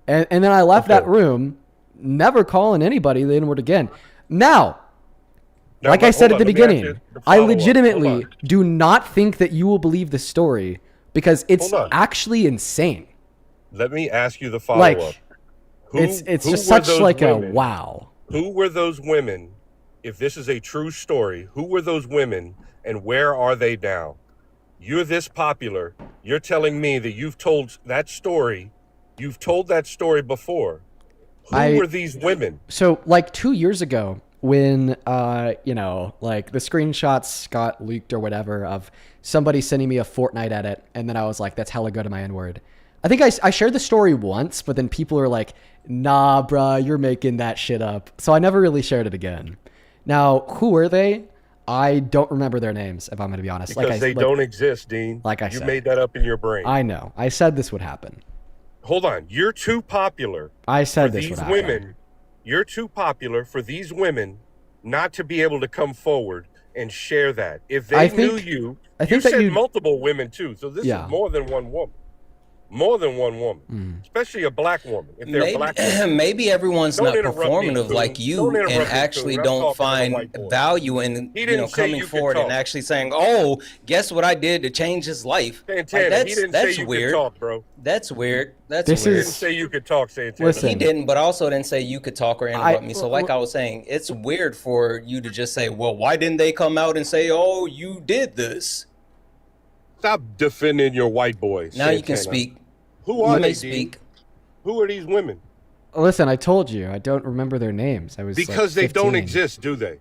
[SPEAKER 1] And then I left that room, never calling anybody the N-word again. Now, like I said at the beginning, I legitimately do not think that you will believe the story because it's actually insane.
[SPEAKER 20] Let me ask you the follow-up.
[SPEAKER 1] Like, it's just such like women? A wow.
[SPEAKER 20] Who were those women? If this is a true story, who were those women and where are they now? You're this popular. You're telling me that you've told that story. You've told that story before. Who were these women?
[SPEAKER 1] So like 2 years ago when, you know, like the screenshots got leaked or whatever of somebody sending me a Fortnite edit. And then I was like, that's hella good to my N-word. I think I shared the story once, but then people are like, nah, bruh, you're making that shit up. So I never really shared it again. Now, who were they? I don't remember their names, if I'm going to be honest.
[SPEAKER 20] Because they don't exist, Dean.
[SPEAKER 1] Like I said.
[SPEAKER 20] You made that up in your brain.
[SPEAKER 1] I know. I said this would happen.
[SPEAKER 20] Hold on. You're too popular.
[SPEAKER 1] I said this would happen.
[SPEAKER 20] You're too popular for these women not to be able to come forward and share that. If they knew you, you said multiple women too. So this is more than one woman. More than one woman, especially a black woman. If they're black women.
[SPEAKER 10] Maybe everyone's not performative like you and actually don't find value in coming forward and actually saying, "Oh, guess what I did to change his life."
[SPEAKER 20] Santana, he didn't say you
[SPEAKER 10] weird.
[SPEAKER 20] could talk, bro.
[SPEAKER 10] That's weird. That's
[SPEAKER 20] weird. He
[SPEAKER 10] weird.
[SPEAKER 20] didn't say you could talk, Santana.
[SPEAKER 10] Listen, he didn't, but also didn't say you could talk or interrupt me. So like I was saying, it's weird for you to just say, "Well, why didn't they come out and say, oh, you did this?"
[SPEAKER 20] Stop defending your white boys.
[SPEAKER 10] Now Santana. You can speak.
[SPEAKER 20] Who are they, speak? Who are these women?
[SPEAKER 1] Listen, I told you, I don't remember their names. I was
[SPEAKER 20] because
[SPEAKER 1] like
[SPEAKER 20] they don't exist, do they?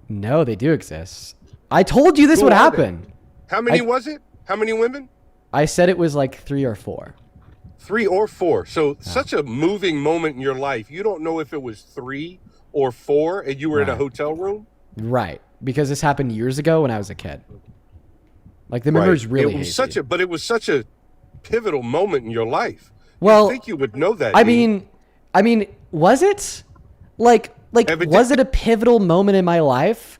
[SPEAKER 1] No, they do exist. I told you this would happen.
[SPEAKER 20] How many was it? How many women?
[SPEAKER 1] I said it was like 3 or 4.
[SPEAKER 20] 3 or 4. So such a moving moment in your life. You don't know if it was 3 or 4 and you were in a hotel room?
[SPEAKER 1] Right. Because this happened years ago when I was a kid. Like the memory's really hazy.
[SPEAKER 20] But it was such a pivotal moment in your life.
[SPEAKER 1] Well,
[SPEAKER 20] I think you would know that.
[SPEAKER 1] I mean, was it? Like was it a pivotal moment in my life?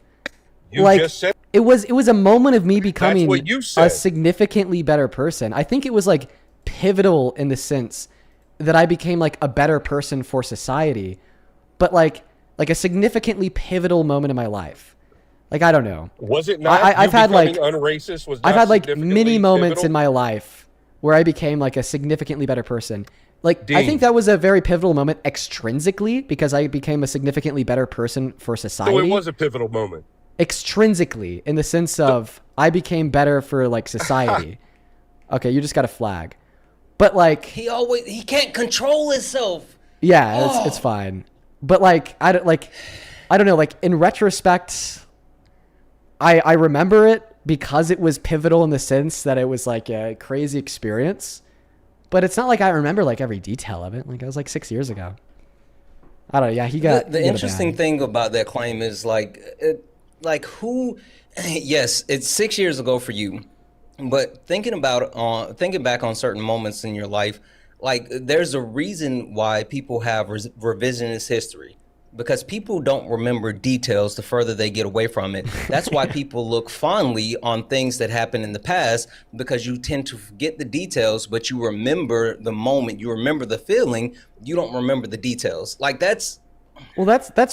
[SPEAKER 20] You just said
[SPEAKER 1] It was a moment of me becoming
[SPEAKER 20] what you
[SPEAKER 1] a
[SPEAKER 20] said.
[SPEAKER 1] significantly better person. I think it was like pivotal in the sense that I became like a better person for society, but like a significantly pivotal moment in my life. Like, I don't know.
[SPEAKER 20] Was it not?
[SPEAKER 1] I've
[SPEAKER 20] you
[SPEAKER 1] had like
[SPEAKER 20] becoming unracist was not
[SPEAKER 1] I've had like
[SPEAKER 20] significantly
[SPEAKER 1] many moments
[SPEAKER 20] pivotal?
[SPEAKER 1] in my life where I became like a significantly better person. Like, I
[SPEAKER 20] Dean.
[SPEAKER 1] think that was a very pivotal moment extrinsically because I became a significantly better person for society.
[SPEAKER 20] So it was a pivotal moment.
[SPEAKER 1] Extrinsically, in the sense of I became better for like society. Okay, you just got a flag. But like
[SPEAKER 10] He can't control himself.
[SPEAKER 1] yeah, it's fine. But like I don't know, like in retrospect I remember it because it was pivotal in the sense that it was like a crazy experience. But it's not like I remember like every detail of it. Like it was like 6 years ago. I don't know. Yeah, he got
[SPEAKER 10] The
[SPEAKER 1] he got a
[SPEAKER 10] interesting
[SPEAKER 1] bag.
[SPEAKER 10] thing about that claim is who? Yes, it's 6 years ago for you, but thinking back on certain moments in your life, like there's a reason why people have revisionist history. Because people don't remember details the further they get away from it. That's why people look fondly on things that happened in the past, because you tend to forget the details, but you remember the moment, you remember the feeling, you don't remember the details. Like that's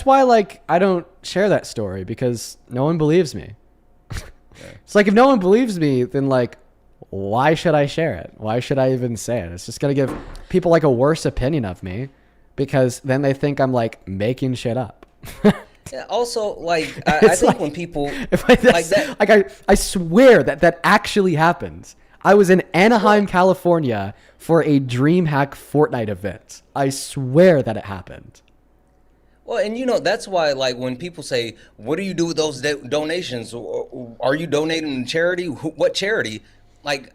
[SPEAKER 1] why like I don't share that story because no one believes me. It's like if no one believes me, then like why should I share it? Why should I even say it? It's just gonna give people like a worse opinion of me. Because then they think I'm like making shit up.
[SPEAKER 10] Yeah, also, like I think when people like that,
[SPEAKER 1] like I swear that actually happened. I was in Anaheim, California for a DreamHack Fortnite event. I swear that it happened.
[SPEAKER 10] well, and that's why like when people say, "What do you do with those donations? Are you donating to charity? What charity?" Like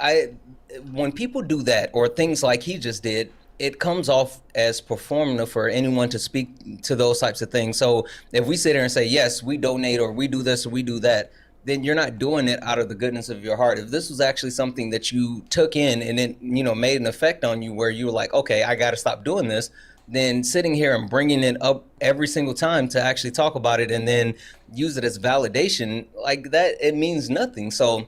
[SPEAKER 10] when people do that or things like he just did. It comes off as performative for anyone to speak to those types of things. So if we sit there and say, yes, we donate or we do this or we do that, then you're not doing it out of the goodness of your heart. If this was actually something that you took in and it, made an effect on you where you were like, okay, I got to stop doing this, then sitting here and bringing it up every single time to actually talk about it and then use it as validation like that, it means nothing. So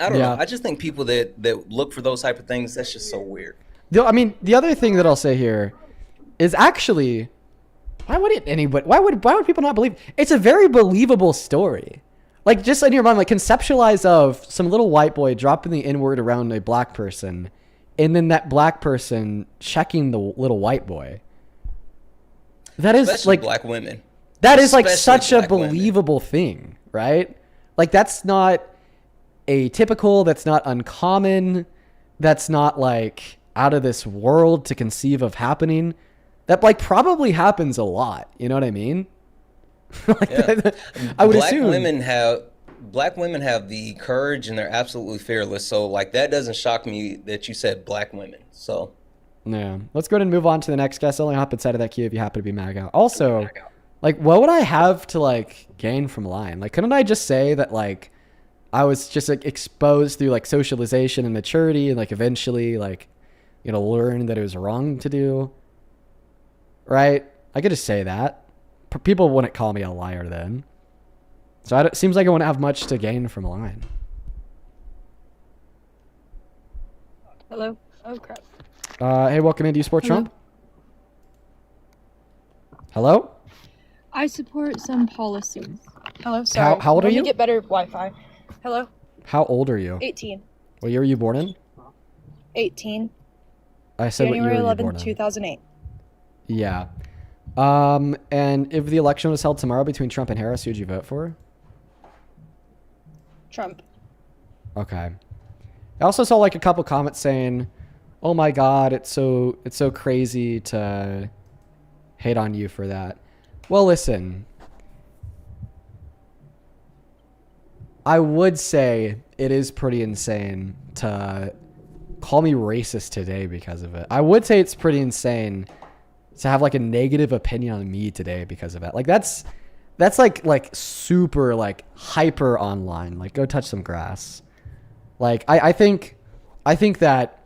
[SPEAKER 10] I don't know. I just think people that look for those type of things, that's just so weird.
[SPEAKER 1] I mean, the other thing that I'll say here is actually, why would people not believe? It's a very believable story. Like, just in your mind, like, conceptualize of some little white boy dropping the N-word around a black person, and then that black person checking the little white boy. That is,
[SPEAKER 10] especially
[SPEAKER 1] like,
[SPEAKER 10] black women.
[SPEAKER 1] That is, like,
[SPEAKER 10] Especially
[SPEAKER 1] such a
[SPEAKER 10] black
[SPEAKER 1] believable thing, right? Like, that's not atypical, that's not uncommon, that's not, like, out of this world to conceive of happening. That like probably happens a lot. You know what I mean? Like I would assume
[SPEAKER 10] black women have the courage and they're absolutely fearless. So like that doesn't shock me that you said black women. So
[SPEAKER 1] yeah, let's go ahead and move on to the next guest. Only hop inside of that queue if you happen to be MAGA. Also, like what would I have to like gain from lying? Like couldn't I just say that like I was just like exposed through like socialization and maturity and like eventually like learn that it was wrong to do, right? I could just say that. People wouldn't call me a liar then. So it seems like I wouldn't have much to gain from lying.
[SPEAKER 18] Hello? Oh, crap.
[SPEAKER 1] Hey, welcome into Sports Trump. Hello?
[SPEAKER 18] I support some policies. Hello, sorry.
[SPEAKER 1] How old are
[SPEAKER 18] Let me
[SPEAKER 1] you?
[SPEAKER 18] get better Wi-Fi. Hello?
[SPEAKER 1] How old are you?
[SPEAKER 18] 18.
[SPEAKER 1] What year were you born in?
[SPEAKER 18] 18.
[SPEAKER 1] I said
[SPEAKER 18] January
[SPEAKER 1] what year were you
[SPEAKER 18] 11th,
[SPEAKER 1] born in?
[SPEAKER 18] 2008.
[SPEAKER 1] Yeah. And if the election was held tomorrow between Trump and Harris, who'd you vote for?
[SPEAKER 18] Trump.
[SPEAKER 1] Okay. I also saw like a couple comments saying, "Oh my God, it's so crazy to hate on you for that." Well, listen. I would say it is pretty insane to call me racist today because of it. I would say it's pretty insane to have like a negative opinion on me today because of it. Like that's like super like hyper online. Like go touch some grass. Like I think that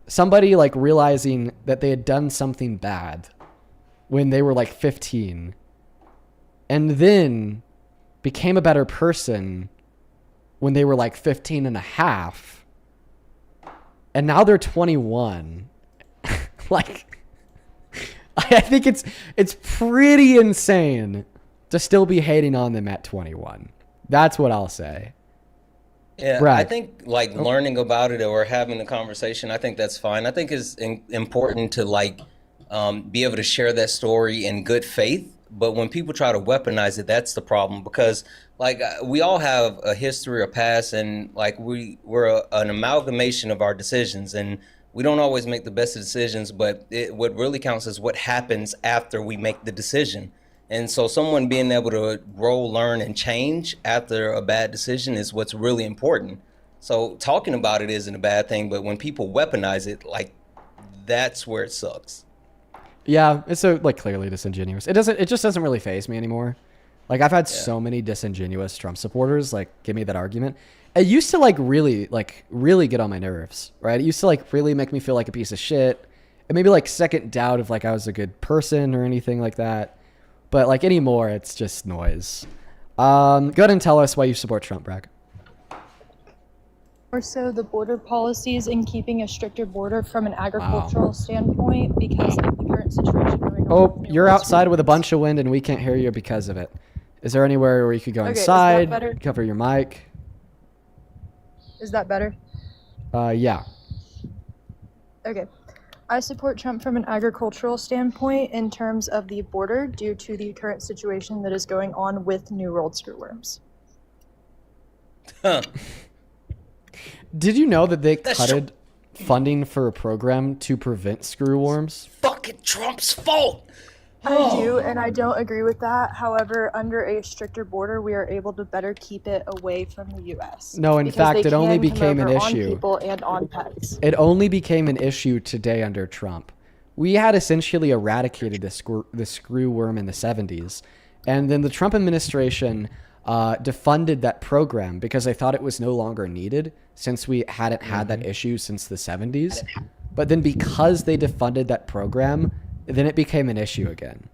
[SPEAKER 1] somebody like realizing that they had done something bad when they were like 15 and then became a better person when they were like 15 and a half, and now they're 21. Like, I think it's pretty insane to still be hating on them at 21. That's what I'll say.
[SPEAKER 10] Yeah,
[SPEAKER 1] Brad.
[SPEAKER 10] I think like learning about it or having a conversation, I think that's fine. I think it's important to like be able to share that story in good faith. But when people try to weaponize it, that's the problem, because like we all have a history, a past, and like we're an amalgamation of our decisions, and we don't always make the best decisions. But what really counts is what happens after we make the decision. And so someone being able to grow, learn, and change after a bad decision is what's really important. So talking about it isn't a bad thing, but when people weaponize it, like that's where it sucks.
[SPEAKER 1] Yeah, it's so like clearly disingenuous. It just doesn't really faze me anymore. Like I've had so many disingenuous Trump supporters like give me that argument. It used to like really get on my nerves, right? It used to like really make me feel like a piece of shit. And maybe like second doubt if like I was a good person or anything like that. But like anymore, it's just noise. Go ahead and tell us why you support Trump, Bragg.
[SPEAKER 18] Or so the border policies and keeping a stricter border from an agricultural standpoint because of the current situation going on.
[SPEAKER 1] Oh, you're outside with a bunch of wind and we can't hear you because of it. Is there anywhere where you could go inside,
[SPEAKER 18] is that better?
[SPEAKER 1] cover your mic?
[SPEAKER 18] Is that better?
[SPEAKER 1] Yeah.
[SPEAKER 18] Okay. I support Trump from an agricultural standpoint in terms of the border due to the current situation that is going on with New World screwworms.
[SPEAKER 10] Huh.
[SPEAKER 1] Did you know that they cutted funding for a program to prevent screwworms?
[SPEAKER 10] Fucking Trump's fault.
[SPEAKER 18] I do, and I don't agree with that. However, under a stricter border, we are able to better keep it away from the U.S.
[SPEAKER 1] No, in fact, it only became an
[SPEAKER 18] on
[SPEAKER 1] issue.
[SPEAKER 18] people and on pets.
[SPEAKER 1] It only became an issue today under Trump. We had essentially eradicated the screwworm in the 70s. And then the Trump administration defunded that program because they thought it was no longer needed since we hadn't had that issue since the 70s. But then because they defunded that program, then it became an issue again.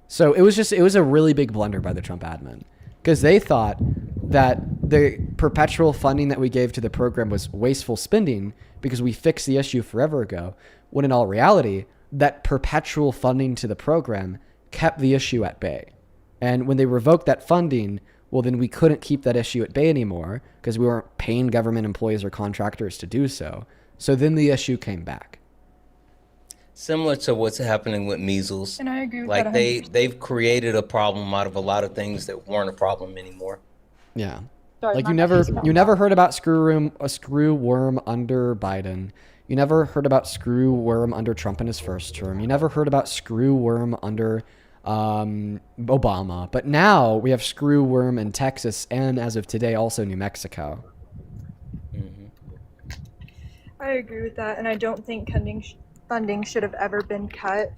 [SPEAKER 1] So it was a really big blunder by the Trump admin because they thought that the perpetual funding that we gave to the program was wasteful spending because we fixed the issue forever ago, when in all reality, that perpetual funding to the program kept the issue at bay. And when they revoked that funding, well, then we couldn't keep that issue at bay anymore because we weren't paying government employees or contractors to do so. So then the issue came back.
[SPEAKER 10] Similar to what's happening with measles.
[SPEAKER 18] And I agree with
[SPEAKER 10] like
[SPEAKER 18] that.
[SPEAKER 10] they've created a problem out of a lot of things that weren't a problem anymore.
[SPEAKER 1] Yeah.
[SPEAKER 18] Sorry,
[SPEAKER 1] like
[SPEAKER 18] my
[SPEAKER 1] you never heard about screwworm under Biden. You never heard about screwworm under Trump in his first term. You never heard about screwworm under Obama. But now we have screwworm in Texas and as of today also New Mexico.
[SPEAKER 18] I agree with that, and I don't think funding should have ever been cut.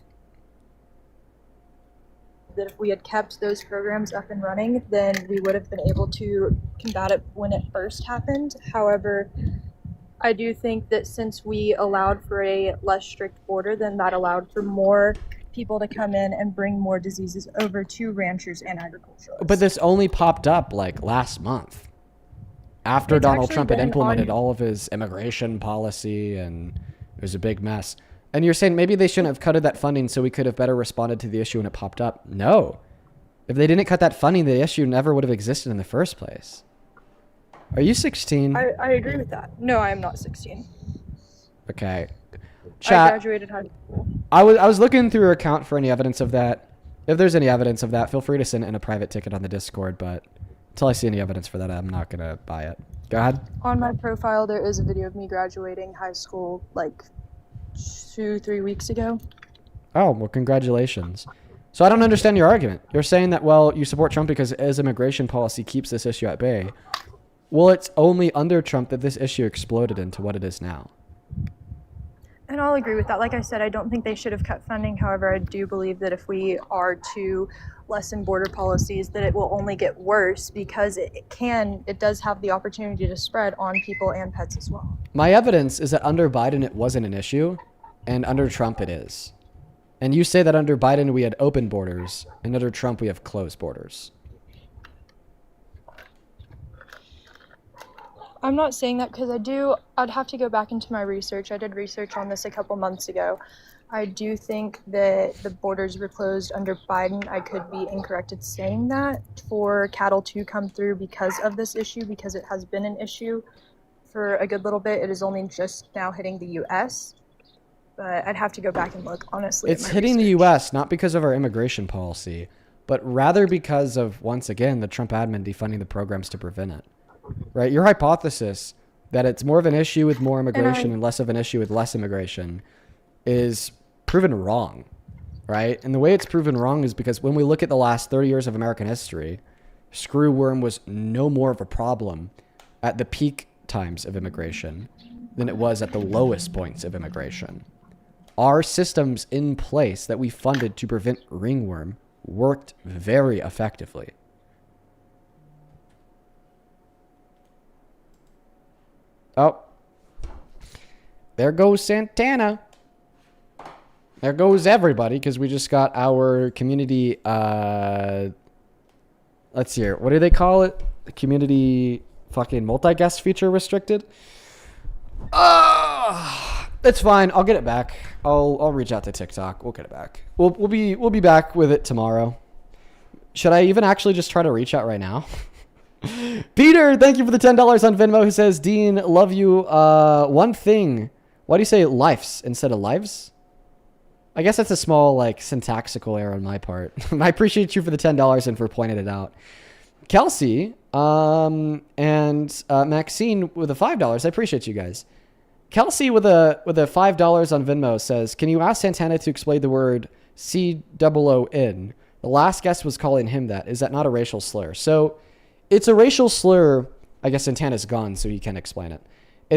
[SPEAKER 18] That if we had kept those programs up and running, then we would have been able to combat it when it first happened. However, I do think that since we allowed for a less strict border, then that allowed for more people to come in and bring more diseases over to ranchers and agriculturalists.
[SPEAKER 1] But this only popped up like last month after
[SPEAKER 18] It's
[SPEAKER 1] Donald
[SPEAKER 18] actually
[SPEAKER 1] Trump had
[SPEAKER 18] been
[SPEAKER 1] implemented
[SPEAKER 18] on-
[SPEAKER 1] all of his immigration policy, and it was a big mess. And you're saying maybe they shouldn't have cutted that funding so we could have better responded to the issue when it popped up. No. If they didn't cut that funding, the issue never would have existed in the first place. Are you 16?
[SPEAKER 18] I agree with that. No, I am not 16.
[SPEAKER 1] Okay.
[SPEAKER 18] I
[SPEAKER 1] Chat.
[SPEAKER 18] graduated high school.
[SPEAKER 1] I was looking through your account for any evidence of that. If there's any evidence of that, feel free to send in a private ticket on the Discord, but until I see any evidence for that, I'm not going to buy it. Go ahead.
[SPEAKER 18] On my profile, there is a video of me graduating high school like 2-3 weeks ago.
[SPEAKER 1] Oh, well, congratulations. So I don't understand your argument. You're saying that, well, you support Trump because his immigration policy keeps this issue at bay. Well, it's only under Trump that this issue exploded into what it is now.
[SPEAKER 18] And I'll agree with that. Like I said, I don't think they should have cut funding. However, I do believe that if we are to lessen border policies, that it will only get worse because it does have the opportunity to spread on people and pets as well.
[SPEAKER 1] My evidence is that under Biden, it wasn't an issue, and under Trump, it is. And you say that under Biden, we had open borders, and under Trump, we have closed borders.
[SPEAKER 18] I'm not saying that because I'd have to go back into my research. I did research on this a couple months ago. I do think that the borders were closed under Biden. I could be incorrect in saying that for cattle to come through because of this issue, because it has been an issue for a good little bit. It is only just now hitting the U.S., but I'd have to go back and look, honestly.
[SPEAKER 1] It's hitting the U.S. not because of our immigration policy, but rather because of, once again, the Trump admin defunding the programs to prevent it. Right? Your hypothesis that it's more of an issue with more immigration and less of an issue with less immigration is proven wrong, right? And the way it's proven wrong is because when we look at the last 30 years of American history, screwworm was no more of a problem at the peak times of immigration than it was at the lowest points of immigration. Our systems in place that we funded to prevent ringworm worked very effectively. Oh, there goes Santana. There goes everybody, because we just got our community, let's see here. What do they call it? The community fucking multi-guest feature restricted? It's fine. I'll get it back. I'll reach out to TikTok. We'll get it back. We'll be back with it tomorrow. Should I even actually just try to reach out right now? Peter, thank you for the $10 on Venmo, who says, Dean, love you. One thing. Why do you say lifes instead of lives? I guess that's a small, like, syntaxical error on my part. I appreciate you for the $10 and for pointing it out. Kelsey, and Maxine with the $5. I appreciate you guys. Kelsey with a $5 on Venmo says, can you ask Santana to explain the word C-O-O-N? The last guest was calling him that. Is that not a racial slur? So it's a racial slur. I guess Santana's gone, so he can explain it.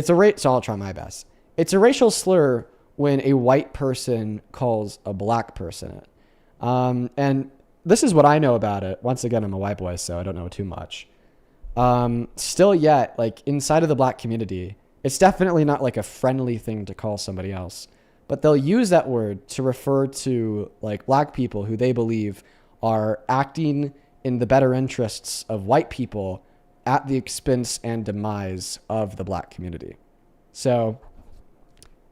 [SPEAKER 1] So I'll try my best. It's a racial slur when a white person calls a black person it. And this is what I know about it. Once again, I'm a white boy, so I don't know too much. Still yet, like, inside of the black community, it's definitely not like a friendly thing to call somebody else. But they'll use that word to refer to, like, black people who they believe are acting in the better interests of white people at the expense and demise of the black community. So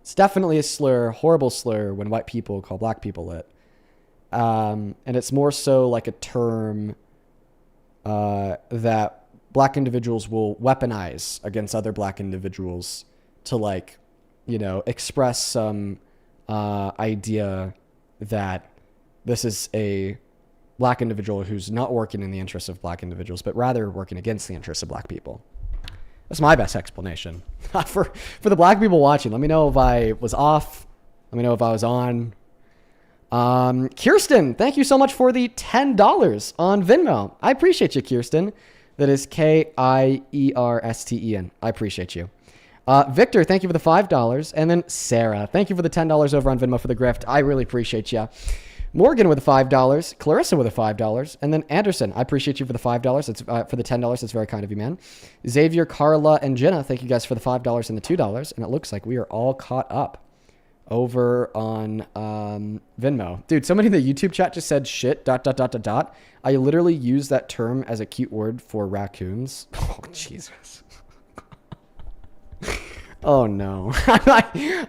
[SPEAKER 1] it's definitely a slur, horrible slur, when white people call black people it. And it's more so like a term that black individuals will weaponize against other black individuals to, like, you know, express some idea that this is a black individual who's not working in the interests of black individuals, but rather working against the interests of black people. That's my best explanation. For the black people watching, let me know if I was off. Let me know if I was on. Kirsten, thank you so much for the $10 on Venmo. I appreciate you, Kirsten. That is K-I-E-R-S-T-E-N. I appreciate you. Victor, thank you for the $5. And then Sarah, thank you for the $10 over on Venmo for the grift. I really appreciate you. Morgan with the $5. Clarissa with the $5. And then Anderson, I appreciate you for the $5. It's for the $10. That's very kind of you, man. Xavier, Carla, and Jenna, thank you guys for the $5 and the $2. And it looks like we are all caught up over on Venmo. Dude, somebody in the YouTube chat just said shit, ... I literally use that term as a cute word for raccoons. Oh, Jesus. Oh, no.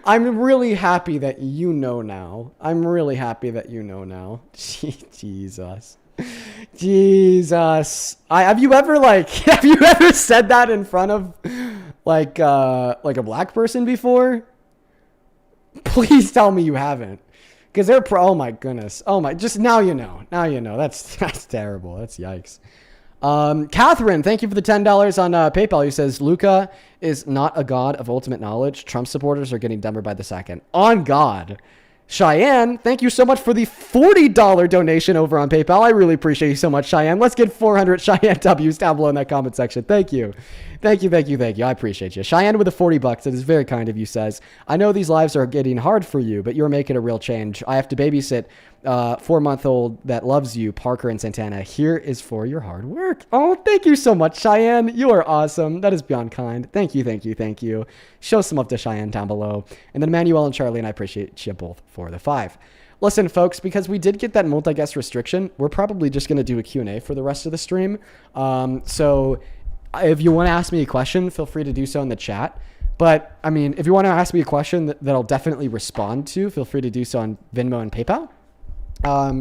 [SPEAKER 1] I'm really happy that you know now. I'm really happy that you know now. Jesus. Jesus. Have you ever said that in front of like a black person before? Please tell me you haven't. Because they're oh my goodness. Oh my, just now you know. Now you know. That's terrible. That's yikes. Catherine, thank you for the $10 on PayPal. Who says, Luca is not a god of ultimate knowledge. Trump supporters are getting dumber by the second. On God. Cheyenne, thank you so much for the $40 donation over on PayPal. I really appreciate you so much, Cheyenne. Let's get 400 Cheyenne W's down below in that comment section. Thank you. Thank you. I appreciate you. Cheyenne with the $40. It is very kind of you, says, I know these lives are getting hard for you, but you're making a real change. I have to babysit 4-month-old that loves you, Parker and Santana. Here is for your hard work. Oh, thank you so much, Cheyenne. You are awesome. That is beyond kind. Thank you. Show some love to Cheyenne down below. And then Manuel and Charlie, and I appreciate you both for the 5. Listen, folks, because we did get that multi-guest restriction, we're probably just going to do a Q&A for the rest of the stream. So if you want to ask me a question, feel free to do so in the chat. But I mean, if you want to ask me a question that I'll definitely respond to, feel free to do so on Venmo and PayPal.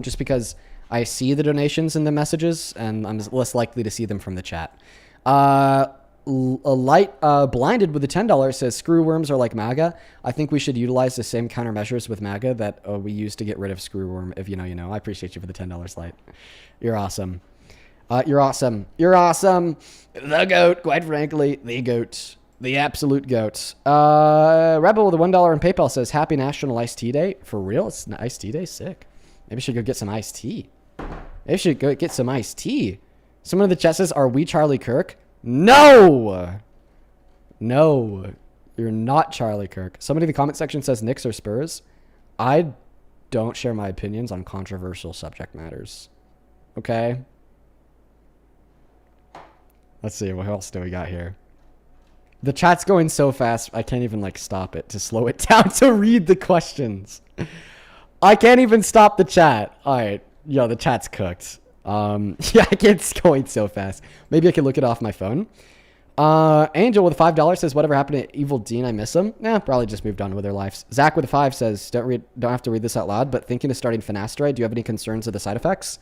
[SPEAKER 1] Just because I see the donations in the messages and I'm less likely to see them from the chat. A light blinded with the $10 says screw worms are like MAGA. I think we should utilize the same countermeasures with MAGA that we use to get rid of screw worm. If you know, you know. I appreciate you for the $10 light. You're awesome. You're awesome. You're awesome. The GOAT, quite frankly, the GOAT. The absolute GOAT. Rebel with the $1 in PayPal says happy National Iced Tea Day. For real? It's an iced tea day? Sick. Maybe I should go get some iced tea. Maybe I should go get some iced tea. Someone in the chat says, are we Charlie Kirk? No! No. You're not Charlie Kirk. Somebody in the comment section says Knicks or Spurs. I don't share my opinions on controversial subject matters. Okay? Let's see. What else do we got here? The chat's going so fast, I can't even, like, stop it to slow it down to read the questions. I can't even stop the chat. All right. Yo, the chat's cooked. Yeah, it's going so fast. Maybe I can look it off my phone. Angel with $5 says, whatever happened to Evil Dean? I miss him. Nah, probably just moved on with their lives. Zach with a 5 says, don't have to read this out loud, but thinking of starting finasteride. Do you have any concerns of the side effects?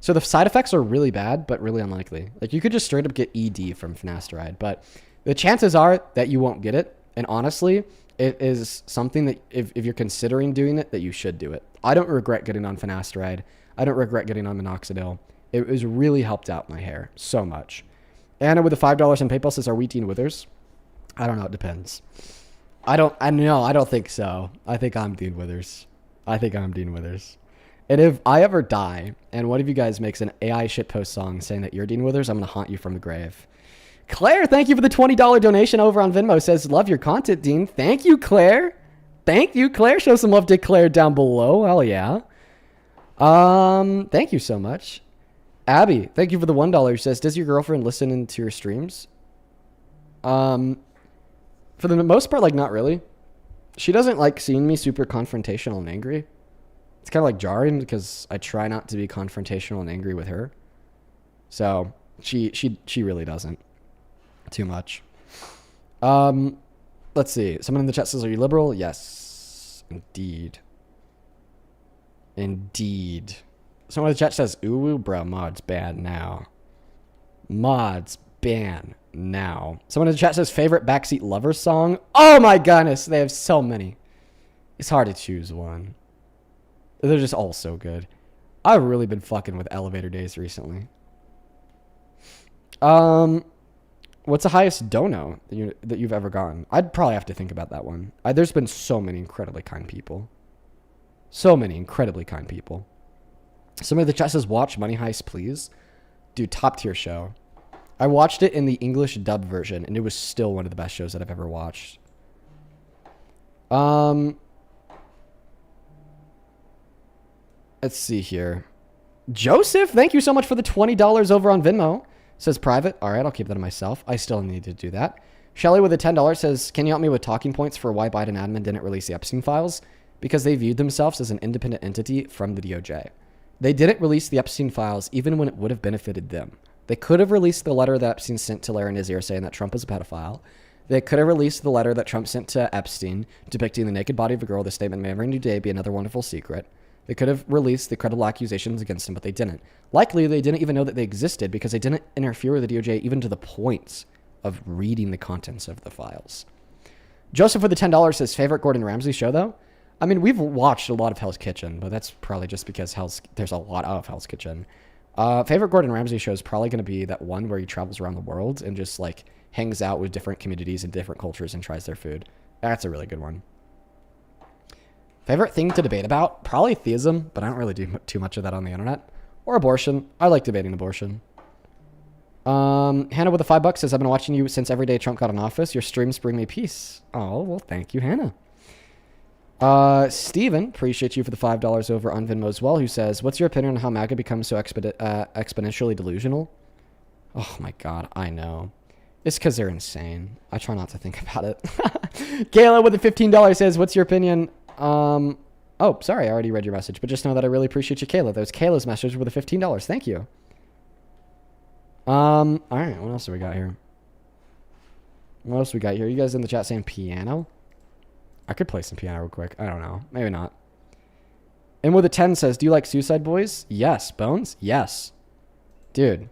[SPEAKER 1] So the side effects are really bad, but really unlikely. Like, you could just straight up get ED from finasteride, but the chances are that you won't get it. And honestly, it is something that if you're considering doing it, that you should do it. I don't regret getting on finasteride. I don't regret getting on minoxidil. It was really helped out my hair so much. Anna with the $5 in PayPal says, are we Dean Withers? I don't know. It depends. I don't think so. I think I'm Dean Withers. And if I ever die and one of you guys makes an AI shitpost song saying that you're Dean Withers, I'm going to haunt you from the grave. Claire, thank you for the $20 donation over on Venmo. Says, love your content, Dean. Thank you, Claire. Thank you, Claire. Show some love to Claire down below. Hell yeah. Thank you so much. Abby, thank you for the $1. Says, does your girlfriend listen into your streams? For the most part, like, not really. She doesn't like seeing me super confrontational and angry. It's kind of like jarring because I try not to be confrontational and angry with her. So she really doesn't too much. Let's see. Someone in the chat says, are you liberal? Yes, indeed. Indeed. Someone in the chat says, ooh, bro, mods ban now. Mods ban now. Someone in the chat says, favorite backseat lover song? Oh my goodness, they have so many. It's hard to choose one. They're just all so good. I've really been fucking with Elevator Days recently. What's the highest dono that you've ever gotten? I'd probably have to think about that one. There's been so many incredibly kind people. So many incredibly kind people. Somebody in the chat says, watch Money Heist, please. Dude, top tier show. I watched it in the English dub version, and it was still one of the best shows that I've ever watched. Let's see here. Joseph, thank you so much for the $20 over on Venmo. Says private. All right, I'll keep that to myself. I still need to do that. Shelly with a $10 says, can you help me with talking points for why Biden admin didn't release the Epstein files? Because they viewed themselves as an independent entity from the DOJ. They didn't release the Epstein files even when it would have benefited them. They could have released the letter that Epstein sent to Larry Nassar saying that Trump was a pedophile. They could have released the letter that Trump sent to Epstein depicting the naked body of a girl. The statement may every new day be another wonderful secret. They could have released the credible accusations against him, but they didn't. Likely, they didn't even know that they existed because they didn't interfere with the DOJ even to the point of reading the contents of the files. Joseph with the $10 says, favorite Gordon Ramsay show, though? I mean, we've watched a lot of Hell's Kitchen, but that's probably just because there's a lot of Hell's Kitchen. Favorite Gordon Ramsay show is probably going to be that one where he travels around the world and just, like, hangs out with different communities and different cultures and tries their food. That's a really good one. Favorite thing to debate about? Probably theism, but I don't really do too much of that on the internet. Or abortion. I like debating abortion. Hannah with the $5 says, I've been watching you since every day Trump got in office. Your streams bring me peace. Oh, well, thank you, Hannah. Steven, appreciate you for the $5 over on Venmo as well, who says, what's your opinion on how MAGA becomes so exponentially delusional? Oh my God, I know. It's because they're insane. I try not to think about it. Kayla with the $15 says, what's your opinion? Oh, sorry, I already read your message, but just know that I really appreciate you, Kayla. That was Kayla's message with the $15. Thank you. All right, what else do we got here? What else we got here? You guys in the chat saying piano? I could play some piano real quick. I don't know. Maybe not. And with a 10 says, do you like Suicide Boys? Yes. Bones? Yes. Dude,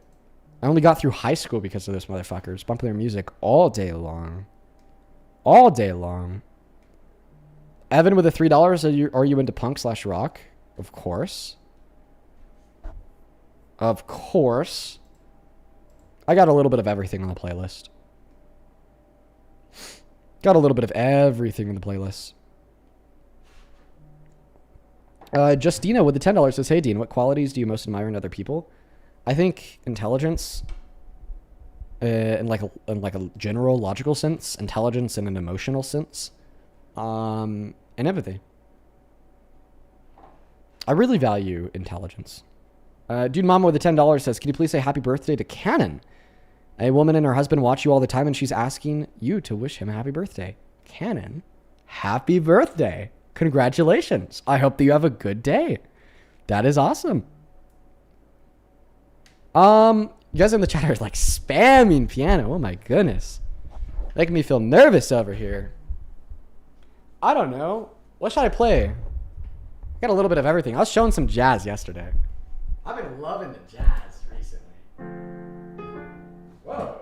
[SPEAKER 1] I only got through high school because of those motherfuckers. Bumping their music all day long. All day long. Evan with a $3, are you into punk/rock? Of course. Of course. I got a little bit of everything on the playlist. Got a little bit of everything in the playlist. Justina with the $10 says, hey, Dean, what qualities do you most admire in other people? I think intelligence, in like a general logical sense, intelligence in an emotional sense, and empathy. I really value intelligence. Dude Mama with the $10 says, can you please say happy birthday to Cannon? A woman and her husband watch you all the time, and she's asking you to wish him a happy birthday. Cannon, happy birthday. Congratulations. I hope that you have a good day. That is awesome. You guys in the chat are like spamming piano. Oh my goodness. Making me feel nervous over here. I don't know. What should I play? I got a little bit of everything. I was showing some jazz yesterday. I've been loving the jazz recently. Whoa.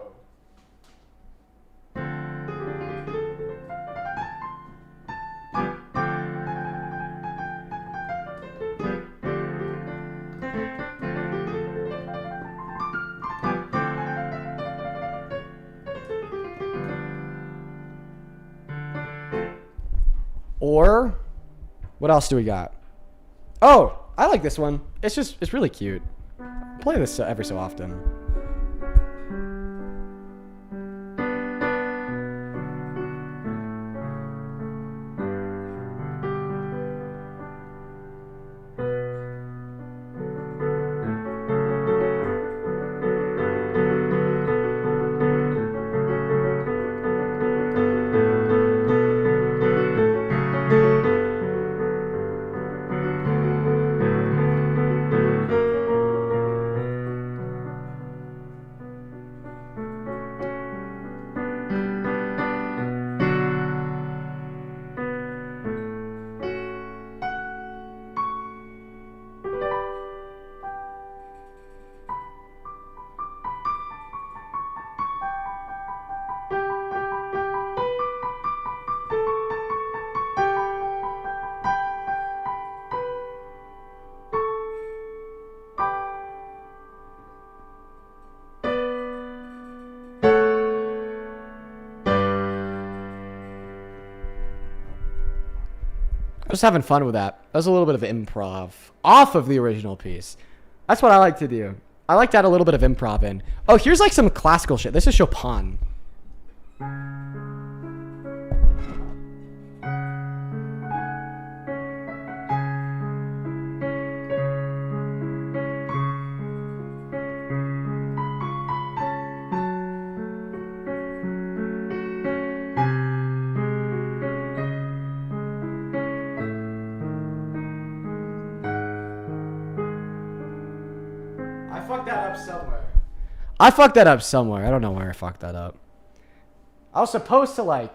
[SPEAKER 1] Or what else do we got? Oh, I like this one. It's really cute. Play this every so often. Just having fun with that. That was a little bit of improv off of the original piece. That's what I like to do. I like to add a little bit of improv in. Oh, here's like some classical shit. This is Chopin. I fucked that up somewhere. I don't know where I fucked that up. I was supposed to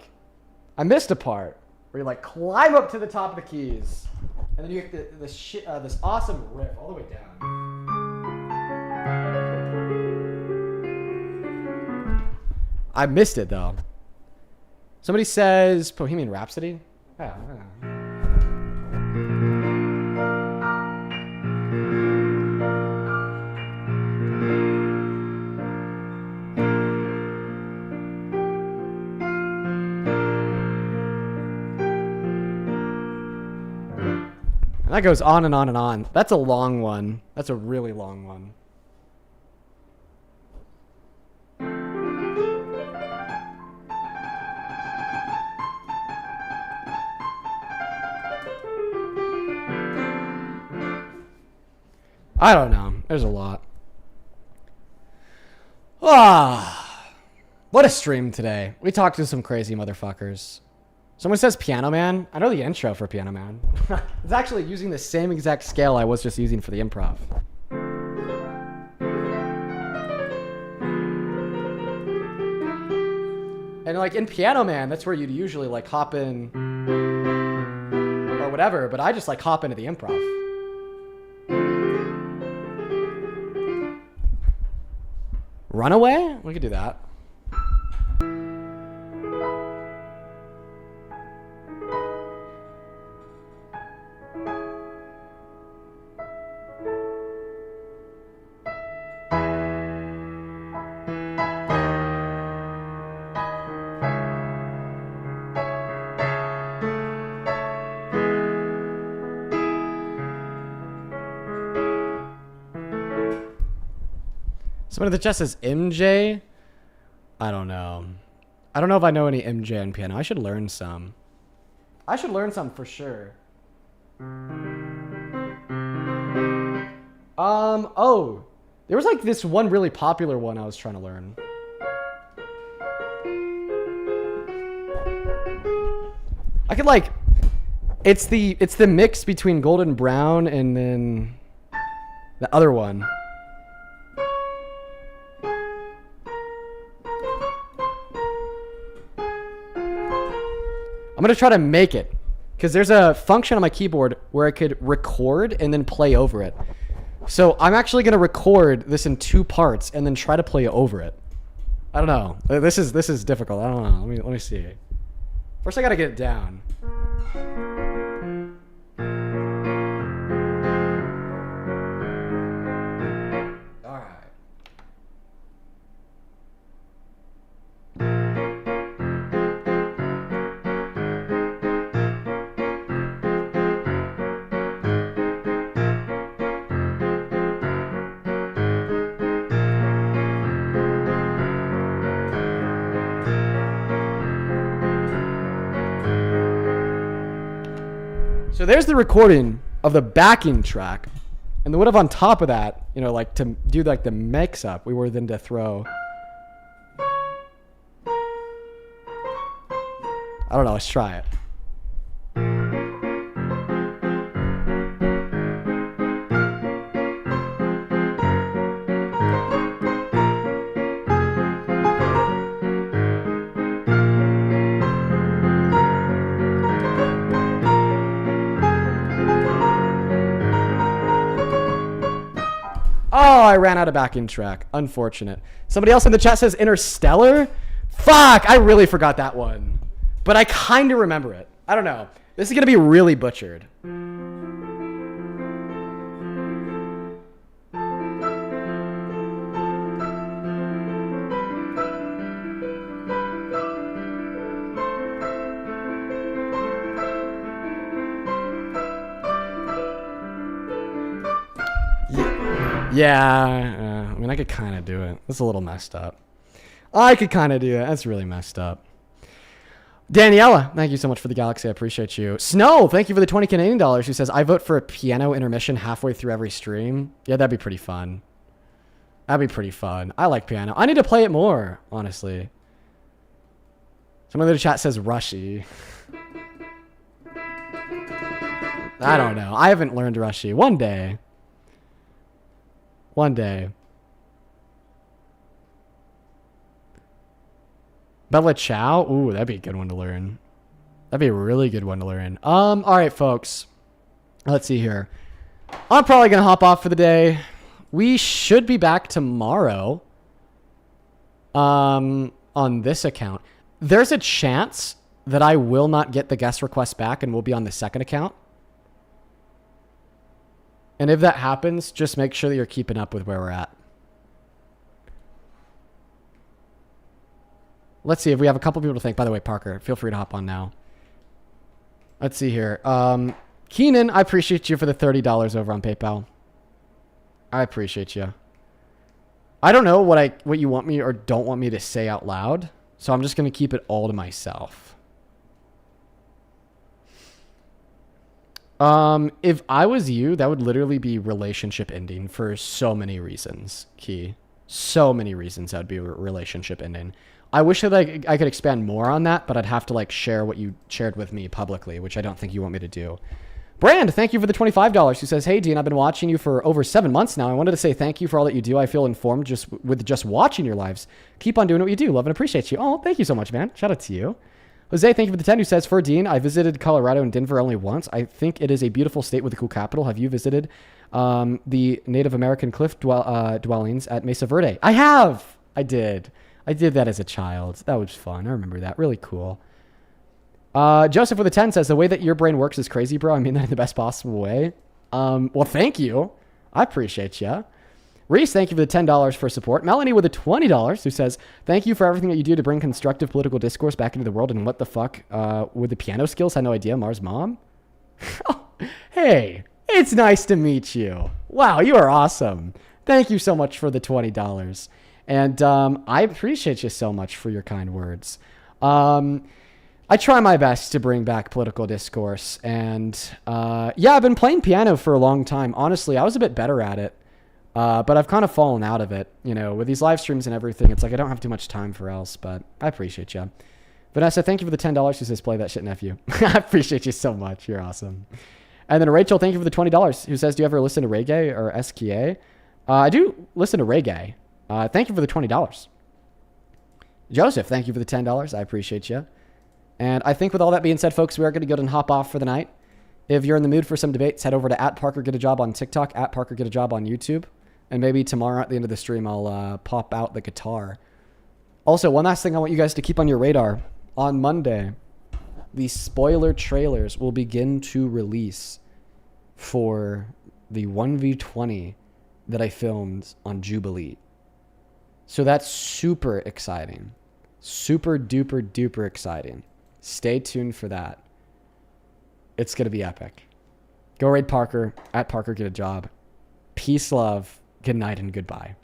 [SPEAKER 1] I missed a part where you climb up to the top of the keys, and then you get this awesome riff all the way down. I missed it though. Somebody says Bohemian Rhapsody. Yeah. And that goes on and on and on. That's a long one. That's a really long one. I don't know. There's a lot. What a stream today. We talked to some crazy motherfuckers. Someone says Piano Man. I know the intro for Piano Man. It's actually using the same exact scale I was just using for the improv. And like in Piano Man, that's where you'd usually like hop in or whatever, but I just like hop into the improv. Runaway? We could do that. Somebody in the chat says MJ. I don't know. I don't know if I know any MJ on piano. I should learn some. I should learn some for sure. Oh. There was like this one really popular one I was trying to learn. I could like it's the mix between Golden Brown and then the other one. I'm gonna try to make it because there's a function on my keyboard where I could record and then play over it. So I'm actually gonna record this in 2 parts and then try to play over it. I don't know. This is difficult. I don't know. Let me see. First, I gotta get it down. All right. So there's the recording of the backing track. And then what if on top of that, you know, like to do like the mix up, we were then to throw. I don't know, let's try it. Oh, I ran out of backing track. Unfortunate. Somebody else in the chat says Interstellar. Fuck, I really forgot that one. But I kind of remember it. I don't know. This is going to be really butchered. Yeah, I mean, I could kind of do it. That's a little messed up. I could kind of do it. That's really messed up. Daniela, thank you so much for the galaxy. I appreciate you. Snow, thank you for the 20 Canadian dollars. She says, I vote for a piano intermission halfway through every stream. Yeah, that'd be pretty fun. That'd be pretty fun. I like piano. I need to play it more, honestly. Someone in the chat says Rushy. I don't know. I haven't learned Rushy. One day. One day. Bella Chow? Ooh, that'd be a good one to learn. That'd be a really good one to learn. All right, folks. Let's see here. I'm probably going to hop off for the day. We should be back tomorrow on this account. There's a chance that I will not get the guest request back and we'll be on the second account. And if that happens, just make sure that you're keeping up with where we're at. Let's see if we have a couple people to thank. By the way, Parker, feel free to hop on now. Let's see here. Keenan, I appreciate you for the $30 over on PayPal. I appreciate you. I don't know what you want me or don't want me to say out loud, so I'm just going to keep it all to myself. If I was you, that would literally be relationship ending for so many reasons, Key. So many reasons that would be relationship ending. I wish that I could expand more on that, but I'd have to like share what you shared with me publicly, which I don't think you want me to do. Brand, thank you for the $25. Who says, hey, Dean, I've been watching you for over 7 months now. I wanted to say thank you for all that you do. I feel informed just watching your lives. Keep on doing what you do. Love and appreciate you. Oh, thank you so much, man. Shout out to you. Jose, thank you for the 10. Who says, for Dean, I visited Colorado and Denver only once. I think it is a beautiful state with a cool capital. Have you visited the Native American cliff dwellings at Mesa Verde? I have. I did that as a child. That was fun. I remember that. Really cool. Joseph with a 10 says, the way that your brain works is crazy, bro. I mean that in the best possible way. Well, thank you. I appreciate you. Reese, thank you for the $10 for support. Melanie with a $20 who says, thank you for everything that you do to bring constructive political discourse back into the world. And what the fuck with the piano skills? Had no idea. Mars mom. Hey, it's nice to meet you. Wow, you are awesome. Thank you so much for the $20. And I appreciate you so much for your kind words. I try my best to bring back political discourse. And yeah, I've been playing piano for a long time. Honestly, I was a bit better at it. But I've kind of fallen out of it, you know, with these live streams and everything. It's like I don't have too much time for else, but I appreciate you. Vanessa, thank you for the $10. She says, play that shit, nephew. I appreciate you so much. You're awesome. And then Rachel, thank you for the $20, who says, do you ever listen to reggae or SKA? I do listen to reggae. Thank you for the $20. Joseph, thank you for the $10. I appreciate you. And I think with all that being said, folks, we are going to go ahead and hop off for the night. If you're in the mood for some debates, head over to @ParkerGetAJob on TikTok, @ParkerGetAJob on YouTube. And maybe tomorrow at the end of the stream, I'll pop out the guitar. Also, one last thing I want you guys to keep on your radar. On Monday, the spoiler trailers will begin to release for the 1v20 that I filmed on Jubilee. So that's super exciting. Super duper duper exciting. Stay tuned for that. It's going to be epic. Go raid Parker, @ParkerGetAJob. Peace, love, good night, and goodbye.